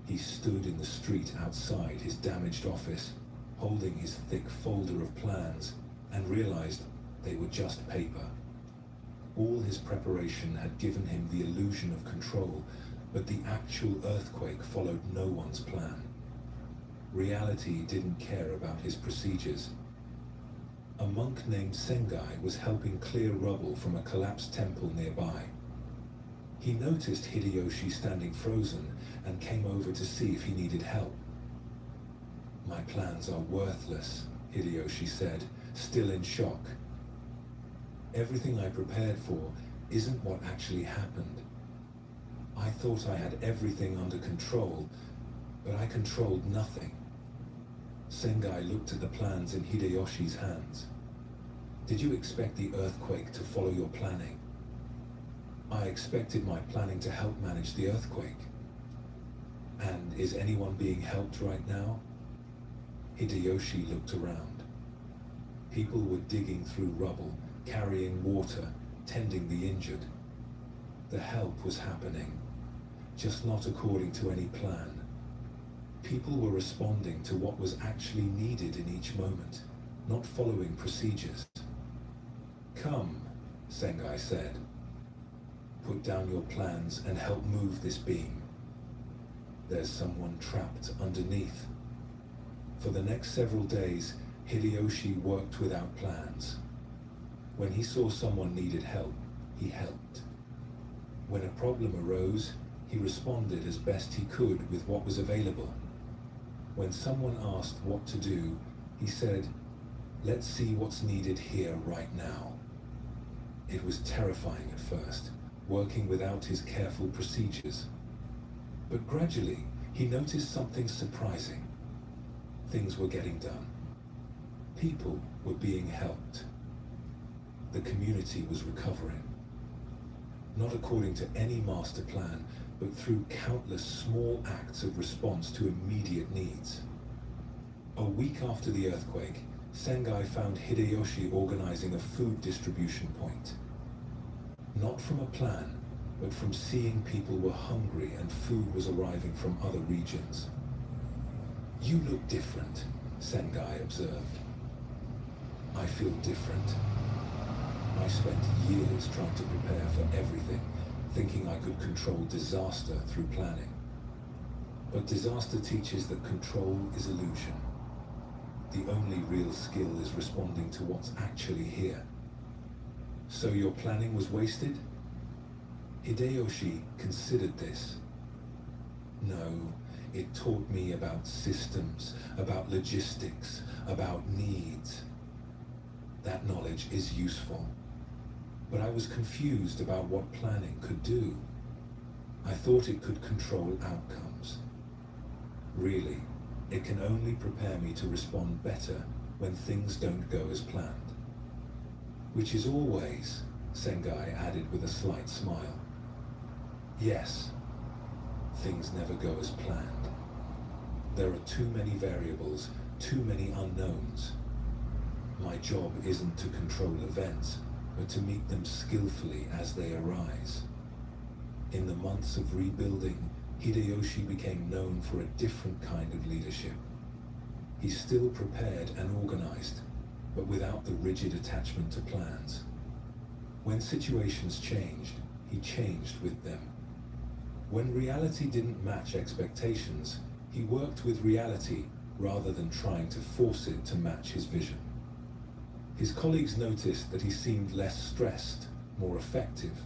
He stood in the street outside his damaged office, holding his thick folder of plans, and realized they were just paper. All his preparation had given him the illusion of control, but the actual earthquake followed no one's plan. Reality didn't care about his procedures. A monk named Sengai was helping clear rubble from a collapsed temple nearby. He noticed Hideyoshi standing frozen and came over to see if he needed help. "My plans are worthless," Hideyoshi said, still in shock. "Everything I prepared for isn't what actually happened. I thought I had everything under control, but I controlled nothing." Sengai looked at the plans in Hideyoshi's hands. "Did you expect the earthquake to follow your planning?" "I expected my planning to help manage the earthquake." "And is anyone being helped right now?" Hideyoshi looked around. People were digging through rubble, carrying water, tending the injured. The help was happening, just not according to any plan. People were responding to what was actually needed in each moment, not following procedures. "Come," Sengai said. "Put down your plans and help move this beam. There's someone trapped underneath." For the next several days, Hideyoshi worked without plans. When he saw someone needed help, he helped. When a problem arose, he responded as best he could with what was available. When someone asked what to do, he said, "Let's see what's needed here right now." It was terrifying at first, working without his careful procedures. But gradually, he noticed something surprising. Things were getting done. People were being helped. The community was recovering. Not according to any master plan, but through countless small acts of response to immediate needs. A week after the earthquake, Sengai found Hideyoshi organizing a food distribution point. Not from a plan, but from seeing people were hungry and food was arriving from other regions. "You look different," Sengai observed. "I feel different. I spent years trying to prepare for everything, thinking I could control disaster through planning. But disaster teaches that control is illusion. The only real skill is responding to what's actually here." "So your planning was wasted?" Hideyoshi considered this. "No, it taught me about systems, about logistics, about needs. That knowledge is useful. But I was confused about what planning could do. I thought it could control outcomes. Really, it can only prepare me to respond better when things don't go as planned. Which is always," Sengai added with a slight smile. "Yes, things never go as planned. There are too many variables, too many unknowns. My job isn't to control events, but to meet them skillfully as they arise." In the months of rebuilding, Hideyoshi became known for a different kind of leadership. He still prepared and organized, but without the rigid attachment to plans. When situations changed, he changed with them. When reality didn't match expectations, he worked with reality rather than trying to force it to match his vision. His colleagues noticed that he seemed less stressed, more effective.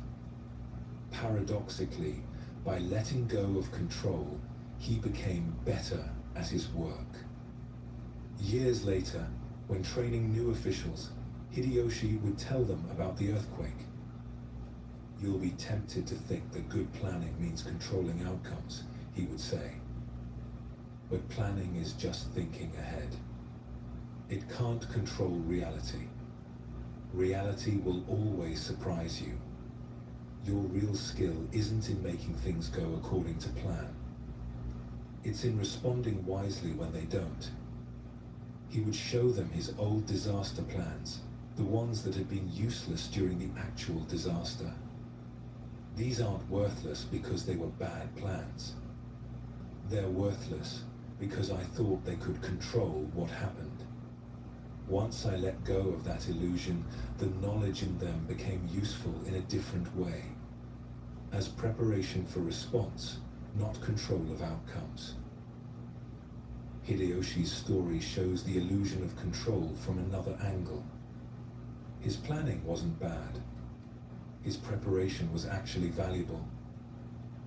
Paradoxically, by letting go of control, he became better at his work. Years later, when training new officials, Hideyoshi would tell them about the earthquake. "You'll be tempted to think that good planning means controlling outcomes," he would say. "But planning is just thinking ahead. It can't control reality. Reality will always surprise you. Your real skill isn't in making things go according to plan. It's in responding wisely when they don't." He would show them his old disaster plans, the ones that had been useless during the actual disaster. "These aren't worthless because they were bad plans. They're worthless because I thought they could control what happened. Once I let go of that illusion, the knowledge in them became useful in a different way, as preparation for response, not control of outcomes. Hideyoshi's story shows the illusion of control from another angle. His planning wasn't bad. His preparation was actually valuable.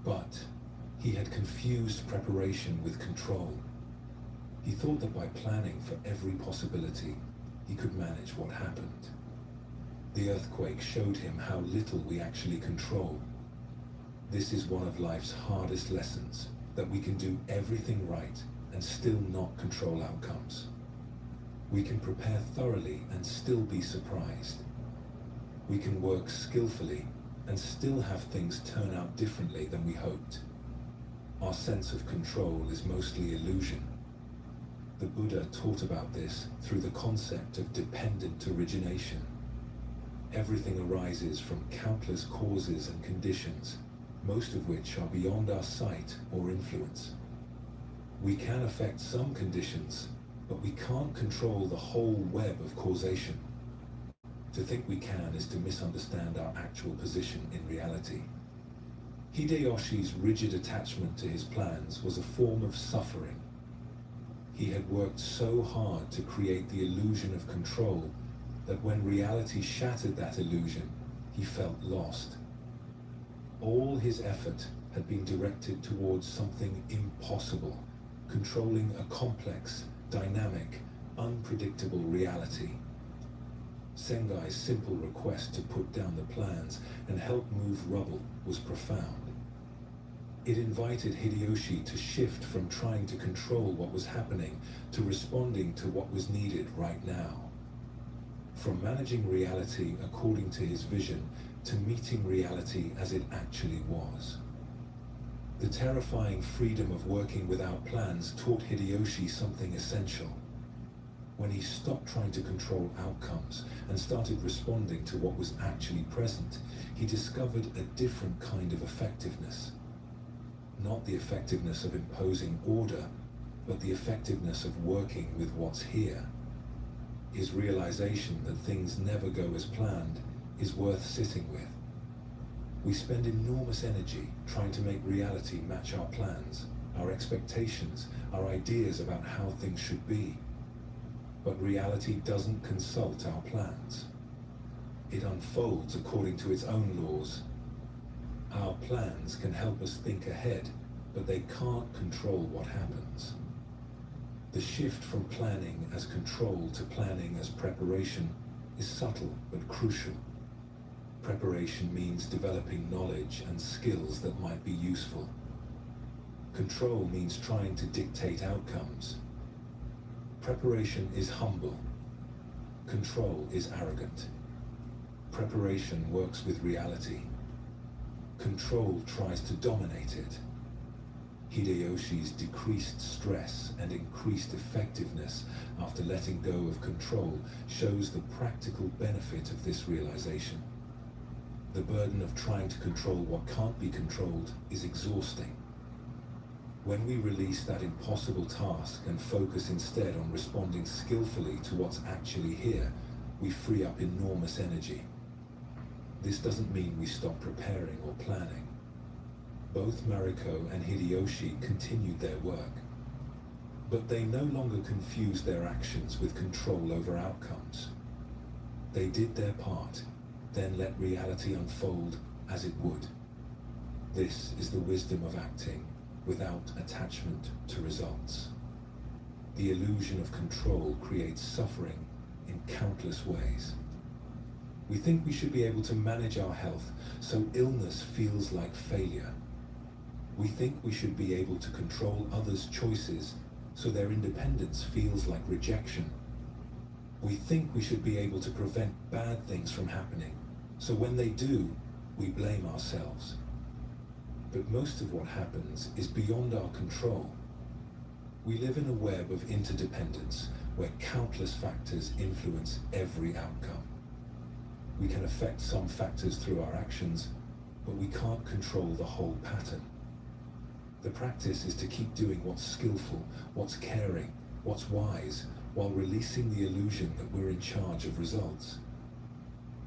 But he had confused preparation with control. He thought that by planning for every possibility, he could manage what happened. The earthquake showed him how little we actually control. This is one of life's hardest lessons, that we can do everything right and still not control outcomes. We can prepare thoroughly and still be surprised. We can work skillfully and still have things turn out differently than we hoped. Our sense of control is mostly illusion. The Buddha taught about this through the concept of dependent origination. Everything arises from countless causes and conditions, most of which are beyond our sight or influence. We can affect some conditions, but we can't control the whole web of causation. To think we can is to misunderstand our actual position in reality. Hideyoshi's rigid attachment to his plans was a form of suffering. He had worked so hard to create the illusion of control that when reality shattered that illusion, he felt lost. All his effort had been directed towards something impossible, controlling a complex, dynamic, unpredictable reality. Sengai's simple request to put down the plans and help move rubble was profound. It invited Hideyoshi to shift from trying to control what was happening to responding to what was needed right now. From managing reality according to his vision to meeting reality as it actually was. The terrifying freedom of working without plans taught Hideyoshi something essential. When he stopped trying to control outcomes and started responding to what was actually present, he discovered a different kind of effectiveness. Not the effectiveness of imposing order, but the effectiveness of working with what's here. His realization that things never go as planned is worth sitting with. We spend enormous energy trying to make reality match our plans, our expectations, our ideas about how things should be. But reality doesn't consult our plans. It unfolds according to its own laws. Our plans can help us think ahead, but they can't control what happens. The shift from planning as control to planning as preparation is subtle but crucial. Preparation means developing knowledge and skills that might be useful. Control means trying to dictate outcomes. Preparation is humble. Control is arrogant. Preparation works with reality. Control tries to dominate it. Hideyoshi's decreased stress and increased effectiveness after letting go of control shows the practical benefit of this realization. The burden of trying to control what can't be controlled is exhausting. When we release that impossible task and focus instead on responding skillfully to what's actually here, we free up enormous energy. This doesn't mean we stop preparing or planning. Both Mariko and Hideyoshi continued their work, but they no longer confused their actions with control over outcomes. They did their part, then let reality unfold as it would. This is the wisdom of acting without attachment to results. The illusion of control creates suffering in countless ways. We think we should be able to manage our health, so illness feels like failure. We think we should be able to control others' choices, so their independence feels like rejection. We think we should be able to prevent bad things from happening, so when they do, we blame ourselves. But most of what happens is beyond our control. We live in a web of interdependence, where countless factors influence every outcome. We can affect some factors through our actions, but we can't control the whole pattern. The practice is to keep doing what's skillful, what's caring, what's wise, while releasing the illusion that we're in charge of results.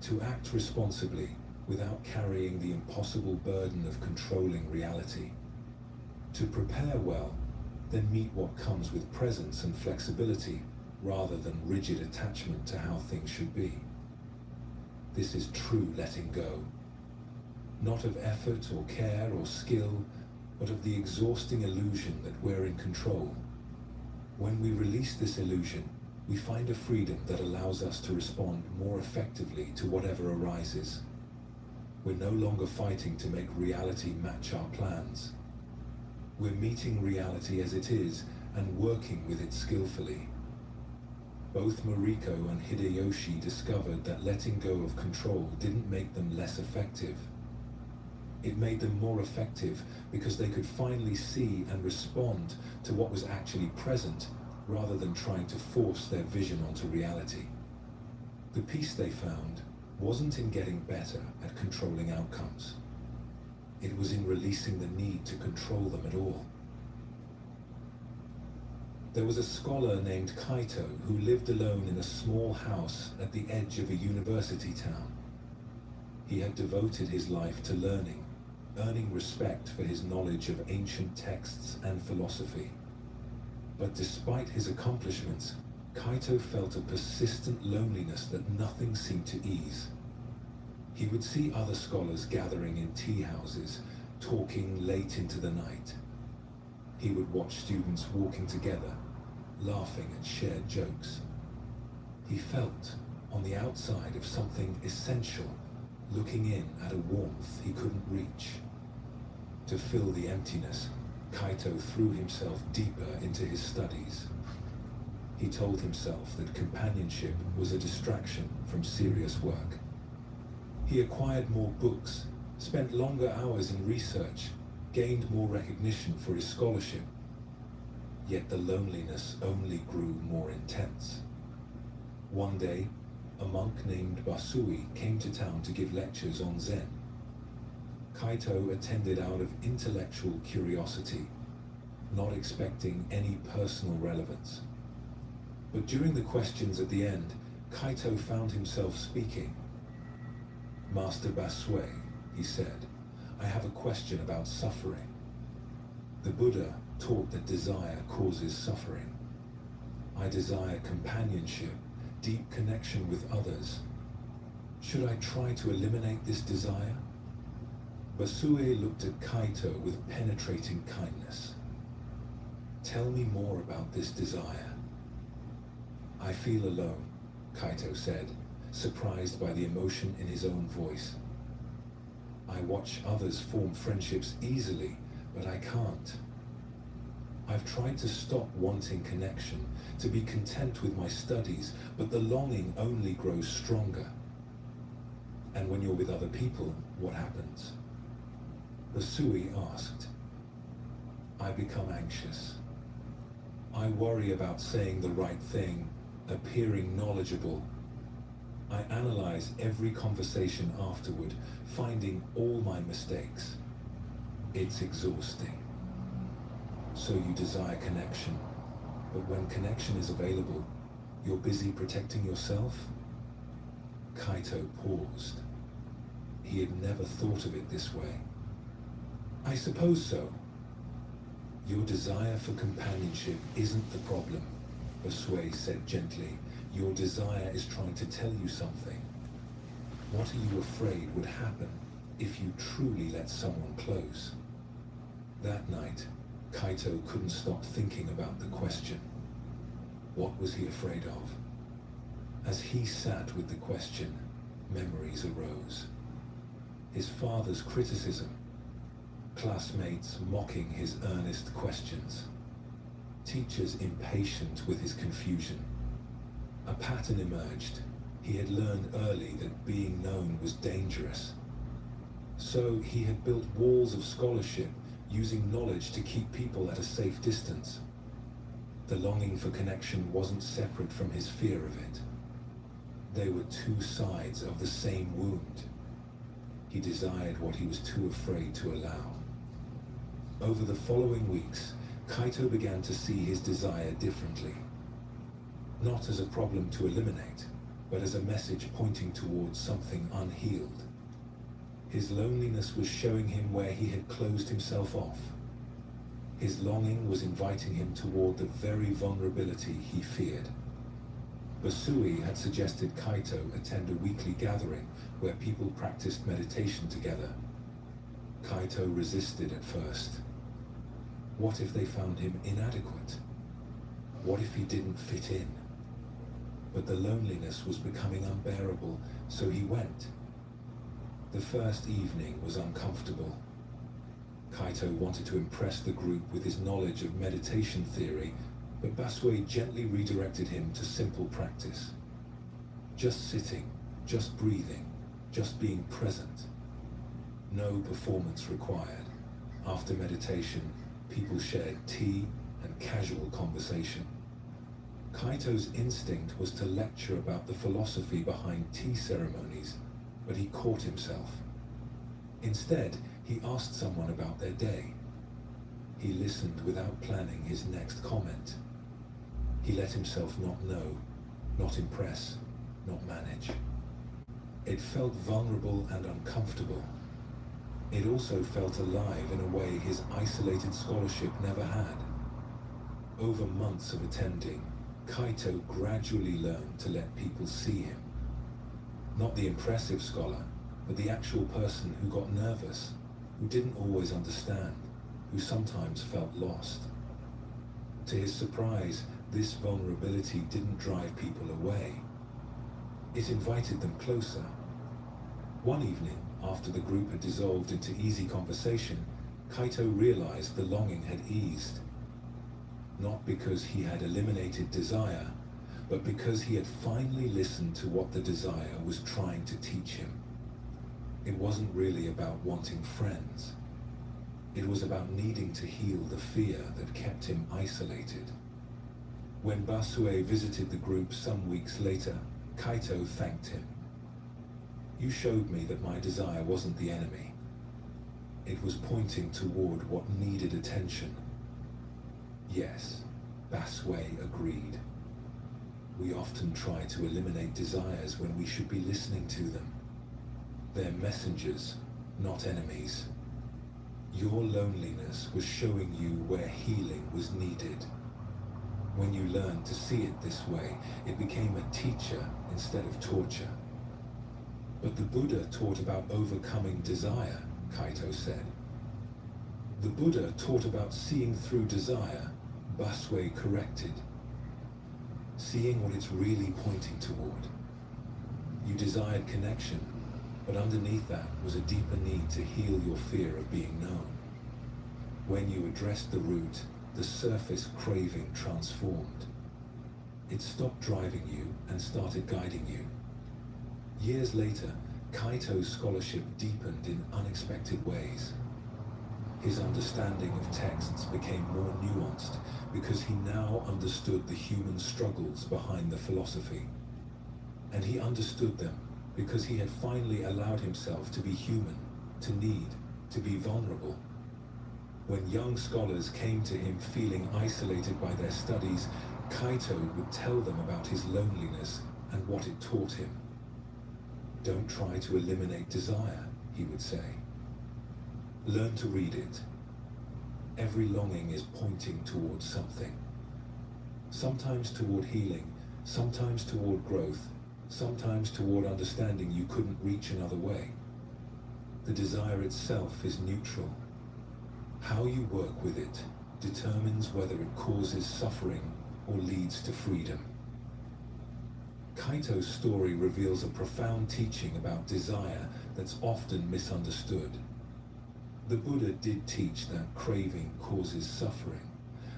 To act responsibly without carrying the impossible burden of controlling reality. To prepare well, then meet what comes with presence and flexibility rather than rigid attachment to how things should be. This is true letting go. Not of effort or care or skill, but of the exhausting illusion that we're in control. When we release this illusion, we find a freedom that allows us to respond more effectively to whatever arises. We're no longer fighting to make reality match our plans. We're meeting reality as it is and working with it skillfully. Both Mariko and Hideyoshi discovered that letting go of control didn't make them less effective. It made them more effective because they could finally see and respond to what was actually present rather than trying to force their vision onto reality. The peace they found wasn't in getting better at controlling outcomes. It was in releasing the need to control them at all. There was a scholar named Kaito who lived alone in a small house at the edge of a university town. He had devoted his life to learning, earning respect for his knowledge of ancient texts and philosophy. But despite his accomplishments, Kaito felt a persistent loneliness that nothing seemed to ease. He would see other scholars gathering in tea houses, talking late into the night. He would watch students walking together, laughing at shared jokes. He felt on the outside of something essential, looking in at a warmth he couldn't reach. To fill the emptiness, Kaito threw himself deeper into his studies. He told himself that companionship was a distraction from serious work. He acquired more books, spent longer hours in research, gained more recognition for his scholarship. Yet the loneliness only grew more intense. One day, a monk named Basui came to town to give lectures on Zen. Kaito attended out of intellectual curiosity, not expecting any personal relevance. But during the questions at the end, Kaito found himself speaking. "Master Basui," he said, "I have a question about suffering. The Buddha taught that desire causes suffering. I desire companionship, deep connection with others. Should I try to eliminate this desire?" Basui looked at Kaito with penetrating kindness. "Tell me more about this desire." "I feel alone," Kaito said, surprised by the emotion in his own voice. "I watch others form friendships easily, but I can't. I've tried to stop wanting connection, to be content with my studies, but the longing only grows stronger." "And when you're with other people, what happens?" Basui asked. "I become anxious. I worry about saying the right thing, appearing knowledgeable. I analyze every conversation afterward, finding all my mistakes. It's exhausting." "So you desire connection, but when connection is available, you're busy protecting yourself?" Kaito paused. He had never thought of it this way. "I suppose so." "Your desire for companionship isn't the problem," Basui said gently. "Your desire is trying to tell you something. What are you afraid would happen if you truly let someone close?" That night, Kaito couldn't stop thinking about the question. What was he afraid of? As he sat with the question, memories arose. His father's criticism, classmates mocking his earnest questions, teachers impatient with his confusion. A pattern emerged. He had learned early that being known was dangerous. So he had built walls of scholarship, using knowledge to keep people at a safe distance. The longing for connection wasn't separate from his fear of it. They were two sides of the same wound. He desired what he was too afraid to allow. Over the following weeks, Kaito began to see his desire differently. Not as a problem to eliminate, but as a message pointing towards something unhealed. His loneliness was showing him where he had closed himself off. His longing was inviting him toward the very vulnerability he feared. Basui had suggested Kaito attend a weekly gathering where people practiced meditation together. Kaito resisted at first. What if they found him inadequate? What if he didn't fit in? But the loneliness was becoming unbearable, so he went. The first evening was uncomfortable. Kaito wanted to impress the group with his knowledge of meditation theory, but Basui gently redirected him to simple practice. Just sitting, just breathing, just being present. No performance required. After meditation, people shared tea and casual conversation. Kaito's instinct was to lecture about the philosophy behind tea ceremonies, but he caught himself. Instead, he asked someone about their day. He listened without planning his next comment. He let himself not know, not impress, not manage. It felt vulnerable and uncomfortable. It also felt alive in a way his isolated scholarship never had. Over months of attending, Kaito gradually learned to let people see him. Not the impressive scholar, but the actual person who got nervous, who didn't always understand, who sometimes felt lost. To his surprise, this vulnerability didn't drive people away. It invited them closer. One evening, after the group had dissolved into easy conversation, Kaito realized the longing had eased. Not because he had eliminated desire, but because he had finally listened to what the desire was trying to teach him. It wasn't really about wanting friends. It was about needing to heal the fear that kept him isolated. When Basue visited the group some weeks later, Kaito thanked him. You showed me that my desire wasn't the enemy. It was pointing toward what needed attention. Yes, Basue agreed. We often try to eliminate desires when we should be listening to them. They're messengers, not enemies. Your loneliness was showing you where healing was needed. When you learned to see it this way, it became a teacher instead of torture. But the Buddha taught about overcoming desire, Kaito said. The Buddha taught about seeing through desire, Basue corrected. Seeing what it's really pointing toward. You desired connection, but underneath that was a deeper need to heal your fear of being known. When you addressed the root, the surface craving transformed. It stopped driving you and started guiding you. Years later, Kaito's scholarship deepened in unexpected ways. His understanding of texts became more nuanced because he now understood the human struggles behind the philosophy. And he understood them because he had finally allowed himself to be human, to need, to be vulnerable. When young scholars came to him feeling isolated by their studies, Kaito would tell them about his loneliness and what it taught him. Don't try to eliminate desire, he would say. Learn to read it. Every longing is pointing towards something. Sometimes toward healing, sometimes toward growth, sometimes toward understanding you couldn't reach another way. The desire itself is neutral. How you work with it determines whether it causes suffering or leads to freedom. Kaito's story reveals a profound teaching about desire that's often misunderstood. The Buddha did teach that craving causes suffering,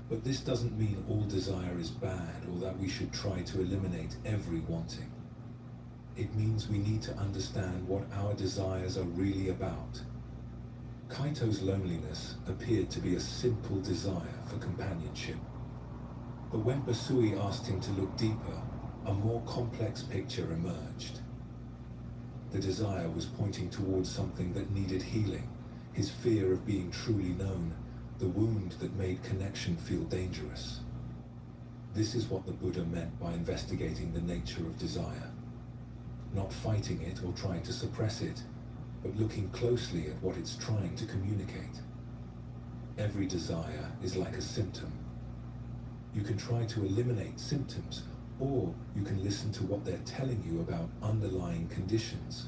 but this doesn't mean all desire is bad or that we should try to eliminate every wanting. It means we need to understand what our desires are really about. Kaito's loneliness appeared to be a simple desire for companionship. But when Basui asked him to look deeper, a more complex picture emerged. The desire was pointing towards something that needed healing, his fear of being truly known, the wound that made connection feel dangerous. This is what the Buddha meant by investigating the nature of desire. Not fighting it or trying to suppress it, but looking closely at what it's trying to communicate. Every desire is like a symptom. You can try to eliminate symptoms, or you can listen to what they're telling you about underlying conditions.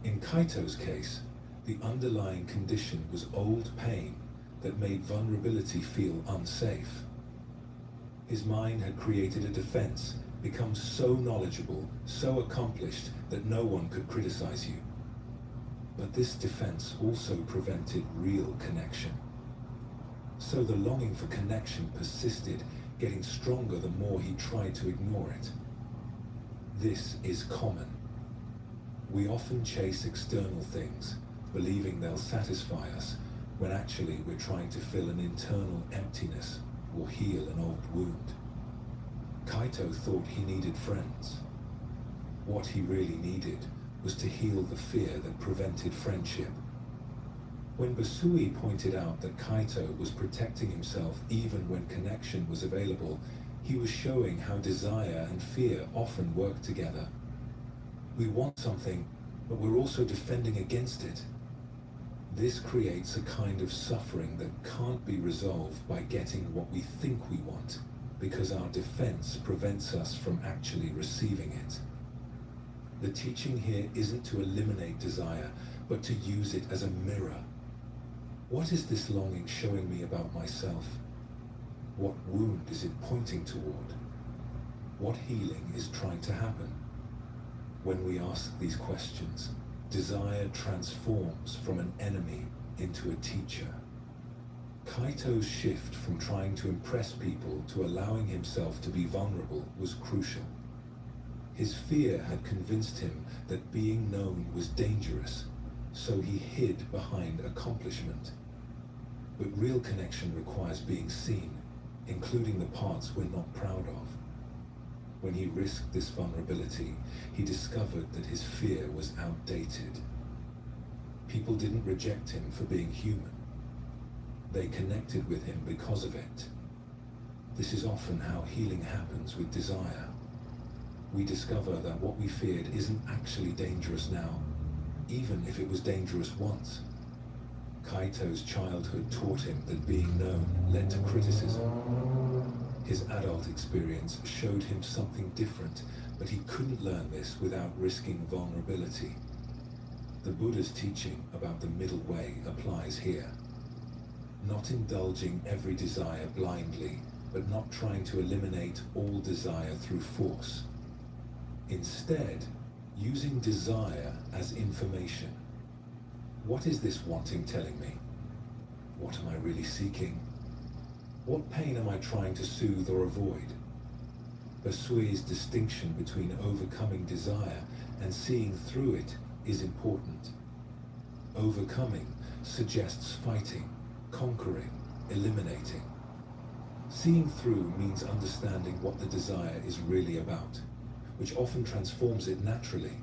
In Kaito's case, the underlying condition was old pain that made vulnerability feel unsafe. His mind had created a defense, become so knowledgeable, so accomplished that no one could criticize you. But this defense also prevented real connection. So the longing for connection persisted, getting stronger the more he tried to ignore it. This is common. We often chase external things, believing they'll satisfy us, when actually we're trying to fill an internal emptiness or heal an old wound. Kaito thought he needed friends. What he really needed was to heal the fear that prevented friendship. When Basui pointed out that Kaito was protecting himself even when connection was available, he was showing how desire and fear often work together. We want something, but we're also defending against it. This creates a kind of suffering that can't be resolved by getting what we think we want, because our defense prevents us from actually receiving it. The teaching here isn't to eliminate desire, but to use it as a mirror. What is this longing showing me about myself? What wound is it pointing toward? What healing is trying to happen? When we ask these questions, desire transforms from an enemy into a teacher. Kaito's shift from trying to impress people to allowing himself to be vulnerable was crucial. His fear had convinced him that being known was dangerous, so he hid behind accomplishment. But real connection requires being seen, including the parts we're not proud of. When he risked this vulnerability, he discovered that his fear was outdated. People didn't reject him for being human. They connected with him because of it. This is often how healing happens with desire. We discover that what we feared isn't actually dangerous now, even if it was dangerous once. Kaito's childhood taught him that being known led to criticism. His adult experience showed him something different, but he couldn't learn this without risking vulnerability. The Buddha's teaching about the middle way applies here. Not indulging every desire blindly, but not trying to eliminate all desire through force. Instead, using desire as information. What is this wanting telling me? What am I really seeking? What pain am I trying to soothe or avoid? Basui's distinction between overcoming desire and seeing through it is important. Overcoming suggests fighting, conquering, eliminating. Seeing through means understanding what the desire is really about, which often transforms it naturally.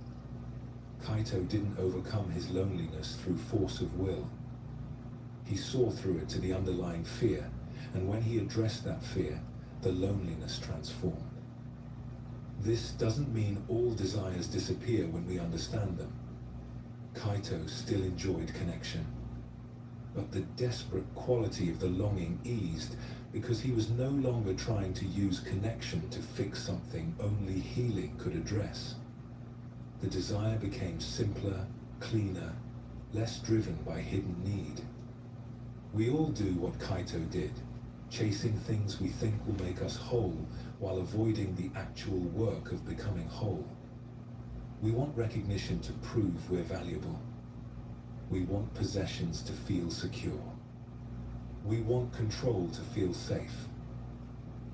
Kaito didn't overcome his loneliness through force of will. He saw through it to the underlying fear, and when he addressed that fear, the loneliness transformed. This doesn't mean all desires disappear when we understand them. Kaito still enjoyed connection, but the desperate quality of the longing eased because he was no longer trying to use connection to fix something only healing could address. The desire became simpler, cleaner, less driven by hidden need. We all do what Kaito did, chasing things we think will make us whole while avoiding the actual work of becoming whole. We want recognition to prove we're valuable. We want possessions to feel secure. We want control to feel safe.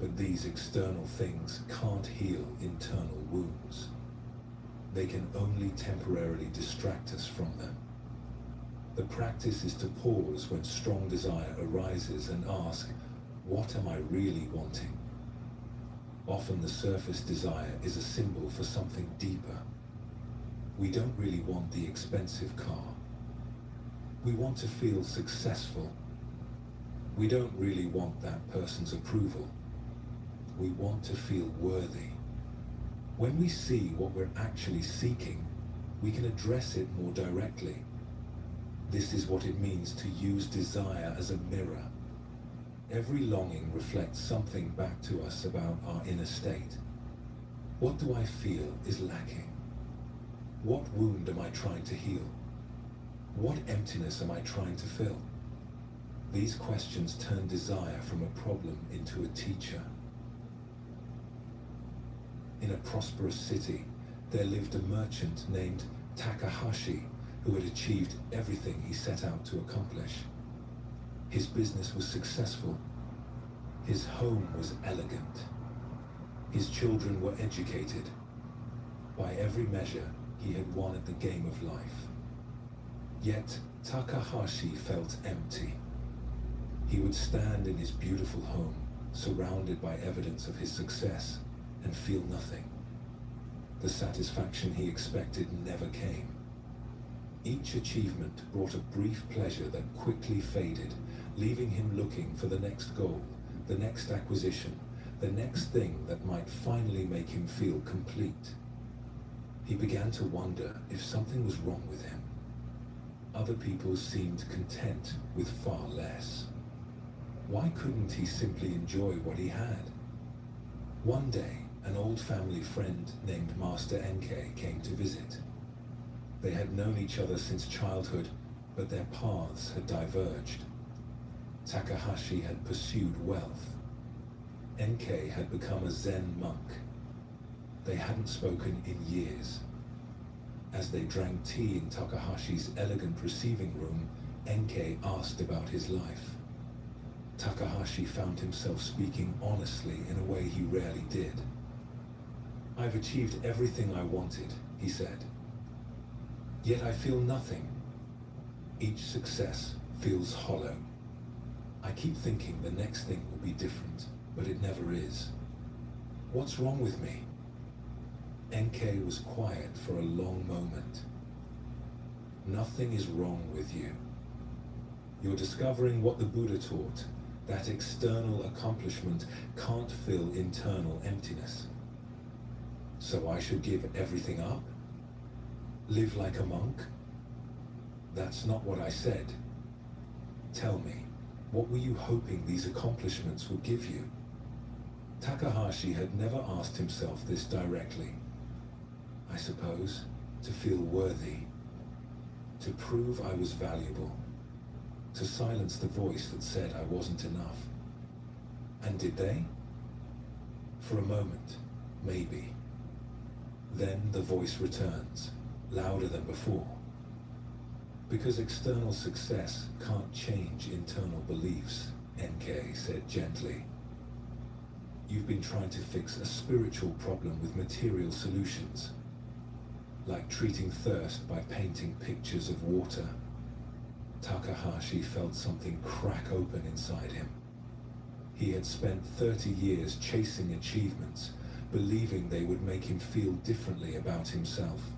But these external things can't heal internal wounds. They can only temporarily distract us from them. The practice is to pause when strong desire arises and ask, what am I really wanting? Often the surface desire is a symbol for something deeper. We don't really want the expensive car. We want to feel successful. We don't really want that person's approval. We want to feel worthy. When we see what we're actually seeking, we can address it more directly. This is what it means to use desire as a mirror. Every longing reflects something back to us about our inner state. What do I feel is lacking? What wound am I trying to heal? What emptiness am I trying to fill? These questions turn desire from a problem into a teacher. In a prosperous city, there lived a merchant named Takahashi who had achieved everything he set out to accomplish. His business was successful. His home was elegant. His children were educated. By every measure, he had won at the game of life. Yet, Takahashi felt empty. He would stand in his beautiful home, surrounded by evidence of his success, and feel nothing. The satisfaction he expected never came. Each achievement brought a brief pleasure that quickly faded, leaving him looking for the next goal, the next acquisition, the next thing that might finally make him feel complete. He began to wonder if something was wrong with him. Other people seemed content with far less. Why couldn't he simply enjoy what he had? One day, an old family friend named Master NK came to visit. They had known each other since childhood, but their paths had diverged. Takahashi had pursued wealth. NK had become a Zen monk. They hadn't spoken in years. As they drank tea in Takahashi's elegant receiving room, NK asked about his life. Takahashi found himself speaking honestly in a way he rarely did. "I've achieved everything I wanted," he said. "Yet I feel nothing. Each success feels hollow. I keep thinking the next thing will be different, but it never is. What's wrong with me?" NK was quiet for a long moment. "Nothing is wrong with you. You're discovering what the Buddha taught, that external accomplishment can't fill internal emptiness. So I should give everything up? Live like a monk? That's not what I said. Tell me, what were you hoping these accomplishments would give you?" Takahashi had never asked himself this directly. I suppose, to feel worthy, to prove I was valuable, to silence the voice that said I wasn't enough. And did they? For a moment, maybe. Then the voice returns, louder than before. "Because external success can't change internal beliefs," NK said gently. "You've been trying to fix a spiritual problem with material solutions, like treating thirst by painting pictures of water." Takahashi felt something crack open inside him. He had spent 30 years chasing achievements, believing they would make him feel differently about himself.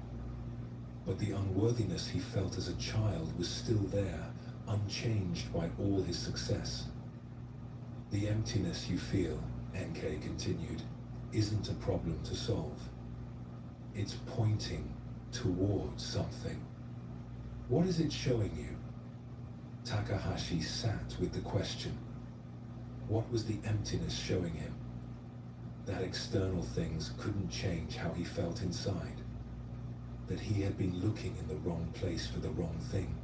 But the unworthiness he felt as a child was still there, unchanged by all his success. "The emptiness you feel," NK continued, "isn't a problem to solve. It's pointing towards something. What is it showing you?" Takahashi sat with the question. What was the emptiness showing him? That external things couldn't change how he felt inside. That he had been looking in the wrong place for the wrong thing.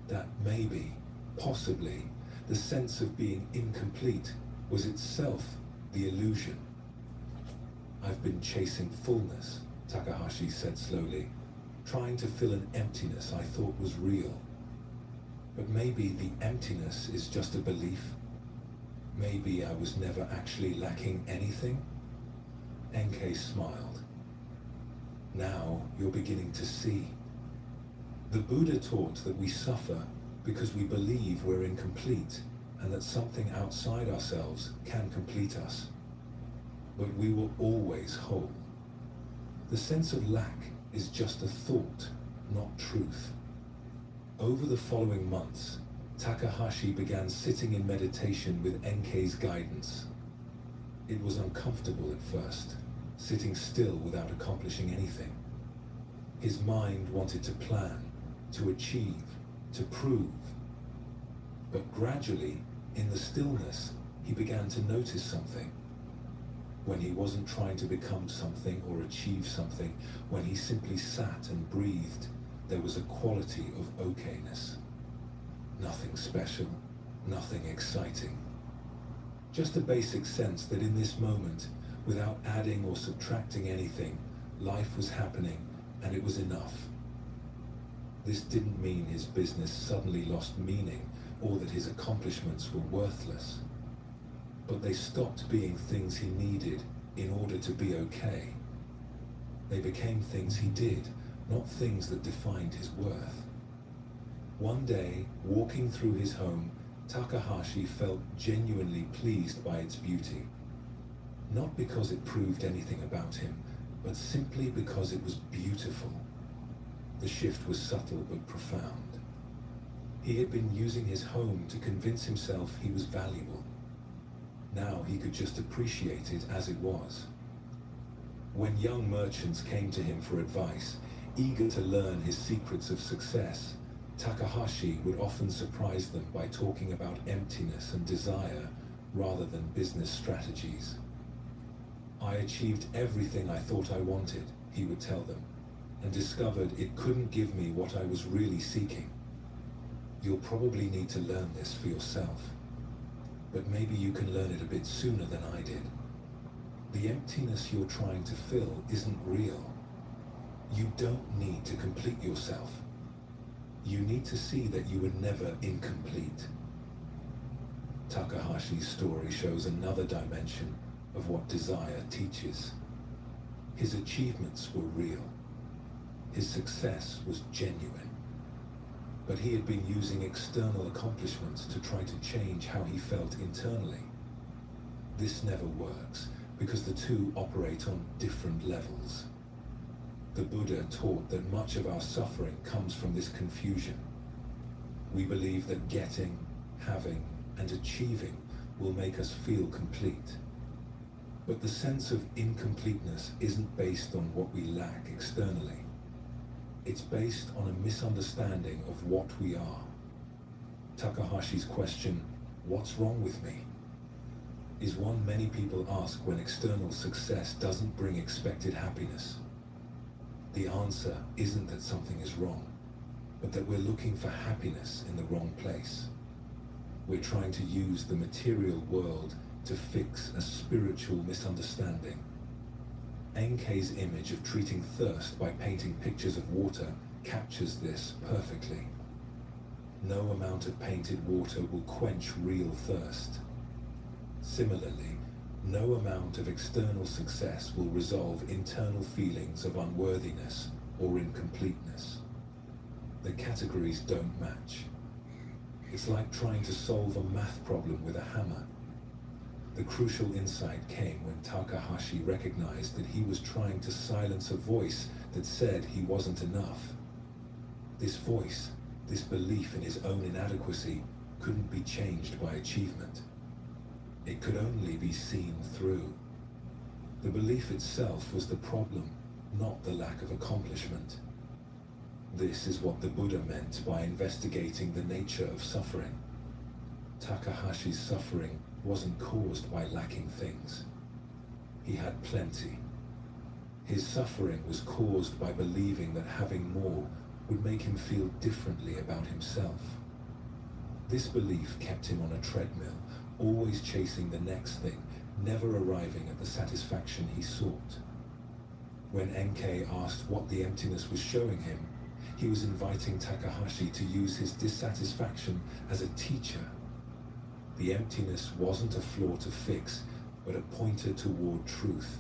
That maybe, possibly, the sense of being incomplete was itself the illusion. "I've been chasing fullness," Takahashi said slowly, "trying to fill an emptiness I thought was real. But maybe the emptiness is just a belief. Maybe I was never actually lacking anything." NK smiled. "Now you're beginning to see. The Buddha taught that we suffer because we believe we're incomplete and that something outside ourselves can complete us. But we were always whole. The sense of lack is just a thought, not truth." Over the following months, Takahashi began sitting in meditation with Enkei's guidance. It was uncomfortable at first, sitting still without accomplishing anything. His mind wanted to plan, to achieve, to prove. But gradually, in the stillness, he began to notice something. When he wasn't trying to become something or achieve something, when he simply sat and breathed, there was a quality of okayness. Nothing special, nothing exciting. Just a basic sense that in this moment, without adding or subtracting anything, life was happening and it was enough. This didn't mean his business suddenly lost meaning or that his accomplishments were worthless. But they stopped being things he needed in order to be okay. They became things he did, not things that defined his worth. One day, walking through his home, Takahashi felt genuinely pleased by its beauty. Not because it proved anything about him, but simply because it was beautiful. The shift was subtle but profound. He had been using his home to convince himself he was valuable. Now he could just appreciate it as it was. When young merchants came to him for advice, eager to learn his secrets of success, Takahashi would often surprise them by talking about emptiness and desire rather than business strategies. I achieved everything I thought I wanted, he would tell them, and discovered it couldn't give me what I was really seeking. You'll probably need to learn this for yourself, but maybe you can learn it a bit sooner than I did. The emptiness you're trying to fill isn't real. You don't need to complete yourself. You need to see that you were never incomplete. Takahashi's story shows another dimension of what desire teaches. His achievements were real. His success was genuine. But he had been using external accomplishments to try to change how he felt internally. This never works because the two operate on different levels. The Buddha taught that much of our suffering comes from this confusion. We believe that getting, having, and achieving will make us feel complete. But the sense of incompleteness isn't based on what we lack externally. It's based on a misunderstanding of what we are. Takahashi's question, "What's wrong with me?" is one many people ask when external success doesn't bring expected happiness. The answer isn't that something is wrong, but that we're looking for happiness in the wrong place. We're trying to use the material world to fix a spiritual misunderstanding. Enkei's image of treating thirst by painting pictures of water captures this perfectly. No amount of painted water will quench real thirst. Similarly, no amount of external success will resolve internal feelings of unworthiness or incompleteness. The categories don't match. It's like trying to solve a math problem with a hammer. The crucial insight came when Takahashi recognized that he was trying to silence a voice that said he wasn't enough. This voice, this belief in his own inadequacy, couldn't be changed by achievement. It could only be seen through. The belief itself was the problem, not the lack of accomplishment. This is what the Buddha meant by investigating the nature of suffering. Takahashi's suffering wasn't caused by lacking things. He had plenty. His suffering was caused by believing that having more would make him feel differently about himself. This belief kept him on a treadmill, always chasing the next thing, never arriving at the satisfaction he sought. When Enkei asked what the emptiness was showing him, he was inviting Takahashi to use his dissatisfaction as a teacher. The emptiness wasn't a flaw to fix, but a pointer toward truth.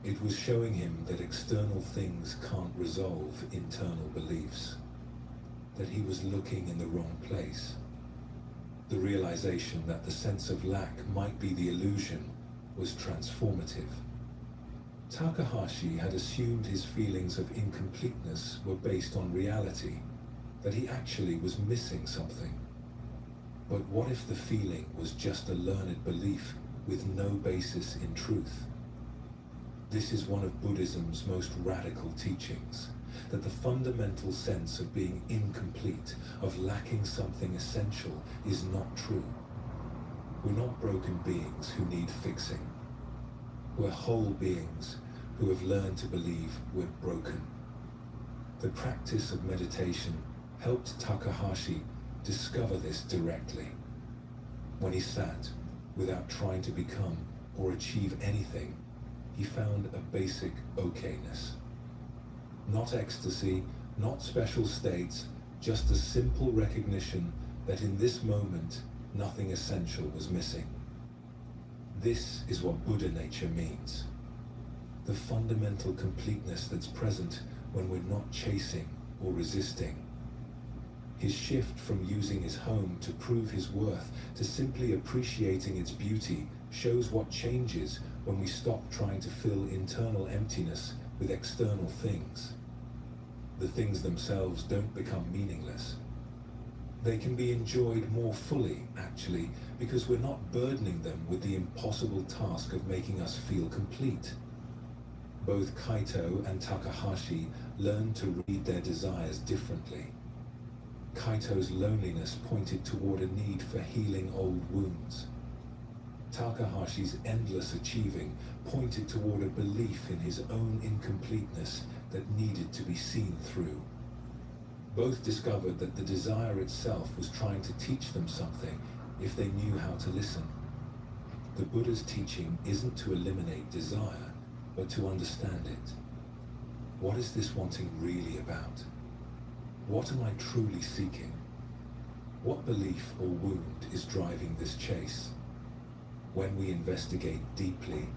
It was showing him that external things can't resolve internal beliefs, that he was looking in the wrong place. The realization that the sense of lack might be the illusion was transformative. Takahashi had assumed his feelings of incompleteness were based on reality, that he actually was missing something. But what if the feeling was just a learned belief with no basis in truth? This is one of Buddhism's most radical teachings, that the fundamental sense of being incomplete, of lacking something essential, is not true. We're not broken beings who need fixing. We're whole beings who have learned to believe we're broken. The practice of meditation helped Takahashi discover this directly. When he sat, without trying to become or achieve anything, he found a basic okayness. Not ecstasy, not special states, just a simple recognition that in this moment, nothing essential was missing. This is what Buddha nature means. The fundamental completeness that's present when we're not chasing or resisting. His shift from using his home to prove his worth to simply appreciating its beauty shows what changes when we stop trying to fill internal emptiness with external things. The things themselves don't become meaningless. They can be enjoyed more fully, actually, because we're not burdening them with the impossible task of making us feel complete. Both Kaito and Takahashi learned to read their desires differently. Kaito's loneliness pointed toward a need for healing old wounds. Takahashi's endless achieving pointed toward a belief in his own incompleteness that needed to be seen through. Both discovered that the desire itself was trying to teach them something if they knew how to listen. The Buddha's teaching isn't to eliminate desire, but to understand it. What is this wanting really about? What am I truly seeking? What belief or wound is driving this chase? When we investigate deeply,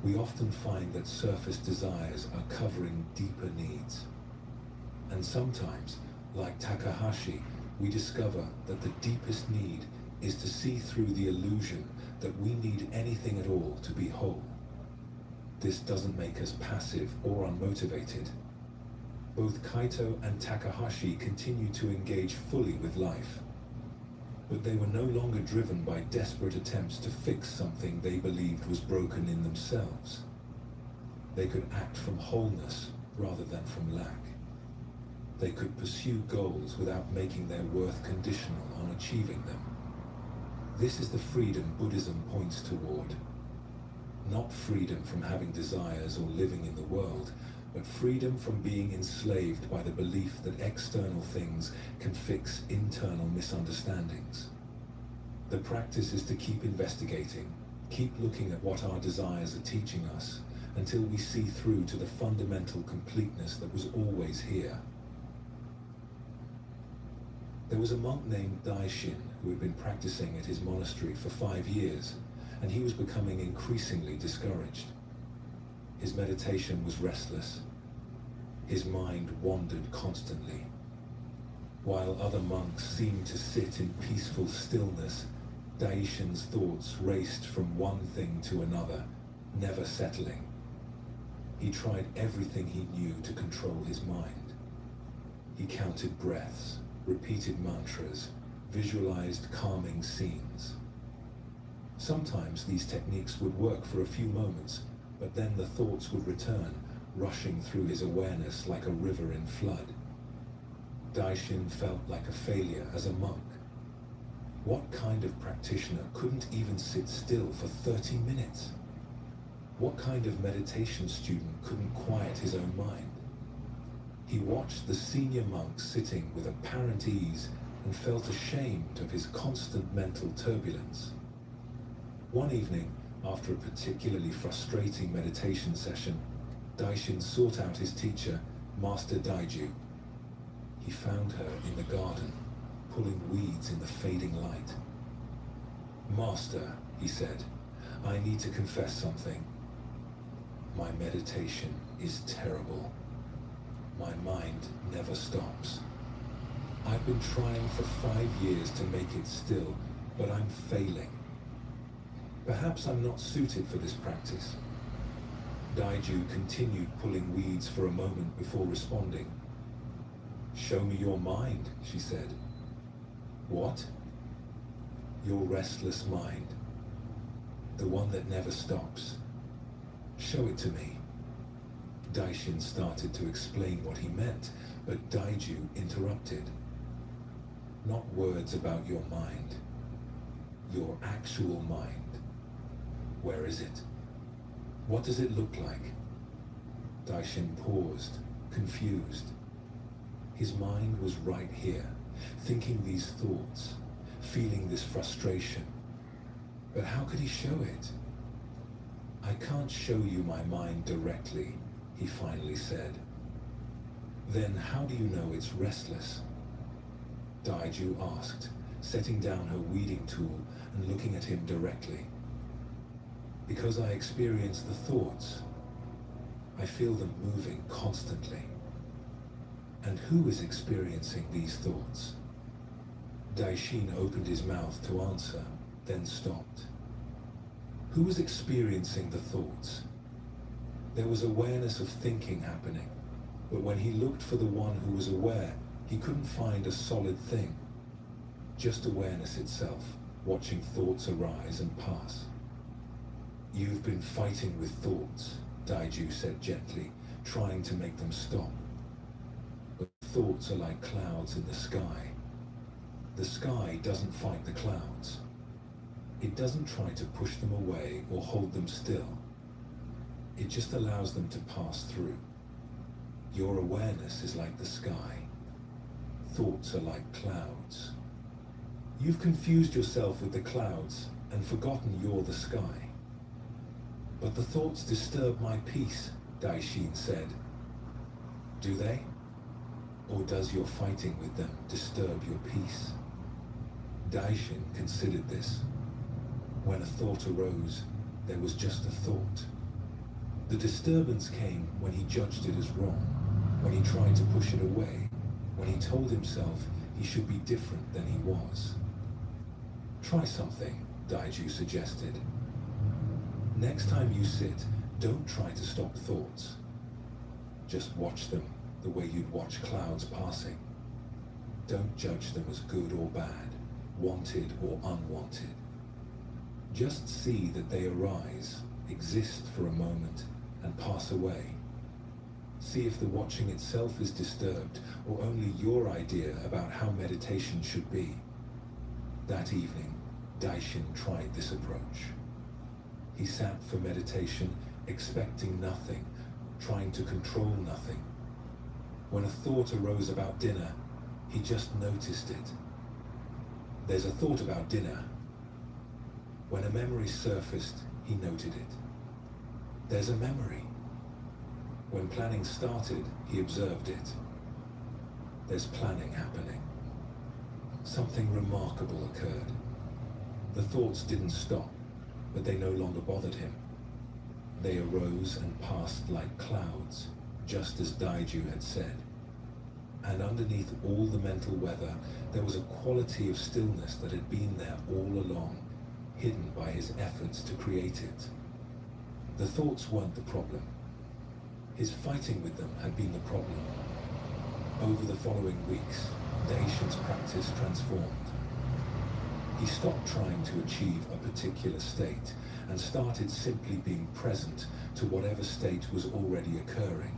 we often find that surface desires are covering deeper needs. And sometimes, like Takahashi, we discover that the deepest need is to see through the illusion that we need anything at all to be whole. This doesn't make us passive or unmotivated. Both Kaito and Takahashi continued to engage fully with life, but they were no longer driven by desperate attempts to fix something they believed was broken in themselves. They could act from wholeness rather than from lack. They could pursue goals without making their worth conditional on achieving them. This is the freedom Buddhism points toward. Not freedom from having desires or living in the world, but freedom from being enslaved by the belief that external things can fix internal misunderstandings. The practice is to keep investigating, keep looking at what our desires are teaching us, until we see through to the fundamental completeness that was always here. There was a monk named Daishin who had been practicing at his monastery for 5 years, and he was becoming increasingly discouraged. His meditation was restless. His mind wandered constantly. While other monks seemed to sit in peaceful stillness, Daishin's thoughts raced from one thing to another, never settling. He tried everything he knew to control his mind. He counted breaths, repeated mantras, visualized calming scenes. Sometimes these techniques would work for a few moments, but then the thoughts would return, rushing through his awareness like a river in flood. Daishin felt like a failure as a monk. What kind of practitioner couldn't even sit still for 30 minutes? What kind of meditation student couldn't quiet his own mind? He watched the senior monk sitting with apparent ease and felt ashamed of his constant mental turbulence. One evening, after a particularly frustrating meditation session, Daishin sought out his teacher, Master Daiju. He found her in the garden, pulling weeds in the fading light. "Master," he said, "I need to confess something. My meditation is terrible. My mind never stops. I've been trying for 5 years to make it still, but I'm failing. Perhaps I'm not suited for this practice." Daiju continued pulling weeds for a moment before responding. "Show me your mind," she said. "What?" Your restless mind. The one that never stops. Show it to me. Daishin started to explain what he meant, but Daiju interrupted. Not words about your mind. Your actual mind. Where is it? What does it look like? Daishin paused, confused. His mind was right here, thinking these thoughts, feeling this frustration. But how could he show it? I can't show you my mind directly, he finally said. Then how do you know it's restless? Daiju asked, setting down her weeding tool and looking at him directly. Because I experience the thoughts. I feel them moving constantly. And who is experiencing these thoughts? Daishin opened his mouth to answer, then stopped. Who was experiencing the thoughts? There was awareness of thinking happening, but when he looked for the one who was aware, he couldn't find a solid thing. Just awareness itself, watching thoughts arise and pass. You've been fighting with thoughts, Daiju said gently, trying to make them stop. But thoughts are like clouds in the sky. The sky doesn't fight the clouds. It doesn't try to push them away or hold them still. It just allows them to pass through. Your awareness is like the sky. Thoughts are like clouds. You've confused yourself with the clouds and forgotten you're the sky. But the thoughts disturb my peace, Daishin said. Do they? Or does your fighting with them disturb your peace? Daishin considered this. When a thought arose, there was just a thought. The disturbance came when he judged it as wrong, when he tried to push it away, when he told himself he should be different than he was. Try something, Daiju suggested. Next time you sit, don't try to stop thoughts. Just watch them the way you'd watch clouds passing. Don't judge them as good or bad, wanted or unwanted. Just see that they arise, exist for a moment, and pass away. See if the watching itself is disturbed or only your idea about how meditation should be. That evening, Daishin tried this approach. He sat for meditation, expecting nothing, trying to control nothing. When a thought arose about dinner, he just noticed it. There's a thought about dinner. When a memory surfaced, he noted it. There's a memory. When planning started, he observed it. There's planning happening. Something remarkable occurred. The thoughts didn't stop, but they no longer bothered him. They arose and passed like clouds, just as Daiju had said. And underneath all the mental weather, there was a quality of stillness that had been there all along, hidden by his efforts to create it. The thoughts weren't the problem. His fighting with them had been the problem. Over the following weeks, Daishin's practice transformed. He stopped trying to achieve a particular state and started simply being present to whatever state was already occurring.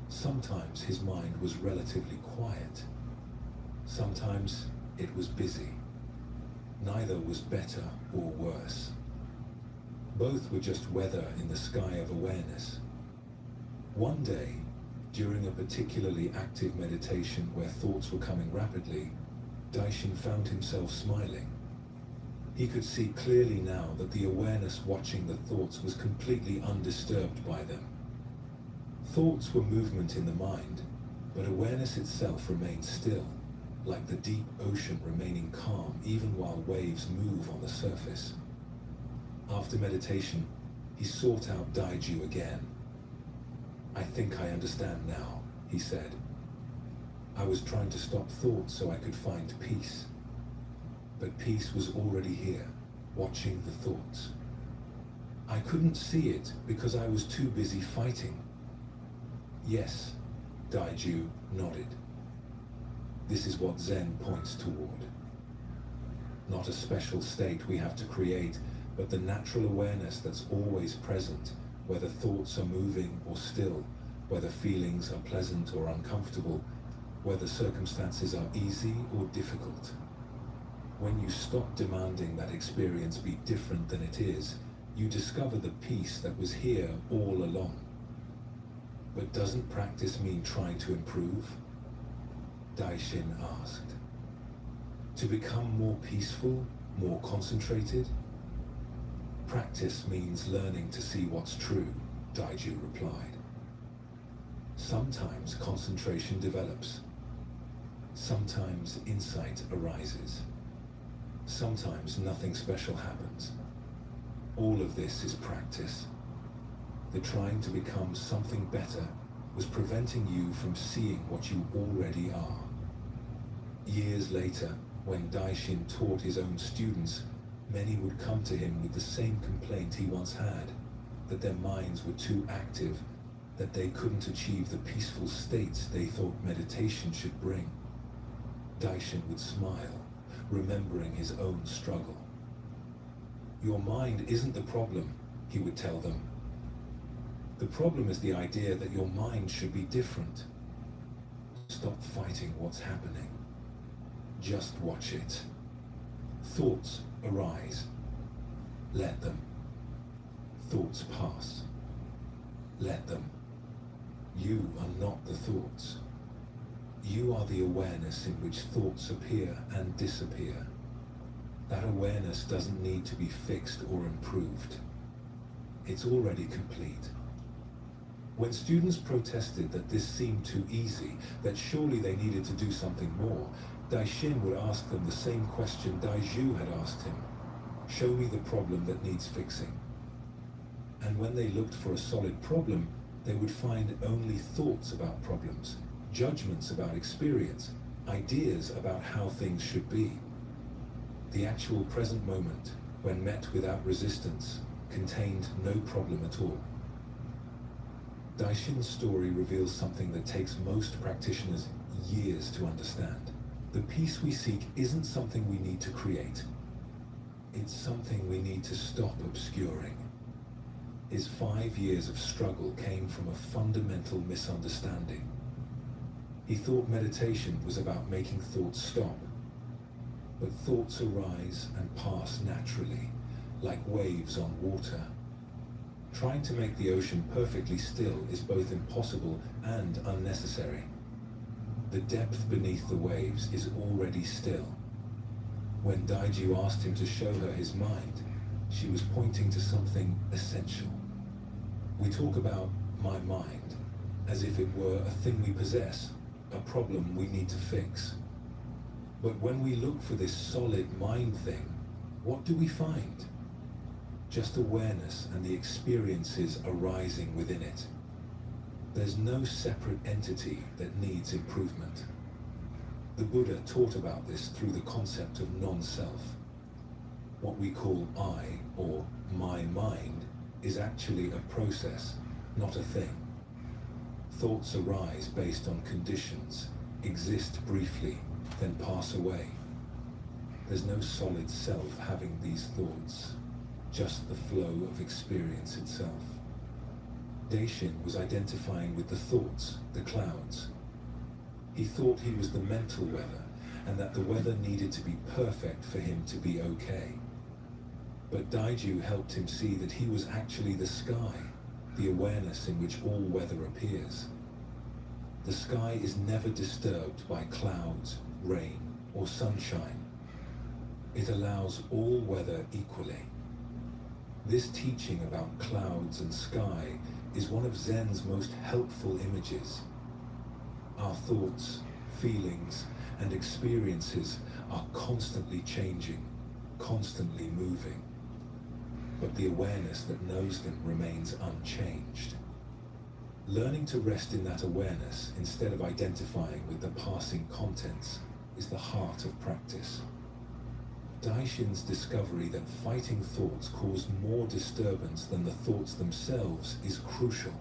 Sometimes his mind was relatively quiet. Sometimes it was busy. Neither was better or worse. Both were just weather in the sky of awareness. One day, during a particularly active meditation where thoughts were coming rapidly, Daishin found himself smiling. He could see clearly now that the awareness watching the thoughts was completely undisturbed by them. Thoughts were movement in the mind, but awareness itself remained still, like the deep ocean remaining calm even while waves move on the surface. After meditation, he sought out Daiju again. I think I understand now, he said. I was trying to stop thoughts so I could find peace. But peace was already here, watching the thoughts. I couldn't see it because I was too busy fighting. Yes, Daiju nodded. This is what Zen points toward. not a special state we have to create, but the natural awareness that's always present, whether thoughts are moving or still, whether feelings are pleasant or uncomfortable, whether circumstances are easy or difficult. When you stop demanding that experience be different than it is, you discover the peace that was here all along. But doesn't practice mean trying to improve? Daishin asked. To become more peaceful, more concentrated? Practice means learning to see what's true, Daiju replied. Sometimes concentration develops. Sometimes insight arises. Sometimes nothing special happens. All of this is practice. The trying to become something better was preventing you from seeing what you already are. Years later, when Daishin taught his own students, many would come to him with the same complaint he once had, that their minds were too active, that they couldn't achieve the peaceful states they thought meditation should bring. Daishin would smile, remembering his own struggle. Your mind isn't the problem, he would tell them. The problem is the idea that your mind should be different. Stop fighting what's happening. Just watch it. Thoughts arise. Let them. Thoughts pass. Let them. You are not the thoughts. You are the awareness in which thoughts appear and disappear. That awareness doesn't need to be fixed or improved. It's already complete. When students protested that this seemed too easy, that surely they needed to do something more, Daishin would ask them the same question Daiju had asked him. Show me the problem that needs fixing. And when they looked for a solid problem, they would find only thoughts about problems, judgments about experience, ideas about how things should be. The actual present moment, when met without resistance, contained no problem at all. Daishin's story reveals something that takes most practitioners years to understand. The peace we seek isn't something we need to create. It's something we need to stop obscuring. His 5 years of struggle came from a fundamental misunderstanding. He thought meditation was about making thoughts stop. But thoughts arise and pass naturally, like waves on water. Trying to make the ocean perfectly still is both impossible and unnecessary. The depth beneath the waves is already still. When Daiju asked him to show her his mind, she was pointing to something essential. We talk about my mind as if it were a thing we possess, a problem we need to fix. But when we look for this solid mind thing, what do we find? Just awareness and the experiences arising within it. There's no separate entity that needs improvement. The Buddha taught about this through the concept of non-self. What we call I, or my mind, is actually a process, not a thing. Thoughts arise based on conditions, exist briefly, then pass away. There's no solid self having these thoughts, just the flow of experience itself. Daishin was identifying with the thoughts, the clouds. He thought he was the mental weather, and that the weather needed to be perfect for him to be okay. But Daiju helped him see that he was actually the sky, the awareness in which all weather appears. The sky is never disturbed by clouds, rain, or sunshine. It allows all weather equally. This teaching about clouds and sky is one of Zen's most helpful images. Our thoughts, feelings, and experiences are constantly changing, constantly moving. But the awareness that knows them remains unchanged. Learning to rest in that awareness instead of identifying with the passing contents is the heart of practice. Daishin's discovery that fighting thoughts caused more disturbance than the thoughts themselves is crucial.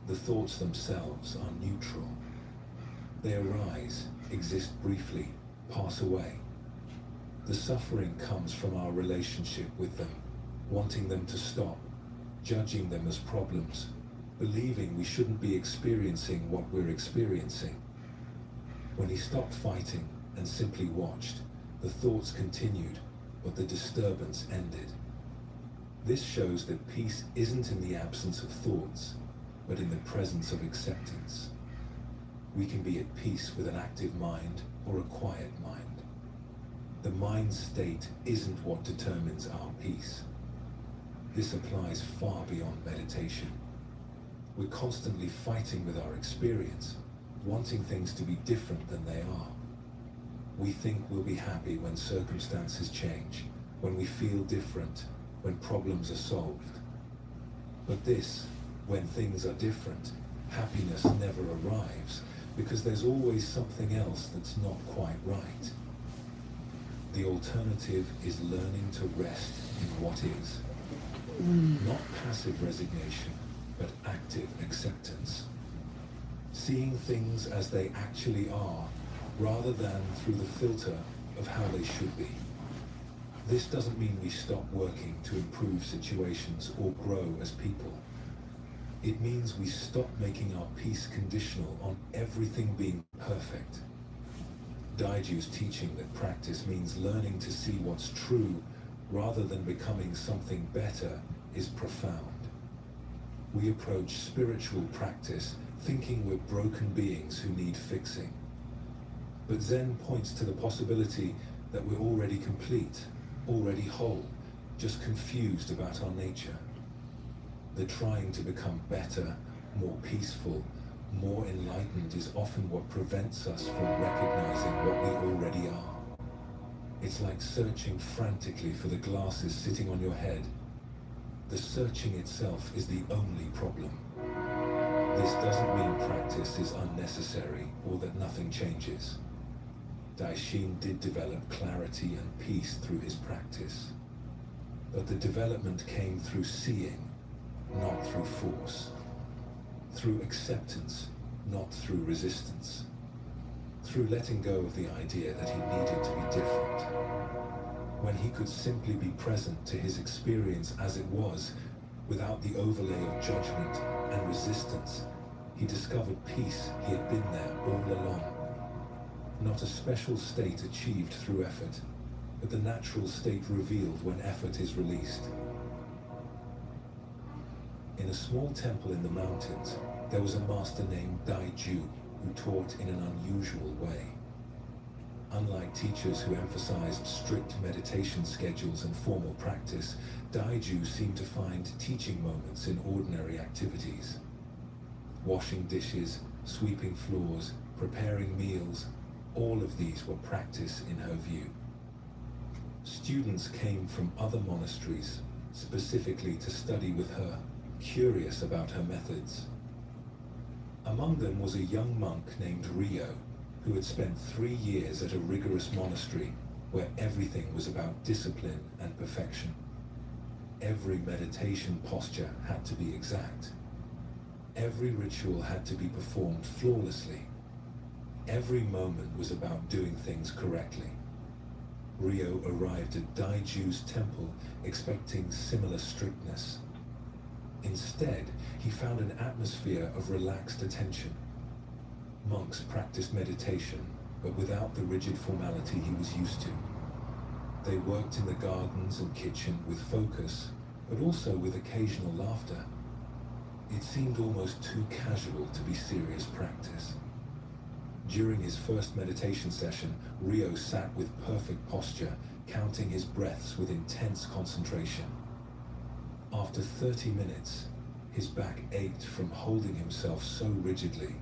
The thoughts themselves are neutral. They arise, exist briefly, pass away. The suffering comes from our relationship with them, wanting them to stop, judging them as problems, believing we shouldn't be experiencing what we're experiencing. When he stopped fighting and simply watched, the thoughts continued, but the disturbance ended. This shows that peace isn't in the absence of thoughts, but in the presence of acceptance. We can be at peace with an active mind or a quiet mind. The mind state isn't what determines our peace. This applies far beyond meditation. We're constantly fighting with our experience, wanting things to be different than they are. We think we'll be happy when circumstances change, when we feel different, when problems are solved. But this, when things are different, happiness never arrives, because there's always something else that's not quite right. The alternative is learning to rest in what is. Not passive resignation, but active acceptance. Seeing things as they actually are, rather than through the filter of how they should be. This doesn't mean we stop working to improve situations or grow as people. It means we stop making our peace conditional on everything being perfect. Daiju's teaching that practice means learning to see what's true rather than becoming something better is profound. We approach spiritual practice thinking we're broken beings who need fixing. But Zen points to the possibility that we're already complete, already whole, just confused about our nature. The trying to become better, more peaceful, more enlightened is often what prevents us from recognizing what we already are. It's like searching frantically for the glasses sitting on your head. The searching itself is the only problem. This doesn't mean practice is unnecessary or that nothing changes. Daishin did develop clarity and peace through his practice. But the development came through seeing, not through force. Through acceptance, not through resistance. Through letting go of the idea that he needed to be different. When he could simply be present to his experience as it was, without the overlay of judgment and resistance, he discovered peace he had been there all along. Not a special state achieved through effort, but the natural state revealed when effort is released. In a small temple in the mountains, there was a master named Daiju who taught in an unusual way. Unlike teachers who emphasized strict meditation schedules and formal practice, Daiju seemed to find teaching moments in ordinary activities. Washing dishes, sweeping floors, preparing meals, all of these were practice in her view. Students came from other monasteries, specifically to study with her, curious about her methods. Among them was a young monk named Rio, who had spent 3 years at a rigorous monastery where everything was about discipline and perfection. Every meditation posture had to be exact. Every ritual had to be performed flawlessly. Every moment was about doing things correctly. Rio arrived at Daiju's temple expecting similar strictness. Instead, he found an atmosphere of relaxed attention. Monks practiced meditation, but without the rigid formality he was used to. They worked in the gardens and kitchen with focus, but also with occasional laughter. It seemed almost too casual to be serious practice. During his first meditation session, Rio sat with perfect posture, counting his breaths with intense concentration. After 30 minutes, his back ached from holding himself so rigidly.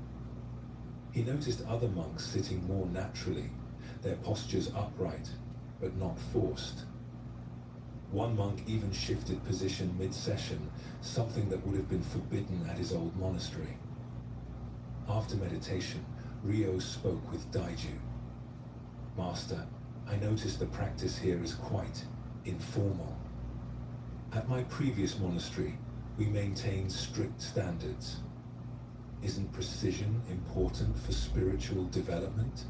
He noticed other monks sitting more naturally, their postures upright, but not forced. One monk even shifted position mid-session, something that would have been forbidden at his old monastery. After meditation, Rio spoke with Daiju. "Master, I noticed the practice here is quite informal. At my previous monastery, we maintained strict standards. Isn't precision important for spiritual development?"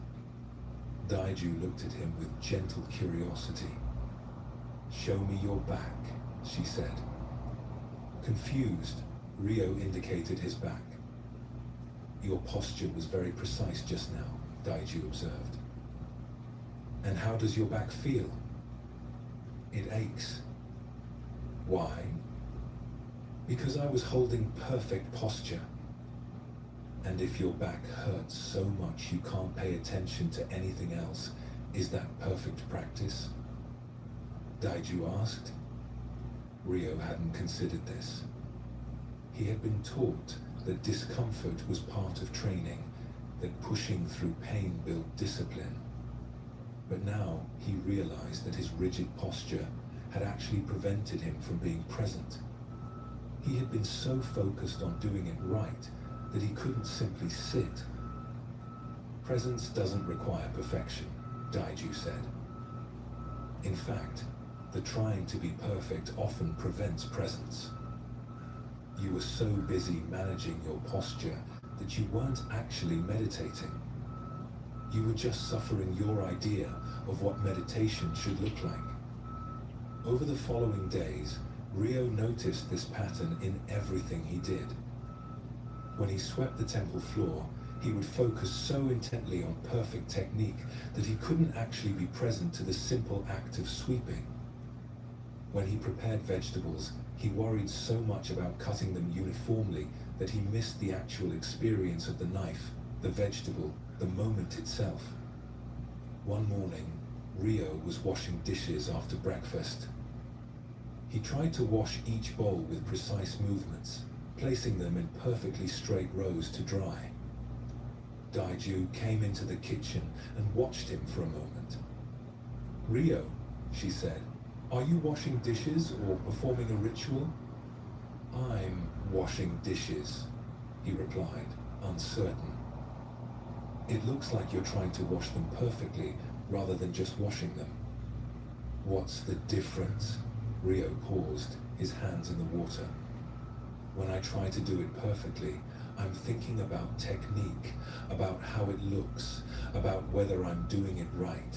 Daiju looked at him with gentle curiosity. "Show me your back," she said. Confused, Rio indicated his back. "Your posture was very precise just now," Daiju observed. "And how does your back feel?" "It aches." "Why?" "Because I was holding perfect posture." "And if your back hurts so much you can't pay attention to anything else, is that perfect practice?" Daiju asked. Rio hadn't considered this. He had been taught that discomfort was part of training, that pushing through pain built discipline. But now he realized that his rigid posture had actually prevented him from being present. He had been so focused on doing it right that he couldn't simply sit. "Presence doesn't require perfection," Daiju said. "In fact, the trying to be perfect often prevents presence. You were so busy managing your posture that you weren't actually meditating. You were just suffering your idea of what meditation should look like." Over the following days, Rio noticed this pattern in everything he did. When he swept the temple floor, he would focus so intently on perfect technique that he couldn't actually be present to the simple act of sweeping. When he prepared vegetables, he worried so much about cutting them uniformly that he missed the actual experience of the knife, the vegetable, the moment itself. One morning, Rio was washing dishes after breakfast. He tried to wash each bowl with precise movements, placing them in perfectly straight rows to dry. Daiju came into the kitchen and watched him for a moment. "Rio," she said, "are you washing dishes or performing a ritual?" "I'm washing dishes," he replied, uncertain. "It looks like you're trying to wash them perfectly rather than just washing them." "What's the difference?" Rio paused, his hands in the water. "When I try to do it perfectly, I'm thinking about technique, about how it looks, about whether I'm doing it right.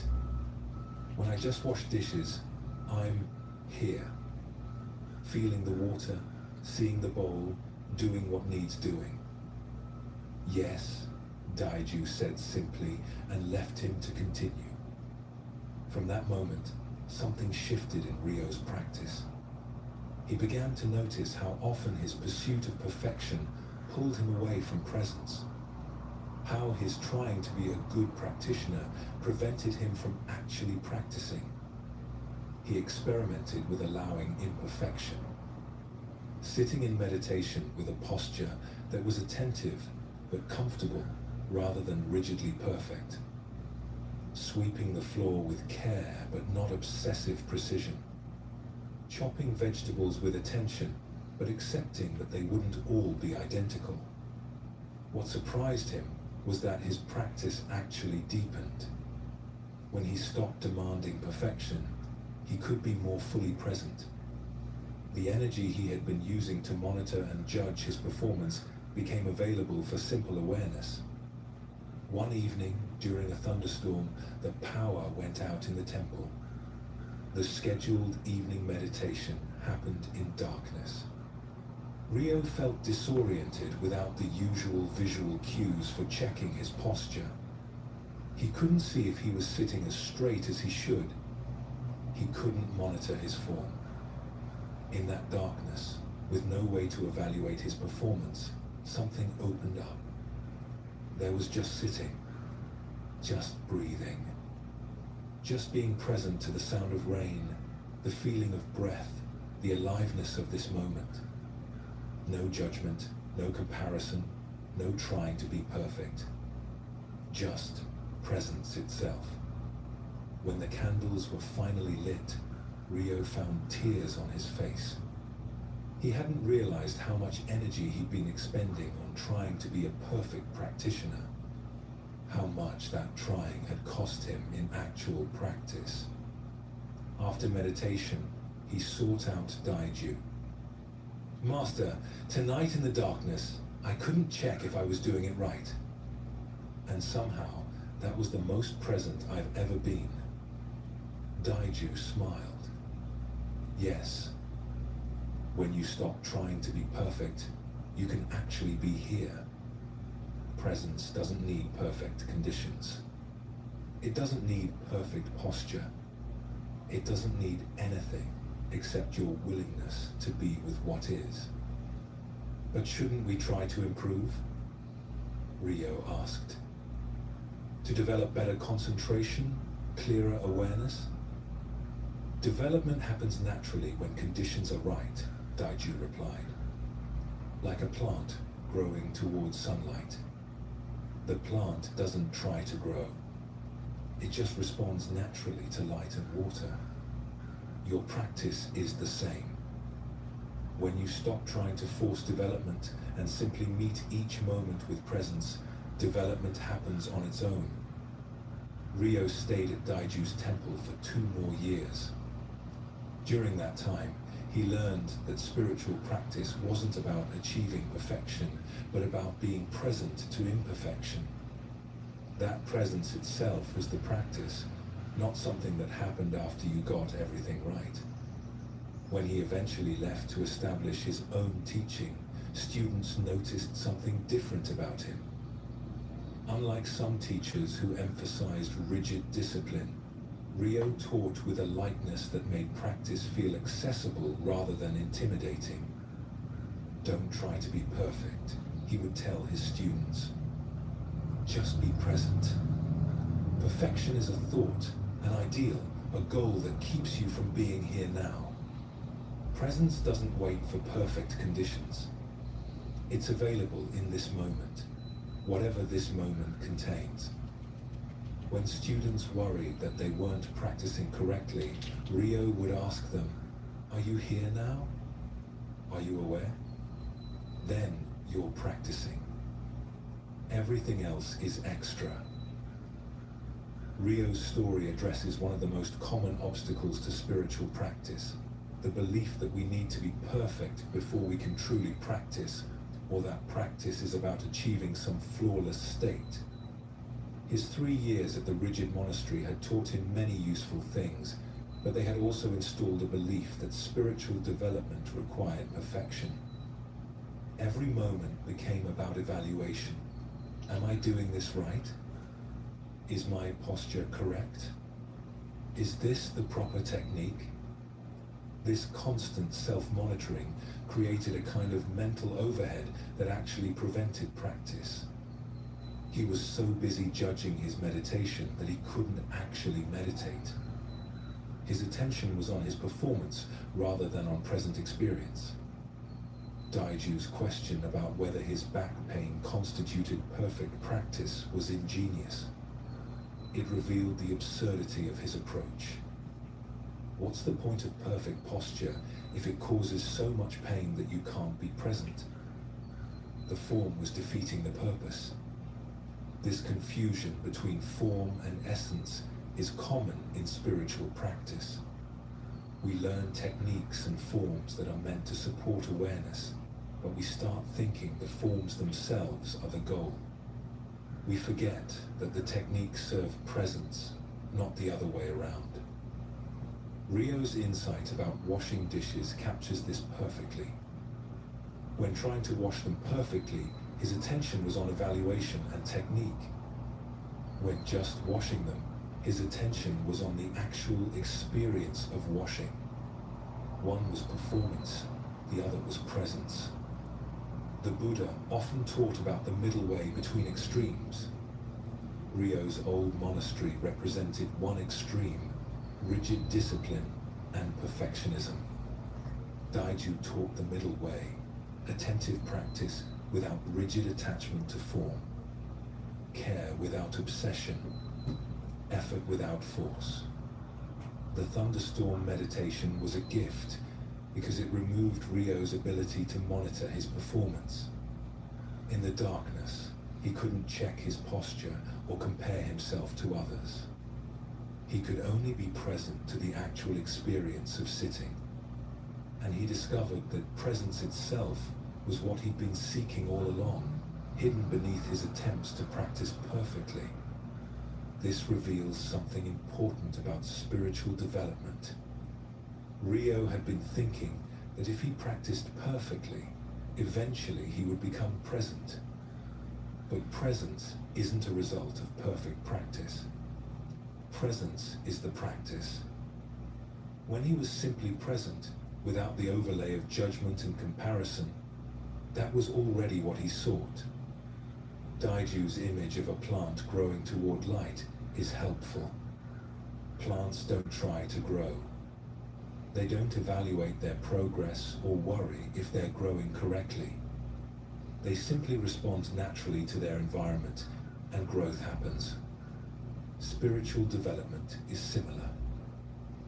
When I just wash dishes, I'm here, feeling the water, seeing the bowl, doing what needs doing." "Yes," Daiju said simply and left him to continue. From that moment, something shifted in Rio's practice. He began to notice how often his pursuit of perfection pulled him away from presence, how his trying to be a good practitioner prevented him from actually practicing. He experimented with allowing imperfection, sitting in meditation with a posture that was attentive but comfortable rather than rigidly perfect, sweeping the floor with care but not obsessive precision, chopping vegetables with attention but accepting that they wouldn't all be identical. What surprised him was that his practice actually deepened. When he stopped demanding perfection, he could be more fully present. The energy he had been using to monitor and judge his performance became available for simple awareness. One evening, during a thunderstorm, the power went out in the temple. The scheduled evening meditation happened in darkness. Rio felt disoriented without the usual visual cues for checking his posture. He couldn't see if he was sitting as straight as he should. He couldn't monitor his form. In that darkness, with no way to evaluate his performance, something opened up. There was just sitting, just breathing, just being present to the sound of rain, the feeling of breath, the aliveness of this moment. No judgment, no comparison, no trying to be perfect. Just presence itself. When the candles were finally lit, Rio found tears on his face. He hadn't realized how much energy he'd been expending on trying to be a perfect practitioner, how much that trying had cost him in actual practice. After meditation, he sought out Daiju. "Master, tonight in the darkness, I couldn't check if I was doing it right." And somehow, That was the most present I've ever been. Daiju smiled. Yes. When you stop trying to be perfect, you can actually be here. Presence doesn't need perfect conditions. It doesn't need perfect posture. It doesn't need anything except your willingness to be with what is. But shouldn't we try to improve? Rio asked. To develop better concentration, clearer awareness? Development happens naturally when conditions are right, Daiju replied. Like a plant growing towards sunlight. The plant doesn't try to grow. It just responds naturally to light and water. Your practice is the same. When you stop trying to force development and simply meet each moment with presence, development happens on its own. Rio stayed at Daiju's temple for 2 more years. During that time, he learned that spiritual practice wasn't about achieving perfection, but about being present to imperfection. That presence itself was the practice, not something that happened after you got everything right. When he eventually left to establish his own teaching, students noticed something different about him. Unlike some teachers who emphasized rigid discipline, Rio taught with a lightness that made practice feel accessible rather than intimidating. Don't try to be perfect, he would tell his students. Just be present. Perfection is a thought, an ideal, a goal that keeps you from being here now. Presence doesn't wait for perfect conditions. It's available in this moment, whatever this moment contains. When students worried that they weren't practicing correctly, Rio would ask them, "Are you here now? Are you aware? Then you're practicing. Everything else is extra." Rio's story addresses one of the most common obstacles to spiritual practice, the belief that we need to be perfect before we can truly practice, or that practice is about achieving some flawless state. His 3 years at the rigid monastery had taught him many useful things, but they had also installed a belief that spiritual development required perfection. Every moment became about evaluation. Am I doing this right? Is my posture correct? Is this the proper technique? This constant self-monitoring created a kind of mental overhead that actually prevented practice. He was so busy judging his meditation that he couldn't actually meditate. His attention was on his performance rather than on present experience. Daiju's question about whether his back pain constituted perfect practice was ingenious. It revealed the absurdity of his approach. What's the point of perfect posture if it causes so much pain that you can't be present? The form was defeating the purpose. This confusion between form and essence is common in spiritual practice. We learn techniques and forms that are meant to support awareness, but we start thinking the forms themselves are the goal. We forget that the techniques serve presence, not the other way around. Rio's insight about washing dishes captures this perfectly. When trying to wash them perfectly, his attention was on evaluation and technique. When just washing them, his attention was on the actual experience of washing. One was performance, the other was presence. The Buddha often taught about the middle way between extremes. Rio's old monastery represented one extreme, rigid discipline and perfectionism. Daiju taught the middle way, attentive practice without rigid attachment to form, care without obsession, effort without force. The thunderstorm meditation was a gift because it removed Rio's ability to monitor his performance. In the darkness, he couldn't check his posture or compare himself to others. He could only be present to the actual experience of sitting. And he discovered that presence itself was what he'd been seeking all along, hidden beneath his attempts to practice perfectly. this reveals something important about spiritual development. Rio had been thinking that if he practiced perfectly, eventually he would become present. But presence isn't a result of perfect practice. Presence is the practice. When he was simply present, without the overlay of judgment and comparison, that was already what he sought. Daiju's image of a plant growing toward light is helpful. Plants don't try to grow. They don't evaluate their progress or worry if they're growing correctly. They simply respond naturally to their environment, and growth happens. Spiritual development is similar.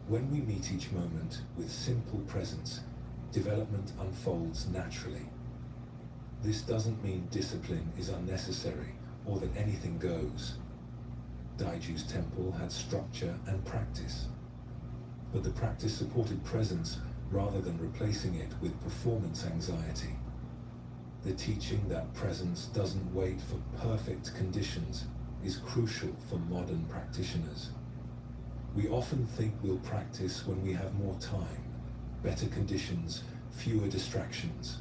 When we meet each moment with simple presence, development unfolds naturally. This doesn't mean discipline is unnecessary or that anything goes. Daiju's temple had structure and practice, but the practice supported presence rather than replacing it with performance anxiety. The teaching that presence doesn't wait for perfect conditions is crucial for modern practitioners. We often think we'll practice when we have more time, better conditions, fewer distractions.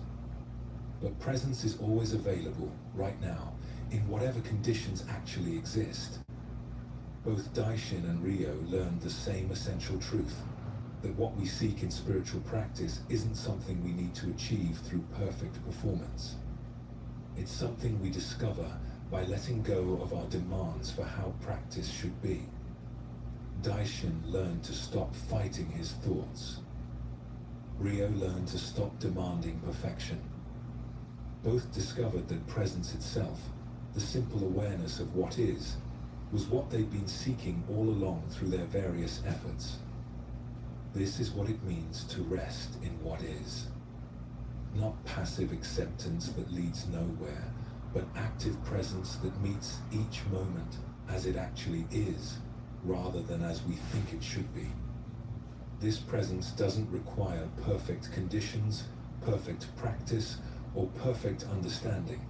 But presence is always available, right now, in whatever conditions actually exist. Both Daishin and Rio learned the same essential truth, that what we seek in spiritual practice isn't something we need to achieve through perfect performance. It's something we discover by letting go of our demands for how practice should be. Daishin learned to stop fighting his thoughts. Rio learned to stop demanding perfection. Both discovered that presence itself, the simple awareness of what is, was what they'd been seeking all along through their various efforts. This is what it means to rest in what is. Not passive acceptance that leads nowhere, but active presence that meets each moment as it actually is, rather than as we think it should be. This presence doesn't require perfect conditions, perfect practice, or perfect understanding.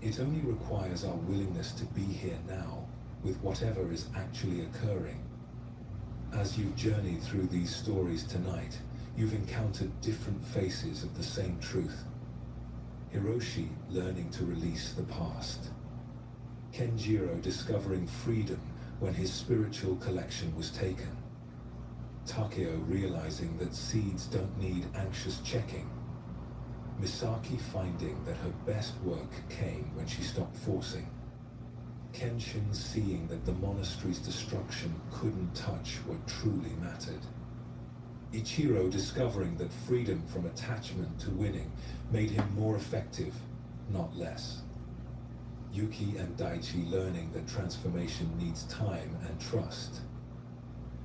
It only requires our willingness to be here now with whatever is actually occurring. As you've journeyed through these stories tonight, you've encountered different faces of the same truth. Hiroshi learning to release the past. Kenjiro discovering freedom when his spiritual collection was taken. Takeo realizing that seeds don't need anxious checking. Misaki finding that her best work came when she stopped forcing. Kenshin seeing that the monastery's destruction couldn't touch what truly mattered. Ichiro discovering that freedom from attachment to winning made him more effective, not less. Yuki and Daichi learning that transformation needs time and trust.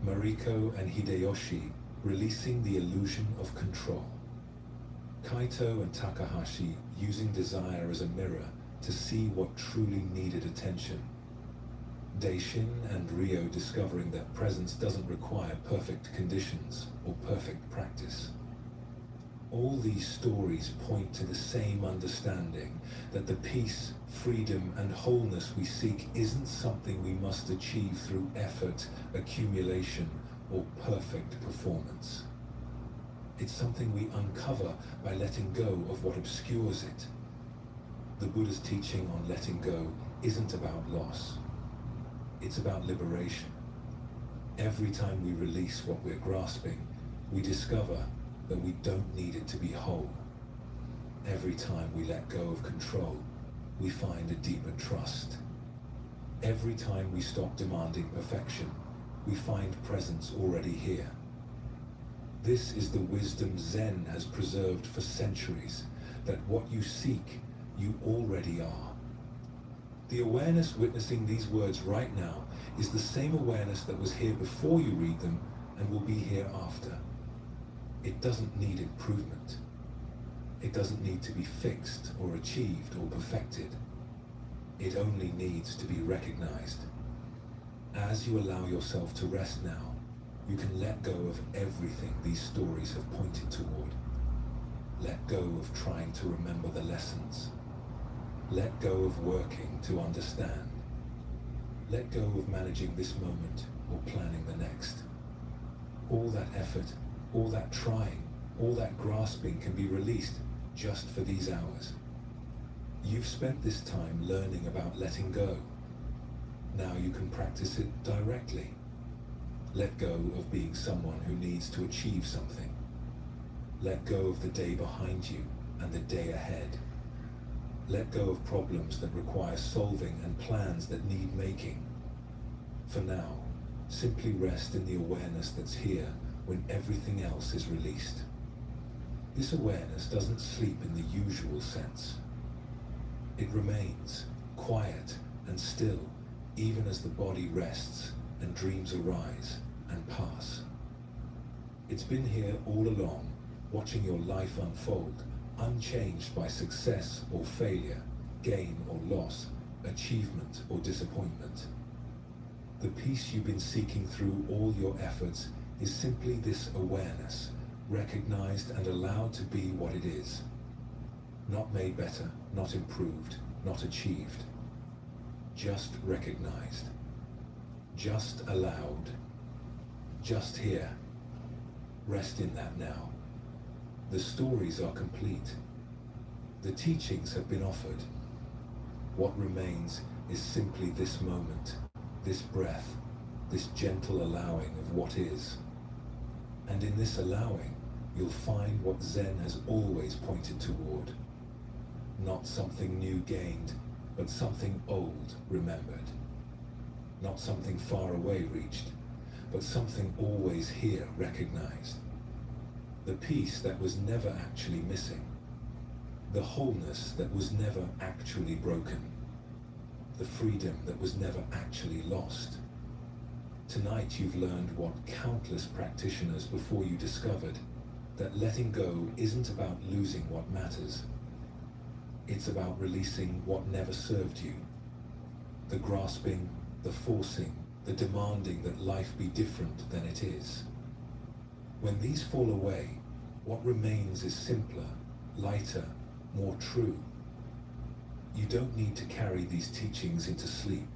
Mariko and Hideyoshi releasing the illusion of control. Kaito and Takahashi using desire as a mirror to see what truly needed attention. Daishin and Rio discovering that presence doesn't require perfect conditions or perfect practice. All these stories point to the same understanding that the peace, freedom, and wholeness we seek isn't something we must achieve through effort, accumulation, or perfect performance. It's something we uncover by letting go of what obscures it. The Buddha's teaching on letting go isn't about loss. It's about liberation. Every time we release what we're grasping, we discover that we don't need it to be whole. Every time we let go of control, we find a deeper trust. Every time we stop demanding perfection, we find presence already here. This is the wisdom Zen has preserved for centuries, that what you seek, you already are. The awareness witnessing these words right now is the same awareness that was here before you read them and will be here after. It doesn't need improvement. It doesn't need to be fixed or achieved or perfected. It only needs to be recognized. As you allow yourself to rest now, you can let go of everything these stories have pointed toward. Let go of trying to remember the lessons. Let go of working to understand. Let go of managing this moment or planning the next. All that effort, all that trying, all that grasping can be released just for these hours. You've spent this time learning about letting go. Now you can practice it directly. Let go of being someone who needs to achieve something. Let go of the day behind you and the day ahead. Let go of problems that require solving and plans that need making. For now, simply rest in the awareness that's here when everything else is released. This awareness doesn't sleep in the usual sense. It remains quiet and still, even as the body rests and dreams arise and pass. It's been here all along, watching your life unfold, unchanged by success or failure, gain or loss, achievement or disappointment. The peace you've been seeking through all your efforts is simply this awareness, recognized and allowed to be what it is. Not made better, not improved, not achieved. Just recognized. Just allowed. Just here. Rest in that now. The stories are complete. The teachings have been offered. What remains is simply this moment, this breath, this gentle allowing of what is. And in this allowing, you'll find what Zen has always pointed toward. Not something new gained, but something old remembered. Not something far away reached, but something always here recognized. The peace that was never actually missing. The wholeness that was never actually broken. The freedom that was never actually lost. Tonight you've learned what countless practitioners before you discovered, that letting go isn't about losing what matters. It's about releasing what never served you. The grasping, the forcing, the demanding that life be different than it is. When these fall away, what remains is simpler, lighter, more true. You don't need to carry these teachings into sleep.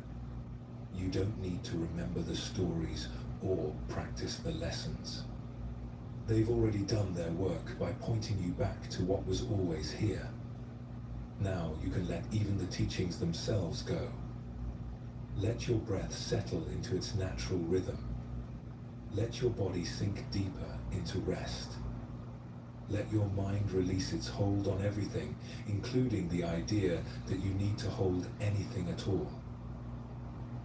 You don't need to remember the stories or practice the lessons. They've already done their work by pointing you back to what was always here. Now you can let even the teachings themselves go. Let your breath settle into its natural rhythm. Let your body sink deeper into rest. Let your mind release its hold on everything, including the idea that you need to hold anything at all.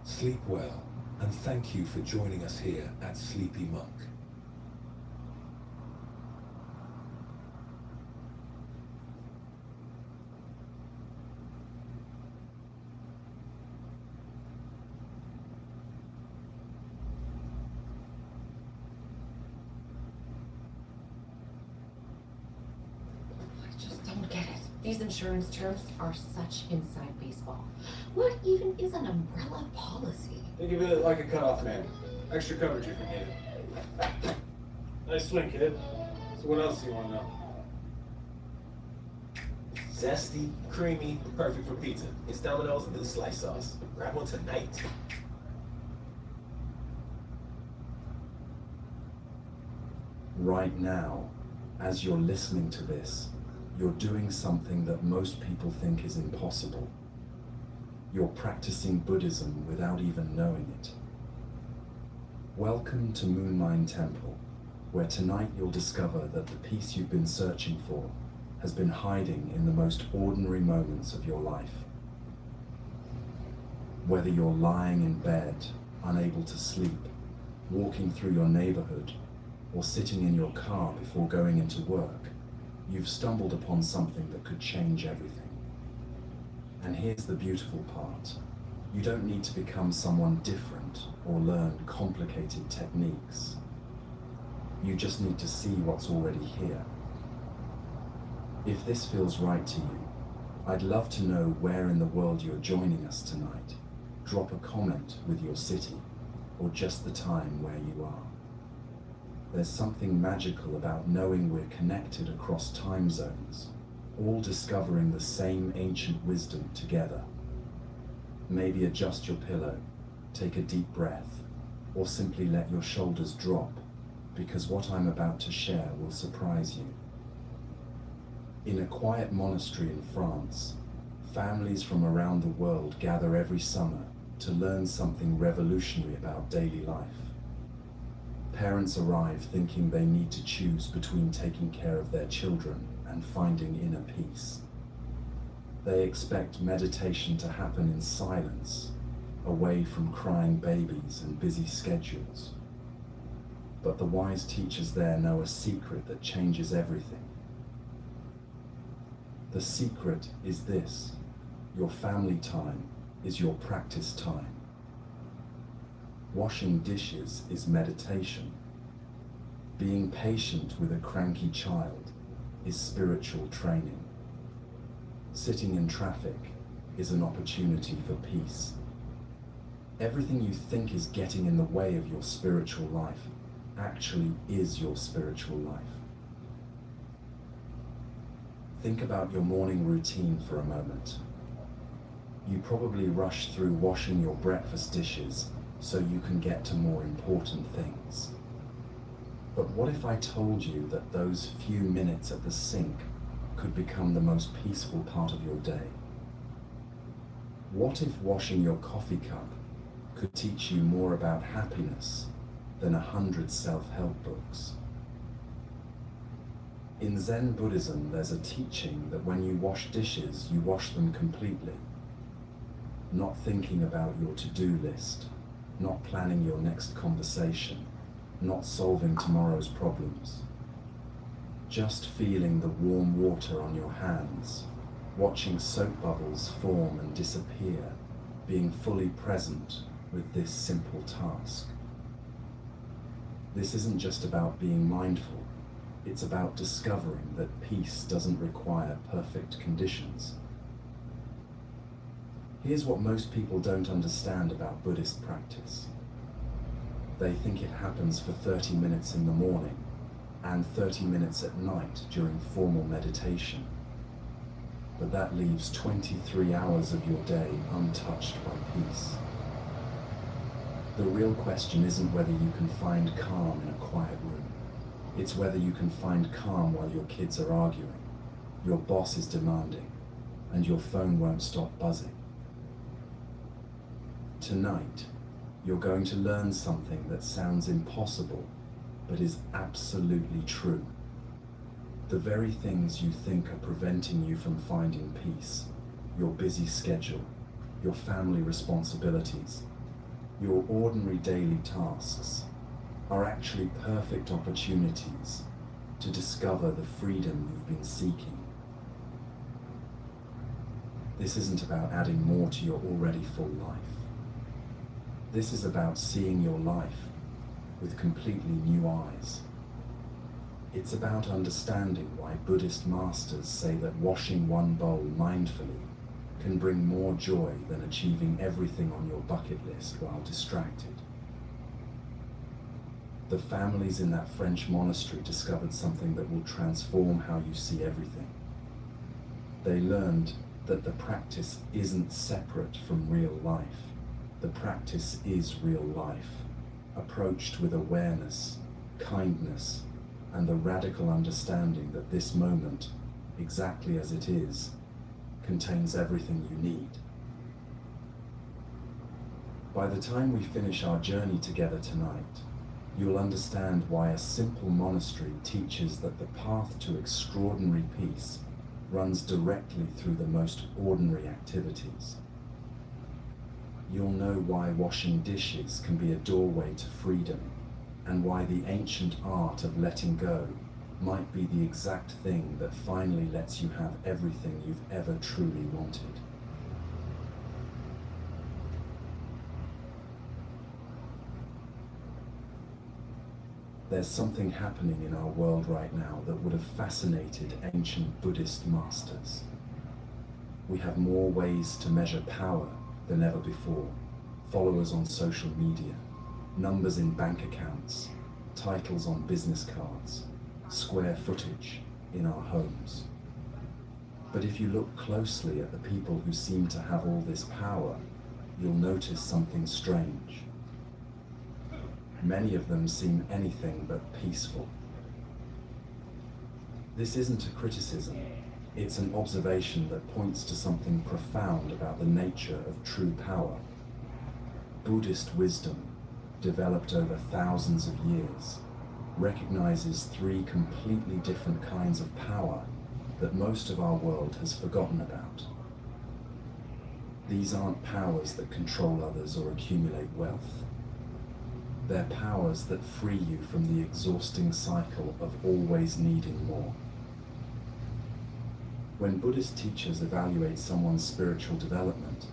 Sleep well, and thank you for joining us here at Sleepy Monk. Don't get it. These insurance terms are such inside baseball. What even is an umbrella policy? They give it like a cutoff man. Extra coverage if you need it. Nice swing, kid. So what else do you want to know? Zesty, creamy, perfect for pizza. It's Domino's new slice sauce. Grab one tonight. Right now, as you're listening to this, you're doing something that most people think is impossible. You're practicing Buddhism without even knowing it. Welcome to Moonline Temple, where tonight you'll discover that the peace you've been searching for has been hiding in the most ordinary moments of your life. Whether you're lying in bed, unable to sleep, walking through your neighborhood, or sitting in your car before going into work, you've stumbled upon something that could change everything. And here's the beautiful part. You don't need to become someone different or learn complicated techniques. You just need to see what's already here. If this feels right to you, I'd love to know where in the world you're joining us tonight. Drop a comment with your city or just the time where you are. There's something magical about knowing we're connected across time zones, all discovering the same ancient wisdom together. Maybe adjust your pillow, take a deep breath, or simply let your shoulders drop, because what I'm about to share will surprise you. In a quiet monastery in France, families from around the world gather every summer to learn something revolutionary about daily life. Parents arrive thinking they need to choose between taking care of their children and finding inner peace. They expect meditation to happen in silence, away from crying babies and busy schedules. But the wise teachers there know a secret that changes everything. The secret is this: your family time is your practice time. Washing dishes is meditation. Being patient with a cranky child is spiritual training. Sitting in traffic is an opportunity for peace. Everything you think is getting in the way of your spiritual life actually is your spiritual life. Think about your morning routine for a moment. You probably rush through washing your breakfast dishes so you can get to more important things. But what if I told you that those few minutes at the sink could become the most peaceful part of your day? What if washing your coffee cup could teach you more about happiness than 100 self-help books? In Zen Buddhism, there's a teaching that when you wash dishes, you wash them completely. Not thinking about your to-do list, not planning your next conversation, not solving tomorrow's problems. Just feeling the warm water on your hands, watching soap bubbles form and disappear, being fully present with this simple task. This isn't just about being mindful, it's about discovering that peace doesn't require perfect conditions. Here's what most people don't understand about Buddhist practice. They think it happens for 30 minutes in the morning and 30 minutes at night during formal meditation. But that leaves 23 hours of your day untouched by peace. The real question isn't whether you can find calm in a quiet room. It's whether you can find calm while your kids are arguing, your boss is demanding, and your phone won't stop buzzing. Tonight, you're going to learn something that sounds impossible, but is absolutely true. The very things you think are preventing you from finding peace, your busy schedule, your family responsibilities, your ordinary daily tasks, are actually perfect opportunities to discover the freedom you've been seeking. This isn't about adding more to your already full life. This is about seeing your life with completely new eyes. It's about understanding why Buddhist masters say that washing one bowl mindfully can bring more joy than achieving everything on your bucket list while distracted. The families in that French monastery discovered something that will transform how you see everything. They learned that the practice isn't separate from real life. The practice is real life, approached with awareness, kindness, and the radical understanding that this moment, exactly as it is, contains everything you need. By the time we finish our journey together tonight, you'll understand why a simple monastery teaches that the path to extraordinary peace runs directly through the most ordinary activities. You'll know why washing dishes can be a doorway to freedom, and why the ancient art of letting go might be the exact thing that finally lets you have everything you've ever truly wanted. There's something happening in our world right now that would have fascinated ancient Buddhist masters. We have more ways to measure power than ever before. Followers on social media, numbers in bank accounts, titles on business cards, square footage in our homes. But if you look closely at the people who seem to have all this power, you'll notice something strange. Many of them seem anything but peaceful. This isn't a criticism, it's an observation that points to something profound about the nature of true power. Buddhist wisdom, developed over thousands of years, recognizes three completely different kinds of power that most of our world has forgotten about. These aren't powers that control others or accumulate wealth. They're powers that free you from the exhausting cycle of always needing more. When Buddhist teachers evaluate someone's spiritual development,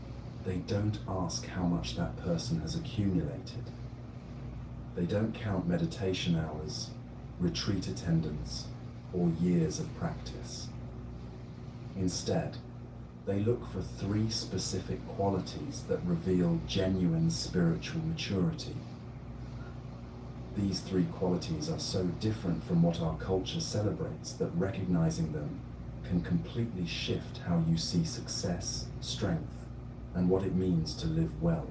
they don't ask how much that person has accumulated. They don't count meditation hours, retreat attendance, or years of practice. Instead, they look for three specific qualities that reveal genuine spiritual maturity. These three qualities are so different from what our culture celebrates that recognizing them can completely shift how you see success, strength, and what it means to live well.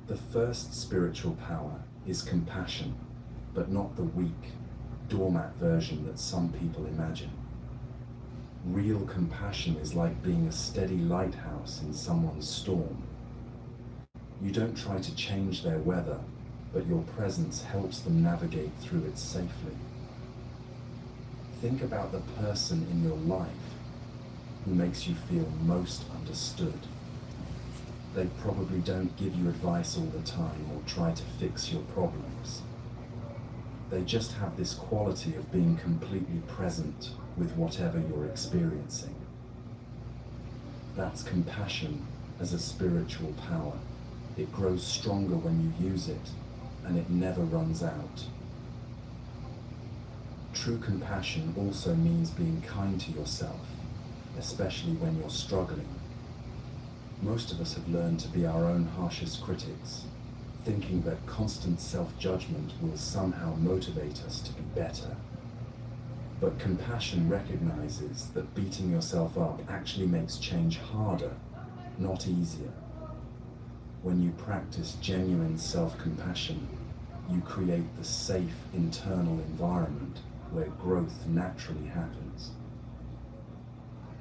The first spiritual power is compassion, but not the weak, doormat version that some people imagine. Real compassion is like being a steady lighthouse in someone's storm. You don't try to change their weather, but your presence helps them navigate through it safely. Think about the person in your life who makes you feel most understood. They probably don't give you advice all the time or try to fix your problems. They just have this quality of being completely present with whatever you're experiencing. That's compassion as a spiritual power. It grows stronger when you use it, and it never runs out. True compassion also means being kind to yourself, especially when you're struggling. Most of us have learned to be our own harshest critics, thinking that constant self-judgment will somehow motivate us to be better. But compassion recognizes that beating yourself up actually makes change harder, not easier. When you practice genuine self-compassion, you create the safe internal environment where growth naturally happens.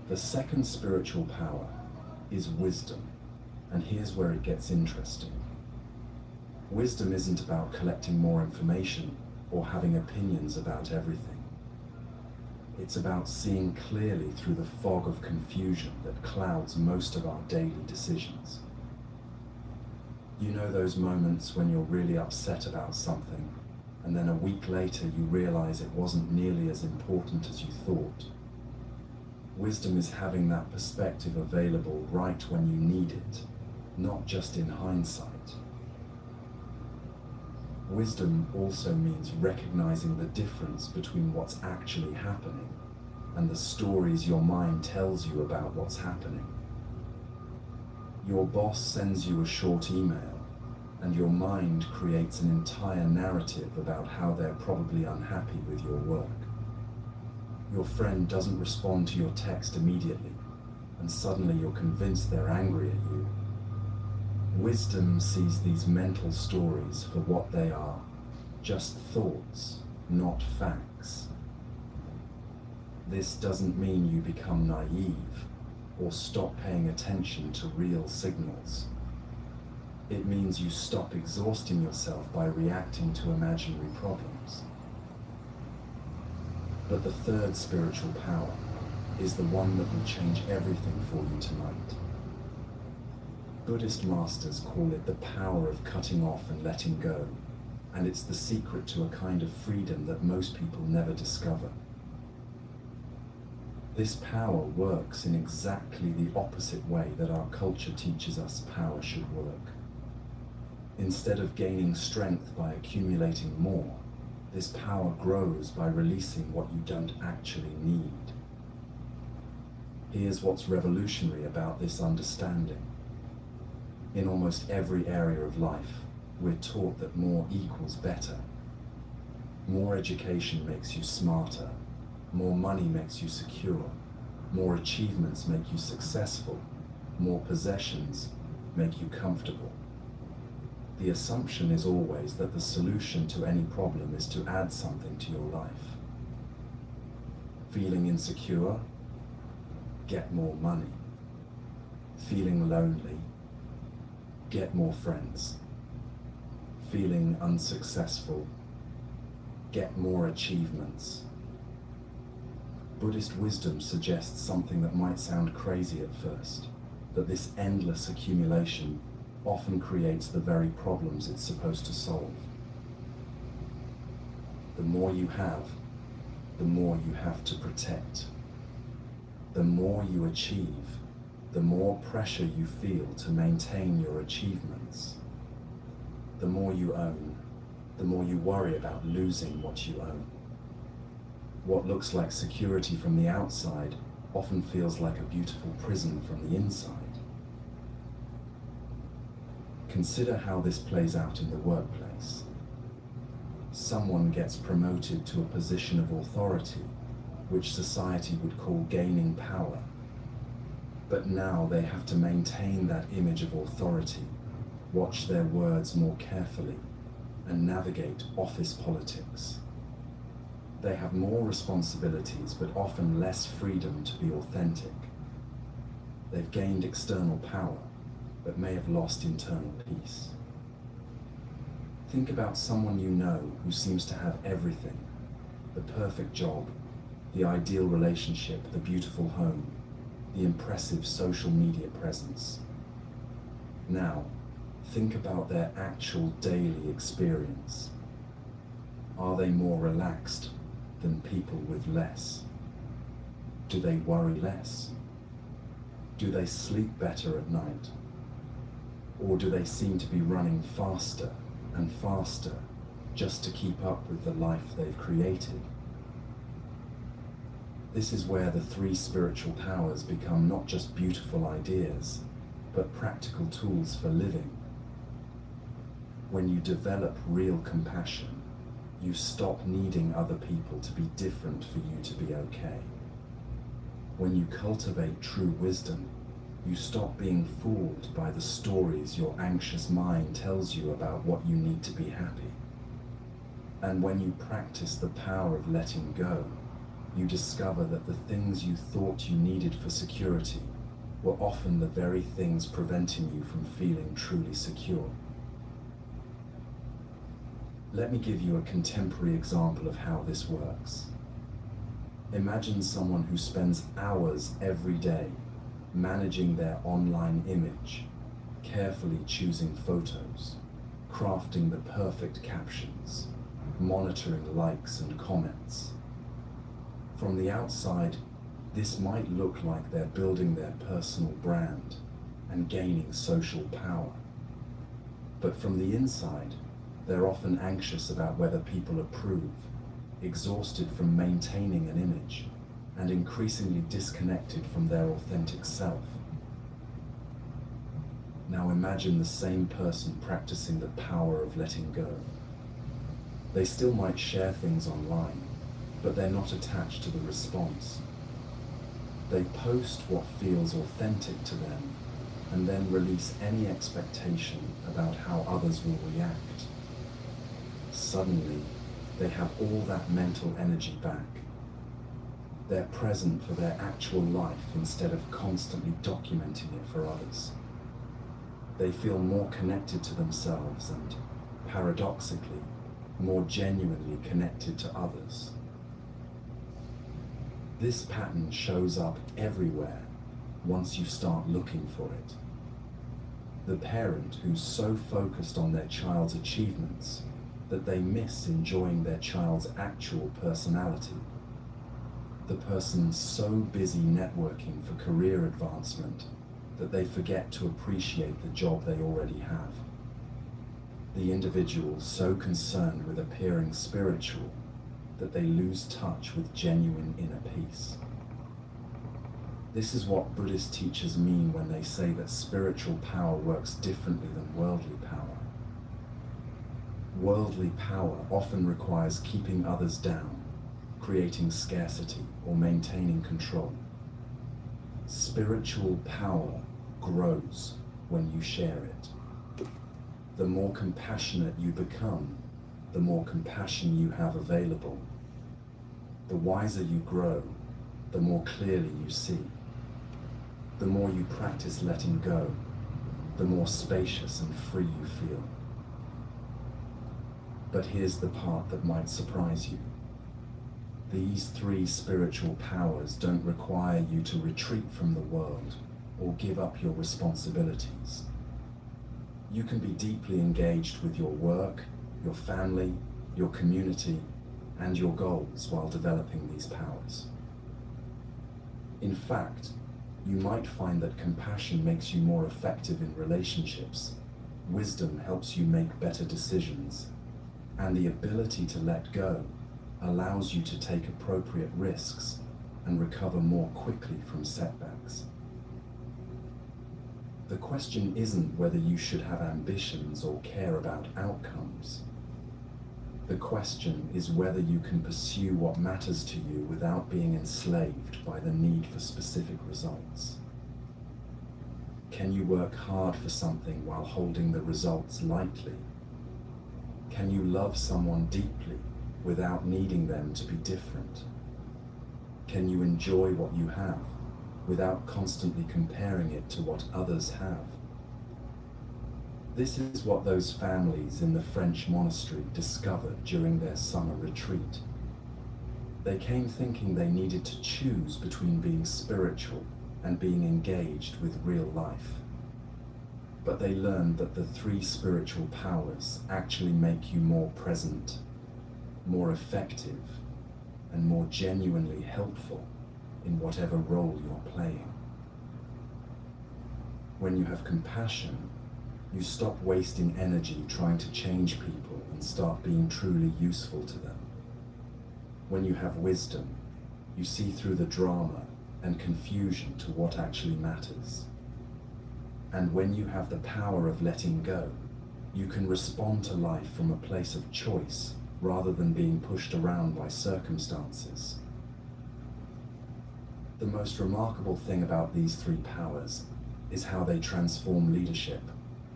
The second spiritual power is wisdom, and here's where it gets interesting. Wisdom isn't about collecting more information or having opinions about everything. It's about seeing clearly through the fog of confusion that clouds most of our daily decisions. You know those moments when you're really upset about something, and then a week later you realize it wasn't nearly as important as you thought. Wisdom is having that perspective available right when you need it, not just in hindsight. Wisdom also means recognizing the difference between what's actually happening and the stories your mind tells you about what's happening. Your boss sends you a short email, and your mind creates an entire narrative about how they're probably unhappy with your work. Your friend doesn't respond to your text immediately, and suddenly you're convinced they're angry at you. Wisdom sees these mental stories for what they are, just thoughts, not facts. This doesn't mean you become naive or stop paying attention to real signals. It means you stop exhausting yourself by reacting to imaginary problems. But the third spiritual power is the one that will change everything for you tonight. Buddhist masters call it the power of cutting off and letting go, and it's the secret to a kind of freedom that most people never discover. This power works in exactly the opposite way that our culture teaches us power should work. Instead of gaining strength by accumulating more, this power grows by releasing what you don't actually need. Here's what's revolutionary about this understanding. In almost every area of life, we're taught that more equals better. More education makes you smarter. More money makes you secure. More achievements make you successful. more possessions make you comfortable. The assumption is always that the solution to any problem is to add something to your life. Feeling insecure? Get more money. Feeling lonely? Get more friends. Feeling unsuccessful? Get more achievements. Buddhist wisdom suggests something that might sound crazy at first, that this endless accumulation often creates the very problems it's supposed to solve. The more you have, the more you have to protect. The more you achieve, the more pressure you feel to maintain your achievements. The more you own, the more you worry about losing what you own. What looks like security from the outside often feels like a beautiful prison from the inside. Consider how this plays out in the workplace. Someone gets promoted to a position of authority, which society would call gaining power. But now they have to maintain that image of authority, watch their words more carefully, and navigate office politics. They have more responsibilities, but often less freedom to be authentic. They've gained external power, but may have lost internal peace. Think about someone you know who seems to have everything: the perfect job, the ideal relationship, the beautiful home, the impressive social media presence. Now, think about their actual daily experience. Are they more relaxed than people with less? Do they worry less? Do they sleep better at night? Or do they seem to be running faster and faster just to keep up with the life they've created? This is where the three spiritual powers become not just beautiful ideas, but practical tools for living. When you develop real compassion, you stop needing other people to be different for you to be okay. When you cultivate true wisdom, you stop being fooled by the stories your anxious mind tells you about what you need to be happy. And when you practice the power of letting go, you discover that the things you thought you needed for security were often the very things preventing you from feeling truly secure. Let me give you a contemporary example of how this works. Imagine someone who spends hours every day managing their online image, carefully choosing photos, crafting the perfect captions, monitoring likes and comments. From the outside, this might look like they're building their personal brand and gaining social power. But from the inside, they're often anxious about whether people approve, exhausted from maintaining an image, and increasingly disconnected from their authentic self. Now imagine the same person practicing the power of letting go. They still might share things online, but they're not attached to the response. They post what feels authentic to them, and then release any expectation about how others will react. Suddenly, they have all that mental energy back. They're present for their actual life instead of constantly documenting it for others. They feel more connected to themselves and, paradoxically, more genuinely connected to others. This pattern shows up everywhere once you start looking for it. The parent who's so focused on their child's achievements that they miss enjoying their child's actual personality. The person so busy networking for career advancement that they forget to appreciate the job they already have. The individual so concerned with appearing spiritual that they lose touch with genuine inner peace. This is what Buddhist teachers mean when they say that spiritual power works differently than worldly power. Worldly power often requires keeping others down, creating scarcity, or maintaining control. Spiritual power grows when you share it. The more compassionate you become, the more compassion you have available. The wiser you grow, the more clearly you see. The more you practice letting go, the more spacious and free you feel. But here's the part that might surprise you. These three spiritual powers don't require you to retreat from the world or give up your responsibilities. You can be deeply engaged with your work, your family, your community, and your goals while developing these powers. In fact, you might find that compassion makes you more effective in relationships, wisdom helps you make better decisions, and the ability to let go allows you to take appropriate risks and recover more quickly from setbacks. The question isn't whether you should have ambitions or care about outcomes. The question is whether you can pursue what matters to you without being enslaved by the need for specific results. Can you work hard for something while holding the results lightly? Can you love someone deeply without needing them to be different? Can you enjoy what you have without constantly comparing it to what others have? This is what those families in the French monastery discovered during their summer retreat. They came thinking they needed to choose between being spiritual and being engaged with real life. But they learned that the three spiritual powers actually make you more present, more effective, and more genuinely helpful in whatever role you're playing. When you have compassion, you stop wasting energy trying to change people and start being truly useful to them. When you have wisdom, you see through the drama and confusion to what actually matters. And when you have the power of letting go, you can respond to life from a place of choice rather than being pushed around by circumstances. The most remarkable thing about these three powers is how they transform leadership,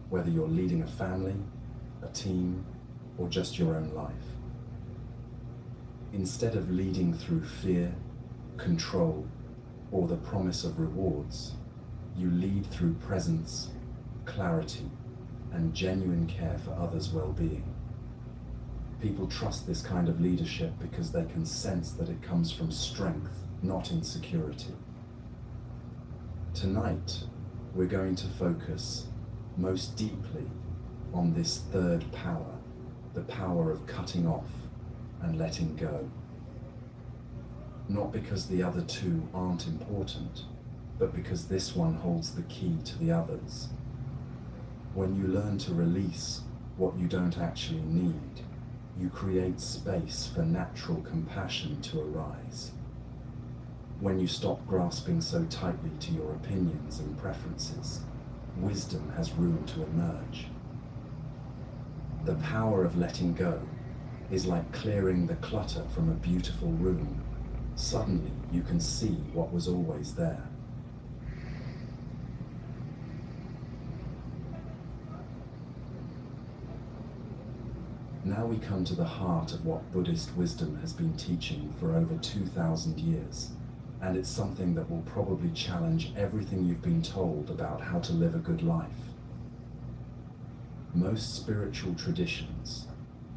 whether you're leading a family, a team, or just your own life. Instead of leading through fear, control, or the promise of rewards, you lead through presence, clarity, and genuine care for others' well-being. People trust this kind of leadership because they can sense that it comes from strength, not insecurity. Tonight, we're going to focus most deeply on this third power, the power of cutting off and letting go. Not because the other two aren't important, but because this one holds the key to the others. When you learn to release what you don't actually need, you create space for natural compassion to arise. When you stop grasping so tightly to your opinions and preferences, wisdom has room to emerge. The power of letting go is like clearing the clutter from a beautiful room. Suddenly, you can see what was always there. Now we come to the heart of what Buddhist wisdom has been teaching for over 2,000 years, and it's something that will probably challenge everything you've been told about how to live a good life. Most spiritual traditions,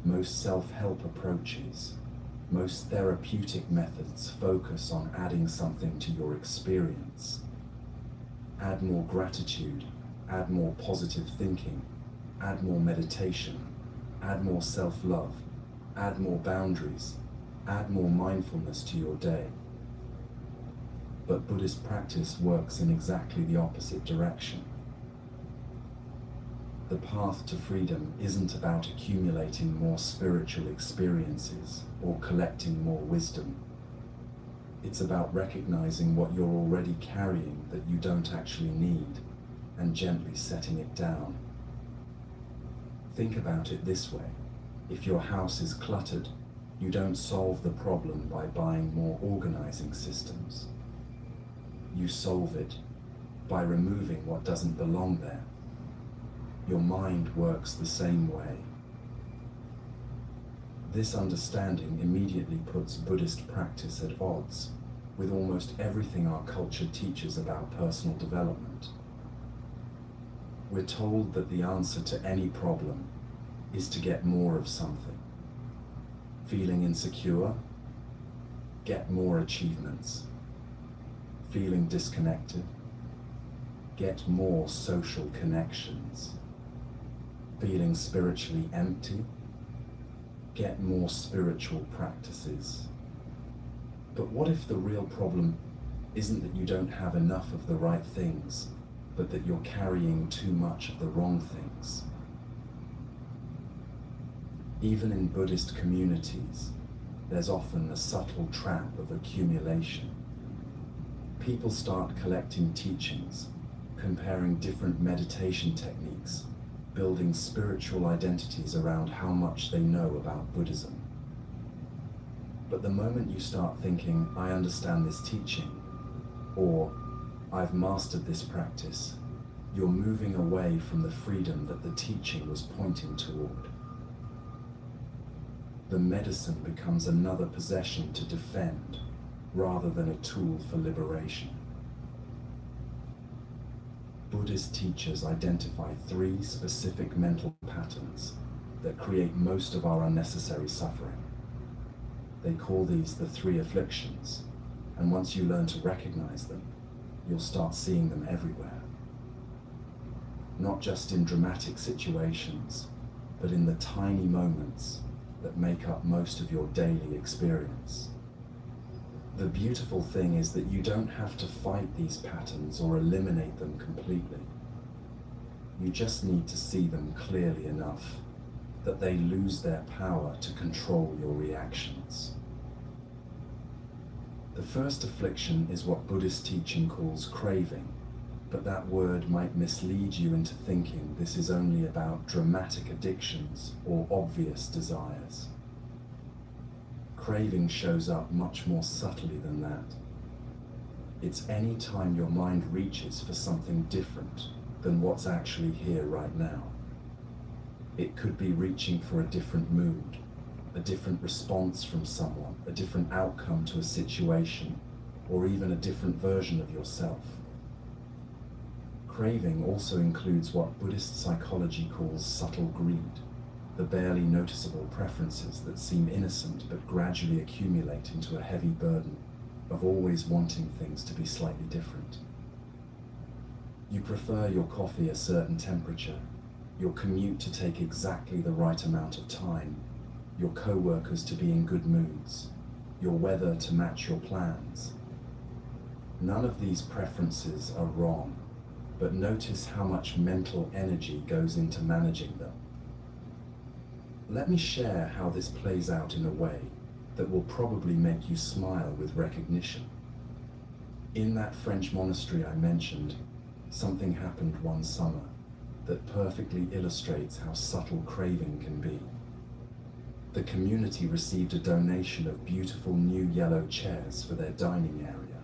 most self-help approaches, most therapeutic methods focus on adding something to your experience. Add more gratitude, add more positive thinking, add more meditation, add more self-love, add more boundaries, add more mindfulness to your day. But Buddhist practice works in exactly the opposite direction. The path to freedom isn't about accumulating more spiritual experiences or collecting more wisdom. It's about recognizing what you're already carrying that you don't actually need and gently setting it down. Think about it this way. If your house is cluttered, you don't solve the problem by buying more organizing systems. You solve it by removing what doesn't belong there. Your mind works the same way. This understanding immediately puts Buddhist practice at odds with almost everything our culture teaches about personal development. We're told that the answer to any problem is to get more of something. Feeling insecure? Get more achievements. Feeling disconnected? Get more social connections. Feeling spiritually empty? Get more spiritual practices. But what if the real problem isn't that you don't have enough of the right things, but that you're carrying too much of the wrong things? Even in Buddhist communities, there's often a subtle trap of accumulation. People start collecting teachings, comparing different meditation techniques, building spiritual identities around how much they know about Buddhism. But the moment you start thinking, I understand this teaching, or I've mastered this practice, you're moving away from the freedom that the teaching was pointing toward. The medicine becomes another possession to defend, rather than a tool for liberation. Buddhist teachers identify 3 specific mental patterns that create most of our unnecessary suffering. They call these the 3 afflictions, and once you learn to recognize them, you'll start seeing them everywhere. Not just in dramatic situations, but in the tiny moments that make up most of your daily experience. The beautiful thing is that you don't have to fight these patterns or eliminate them completely. You just need to see them clearly enough that they lose their power to control your reactions. The first affliction is what Buddhist teaching calls craving, but that word might mislead you into thinking this is only about dramatic addictions or obvious desires. Craving shows up much more subtly than that. It's any time your mind reaches for something different than what's actually here right now. It could be reaching for a different mood, a different response from someone, a different outcome to a situation, or even a different version of yourself. Craving also includes what Buddhist psychology calls subtle greed, the barely noticeable preferences that seem innocent but gradually accumulate into a heavy burden of always wanting things to be slightly different. You prefer your coffee a certain temperature, your commute to take exactly the right amount of time, your co-workers to be in good moods, your weather to match your plans. None of these preferences are wrong, but notice how much mental energy goes into managing them. Let me share how this plays out in a way that will probably make you smile with recognition. In that French monastery I mentioned, something happened one summer that perfectly illustrates how subtle craving can be. The community received a donation of beautiful new yellow chairs for their dining area.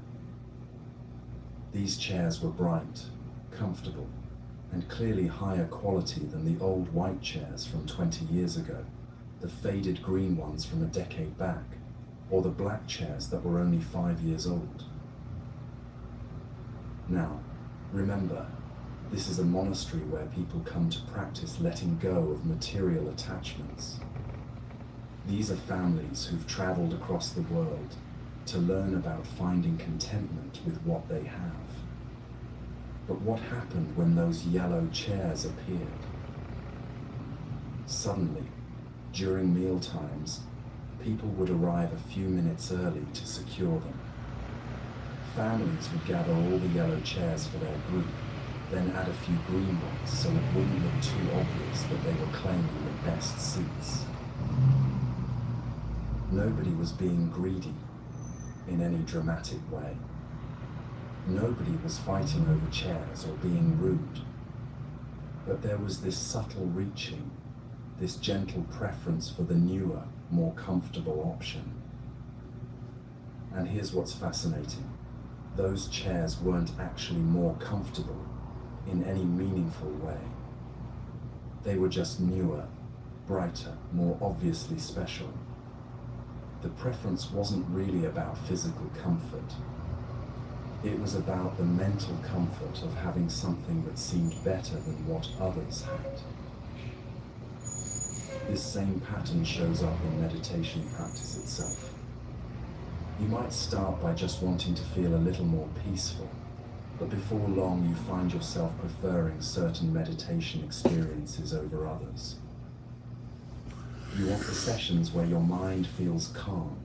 These chairs were bright, comfortable, and clearly higher quality than the old white chairs from 20 years ago, the faded green ones from a decade back, or the black chairs that were only 5 years old. Now, remember, this is a monastery where people come to practice letting go of material attachments. These are families who've traveled across the world to learn about finding contentment with what they have. But what happened when those yellow chairs appeared? Suddenly, during meal times, people would arrive a few minutes early to secure them. Families would gather all the yellow chairs for their group, then add a few green ones so it wouldn't look too obvious that they were claiming the best seats. Nobody was being greedy in any dramatic way. Nobody was fighting over chairs or being rude. But there was this subtle reaching, this gentle preference for the newer, more comfortable option. And here's what's fascinating. those chairs weren't actually more comfortable in any meaningful way. They were just newer, brighter, more obviously special. The preference wasn't really about physical comfort. It was about the mental comfort of having something that seemed better than what others had. This same pattern shows up in meditation practice itself. You might start by just wanting to feel a little more peaceful, but before long you find yourself preferring certain meditation experiences over others. You want the sessions where your mind feels calm,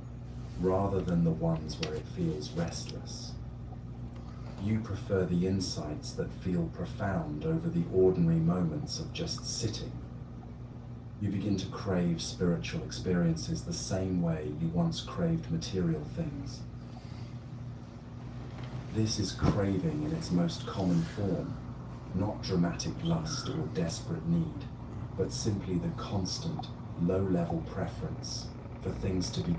rather than the ones where it feels restless. You prefer the insights that feel profound over the ordinary moments of just sitting. You begin to crave spiritual experiences the same way you once craved material things. This is craving in its most common form, not dramatic lust or desperate need, but simply the constant, low-level preference for things to be